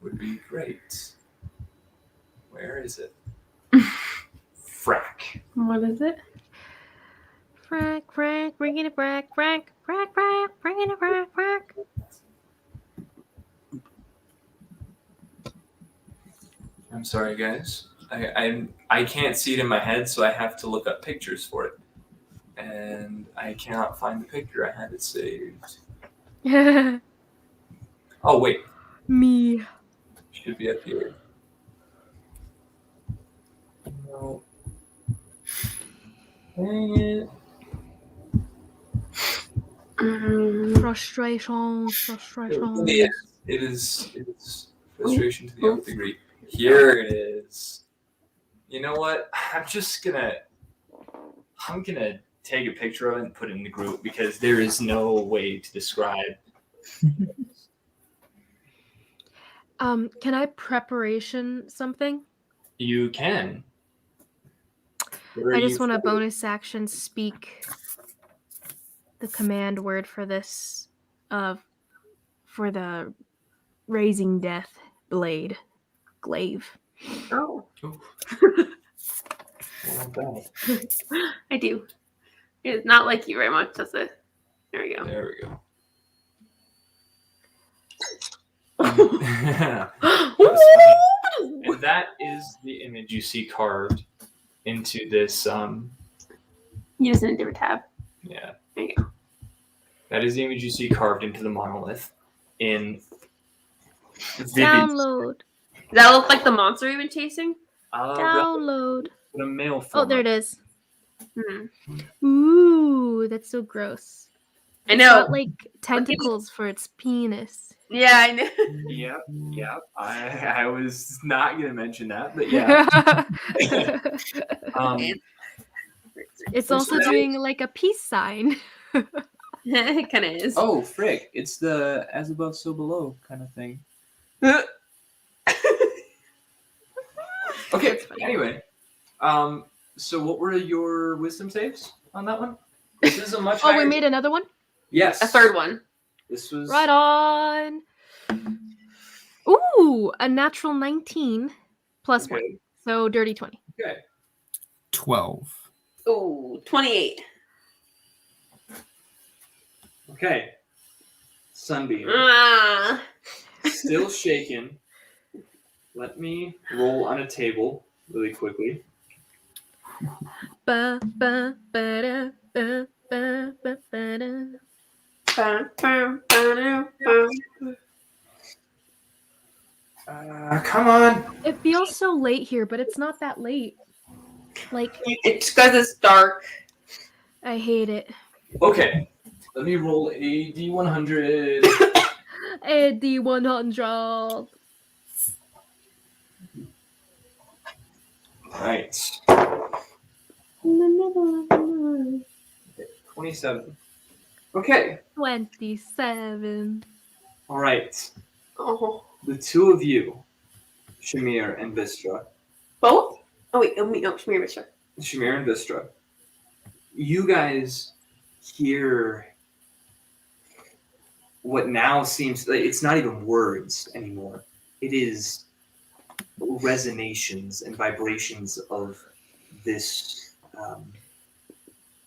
would be great. Where is it? Frack. What is it? Frack, bringing it frack, bringing it frack. I'm sorry, guys. I can't see it in my head, so I have to look up pictures for it, and I cannot find the picture. I had it saved. Oh wait, Me. should be up here. No. Dang it. Frustration. It is frustration to the nth degree. Here it is. You know what? I'm gonna take a picture of it and put it in the group because there is no way to describe. Can I preparation something? You can. I just want a bonus action speak the command word for this for the raising death blade glaive. Oh. I do. It's not like you very much, does it? There we go. There we go. And that is the image you see carved into this. Use it in a different tab. Yeah. There you go. That is the image you see carved into the monolith in vivid. Download. Does that look like the monster you've been chasing? Download. A male Oh, form. there it is. Hmm. Ooh, that's so gross. I It's know. got, like tentacles for its penis. Yeah, I know. Yep. I was not gonna mention that, but yeah. It's also doing like a peace sign. It kind of is. Oh, frick! It's the as above, so below kind of thing. Okay. Anyway, so what were your wisdom saves on that one? This is a much. Oh, we higher- made another one? Yes. A third one. This was Right on. Ooh, a natural 19 plus Okay. 1. So dirty 20. Okay. 12. Ooh, 28. Okay. Sunbeam. Ah. Still shaken. Let me roll on a table really quickly. Ba, ba, ba, da, ba, ba, ba, ba, da. Come on. It feels so late here, but it's not that late. Like, It's because it's dark. I hate it. Okay. Let me roll a D100. AD 100. Right. 27. Okay. 27. All right. Oh. The two of you, Shamir and Vistra. Both? Oh, wait. No, Shamir, Mr. Shamir and Vistra. You guys hear what now seems like it's not even words anymore. It is resonations and vibrations of this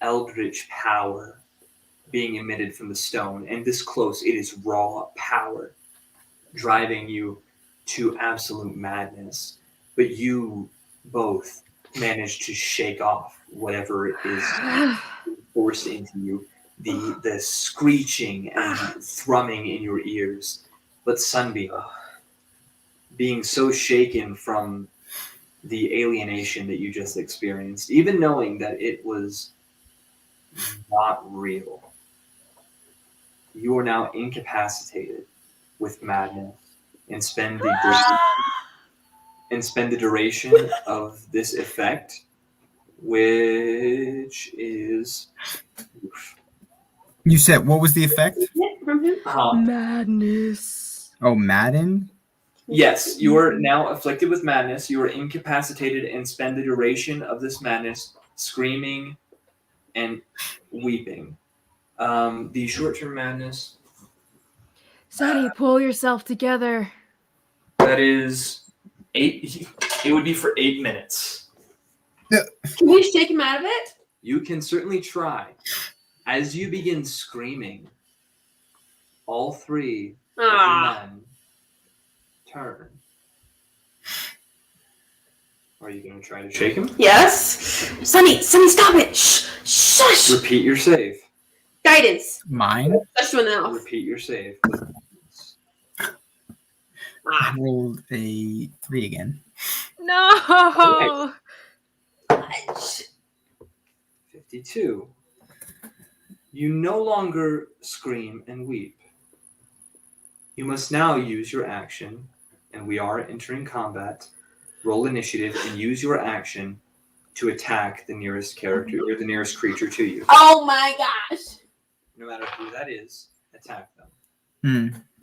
eldritch power being emitted from the stone. And this close, it is raw power driving you to absolute madness. But you both managed to shake off whatever it is forced into you. The screeching and thrumming in your ears. But Sunbeam, being so shaken from the alienation that you just experienced, even knowing that it was not real, you are now incapacitated with madness and spend the duration of this effect, which is You said what was the effect? from him? Madness. Oh, Madden? Yes, you are now afflicted with madness. You are incapacitated and spend the duration of this madness screaming and weeping. The short-term madness, Sonny, pull yourself together. that is 8. It would be for 8 minutes. Can we shake him out of it? You can certainly try. As you begin screaming, all 3 of the men turn. Are you going to try to shake him? Yes. Sonny, stop it. Shh. Shush. Repeat your save. Guidance. Mine? Touch you in the mouth. Repeat your save. I rolled a 3 again. No. 52. You no longer scream and weep. You must now use your action, and we are entering combat. Roll initiative and use your action to attack the nearest character or the nearest creature to you. Oh my gosh. No matter who that is, attack them.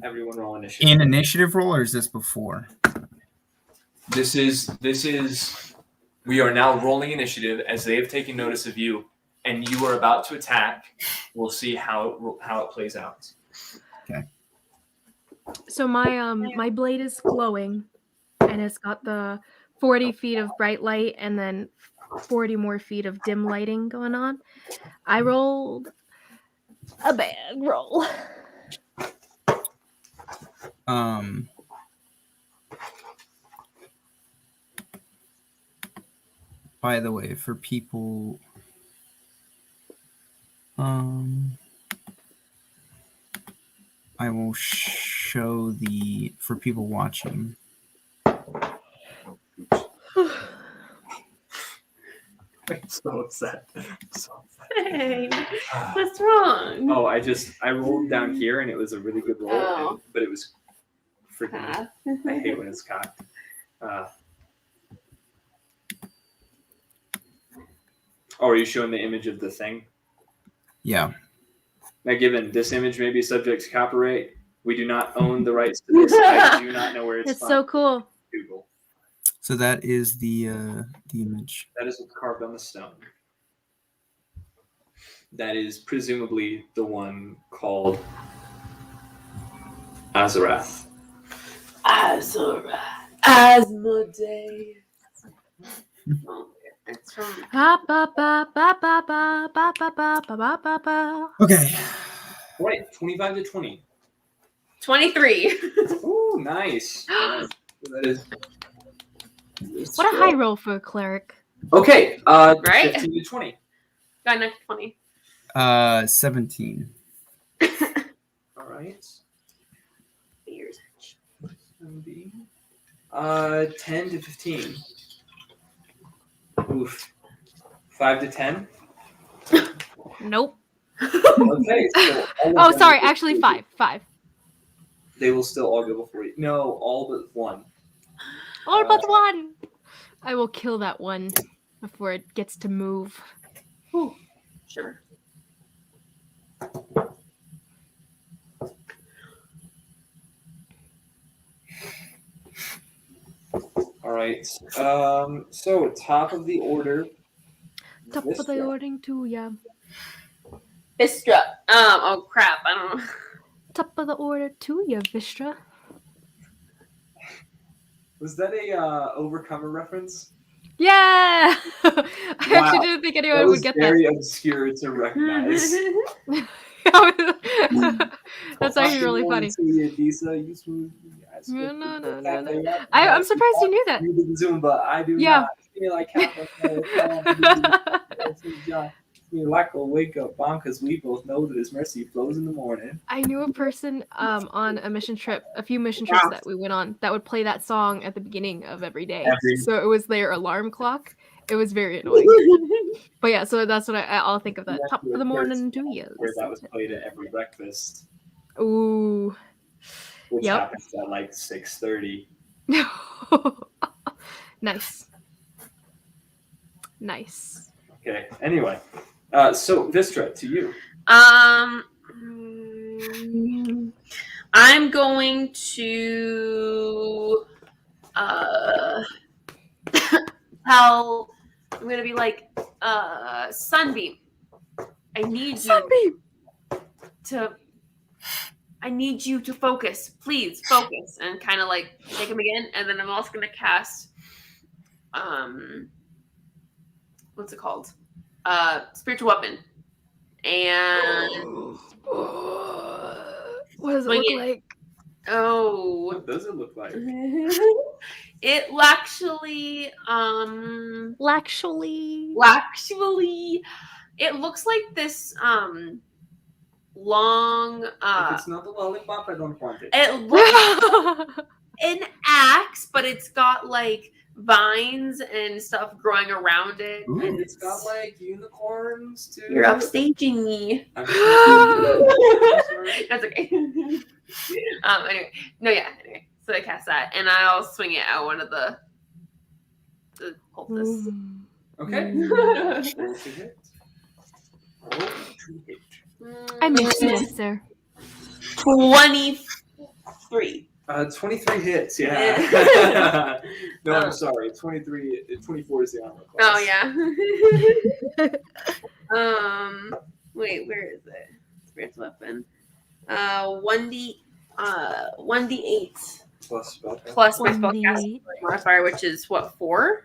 Everyone roll initiative. In initiative roll, or is this before? This is. We are now rolling initiative as they have taken notice of you, and you are about to attack. We'll see how it plays out. Okay. So my blade is glowing, and it's got the 40 feet of bright light and then 40 more feet of dim lighting going on. I rolled a bad roll. By the way, for people, I will show for people watching. I'm so upset. Hey, what's wrong? Oh, I rolled down here and it was a really good roll, but it was freaking. I hate when it's cocked. Are you showing the image of the thing? Yeah. Now, given this image may be subject to copyright, we do not own the rights to this. I do not know where it's It's from. so cool. Google. So that is the image. That is what's carved on the stone. That is presumably the one called Azarath. Asmodeus. It's from Okay. Right, 25 to 20. 23. Ooh, nice. That is. What a high roll for a cleric. Okay, Right? 15 to 20. Got enough 20. 17. All right. Years. 10 to 15. Oof. 5 to 10. Nope. Okay. So Oh, sorry. Actually, 5. 5. They will still all go before you. No, all but one. All but one. I will kill that one before it gets to move. Ooh, sure. All right. So top of the order. Top of the Vistra. order to ya. Vistra. Oh crap. I don't know. Top of the order to ya, Vistra. Was that a Overcomer reference? Yeah! I actually didn't think anyone would get that. Very obscure to recognize. That's actually really funny. No. I'm surprised you knew that. You did Zumba. I do Yeah. not. Give me like half me like a wake up bomb because we both know that His mercy flows in the morning. I knew a person on a few mission trips that we went on that would play that song at the beginning of every day. So it was their alarm clock. It was very annoying. But yeah, so that's what I'll think of that. Top of the morning to you. Where that was played at every breakfast. Ooh. Which Yep. happens at like 6:30. Nice. Nice. Okay. Anyway, so Vistra, to you. I'm going to tell. I'm gonna be like, Sunbeam. I need you to focus. Please focus, and kind of like take him again. And then I'm also gonna cast, what's it called? Spiritual weapon. And what does it look like? Oh, What does it look like? it actually, it looks like this long. If it's not a lollipop, I don't want it. It looks an axe, but it's got like vines and stuff growing around it. Ooh. And It's got like unicorns too. You're upstaging me. I'm sorry. That's okay. Anyway, Anyway, so I cast that, and I'll swing it at one of the cultists. Okay. Mm. Roll to hit. Roll to hit. I missed it, sir. 23. 23 hits, yeah. No, I'm sorry. 24 is the armor class. Oh yeah. Wait, where is it? Spiritual weapon. 1d8 Plus spell. plus my spellcast 1d8. modifier, which is what, 4?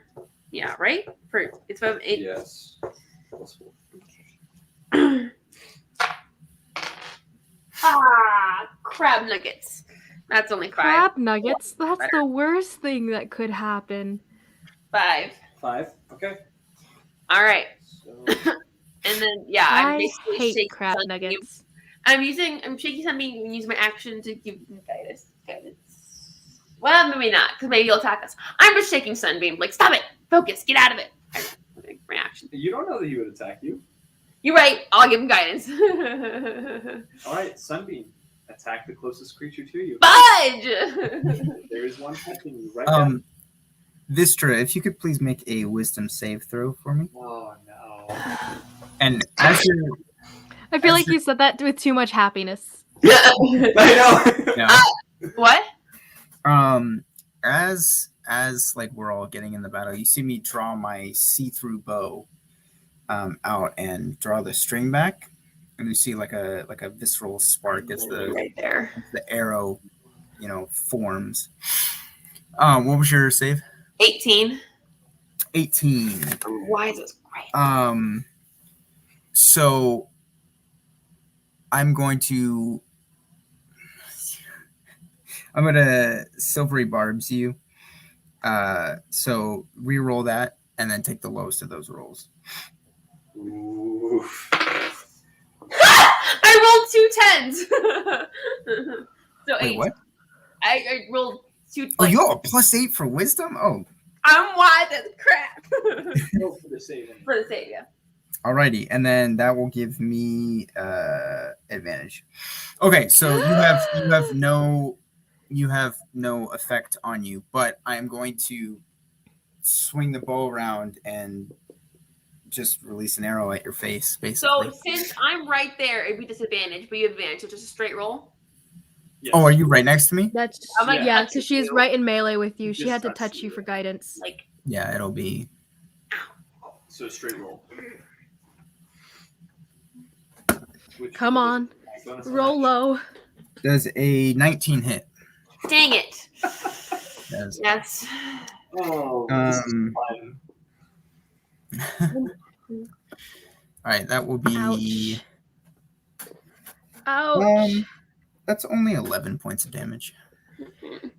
Yeah, right? For it's 5, 8. Yes. Plus 4. Crab nuggets. That's only 5. Crab nuggets? That's the worst thing that could happen. 5. 5. Okay. All right. So And then I'm I basically hate shaking crab something. nuggets. I'm shaking something and use my action to give them guidance. Well, maybe not, because maybe he'll attack us. I'm just shaking Sunbeam. Like, stop it! Focus! Get out of it! My action. you don't know that he would attack you. You're right. I'll give him guidance. All right, Sunbeam. Attack the closest creature to you. Fudge! There is one attacking you right now. Vistra, if you could please make a wisdom save throw for me. Oh no. And as you're I feel like you said that with too much happiness. I know. no, What? as like we're all getting in the battle, you see me draw my see-through bow out and draw the string back, and you see like a visceral spark as Right there. the arrow, forms. What was your save? 18. 18. Why is this great? So I'm gonna silvery barbs you. So re-roll that and then take the lowest of those rolls. Oof. I rolled 2 10s. So 8. Wait, what? I rolled 2. Oh, you have a +8 for wisdom? Oh, I'm wide as crap. Go for the save. Anyway. For the save, yeah. alrighty. And then that will give me advantage. Okay, so you have no effect on you, but I am going to swing the bow around and just release an arrow at your face, basically. So since I'm right there, it'd be disadvantage, but you have advantage. So just a straight roll. Yes. Oh, are you right next to me? That's I'm like, yeah, touch because she's you. right in melee with you. She Just had to touch touch you you. for guidance. Like, Yeah, it'll be. So straight roll. Come on, roll low. Does a 19 hit? dang it. Does. Yes. Oh, this is fun. All right, that will be. Ouch. That's only 11 points of damage.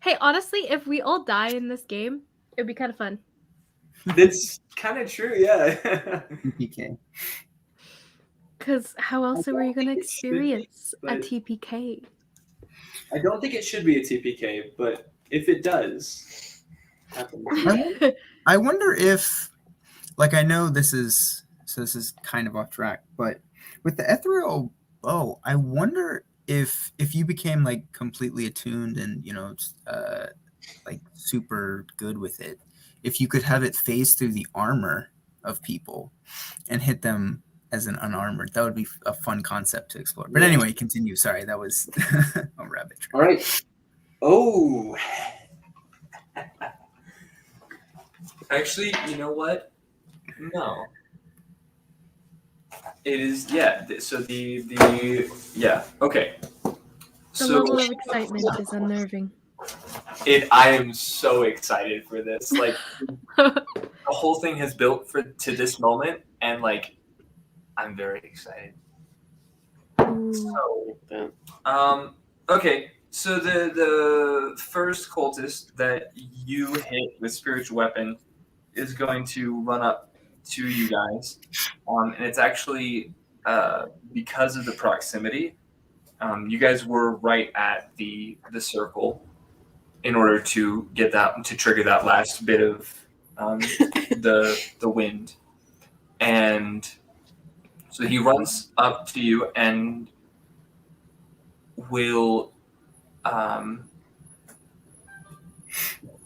Hey, honestly, if we all die in this game, it'd be kind of fun. That's kind of true, yeah. TPK. Because how else are we going to think it should be, experience a but- TPK? I don't think it should be a TPK, but if it does happen, I wonder if, like, I know this is kind of off track, but with the ethereal bow, I wonder if you became like completely attuned and like super good with it, if you could have it phase through the armor of people and hit them as an unarmored. That would be a fun concept to explore. But anyway, continue. Sorry, that was a rabbit trail. All right. Oh. Actually, you know what? No. It is, yeah. So yeah. Okay. The level of excitement is unnerving. I am so excited for this. Like, the whole thing has built to this moment, and like, I'm very excited. So, okay. So the first cultist that you hit with spiritual weapon is going to run up to you guys, and it's actually because of the proximity. You guys were right at the circle in order to get that to trigger that last bit of the wind, and so he runs up to you and will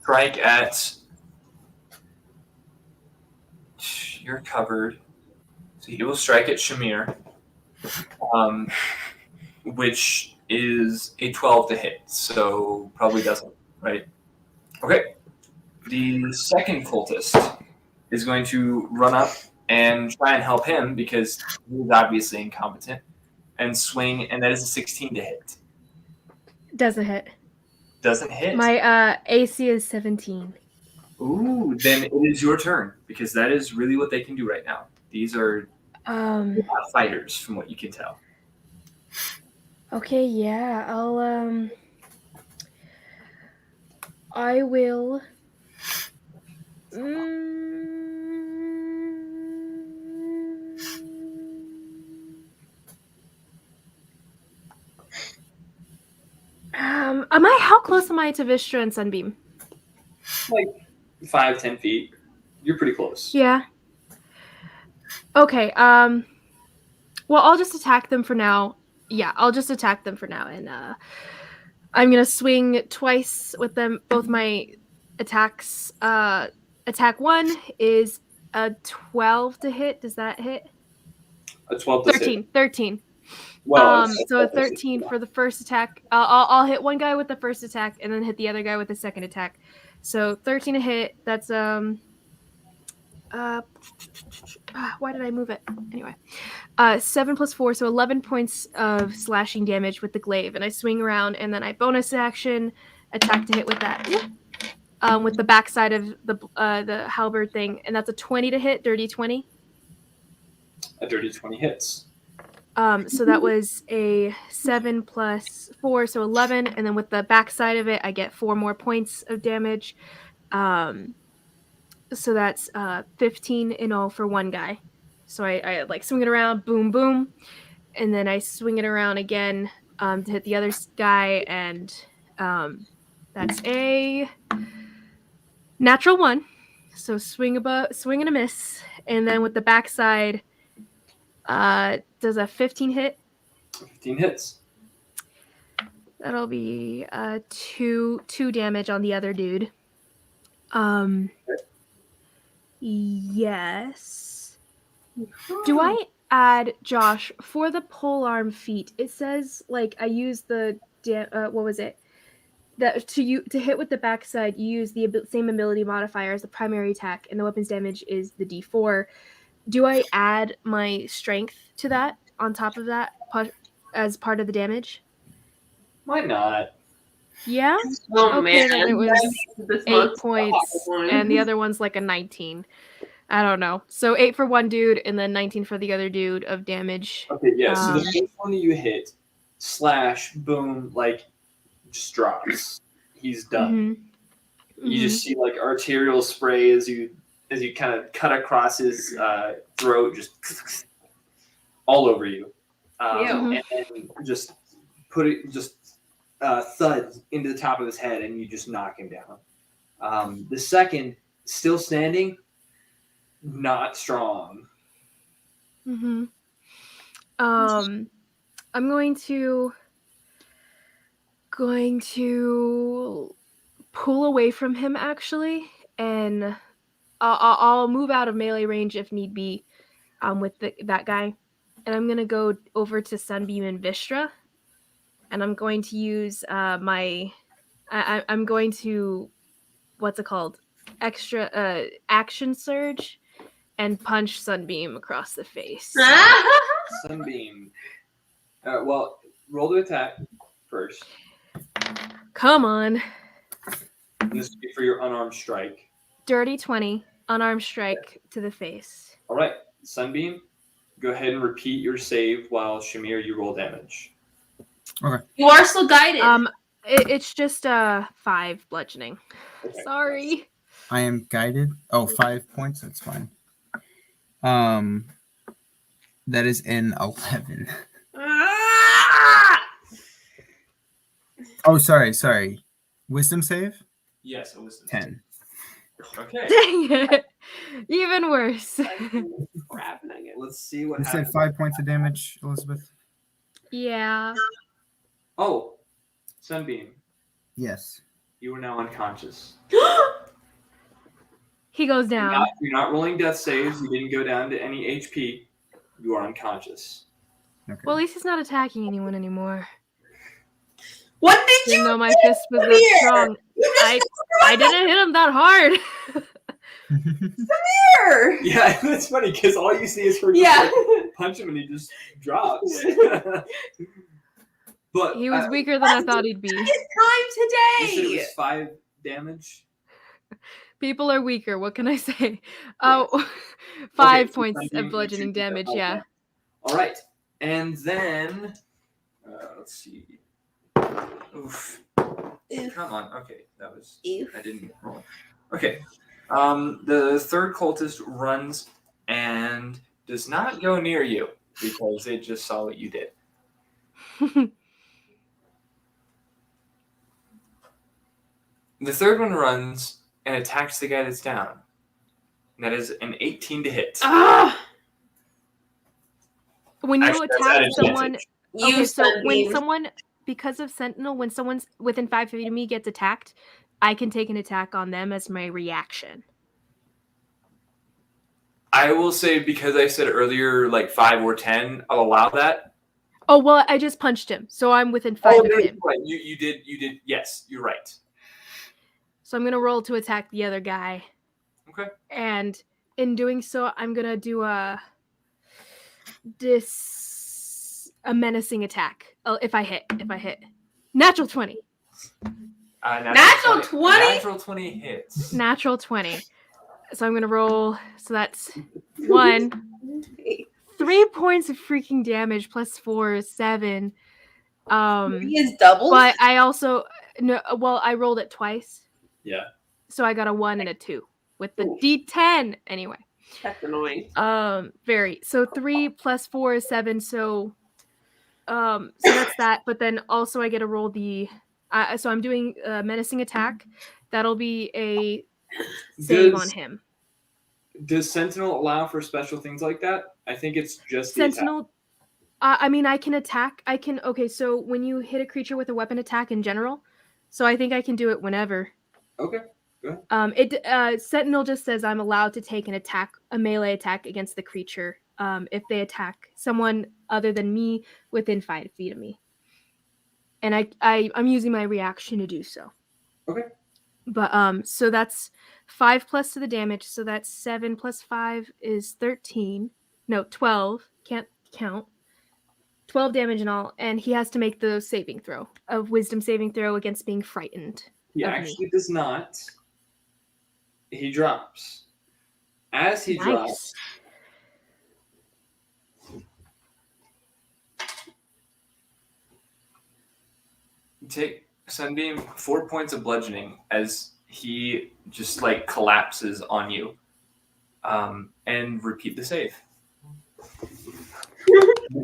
strike at. You're covered, so he will strike at Shamir, which is a 12 to hit, so probably doesn't, right? Okay. The second cultist is going to run up and try and help him because he's obviously incompetent, and swing, and that is a 16 to hit. Doesn't hit. Doesn't hit. My AC is 17. Ooh, then it is your turn because that is really what they can do right now. These are fighters, from what you can tell. Okay, yeah, I will. How close am I to Vistra and Sunbeam? Like 5-10 feet. You're pretty close. Yeah. Okay. Well, I'll just attack them for now. Yeah, I'll just attack them for now, and I'm gonna swing twice with them. Both my attacks. Attack 1 is a 12 to hit. Does that hit? A 12 to 13. hit. 13. Well, so a 13 for the first attack. I'll hit one guy with the first attack and then hit the other guy with the second attack. So 13 to hit. That's why did I move it? Anyway, 7 plus 4, so 11 points of slashing damage with the glaive, and I swing around and then I bonus action attack to hit with that. With the backside of the halberd thing, and that's a 20 to hit. Dirty 20. A dirty 20 hits. So that was a 7 plus 4, so 11, and then with the backside of it, I get 4 more points of damage. So that's 15 in all for one guy. So I like swing it around, boom, boom, and then I swing it around again to hit the other guy, and that's a natural 1. So swing and a miss, and then with the backside, does a 15 hit? 15 hits. That'll be 2 damage on the other dude. Yes. Do I add, Josh, for the polearm feat? It says like I use the what was it? That to hit with the backside, you use the same ability modifier as the primary attack, and the weapon's damage is the D4. Do I add my strength to that on top of that as part of the damage? Why not? Yeah. Oh okay, man, then it was 8 points, and the other one's like a 19. I don't know. So 8 for one dude, and then 19 for the other dude of damage. Okay, yeah. So the first one that you hit, slash, boom, like just drops. He's done. Mm-hmm. You just see like arterial spray as you kind of cut across his throat, just all over you, and then just put it thud into the top of his head, and you just knock him down. The second, still standing, not strong. Mm-hmm. I'm going to pull away from him actually, and I'll move out of melee range if need be. with that guy, and I'm gonna go over to Sunbeam and Vistra, and I'm going to use I'm going to what's it called? Extra action surge, and punch Sunbeam across the face. Sunbeam. Well, roll to attack first. Come on. This would be for your unarmed strike. Dirty 20, unarmed strike to the face. All right, Sunbeam, go ahead and repeat your save while Shamir, you roll damage. Okay. You are still guided. It's just 5 bludgeoning. Okay. Sorry. I am guided. Oh, 5 points. That's fine. That is an 11. Oh, sorry. Wisdom save? Yes, it was 10. Okay. Dang it. Even worse. Crap nugget. Let's see what You said happens. 5 points of damage, Elizabeth? Yeah. Oh, Sunbeam, Yes. you are now unconscious. He goes down. You're not rolling death saves. You didn't go down to any HP. You are unconscious. Okay. Well, at least he's not attacking anyone anymore. What did Even you though my do fist was that here? strong. You just I didn't hit him that hard. here. Yeah, it's funny because all you see is her just Yeah. like, punch him and he just drops. But He was weaker than I thought he'd be. It's time you said it today. was 5 damage. People are weaker. What can I say? Oh, 5 so points Sunbeam, of you bludgeoning shoot the- damage. okay. Yeah. All right, and then let's see. Oof. Come on. Okay, that was. I didn't roll. Okay. The third cultist runs and does not go near you because it just saw what you did. The third one runs and attacks the guy that's down. And that is an 18 to hit. Ah, When you Actually, that's attack at someone, advantage. okay, so when Sunbeam. someone, because of Sentinel, when someone's within 5 feet of me gets attacked, I can take an attack on them as my reaction. I will say, because I said earlier, like 5 or 10, I'll allow that. Oh well, I just punched him, so I'm within 5 of no, him. you're right. You did. Yes, you're right. So I'm gonna roll to attack the other guy. Okay. And in doing so, I'm gonna do a menacing attack. Oh, if I hit. Natural 20. Natural 20? Natural 20 hits. Natural 20. So I'm gonna roll. So that's 1. 3 points of freaking damage plus 4 is 7. He is doubles. But I also I rolled it twice. Yeah. So I got a 1 and a 2 with the Ooh. D10 anyway. That's annoying. Very. So 3 plus 4 is 7. So that's that. But then also I get to roll the. So I'm doing a menacing attack. That'll be a save on him. Does Sentinel allow for special things like that? I think it's just the Sentinel. I mean, I can attack. Okay, so when you hit a creature with a weapon attack in general, so I think I can do it whenever. attack. Okay. Sentinel just says I'm allowed to take a melee attack against the creature if they attack someone other than me within 5 feet of me. And I'm using my reaction to do so. Okay. But so that's 5 plus to the damage, so that's 7 plus 5 is 13. No, 12. Can't count. 12 damage in all, and he has to make the saving throw, a wisdom saving throw against being frightened. He of actually me. does not. He drops. As he drops, Take Sunbeam 4 points of bludgeoning as he just like collapses on you, and repeat the save.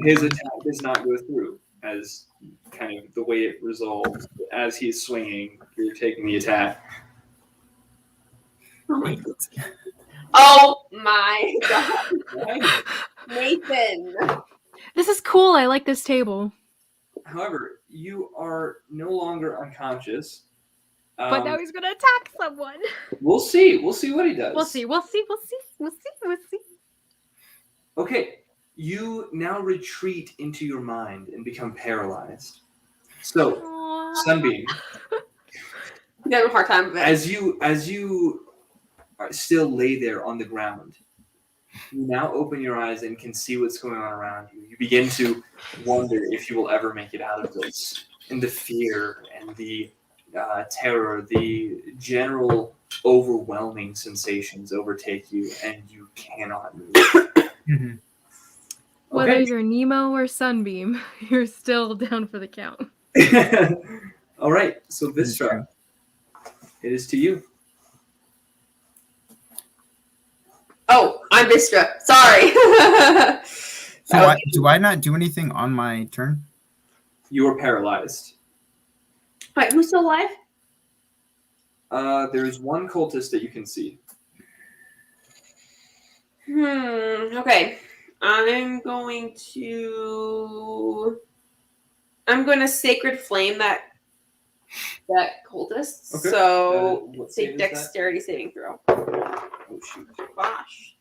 his attack does not go through, as kind of the way it resolves. As he's swinging, you're taking the attack. Oh my god. Nathan. This is cool. I like this table. However, you are no longer unconscious. But now he's gonna attack someone. We'll see. We'll see what he does. We'll see. Okay, you now retreat into your mind and become paralyzed. So, Sunbeam, I'm having a hard time with it. as you still lay there on the ground, you now open your eyes and can see what's going on around you. You begin to wonder if you will ever make it out of this. And the fear and the terror, the general overwhelming sensations overtake you, and you cannot move. Mm-hmm. Whether Okay. you're Nemo or Sunbeam, you're still down for the count. All right, so That is true. Vistra, it is to you. Oh, I'm Vistra. Sorry. So do I not do anything on my turn? You are paralyzed. Wait, who's still alive? There's one cultist that you can see. Okay. I'm going to sacred flame that cultist. Okay. So What say save is that? dexterity saving throw. Oh shoot! Gosh.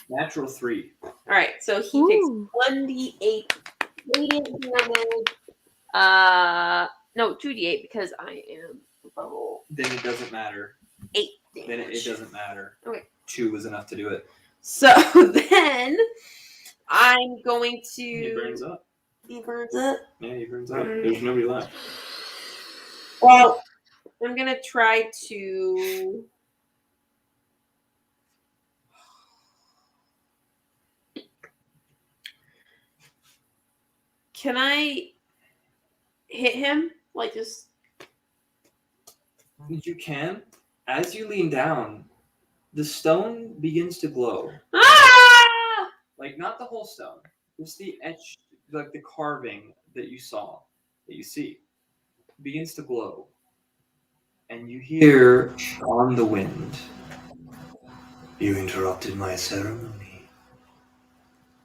Natural 3. All right. So he Ooh. takes 1d8 radiant damage. No, 2d8 because I am level Then it doesn't matter. 8 damage. Then it doesn't matter. Okay. 2 was enough to do it. So then I'm going to. He burns up. He burns up. Yeah, he burns up. There's nobody left. Well, I'm gonna try to. Can I hit him? Like just. You can. As you lean down, the stone begins to glow. Ah! Like, not the whole stone. Just the etched, like the carving that you saw, that you see, begins to glow. And you hear on the wind, "You interrupted my ceremony.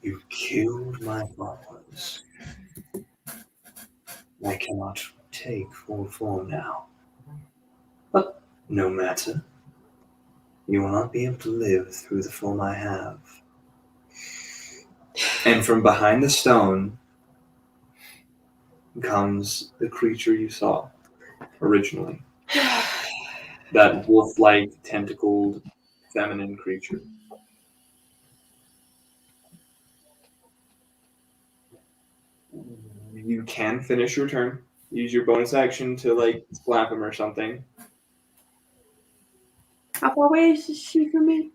You killed my followers. I cannot take full form now. But no matter. You will not be able to live through the form I have." And from behind the stone comes the creature you saw originally. That wolf-like, tentacled, feminine creature. You can finish your turn. Use your bonus action to, like, slap him or something. How far away is she from me?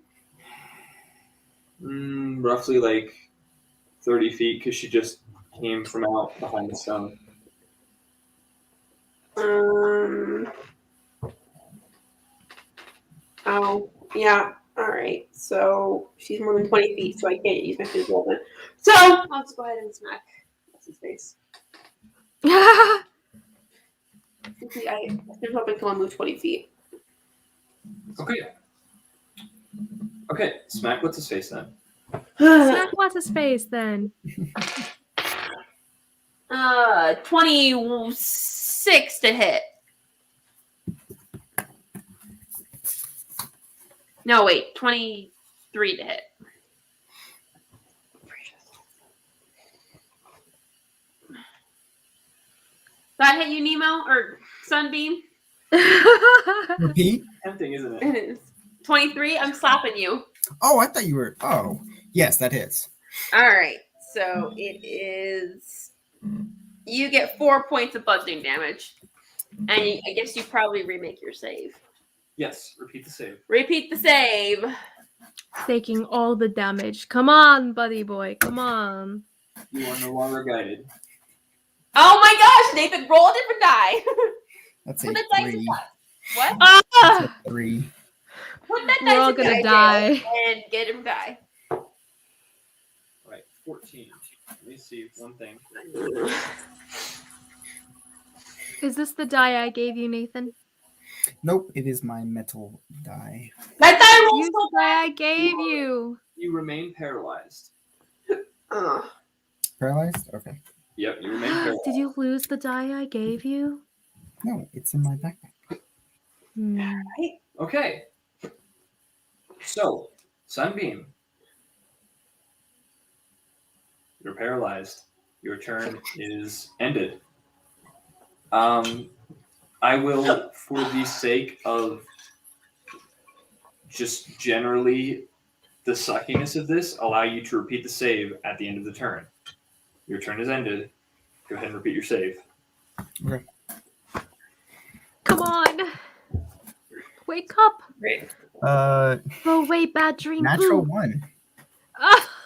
Roughly, like, 30 feet, because she just came from out behind the stone. Oh, yeah. All right. So she's more than 20 feet, so I can't use my physical movement. So I'll just go ahead and smack what's his face. I there's nothing can only move 20 feet. Okay, smack what's his face then. Smack what's his face then? 26 to hit. No, wait, 23 to hit. That hit you, Nemo or Sunbeam? Repeat? Tempting, isn't it? It is 23. I'm slapping you. Oh, I thought you were. Oh, yes, that hits. All right, so it is. You get 4 points of bludgeoning damage, and I guess you probably remake your save. Yes, repeat the save. Repeat the save. Taking all the damage. Come on, buddy boy. Come on. You are no longer guided. Oh my gosh, Nathan, roll a different die. That's Put a that dice 3. aside. What? Ah! 3. Put that We're all dice gonna aside, die. Dale, and get him die. All right, 14. Let me see one thing. Is this the die I gave you, Nathan? Nope, it is my metal die. That die rolls Use so the die I gave you. You remain paralyzed. bad. Paralyzed? Okay. Yep, you remain paralyzed. Did you lose the die I gave you? No, it's in my backpack. Hmm. Okay. So, Sunbeam, You're paralyzed. Your turn is ended. I will, for the sake of just generally the suckiness of this, allow you to repeat the save at the end of the turn. Your turn is ended. Go ahead and repeat your save. Okay. Come on. Wake up. Great. Go away, bad dream. Natural Boo. 1.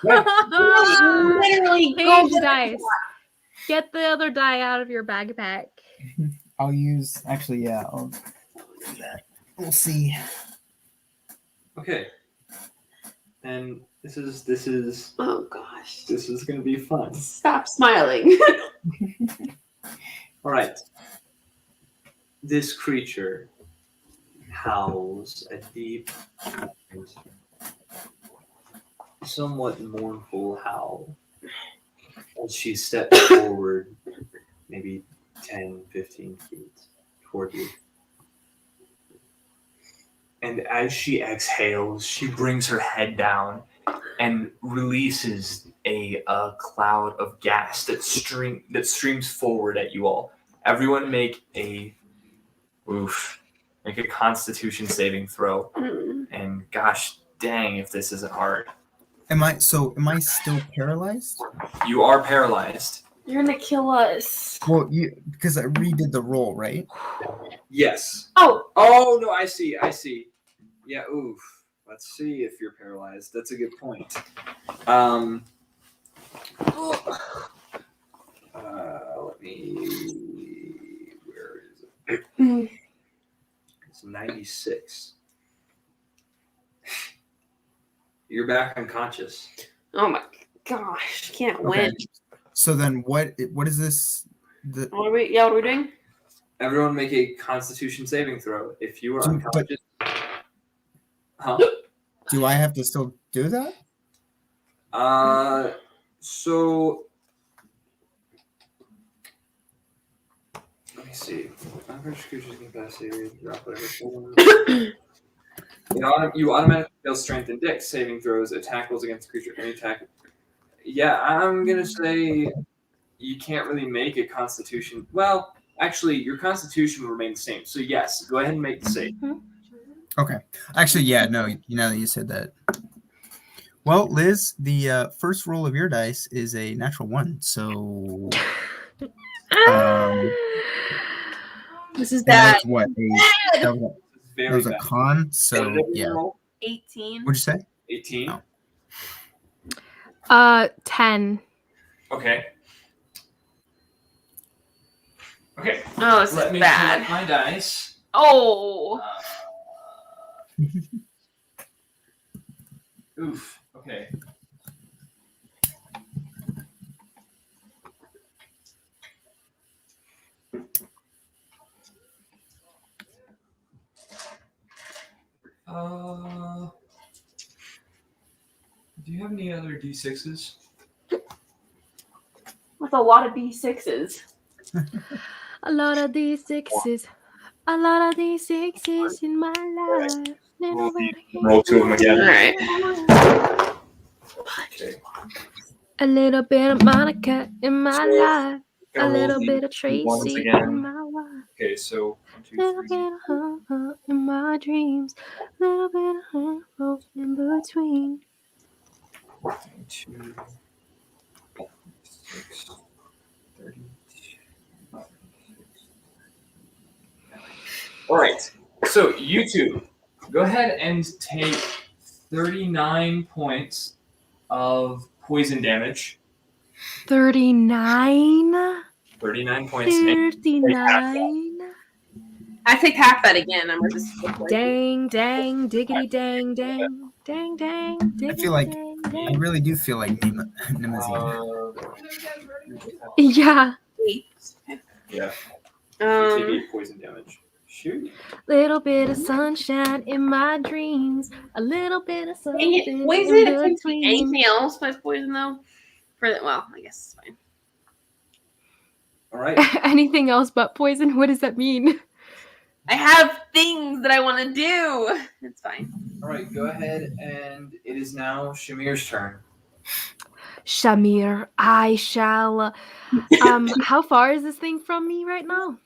Literally, Page dice. Get the other die out of your backpack. I'll use. Actually, yeah. I'll do that. We'll see. Okay. And this is. Oh gosh. This is going to be fun. Stop smiling. All right. This creature howls a deep, somewhat mournful howl as she steps forward maybe 10, 15 feet toward you. And as she exhales, she brings her head down and releases a cloud of gas that streams forward at you all. Everyone make a Constitution saving throw. And gosh dang, if this isn't hard. Am I still paralyzed? You are paralyzed. You're gonna kill us. Well, because I redid the roll, right? Yes. Oh, no, I see. Yeah, oof. Let's see if you're paralyzed. That's a good point. Let me. Where is it? It's 96. You're back unconscious. oh my gosh, can't Okay. win. So then, what is this? What are we doing? Everyone make a Constitution saving throw. If you are But- unconscious. Huh? Do I have to still do that? So let me see. Average creatures can pass area, drop whatever. You automatically fail strength and dex saving throws, attack rolls against the creature, any attack. Yeah, I'm gonna say you can't really make a Constitution. Well, actually, your Constitution will remain the same. So yes, go ahead and make the save. Okay. Actually, yeah. No. You know that you said that. Well, Liz, the first roll of your dice is a natural 1. So This is and bad. that's what that was Very a bad. con. What So did everyone yeah. roll? 18. What'd you say? 18. Oh. 10. Okay. Okay. Oh, this Let is me bad. collect my dice. Oh. Oof. Okay. Do you have any other D6s? That's a lot of D6s. A lot of these sixes. A lot of these sixes in my life. Roll 2 of them again. Alright. Okay. A little bit of Monica in my life. A Gonna roll little the bit of ones Tracy again. in my life. Okay, so 1, 2, Little 3. bit of in my dreams. Little bit of in between. 2, 6, 32. All right. So you two, go ahead and take 39 points of poison damage. 39? 39 points. 39? I take half that again. I'm just Dang, dang, diggity, dang, dang. Dang, dang, diggity, feel like- dang, I dang. really do feel like Nimazine. Yeah. 8. Yeah. Take 8 poison damage. Shoot. Little bit of sunshine in my dreams. A little bit of Dang something it. Poison? in It can't be between. anything else but poison, though. Well, I guess it's fine. All right. Anything else but poison? What does that mean? I have things that I want to do. It's fine. All right. Go ahead, and it is now Shamir's turn. Shamir, I shall. How far is this thing from me right now?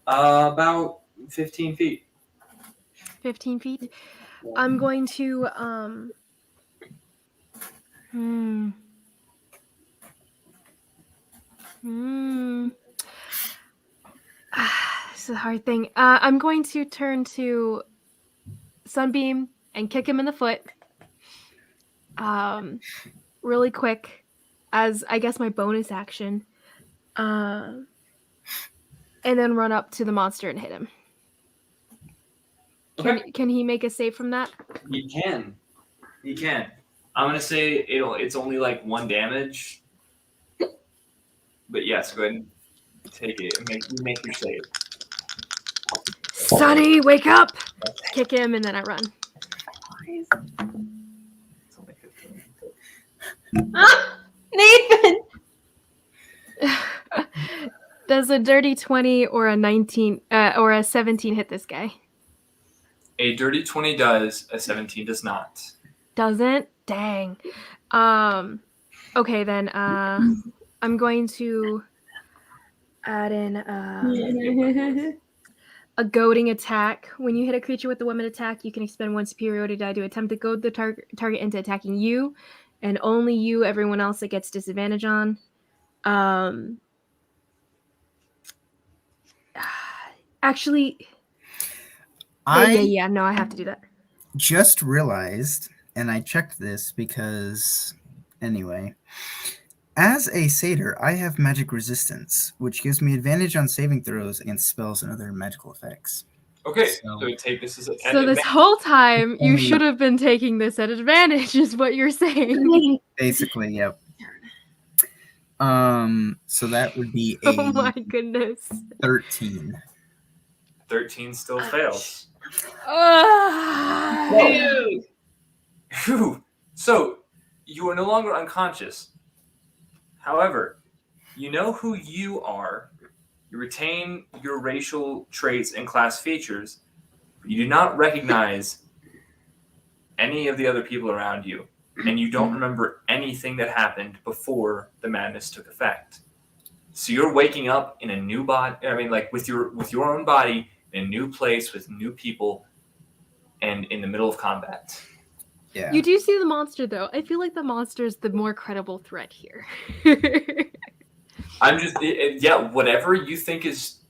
About 15 feet. 15 feet. I'm going to This is a hard thing. I'm going to turn to Sunbeam and kick him in the foot. Really quick, as I guess my bonus action. And then run up to the monster and hit him. Okay. Can he make a save from that? You can. You can. I'm gonna say it's only like 1 damage. But yes, go ahead and take it. Make your save. Sonny, wake up! Kick him and then I run. It's only 15. Nathan! Does a dirty 20 or a 19 or a 17 hit this guy? A dirty 20 does, a 17 does not. Doesn't? Dang. Okay then, I'm going to add in a goading attack. When you hit a creature with a weapon attack, you can expend 1 superiority die to attempt to goad the target into attacking you, and only you, everyone else, it gets disadvantage on. Actually, yeah. No, I have to do that. Just realized, and I checked this because, anyway, as a satyr, I have magic resistance, which gives me advantage on saving throws against spells and other magical effects. Okay, So- so we take this as So this whole time, you should have been taking this at advantage, is what you're saying. Basically, yep. So that would be a Oh my goodness. 13. 13 still fails. Phew. So you are no longer unconscious. However, you know who you are. You retain your racial traits and class features, but you do not recognize any of the other people around you, and you don't remember anything that happened before the madness took effect. So you're waking up in a new body. I mean, like with your own body in a new place with new people, and in the middle of combat. Yeah. You do see the monster, though. I feel like the monster is the more credible threat here. I'm just, whatever you think is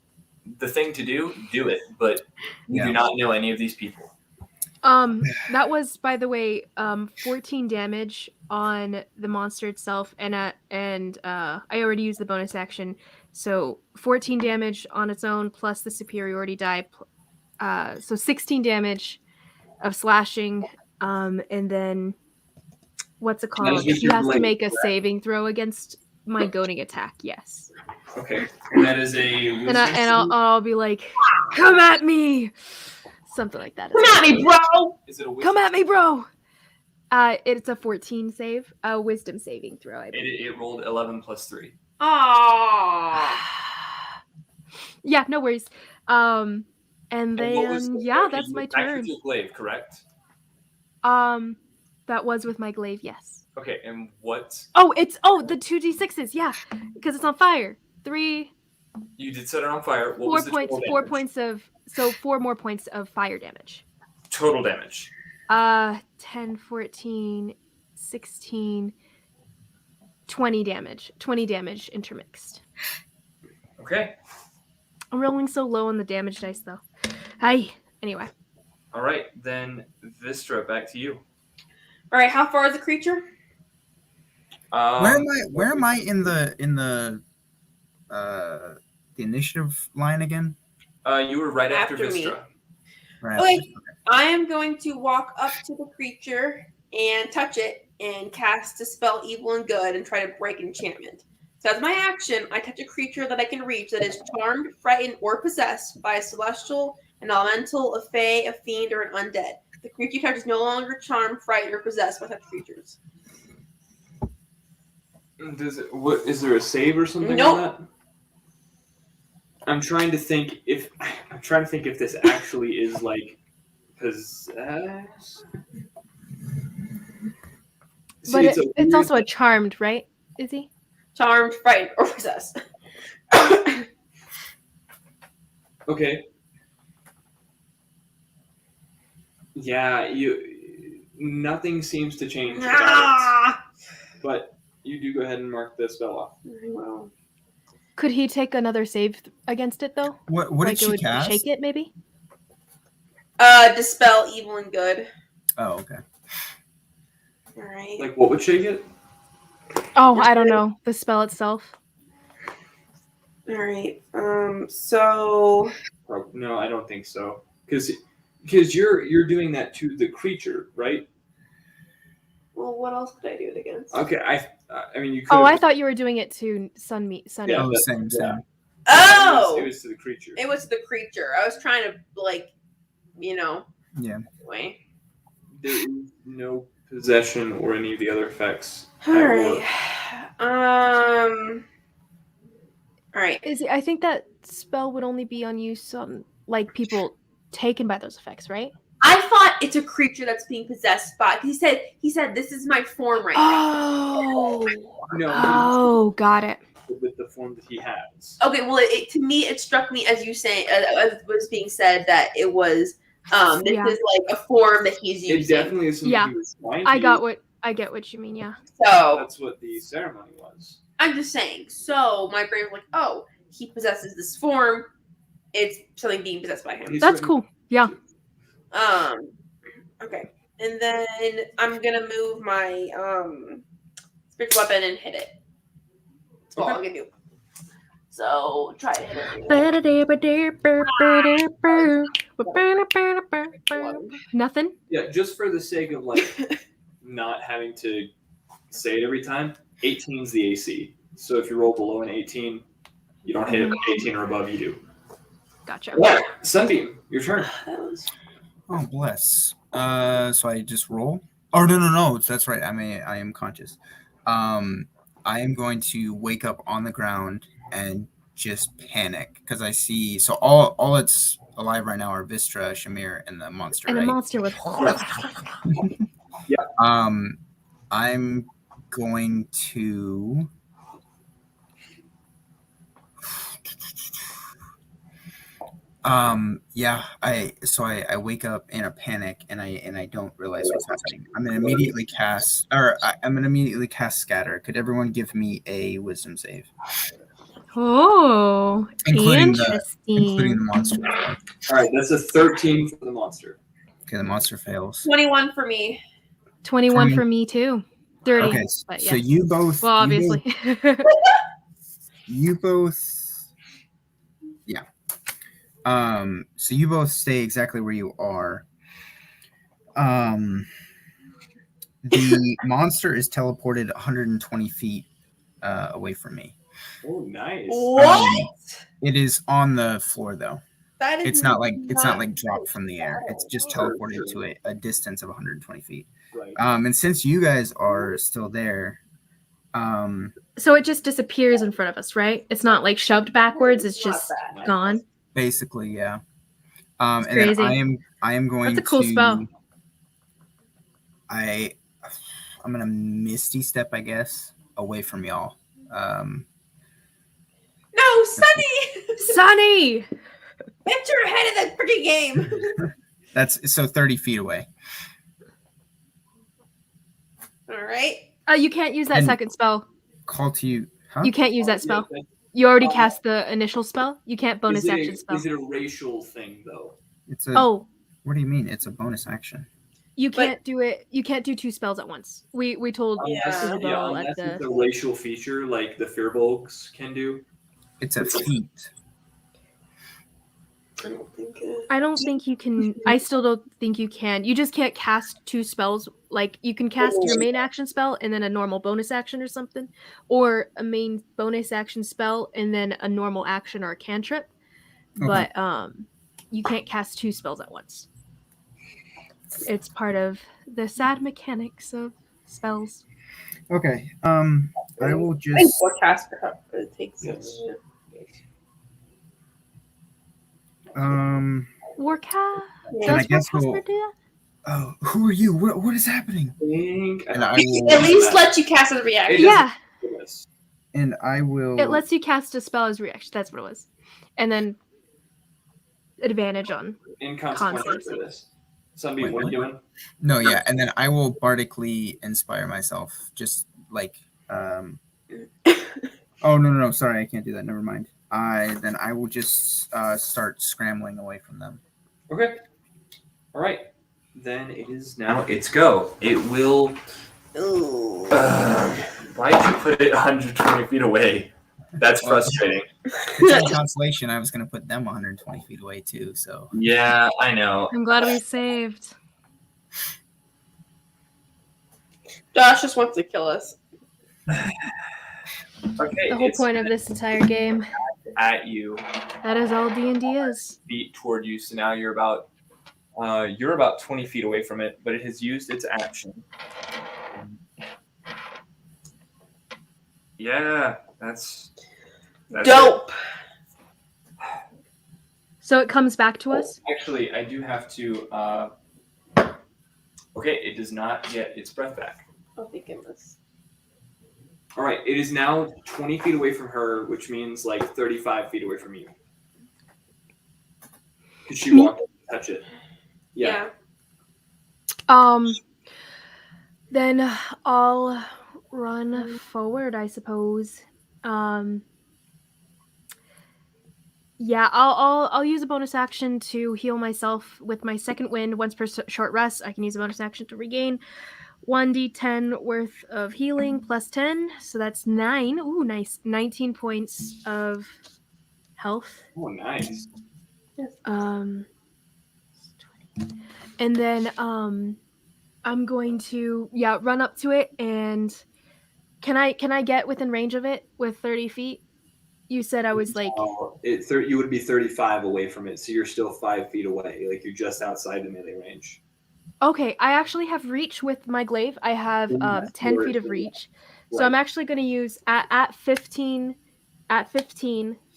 the thing to do it. But you do not know any of these people. That was, by the way, 14 damage on the monster itself, and I already used the bonus action, so 14 damage on its own plus the superiority die, so 16 damage of slashing, and then what's it called? He has to make a saving throw against my goading attack. Yes. Okay, and that is a wisdom. And I'll be like, come at me. Something like that. Come at me, bro! Is it a wisdom? Come at me, bro! It's a 14 save, a wisdom saving throw. I believe. It rolled 11 plus 3. Aww. Yeah, no worries. And then that's my turn. With your glaive, correct? That was with my glaive, yes. Okay, and what? Oh, the 2d6s, yeah, because it's on fire. 3. You did set it on fire. What 4 was the points. total 4 damage? points of 4 more points of fire damage. Total damage. 10, 14, 16, 20 damage. 20 damage intermixed. Okay. I'm rolling so low on the damage dice, though. Hi. Anyway. All right, then Vistra, back to you. All right, how far is the creature? Where am I in the initiative line again? You were right after After me. Vistra. Right. Okay, I am going to walk up to the creature and touch it and cast Dispel Evil and Good and try to break enchantment. So as my action, I touch a creature that I can reach that is charmed, frightened, or possessed by a celestial, an elemental, a fae, a fiend, or an undead. The creature you touch is no longer charmed, frightened, or possessed by such creatures. Is there a save or something Nope. on that? I'm trying to think if this actually is like possess. But it's it's also a charmed, right? Is he? Charmed, frightened, or possessed. okay. Yeah, nothing seems to change about it. But you do go ahead and mark the spell off. Well, Could he take another save against it though? What Like did it she would cast? shake it, maybe? dispel evil and good. Oh, okay. All right. Like, what would shake it? Oh, I don't know. The spell itself. All right. So. Oh, no, I don't think so. Because you're doing that to the creature, right? Well, what else could I do it against? Okay, I mean, you could. Oh, I thought you were doing it to Sunny. Yeah, Oh, that's- same. Oh, It was to the creature. it was the creature. I was trying to Yeah. Wait. There is no possession or any of the other effects. All at right. work. All right. I think that spell would only be on use on like people taken by those effects, right? I thought it's a creature that's being possessed by. He said this is my form right Oh. No, Oh, got it. with the form that he has. now. Okay. Well, to me, it struck me as you say, as was being said, that it was this Yeah. is like a form that he's It using. definitely is something Yeah. he was trying to I use. get what you mean, yeah. So That's what the ceremony was. I'm just saying. So my brain was like, oh, he possesses this form. It's something being possessed by him. He's That's certainly- cool. Yeah. Okay. And then I'm gonna move my spiritual weapon and hit it. That's all Okay. I'll give you. So try to hit it. Nothing? Yeah, just for the sake of like not having to say it every time, 18 is the AC. So if you roll below an 18, you don't hit it. 18 or above, you do. Gotcha. Yeah, Sunbeam, your turn. That was Oh, bless. So I just roll? Oh, no. That's right. I am conscious. I am going to wake up on the ground and just panic because I see. So all that's alive right now are Vistra, Shamir, and the monster. And right? a monster with I'm going to. I wake up in a panic and I don't realize what's happening. I'm gonna immediately cast scatter. Could everyone give me a wisdom save? Oh, Including interesting. the monster. All right, that's a 13 for the monster. Okay, the monster fails. 21 for me. 21 20. for me too. 30. Okay, but so yeah. you both. Well, obviously. You both. Yeah. So you both stay exactly where you are. The monster is teleported 120 feet away from me. Oh, nice. What? It is on the floor though. That is It's not like dropped from the air. It's just teleported Sure. to a distance of 120 feet. Right. And since you guys are still there, So it just disappears in front of us, right? It's not like shoved backwards. It's just gone. basically, yeah. That's And then crazy. I am going That's a cool to. spell. I'm gonna misty step, I guess, away from y'all. No, Sunny! Sunny! Get your head of the freaking game. That's so 30 feet away. All right. You can't use that And- second spell. Call to you. Huh? You can't use that spell. You already cast the initial spell. You can't bonus is it action spell. Is it a racial thing though? It's a. Oh, What do you mean? It's a bonus action. you But- can't do it. You can't do two spells at once. We told Isabel Unless at the. it's a racial feature like the Firbolgs can do. It's a feat. I don't think you can. I still don't think you can. You just can't cast two spells. Like you can cast your main action spell and then a normal bonus action or something, or a main bonus action spell and then a normal action or a cantrip. Okay. But you can't cast two spells at once. It's part of the sad mechanics of spells. Okay. I will I think just. what caster it takes. Yes. Warcast. And I Does guess Warcaster we'll- do that? Oh, who are you? What is happening? And I will, At least let you cast a reaction. Yeah. and I will. It lets you cast a spell as reaction. That's what it was. And then advantage on Inconsequential for this. Sunbeam, Wait, what are you what? doing? No, yeah, and then I will bardically inspire myself, just like. Oh no! Sorry, I can't do that. Never mind. I will just start scrambling away from them. Okay. All right. Then it is now its go. It will. Why did you put it 120 feet away? That's frustrating. It's a consolation. I was going to put them 120 feet away too. So Yeah, I know. I'm glad we saved. Josh just wants to kill us. Okay, The whole it's point of this entire game. at you, That is all D&D is. feet toward you. So now you're about 20 feet away from it, but it has used its action. Yeah, that's Dope. So it comes back to us? Actually, I do have to. Okay, it does not get its breath back. Oh, thank goodness. All right. It is now 20 feet away from her, which means like 35 feet away from you. Because she walked up and touch it. Yeah. Then I'll run forward, I suppose. Yeah, I'll use a bonus action to heal myself with my second wind. Once per short rest, I can use a bonus action to regain 1d10 worth of healing plus 10, so that's 9. Ooh, nice. 19 points of health. Oh, nice. And then I'm going to run up to it, and can I get within range of it with 30 feet? You said I was like you would be 35 away from it, so you're still 5 feet away. Like you're just outside the melee range. Okay, I actually have reach with my glaive. I have 10 feet of reach. So I'm actually going to use at 15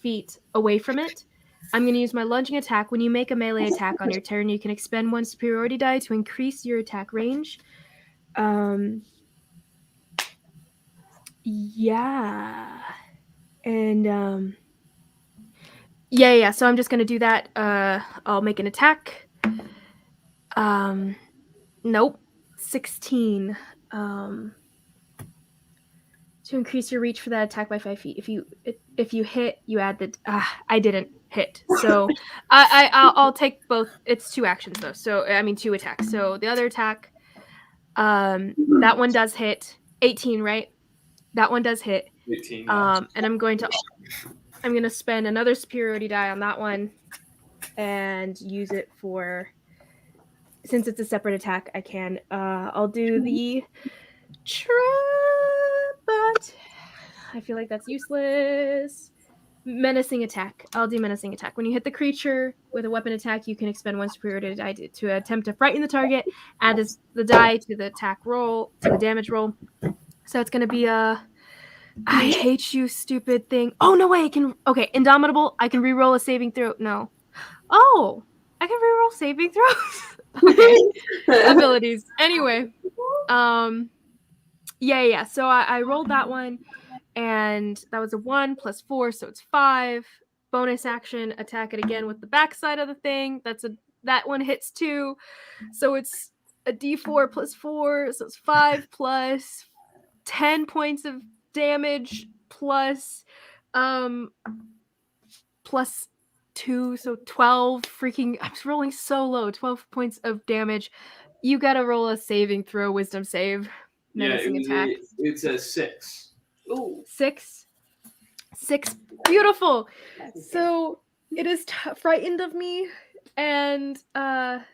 feet away from it. I'm going to use my lunging attack. When you make a melee attack on your turn, you can expend one superiority die to increase your attack range. Yeah. And yeah. So I'm just going to do that. I'll make an attack. Nope. 16. To increase your reach for that attack by 5 feet. If you hit, you add the. I didn't hit, so I'll take both. It's 2 actions though, so I mean 2 attacks. So the other attack, that one does hit. 18, right? That one does hit. 18. And I'm going to spend another superiority die on that one, and use it for. Since it's a separate attack, I can. I'll do the trap, but I feel like that's useless. Menacing attack. I'll do menacing attack. When you hit the creature with a weapon attack, you can expend 1 superiority die to attempt to frighten the target. Add the die to the attack roll, to the damage roll. So it's going to be a. I hate you, stupid thing. Oh no way! Okay, Indomitable. I can reroll a saving throw. No. Oh, I can reroll saving throws. Okay. Abilities. Anyway, yeah. So I rolled that one, and that was a 1 plus 4, so it's 5. Bonus action, attack it again with the backside of the thing. That one hits 2, so it's a D4 plus 4, so it's 5 plus 10 points of damage plus 2, so 12 freaking. I'm rolling so low. 12 points of damage. You gotta roll a saving throw, wisdom save. Menacing attack. It's a 6. Ooh. 6. Beautiful. So it is frightened of me, and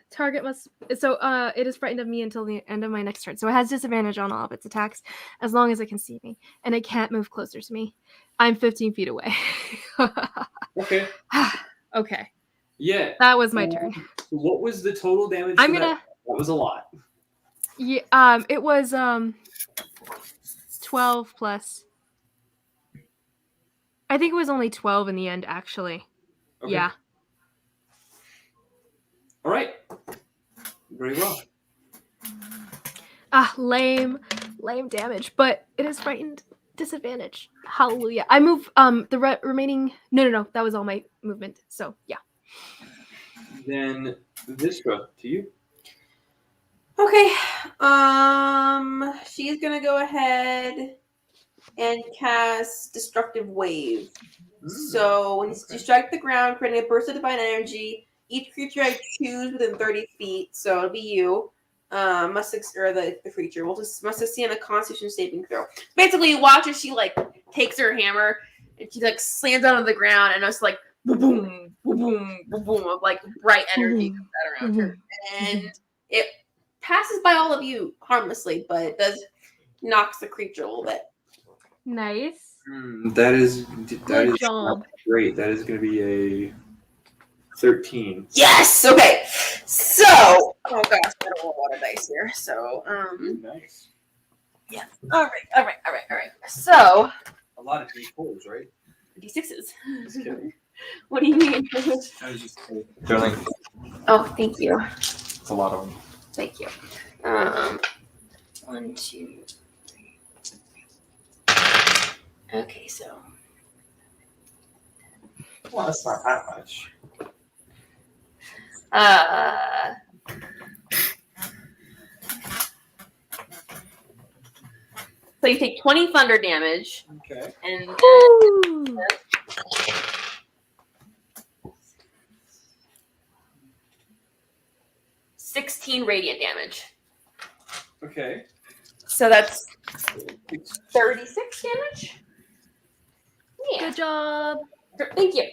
target must. So it is frightened of me until the end of my next turn. So it has disadvantage on all of its attacks as long as it can see me, and it can't move closer to me. I'm 15 feet away. Okay. Okay. Yeah. That was my turn. What was the total damage? That was a lot. Yeah. It was 12 plus. I think it was only 12 in the end, actually. Okay. Yeah. All right. Very well. Lame damage, but it is frightened. Disadvantage. Hallelujah. I move the remaining. No. That was all my movement. So yeah. Then Vistra, to you. Okay. She's gonna go ahead and cast Destructive Wave. So when you strike the ground, creating a burst of divine energy, each creature I choose within 30 feet, so it'll be you, the creature must succeed on a Constitution saving throw. Basically, you watch as she takes her hammer and she slams it on the ground, and it's boom, boom, boom, boom, boom, boom of bright energy comes out around her, and it passes by all of you harmlessly, but it does knocks the creature a little bit. Nice. That is Good job. Great. That is going to be a 13. Yes. Okay. So, oh gosh, I don't roll a lot of dice here. So, Nice. yeah. All right. So, A lot of D4s, right? D6s. Just kidding. What do you mean? I was just kidding. They're like, Oh, thank you. it's a lot of them. Thank you. 1, 2, 3. Okay, so. Well, that's not that much. So you take 20 thunder damage, Okay. and Woo! 16 radiant damage. Okay. So that's 36 damage. Yeah. Good job. Thank you.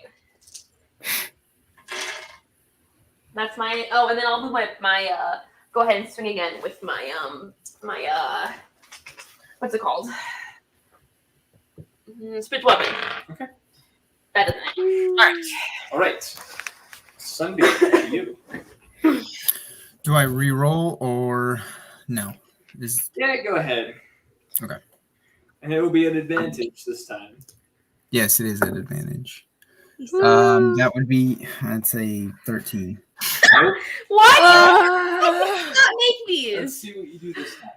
That's my. Oh, and then I'll move my. Go ahead and swing again with my what's it called? Spiritual weapon. Okay. Better than it. All right. Sunbeam, to you. Do I re-roll or no? Yeah, go ahead. Okay. And it will be an advantage this time. Yes, it is an advantage. That would be, I'd say 13. What? Not make these. Let's see what you do this time.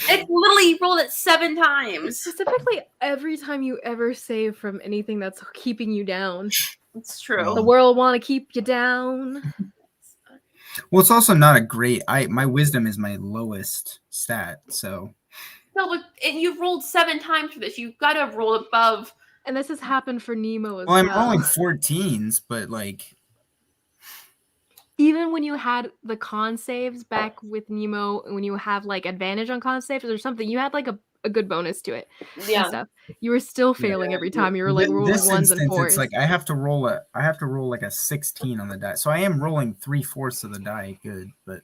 It's literally rolled it 7 times. Specifically, every time you ever save from anything that's keeping you down, It's true. the world want to keep you down. Well, it's also not a great. My wisdom is my lowest stat, so. No, but and you've rolled 7 times for this. You've got to have rolled above. And this has happened for Nemo as Well, well. I'm rolling 14s, but Even when you had the con saves back with Nemo, when you have advantage on con saves or something, you had a good bonus to it. Yeah. And stuff. You were still failing every time. You were rolling this ones and instance, fours. it's I have to roll a 16 on the die. So I am rolling 3/4 of the die good, but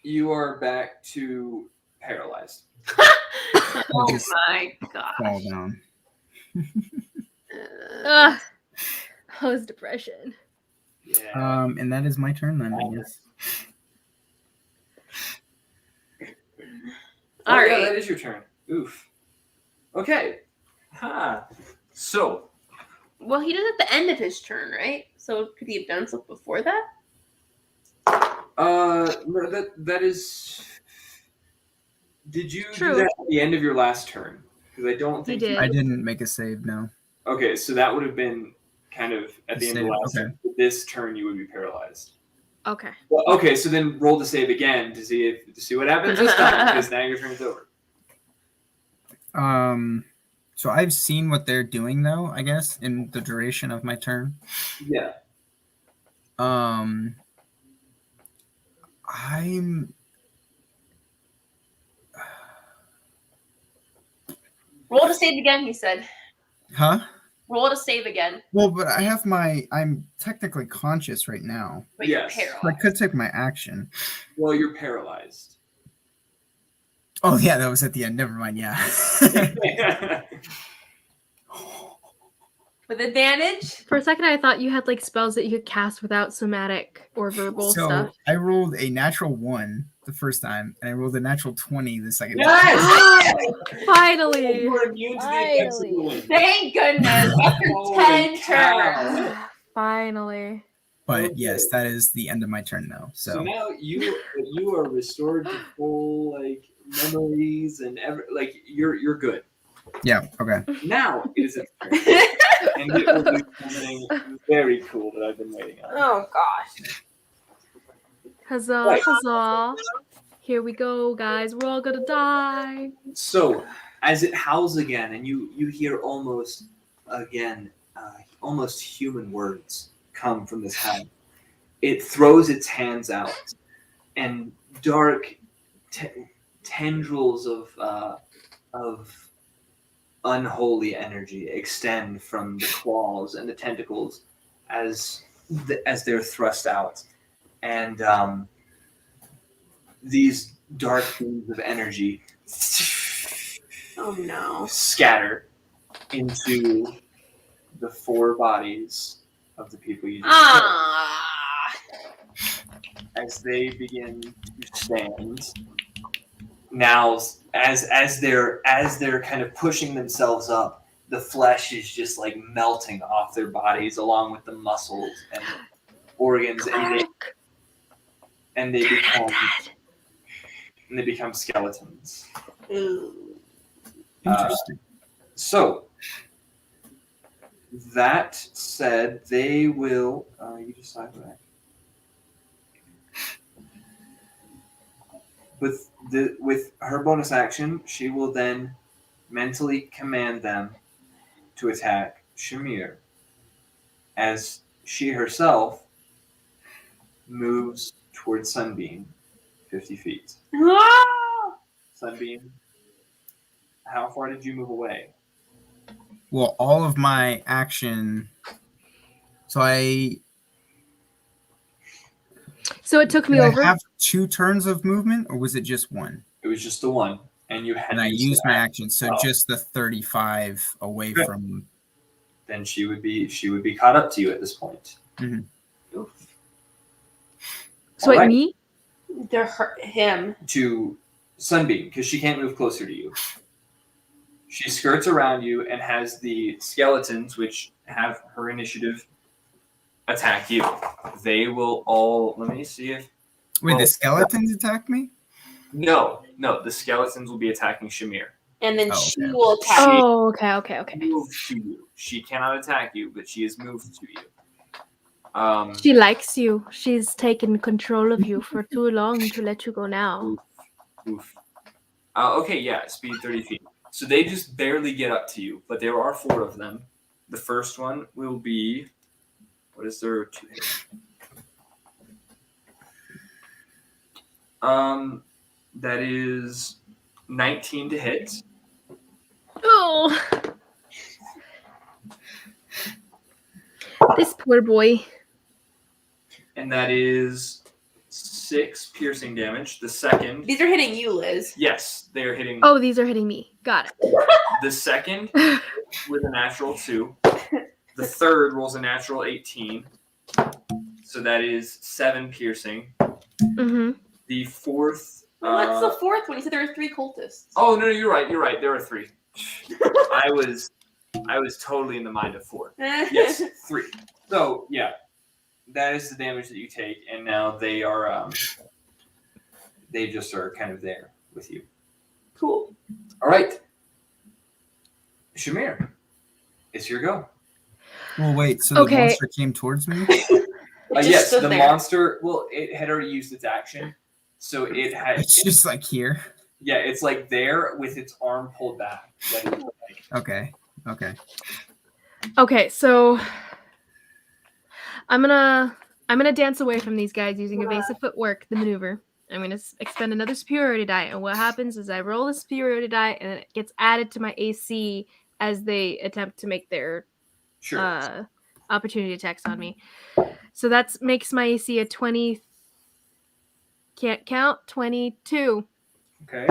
you are back to paralyzed. Oh just my gosh. fall down. Post depression. Yeah. And that is my turn then, I guess. All Yeah, right. that is your turn. Oof. Okay. So, Well, he does at the end of his turn, right? So could he have done stuff before that? No, that is. Did you True. do that at the end of your last turn? Because I don't think He did. I didn't make a save, no. Okay, so that would have been kind of at the end of the last turn. This turn, you would be paralyzed. Okay. Well, okay, so then roll the save again to see what happens this time, because now your turn's over. So I've seen what they're doing though, I guess, in the duration of my turn. Yeah. I'm Roll to save again, he said. Huh? Roll to save again. Well, but I'm technically conscious right now. But Yes. you're So I paralyzed. could take my action. Well, you're paralyzed. Oh yeah, that was at the end. Never mind, yeah. With advantage? For a second, I thought you had spells that you could cast without somatic or verbal So stuff. I rolled a natural 1 the first time, and I rolled a natural 20 the second time. Yes! Finally! You are immune to the effects of the wind. Thank goodness. After Holy 10 cow. turns. Finally. But yes, that is the end of my turn now. So So now you are restored to full like memories and you're good. yeah, okay. Now it is its turn, and it will do something very cool that I've been waiting on. Oh gosh. Huzzah, Right. huzzah. Here we go, guys. We're all gonna die. So as it howls again, and you hear almost human words come from this hound. It throws its hands out, and dark tendrils of unholy energy extend from the claws and the tentacles as they're thrust out, and these dark beams of energy Oh no. scatter into the 4 bodies of the people you just as they begin to stand. Now, as they're kind of pushing themselves up, the flesh is just like melting off their bodies, along with the muscles and organs, and they become skeletons. Interesting. So that said, they will. You decide that. With her bonus action, she will then mentally command them to attack Shamir, as she herself moves towards Sunbeam, 50 feet. Sunbeam, how far did you move away? Well, all of my action. So it took me did over. I have 2 turns of movement, or was it just 1? It was just the one, and you had. And I used my action, so Oh. just the 35 away Good. from. Then she would be caught up to you at this point. Mhm. So wait, Alright. me? Him. To Sunbeam, because she can't move closer to you. She skirts around you and has the skeletons, which have her initiative, attack you. They will all. Let me see if. Wait, the skeletons attacked me? No, the skeletons will be attacking Shamir. And then Oh, she okay. will attack. Oh, okay. Moved to you. She cannot attack you, but she is moved to you. She likes you. She's taken control of you for too long to let you go now. Oof. Okay, yeah, speed 30 feet. So they just barely get up to you, but there are 4 of them. The first one will be. What is their 2 hit? That is 19 to hit. Oh, this poor boy. And that is 6 piercing damage. The second. These are hitting you, Liz. Yes, they are hitting. Oh, these are hitting me. Got it. The second with a natural 2. The third rolls a natural 18. So that is 7 piercing. Mm-hmm. The fourth. What's the 4th one? You said there were 3 cultists. Oh no, you're right. There are 3. I was totally in the mind of 4. Yes, 3. So yeah, that is the damage that you take, and now they are they just are kind of there with you. Cool. All right, Shamir, it's your go. Well, wait, so the Okay. monster came towards me? Just Yes, stood the there. monster. Well, it had already used its action, so it had. It's just like here. Yeah, it's like there with its arm pulled back. That is like, Okay. Okay, so I'm gonna dance away from these guys using evasive footwork, the maneuver. I'm gonna expend another superiority die, and what happens is I roll a superiority die, and then it gets added to my AC as they attempt to make their sure. Opportunity attacks on me. So that makes my AC a 20. Can't count. 22. Okay.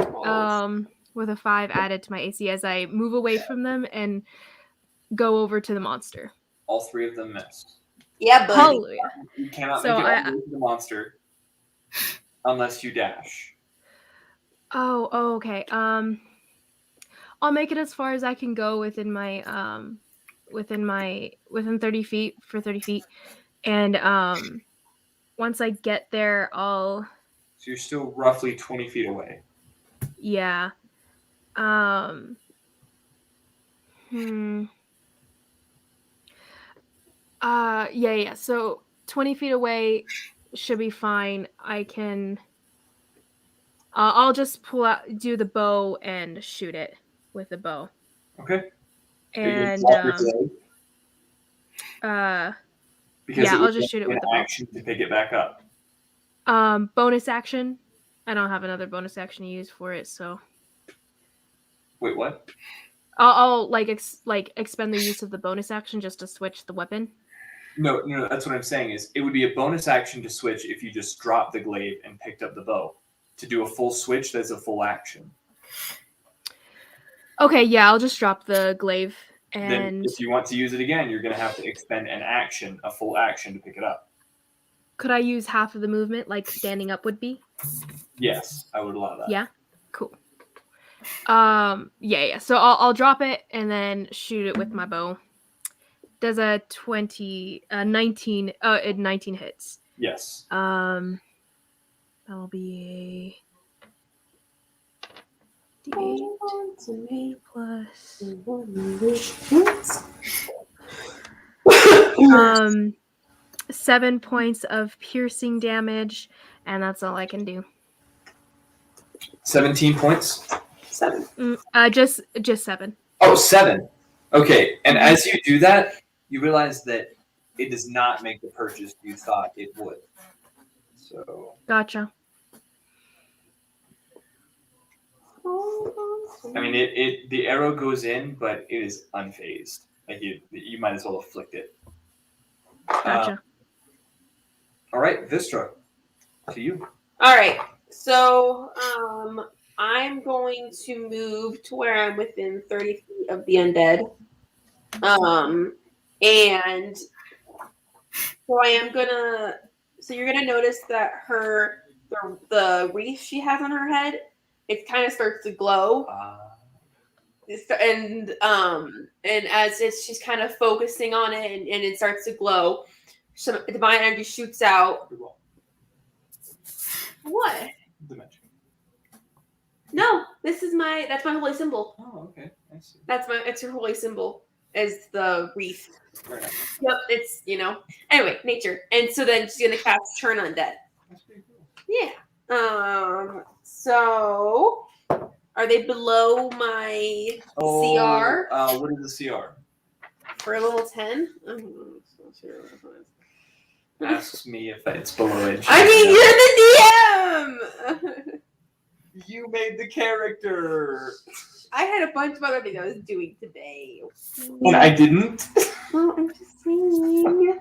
With a 5 added to my AC as I move away from them and go over to the monster. All 3 of them miss. Yeah, buddy. Hallelujah. You cannot So make it all the way to the monster unless you dash. Oh, okay. I'll make it as far as I can go within my within 30 feet for 30 feet, And once I get there, I'll. So you're still roughly 20 feet away. Yeah. Yeah. So 20 feet away should be fine. I can. I'll just do the bow and shoot it with the bow. Okay. And because I'll just shoot it with the bow. action to pick it back up. Bonus action. I don't have another bonus action to use for it, so. Wait, what? I'll expend the use of the bonus action just to switch the weapon. No. That's what I'm saying is it would be a bonus action to switch if you just dropped the glaive and picked up the bow. To do a full switch, that's a full action. Okay, yeah, I'll just drop the glaive. And then if you want to use it again, you're going to have to expend a full action to pick it up. Could I use half of the movement like standing up would be? Yes, I would allow that. Yeah, cool. Yeah. So I'll drop it and then shoot it with my bow. Does a 19 hits. Yes. That'll be a D8 plus 7 points of piercing damage, and that's all I can do. 17 points? 7. Just 7. Oh, 7. Okay, and as you do that, you realize that it does not make the purchase you thought it would. So. Gotcha. I mean, the arrow goes in, but it is unfazed. Like you might as well have flicked it. Gotcha. All right, Vistra, to you. All right. So I'm going to move to where I'm within 30 feet of the undead. And so I am gonna. So you're gonna notice that the wreath she has on her head, it kind of starts to glow. And as she's kind of focusing on it, and it starts to glow, some divine energy shoots out. What? Dimension. No, that's my holy symbol. Oh, okay. I see. It's your holy symbol is the wreath. Very nice. Yep, it's anyway, nature. And so then she's gonna cast Turn Undead. That's pretty cool. Yeah. So are they below my CR? What is the CR? For a level 10? Asks me if it's below it. I mean, you're the DM! You made the character. I had a bunch of other things I was doing today. And I didn't. Well, I'm just saying.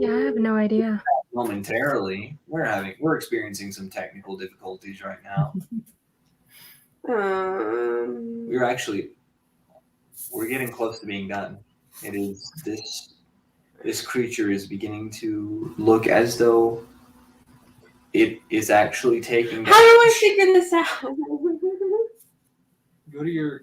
Yeah, I have no idea. Momentarily, we're experiencing some technical difficulties right now. We're getting close to being done. It is this creature is beginning to look as though it is actually taking. How do I figure this out? Go to your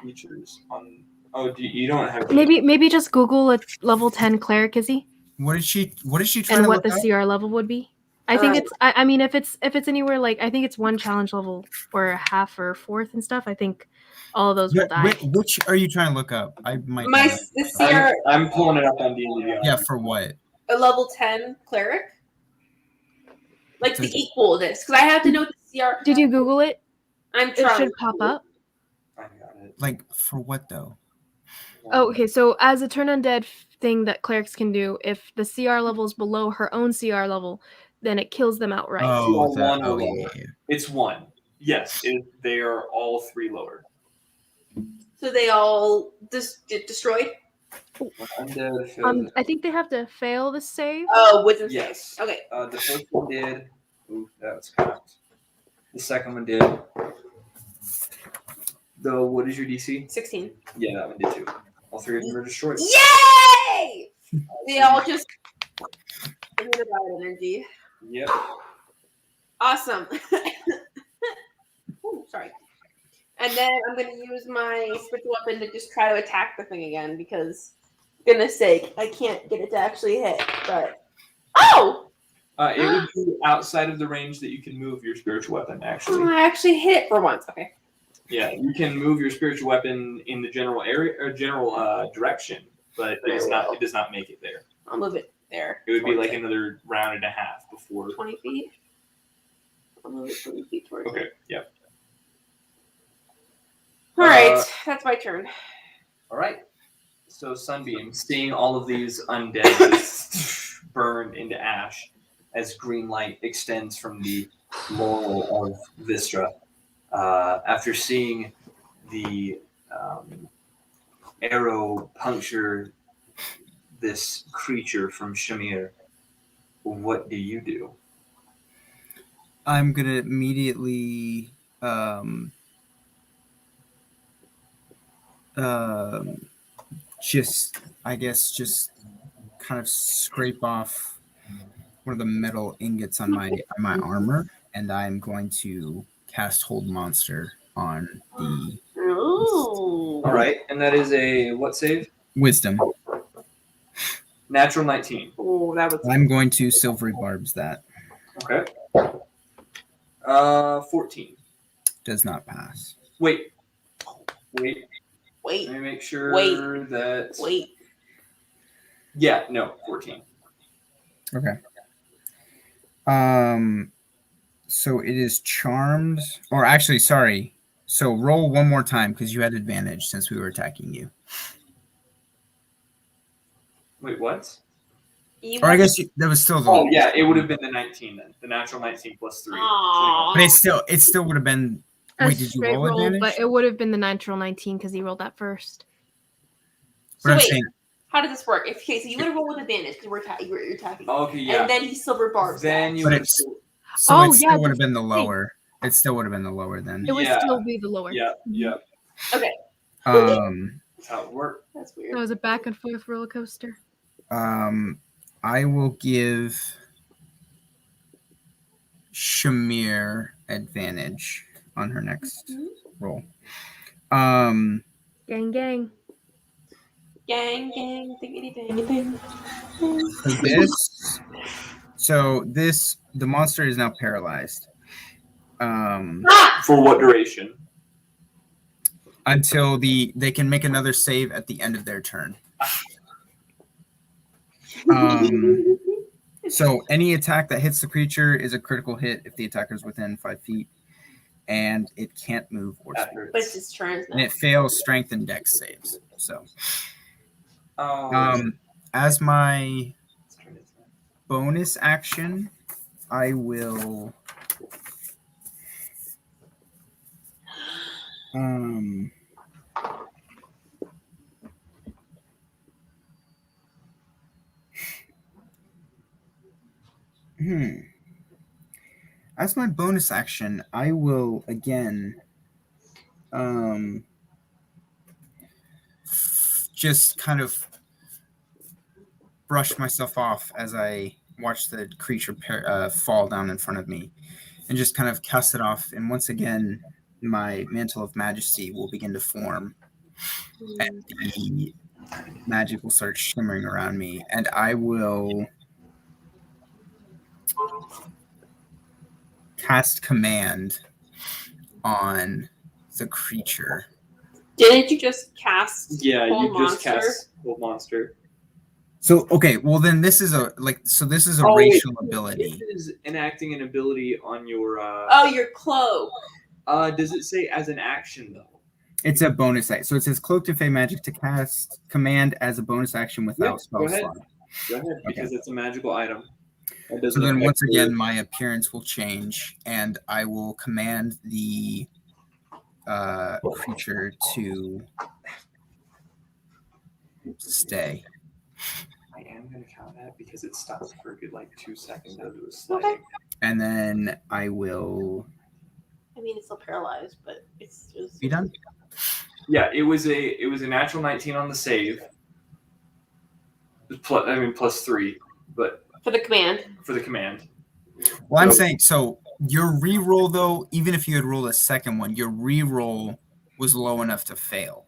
features on. Oh, you don't have. Maybe just Google a level 10 cleric, is he? What is she trying And to what look the up? CR level would be? I think it's. I mean, if it's anywhere like I think it's one challenge level or half or fourth and stuff. I think all of those will die. Which are you trying to look up? I might. The CR. I'm pulling it up on D&D. Yeah, for what? A level 10 cleric. Like the equalness, because I have to know the CR. Did you Google it? I'm trying. It should pop up. I got it. Like for what though? Oh, okay. So as a turn undead thing that clerics can do, if the CR level is below her own CR level, then it kills them outright. It's 1. Yes, they are all 3 lower. So they all get destroyed? Undead. I think they have to fail the save. Oh, wisdom save. Yes. Okay. The first one did. Ooh, that was cocked. The second one did. What is your DC? 16. Yeah, that one did too. All 3 of them are destroyed. Yay! They all just about energy. Yep. Awesome. Ooh, sorry. And then I'm going to use my spiritual weapon to just try to attack the thing again because Goodness sake, I can't get it to actually hit, but oh! It would be outside of the range that you can move your spiritual weapon. Actually, I actually hit it for once. Okay. yeah, you can move your spiritual weapon in the general area or general direction, but it does not make it there. I'll move it there. It would be like another round and a half before. 20 feet. I'll move it 20 feet towards. Okay. Yeah. All right, that's my turn. All right. So Sunbeam, seeing all of these undead just burned into ash as green light extends from the laurel of Vistra, after seeing the arrow puncture this creature from Shamir, what do you do? I'm gonna immediately just kind of scrape off one of the metal ingots on my armor, and I'm going to cast Hold Monster on the Ooh. All right, and that is a what save? Wisdom. Natural 19. Oh, that was. I'm going to Silvery Barbs that. Okay. 14. Does not pass. Wait. Wait. Let me make sure that. Wait. Yeah, no, 14. Okay. So it is charmed, or actually, sorry. So roll one more time because you had advantage since we were attacking you. Wait, what? Or I guess that was still the. Oh yeah, it would have been the 19 then. The natural 19 plus 3. Aww. But it still would have been. A Wait, did you straight roll advantage? But it would have been the natural 19 because he rolled that first. But So I'm wait, saying, how does this work? So you would have rolled with advantage because you're attacking. Okay, yeah. And then he silver barbs. Then you But would. it's- Oh, so it yeah, still would have that's been the the thing. lower. It still would have been the lower then. It would Yeah. still be the lower. Yeah. Okay, That's how it worked. that's That weird. was a back and forth roller coaster. I will give Shamir advantage on her next roll. Gang, gang. Gang, diggity, dang, ding. The monster is now paralyzed. For what duration? Until they can make another save at the end of their turn. So any attack that hits the creature is a critical hit if the attacker is within 5 feet, and it can't move or That speak. hurts. But it's his turn And now. it fails strength and dex saves. So Oh. as my bonus action, I will as my bonus action, I will again just kind of brush myself off as I watch the creature fall down in front of me, and just kind of cast it off. And once again, my mantle of majesty will begin to form, and the magic will start shimmering around me, and I will cast command on the creature. Didn't you just cast? Yeah, Hold you just Monster? cast Hold Monster. So okay, well then this is a Oh, wait. racial ability. This is enacting an ability on your. Oh, your cloak. Does it say as an action though? It's a bonus action. So it says cloak to fey magic to cast command as a bonus action without Go spell ahead. slot. Go ahead, because it's a magical item. That doesn't So then affect once your- again, my appearance will change, and I will command the creature to stay. I am going to count that because it stops for a good 2 seconds as it was sliding. Okay. And then I will I mean, it's still paralyzed, but it's just. be done. Yeah, it was a natural 19 on the save. Plus 3, but For the command. for the command. Well, I'm So- saying, so your reroll, though, even if you had rolled a second one, your reroll was low enough to fail.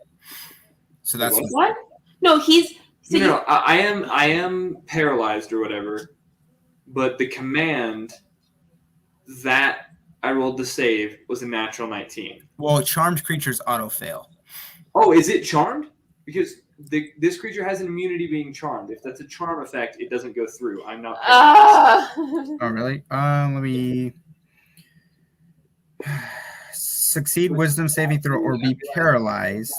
So that's What? What? No, he's So No, I am paralyzed or whatever, but the command that I rolled to save was a natural 19. Well, charmed creatures auto fail. Oh, is it charmed? Because this creature has an immunity being charmed. If that's a charm effect, it doesn't go through. I'm not paralyzed. Oh, really? Let me succeed wisdom saving throw or be paralyzed.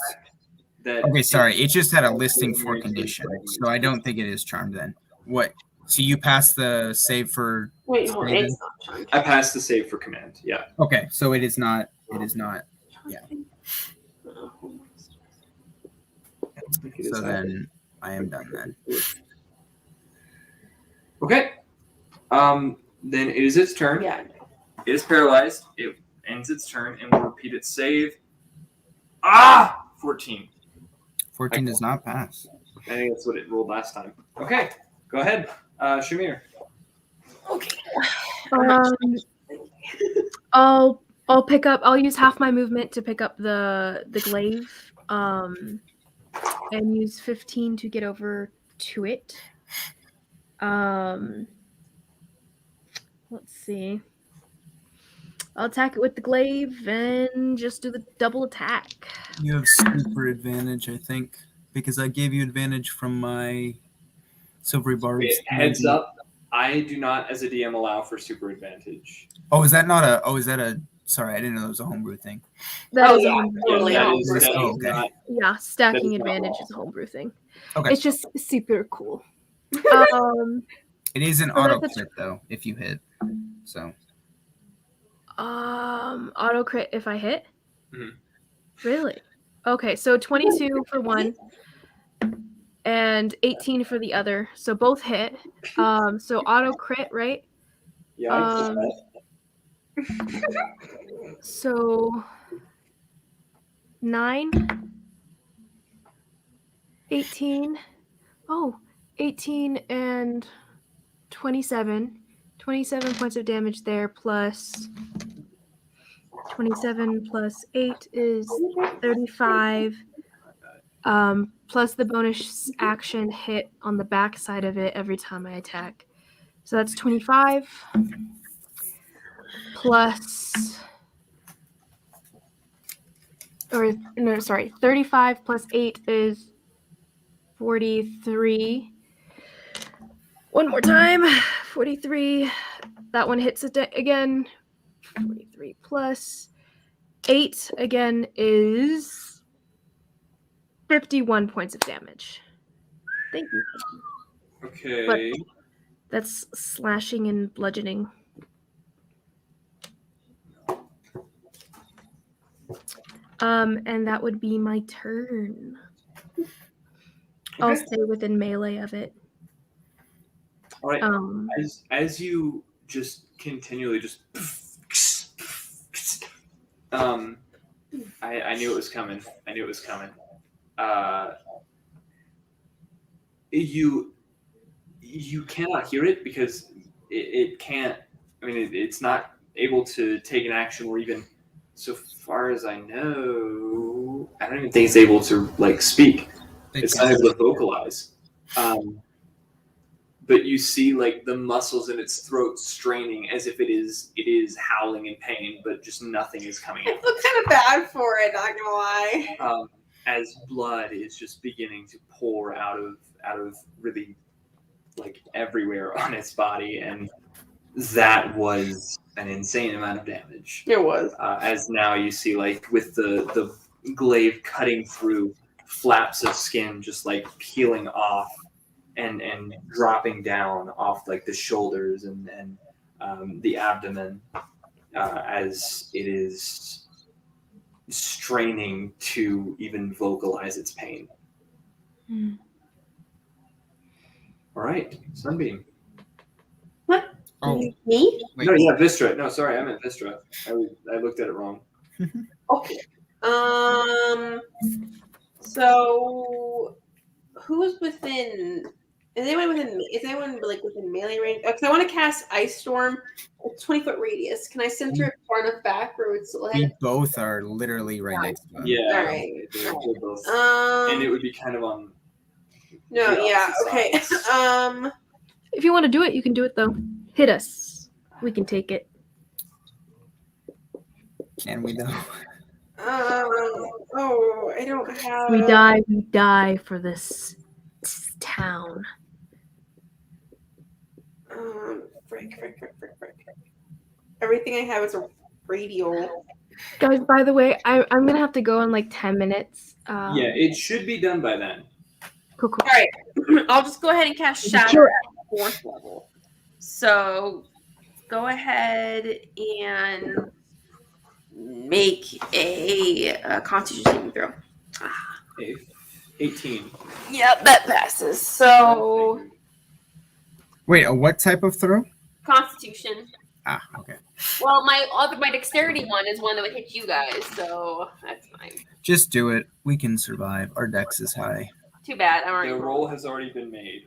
Okay, sorry. It just had a listing for condition, so I don't think it is charmed then. What? So you passed the save for? Wait, hold on. It's not charmed. I passed the save for command. Yeah. Okay, so it is not. It is not. Yeah. So then I am done then. Okay. Then it is its turn. Yeah. It is paralyzed. It ends its turn and will repeat its save. 14. 14 does not pass. I think that's what it rolled last time. Okay. Go ahead, Shamir. Okay. I'll pick up. I'll use half my movement to pick up the glaive. And use 15 to get over to it. Let's see. I'll attack it with the glaive and just do the double attack. You have super advantage, I think, because I gave you advantage from my silvery barbs. Heads up, I do not, as a DM, allow for super advantage. Oh, is that not a? Oh, is that a? Sorry, I didn't know it was a homebrew thing. That is yeah. totally that a is, homebrew that thing. is okay. not, Yeah, stacking that is not advantage law. is a homebrew thing. Okay. It's just super cool. It is an so auto that's a- crit though, if you hit. So Auto crit if I hit. Mhm. Really? Okay, so 22 for one, and 18 for the other. So both hit. So auto crit, right? Yeah. So 9, 18. Oh, 18 and 27. 27 points of damage there, plus 27 plus 8 is 35. Plus the bonus action hit on the back side of it every time I attack. So that's 25. Plus, or no, sorry, 35 plus 8 is 43. One more time, 43. That one hits it again. 43 plus 8 again is 51 points of damage. Thank you. Okay. That's slashing and bludgeoning. And that would be my turn. I'll Okay. stay within melee of it. All right. Um, As you just continually just I knew it was coming. I knew it was coming. You cannot hear it because it can't. I mean, it's not able to take an action or even, so far as I know, I don't even think it's able to like speak. It's not able to vocalize. But you see like the muscles in its throat straining as if it is howling in pain, but just nothing is coming I out. feel kind of bad for it, not gonna lie. As blood is just beginning to pour out of really like everywhere on its body, and that was an insane amount of damage. It was. As now you see like with the glaive cutting through, flaps of skin just like peeling off and dropping down off like the shoulders and the abdomen as it is straining to even vocalize its pain. All right, Sunbeam. Oh, Me? wait. No, yeah, Vistra. No, sorry, I meant Vistra. I looked at it wrong. Okay. So who's within? Is anyone like within melee range? Because I want to cast Ice Storm, a 20-foot radius. Can I center it far enough back where it's still We ahead? both are literally right next to him. Yeah. All right. They're both, and it would be kind of on. No, yeah, okay. If you want to do it, you can do it though. Hit us. We can take it. Can we though? Oh, I don't have. We die for this town. Frick. Everything I have is a radio. Guys, by the way, I'm gonna have to go in like 10 minutes. Yeah, it should be done by then. Cool. All right, I'll just go ahead and cast Shatter at 4th level. So go ahead and make a Constitution saving throw. 18. Yep, that passes. So Wait, a what type of throw? Constitution. Ah, okay. Well, my dexterity one is one that would hit you guys, so that's fine. Just do it. We can survive. Our dex is high. Too bad. I The already roll has already been made.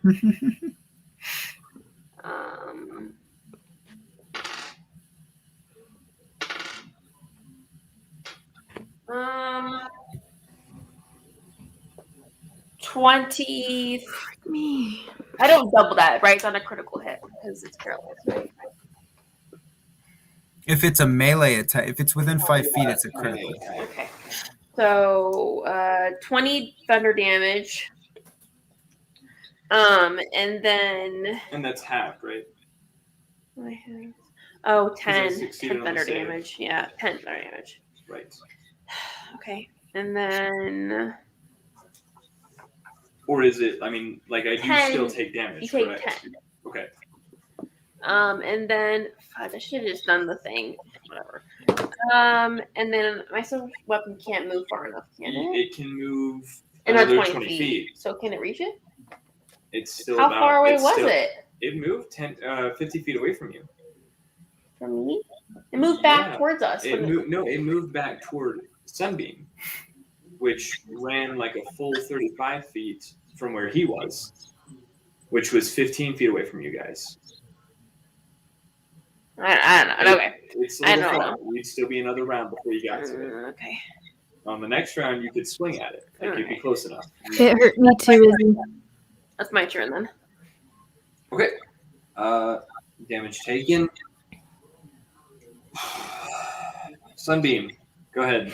um 20. Me. I don't double that, right? It's not a critical hit because it's paralyzed, right? If it's a melee attack, if it's within 5 feet, it's a critical. Okay. So 20 thunder damage. And then And that's half, right? I have 10 succeeded on the thunder save. damage. Yeah, 10 thunder damage. Right. Okay. And then Or is it, I mean, like, I do 10. still take damage, you take correct? 10. Okay. And then I should have just done the thing. Whatever. And then my silver weapon can't move far enough, can it? It can move Another another 20 feet. So can it reach it? It's still How about, far away it's was still- it? It moved 50 feet away from you. From me? It moved back Yeah. towards us. It moved back toward Sunbeam, which ran like a full 35 feet from where he was, which was 15 feet away from you guys. I don't know. Okay. It's a I little don't far. You'd still be another round before you got to it. Okay. On the next round, you could swing at it. Like, you'd be close enough. It hurt me too, Izzy. That's my turn then. Okay. Damage taken. Sunbeam, go ahead.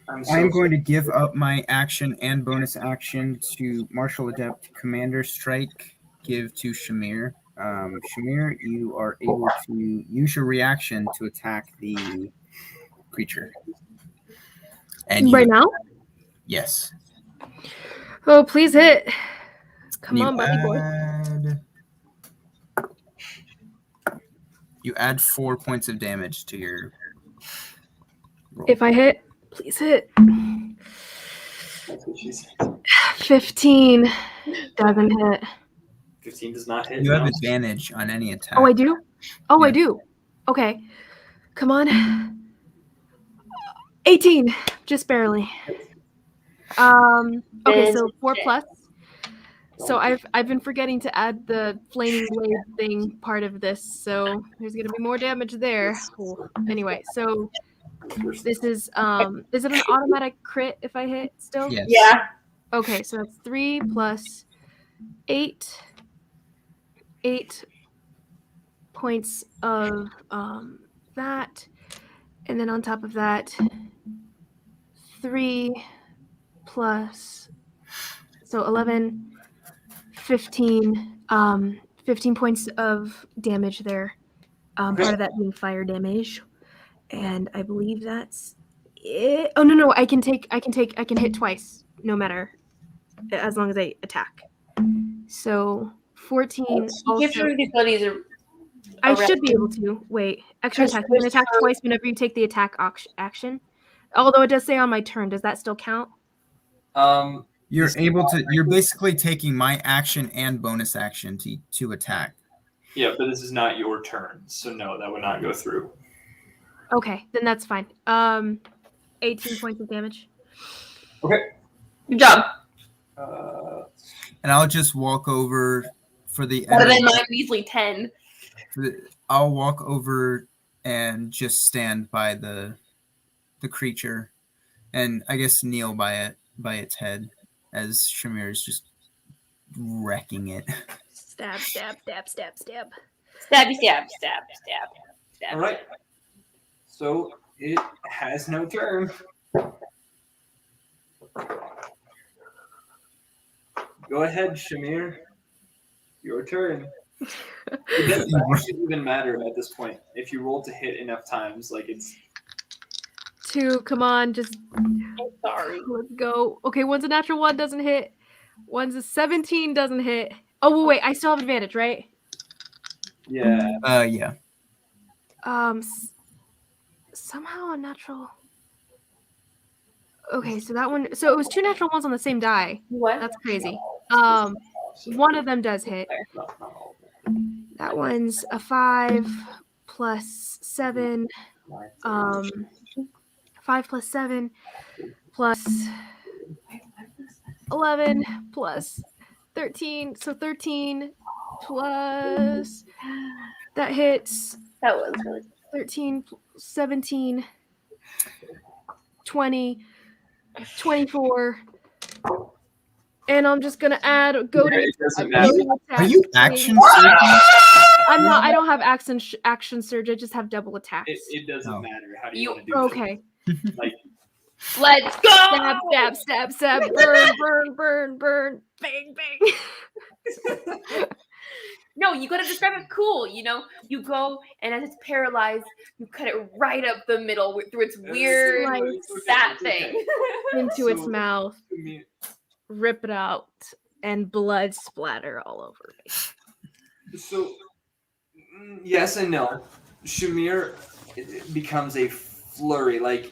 I'm going to give up my action and bonus action to Martial Adept Commander Strike. Give to Shamir. Shamir, you are able to use your reaction to attack the creature. And Right now? Yes. Oh, please hit. Come You on, buddy boy. You add 4 points of damage to your roll. If I hit, please hit. That's what she said. 15 doesn't hit. 15 does not hit. You have no. advantage on any attack. Oh, I do? Oh, I Yeah. do. Okay. Come on. 18. Just barely. Okay, so 4 plus. So I've been forgetting to add the flaming blade thing part of this, so there's gonna be more damage there. Cool. Anyway, so this is it an automatic crit if I hit still? Yes. Yeah. Okay, so that's 3 plus 8. 8 points of that. And then on top of that, 3 plus, so 11, 15, 15 points of damage there. Part of that being fire damage. And I believe that's it. Oh, no, I can hit twice, no matter, as long as I attack. So 14. You give your abilities I should be able to. Wait, extra attack. You can attack twice whenever you take the attack action. Although it does say on my turn, does that still count? You're able to. You're basically taking my action and bonus action to attack. Yeah, but this is not your turn, so no, that would not go through. Okay, then that's fine. 18 points of damage. Okay. Good job. And I'll just walk over for the. Better than mine, easily 10. I'll walk over and just stand by the creature, and I guess kneel by its head as Shamir is just wrecking it. Stab, stab, stab, stab, stab. Stabby, stab, stab, stab, stab. All right. So it has no turn. Go ahead, Shamir. Your turn. It doesn't actually even matter at this point. If you roll to hit enough times, like it's 2, come on, just Sorry. let's go. Okay, one's a natural 1, doesn't hit. One's a 17, doesn't hit. Oh, wait, I still have advantage, right? yeah. Yeah. Somehow a natural. Okay, so that one. So it was 2 natural 1s on the same die. What? That's crazy. One of them does hit. That one's a 5 plus 7. 5 plus 7 plus 11 plus 13. So 13 plus that hits. That was really 13, 17, 20, 24. And I'm just gonna add It doesn't matter. Are you action surging? I'm not. I don't have action surge. I just have double attacks. It doesn't Oh. matter. How do you You- want to do Okay. it? Like Let's go! Stab, stab, stab, stab. Burn, burn, burn, burn. Bang, bang. No, you gotta describe it cool. You know, you go and as it's paralyzed, you cut it right up the middle through its weird Slice fat thing. into its So- mouth. I mean, Rip it out, and blood splatter all over me. so yes and no. Shamir becomes a flurry. Like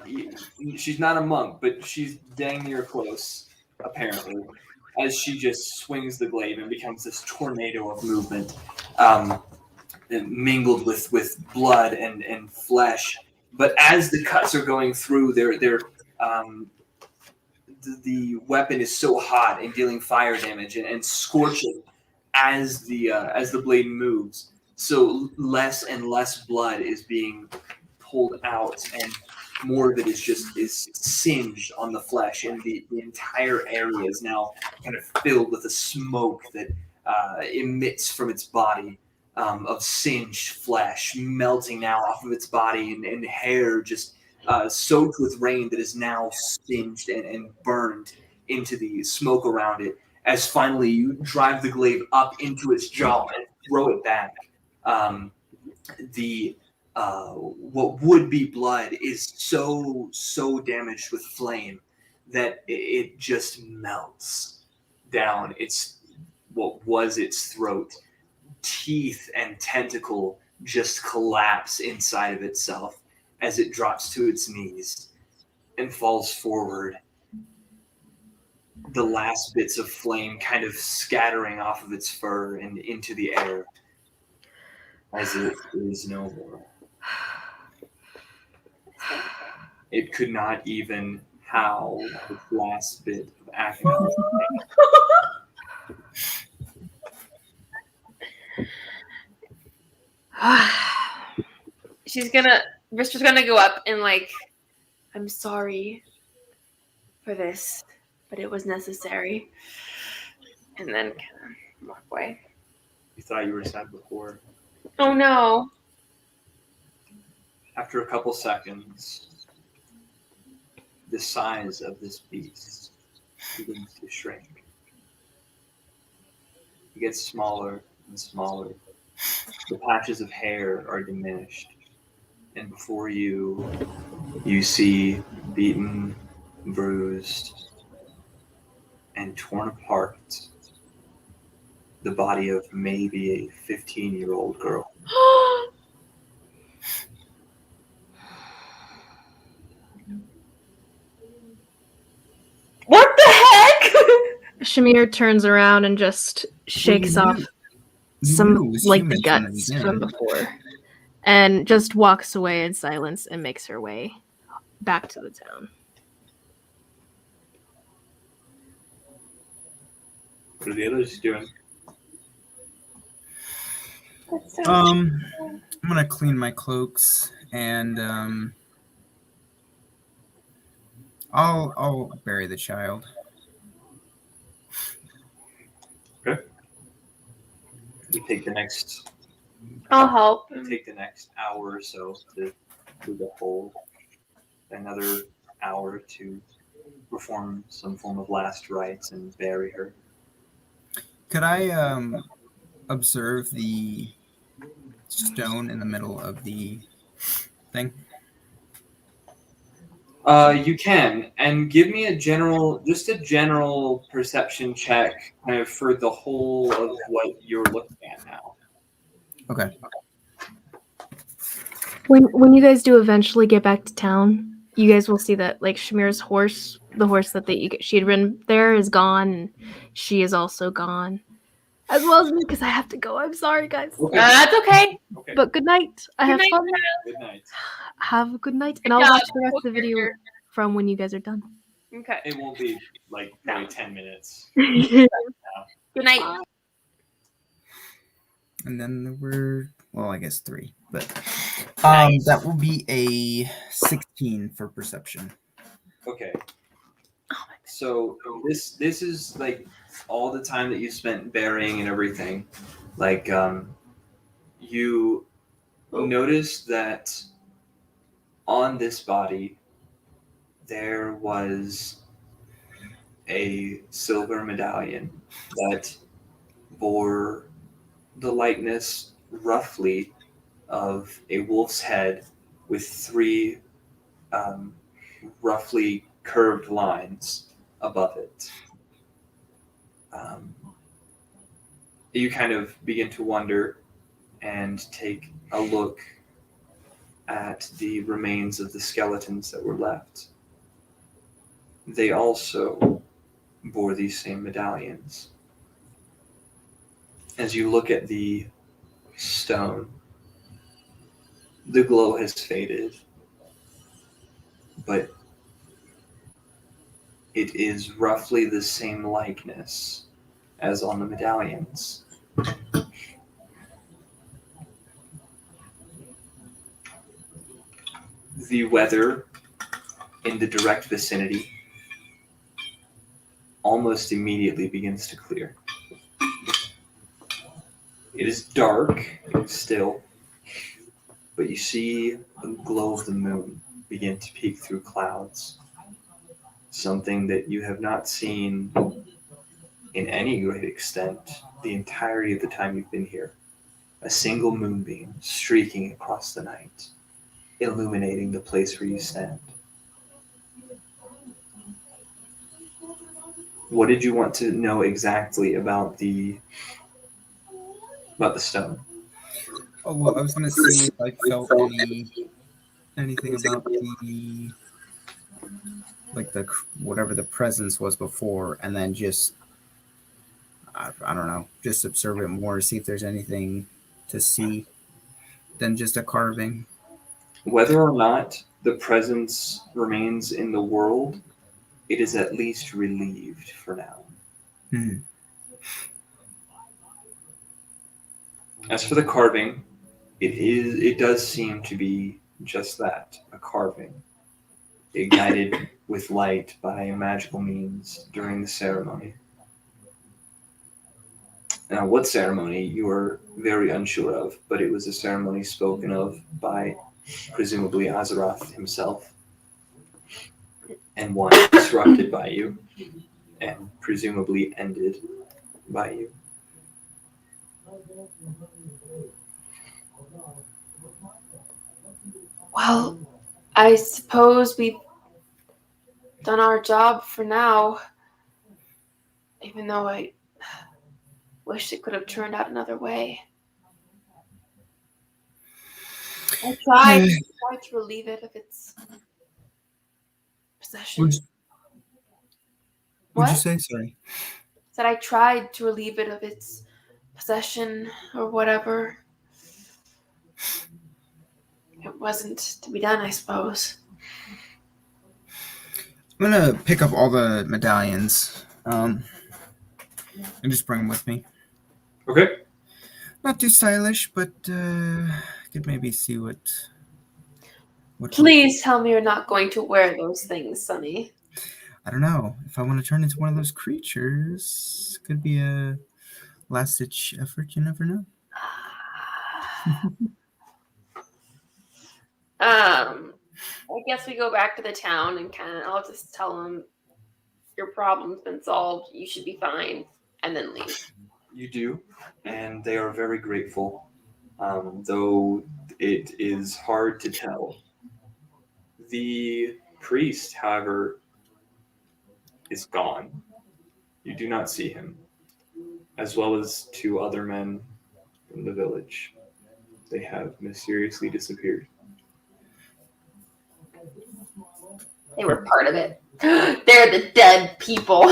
she's not a monk, but she's dang near close, apparently. As she just swings the glaive and becomes this tornado of movement, mingled with blood and flesh. But as the cuts are going through, the weapon is so hot and dealing fire damage and scorching as the blade moves. So less and less blood is being pulled out, and more of it is singed on the flesh, and the entire area is now kind of filled with a smoke that emits from its body of singed flesh, melting now off of its body, and hair just soaked with rain that is now singed and burned into the smoke around it. As finally you drive the glaive up into its jaw and throw it back, what would be blood is so damaged with flame that it just melts down what was its throat. Teeth and tentacle just collapse inside of itself as it drops to its knees and falls forward. The last bits of flame kind of scattering off of its fur and into the air as it is no more. It could not even howl its last bit of agony. Ristra's gonna go up and like, I'm sorry for this, but it was necessary. And then kind of walk away. You thought you were sad before. Oh no. After a couple seconds, the size of this beast begins to shrink. It gets smaller and smaller. The patches of hair are diminished. And before you see beaten, bruised, and torn apart the body of maybe a 15-year-old girl. What the heck? Shamir turns around and just shakes off some like the guts from before, and just walks away in silence and makes her way back to the town. What are the others doing? I'm gonna clean my cloaks and I'll bury the child. Okay. You take the next. I'll help. You take the next hour or so to do the hold. Another hour to perform some form of last rites and bury her. Could I observe the stone in the middle of the thing? You can, and give me a general perception check, kind of for the whole of what you're looking at now. Okay. When you guys do eventually get back to town, you guys will see that like Shamir's horse, the horse that she had ridden there, is gone. And she is also gone, as well as me because I have to go. I'm sorry, guys. Okay. That's okay. Okay. But good night. I have fun. Good night. Have a good night, and Good I'll job. watch the rest of the video Character. from when you guys are done. Okay. It won't be like probably 10 minutes. Good night. And then there were, well, I guess 3, but Nice. that will be a 16 for perception. Okay. So this is like all the time that you spent burying and everything. Like you notice that on this body there was a silver medallion that bore the likeness roughly of a wolf's head with 3 roughly curved lines above it. You kind of begin to wonder and take a look at the remains of the skeletons that were left. They also bore these same medallions. As you look at the stone, the glow has faded, but it is roughly the same likeness as on the medallions. The weather in the direct vicinity almost immediately begins to clear. It is dark still, but you see the glow of the moon begin to peek through clouds. Something that you have not seen in any great extent the entirety of the time you've been here. A single moonbeam streaking across the night, illuminating the place where you stand. What did you want to know exactly about the stone? Oh, well, I was going to see if I felt anything about the, like the, whatever the presence was before, and then just, I don't know, just observe it more, see if there's anything to see than just a carving. Whether or not the presence remains in the world, it is at least relieved for now. Hmm. As for the carving, it does seem to be just that, a carving, ignited with light by magical means during the ceremony. Now, what ceremony you are very unsure of, but it was a ceremony spoken of by presumably Azeroth himself, and one disrupted by you, and presumably ended by you. Well, I suppose we've done our job for now. Even though I wish it could have turned out another way. I tried to relieve it of its possession. What'd you say? Sorry. Said I tried to relieve it of its possession or whatever. It wasn't to be done, I suppose. I'm going to pick up all the medallions and just bring them with me. Okay. Not too stylish, but I could maybe see what Please tell me you're not going to wear those things, Sonny. I don't know. If I want to turn into one of those creatures, could be a last-ditch effort. You never know. I guess we go back to the town and I'll just tell them your problem's been solved. You should be fine, and then leave. You do, and they are very grateful. Though it is hard to tell. The priest, however, is gone. You do not see him, as well as 2 other men from the village. They have mysteriously disappeared. They were part of it. They're the dead people.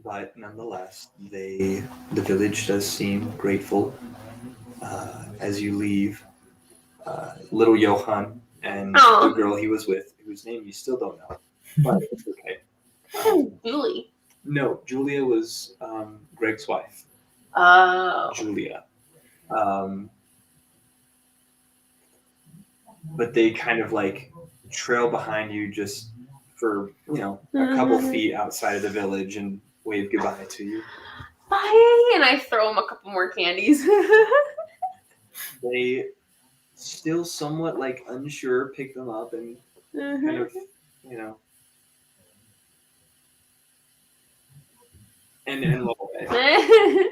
But nonetheless, the village does seem grateful. As you leave, little Johann and the girl he was with, whose name you still don't know, but it's okay. Julie. No, Julia was Greg's wife. Oh. Julia. But they kind of like trail behind you just for, a couple feet outside of the village and wave goodbye to you. Bye! And I throw them a couple more candies. They still somewhat like unsure, pick them up and kind of, and roll away.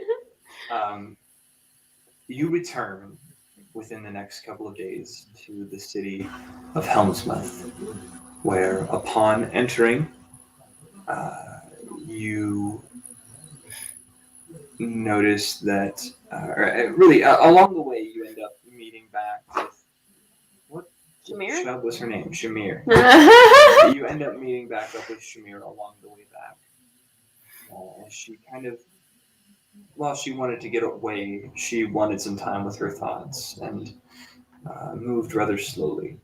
You return within the next couple of days to the city of Helmsmouth, where upon entering, you notice that, along the way, you end up meeting back with, what Shamir? Shub was her name? Shamir. You end up meeting back up with Shamir along the way back. She kind of, while she wanted to get away, she wanted some time with her thoughts and moved rather slowly.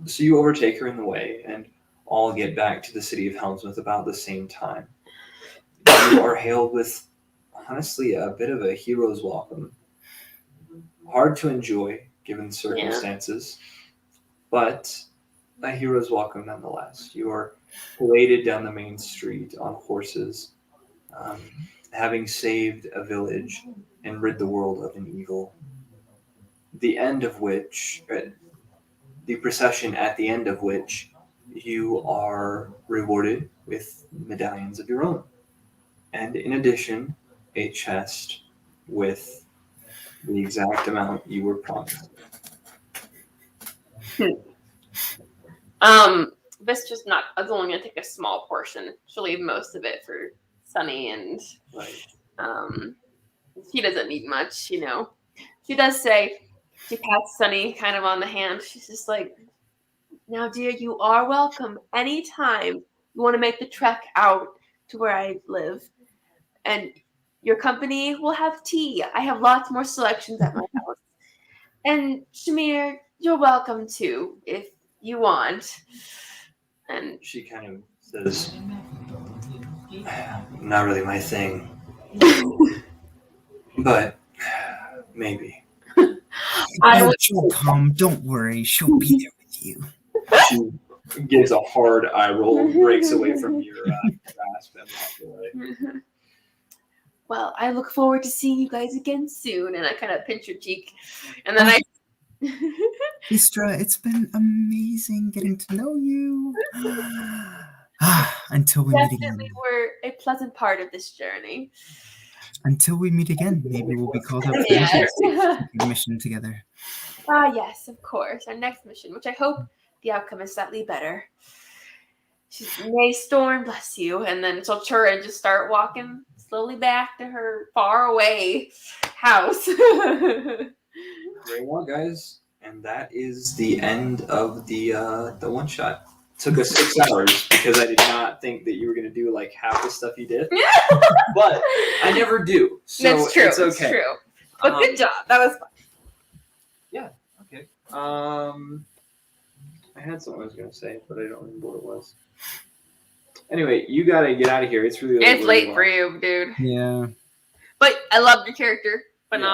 So you overtake her in the way and all get back to the city of Helmsmouth about the same time. You are hailed with, honestly, a bit of a hero's welcome. Hard to enjoy, given circumstances, but a hero's welcome nonetheless. You are paraded down the main street on horses, having saved a village and rid the world of an evil. The procession at the end of which you are rewarded with medallions of your own. And in addition, a chest with the exact amount you were promised. Vistra's is only going to take a small portion. She'll leave most of it for Sunny, and she doesn't need much, She does say, she pats Sunny kind of on the hand. She's just like, now, dear, you are welcome anytime you want to make the trek out to where I live. And your company will have tea. I have lots more selections at my house. And Shamir, you're welcome too, if you want. And she kind of says, not really my thing. But maybe. She'll come. Don't worry. She'll be there with you. She gives a hard eye roll, breaks away from your grasp, and walks away. Well, I look forward to seeing you guys again soon. And I kind of pinch your cheek. And then Vistra, it's been amazing getting to know you. Until we meet again. Definitely were a pleasant part of this journey. Until we meet again, maybe we'll be called up for the mission together. Yes, of course. Our next mission, which I hope the outcome is slightly better. May Storm, bless you. And then she'll turn and just start walking slowly back to her faraway house. Very well, guys. And that is the end of the one shot. Took us 6 hours because I did not think that you were going to do like half the stuff you did. But I never do. So That's true. It's okay. It's true. But good job. That was fun. Yeah. Okay. I had something I was going to say, but I don't remember what it was. Anyway, you got to get out of here. It's really late. It's late for you, dude. Yeah. But I love your character. Phenomenal.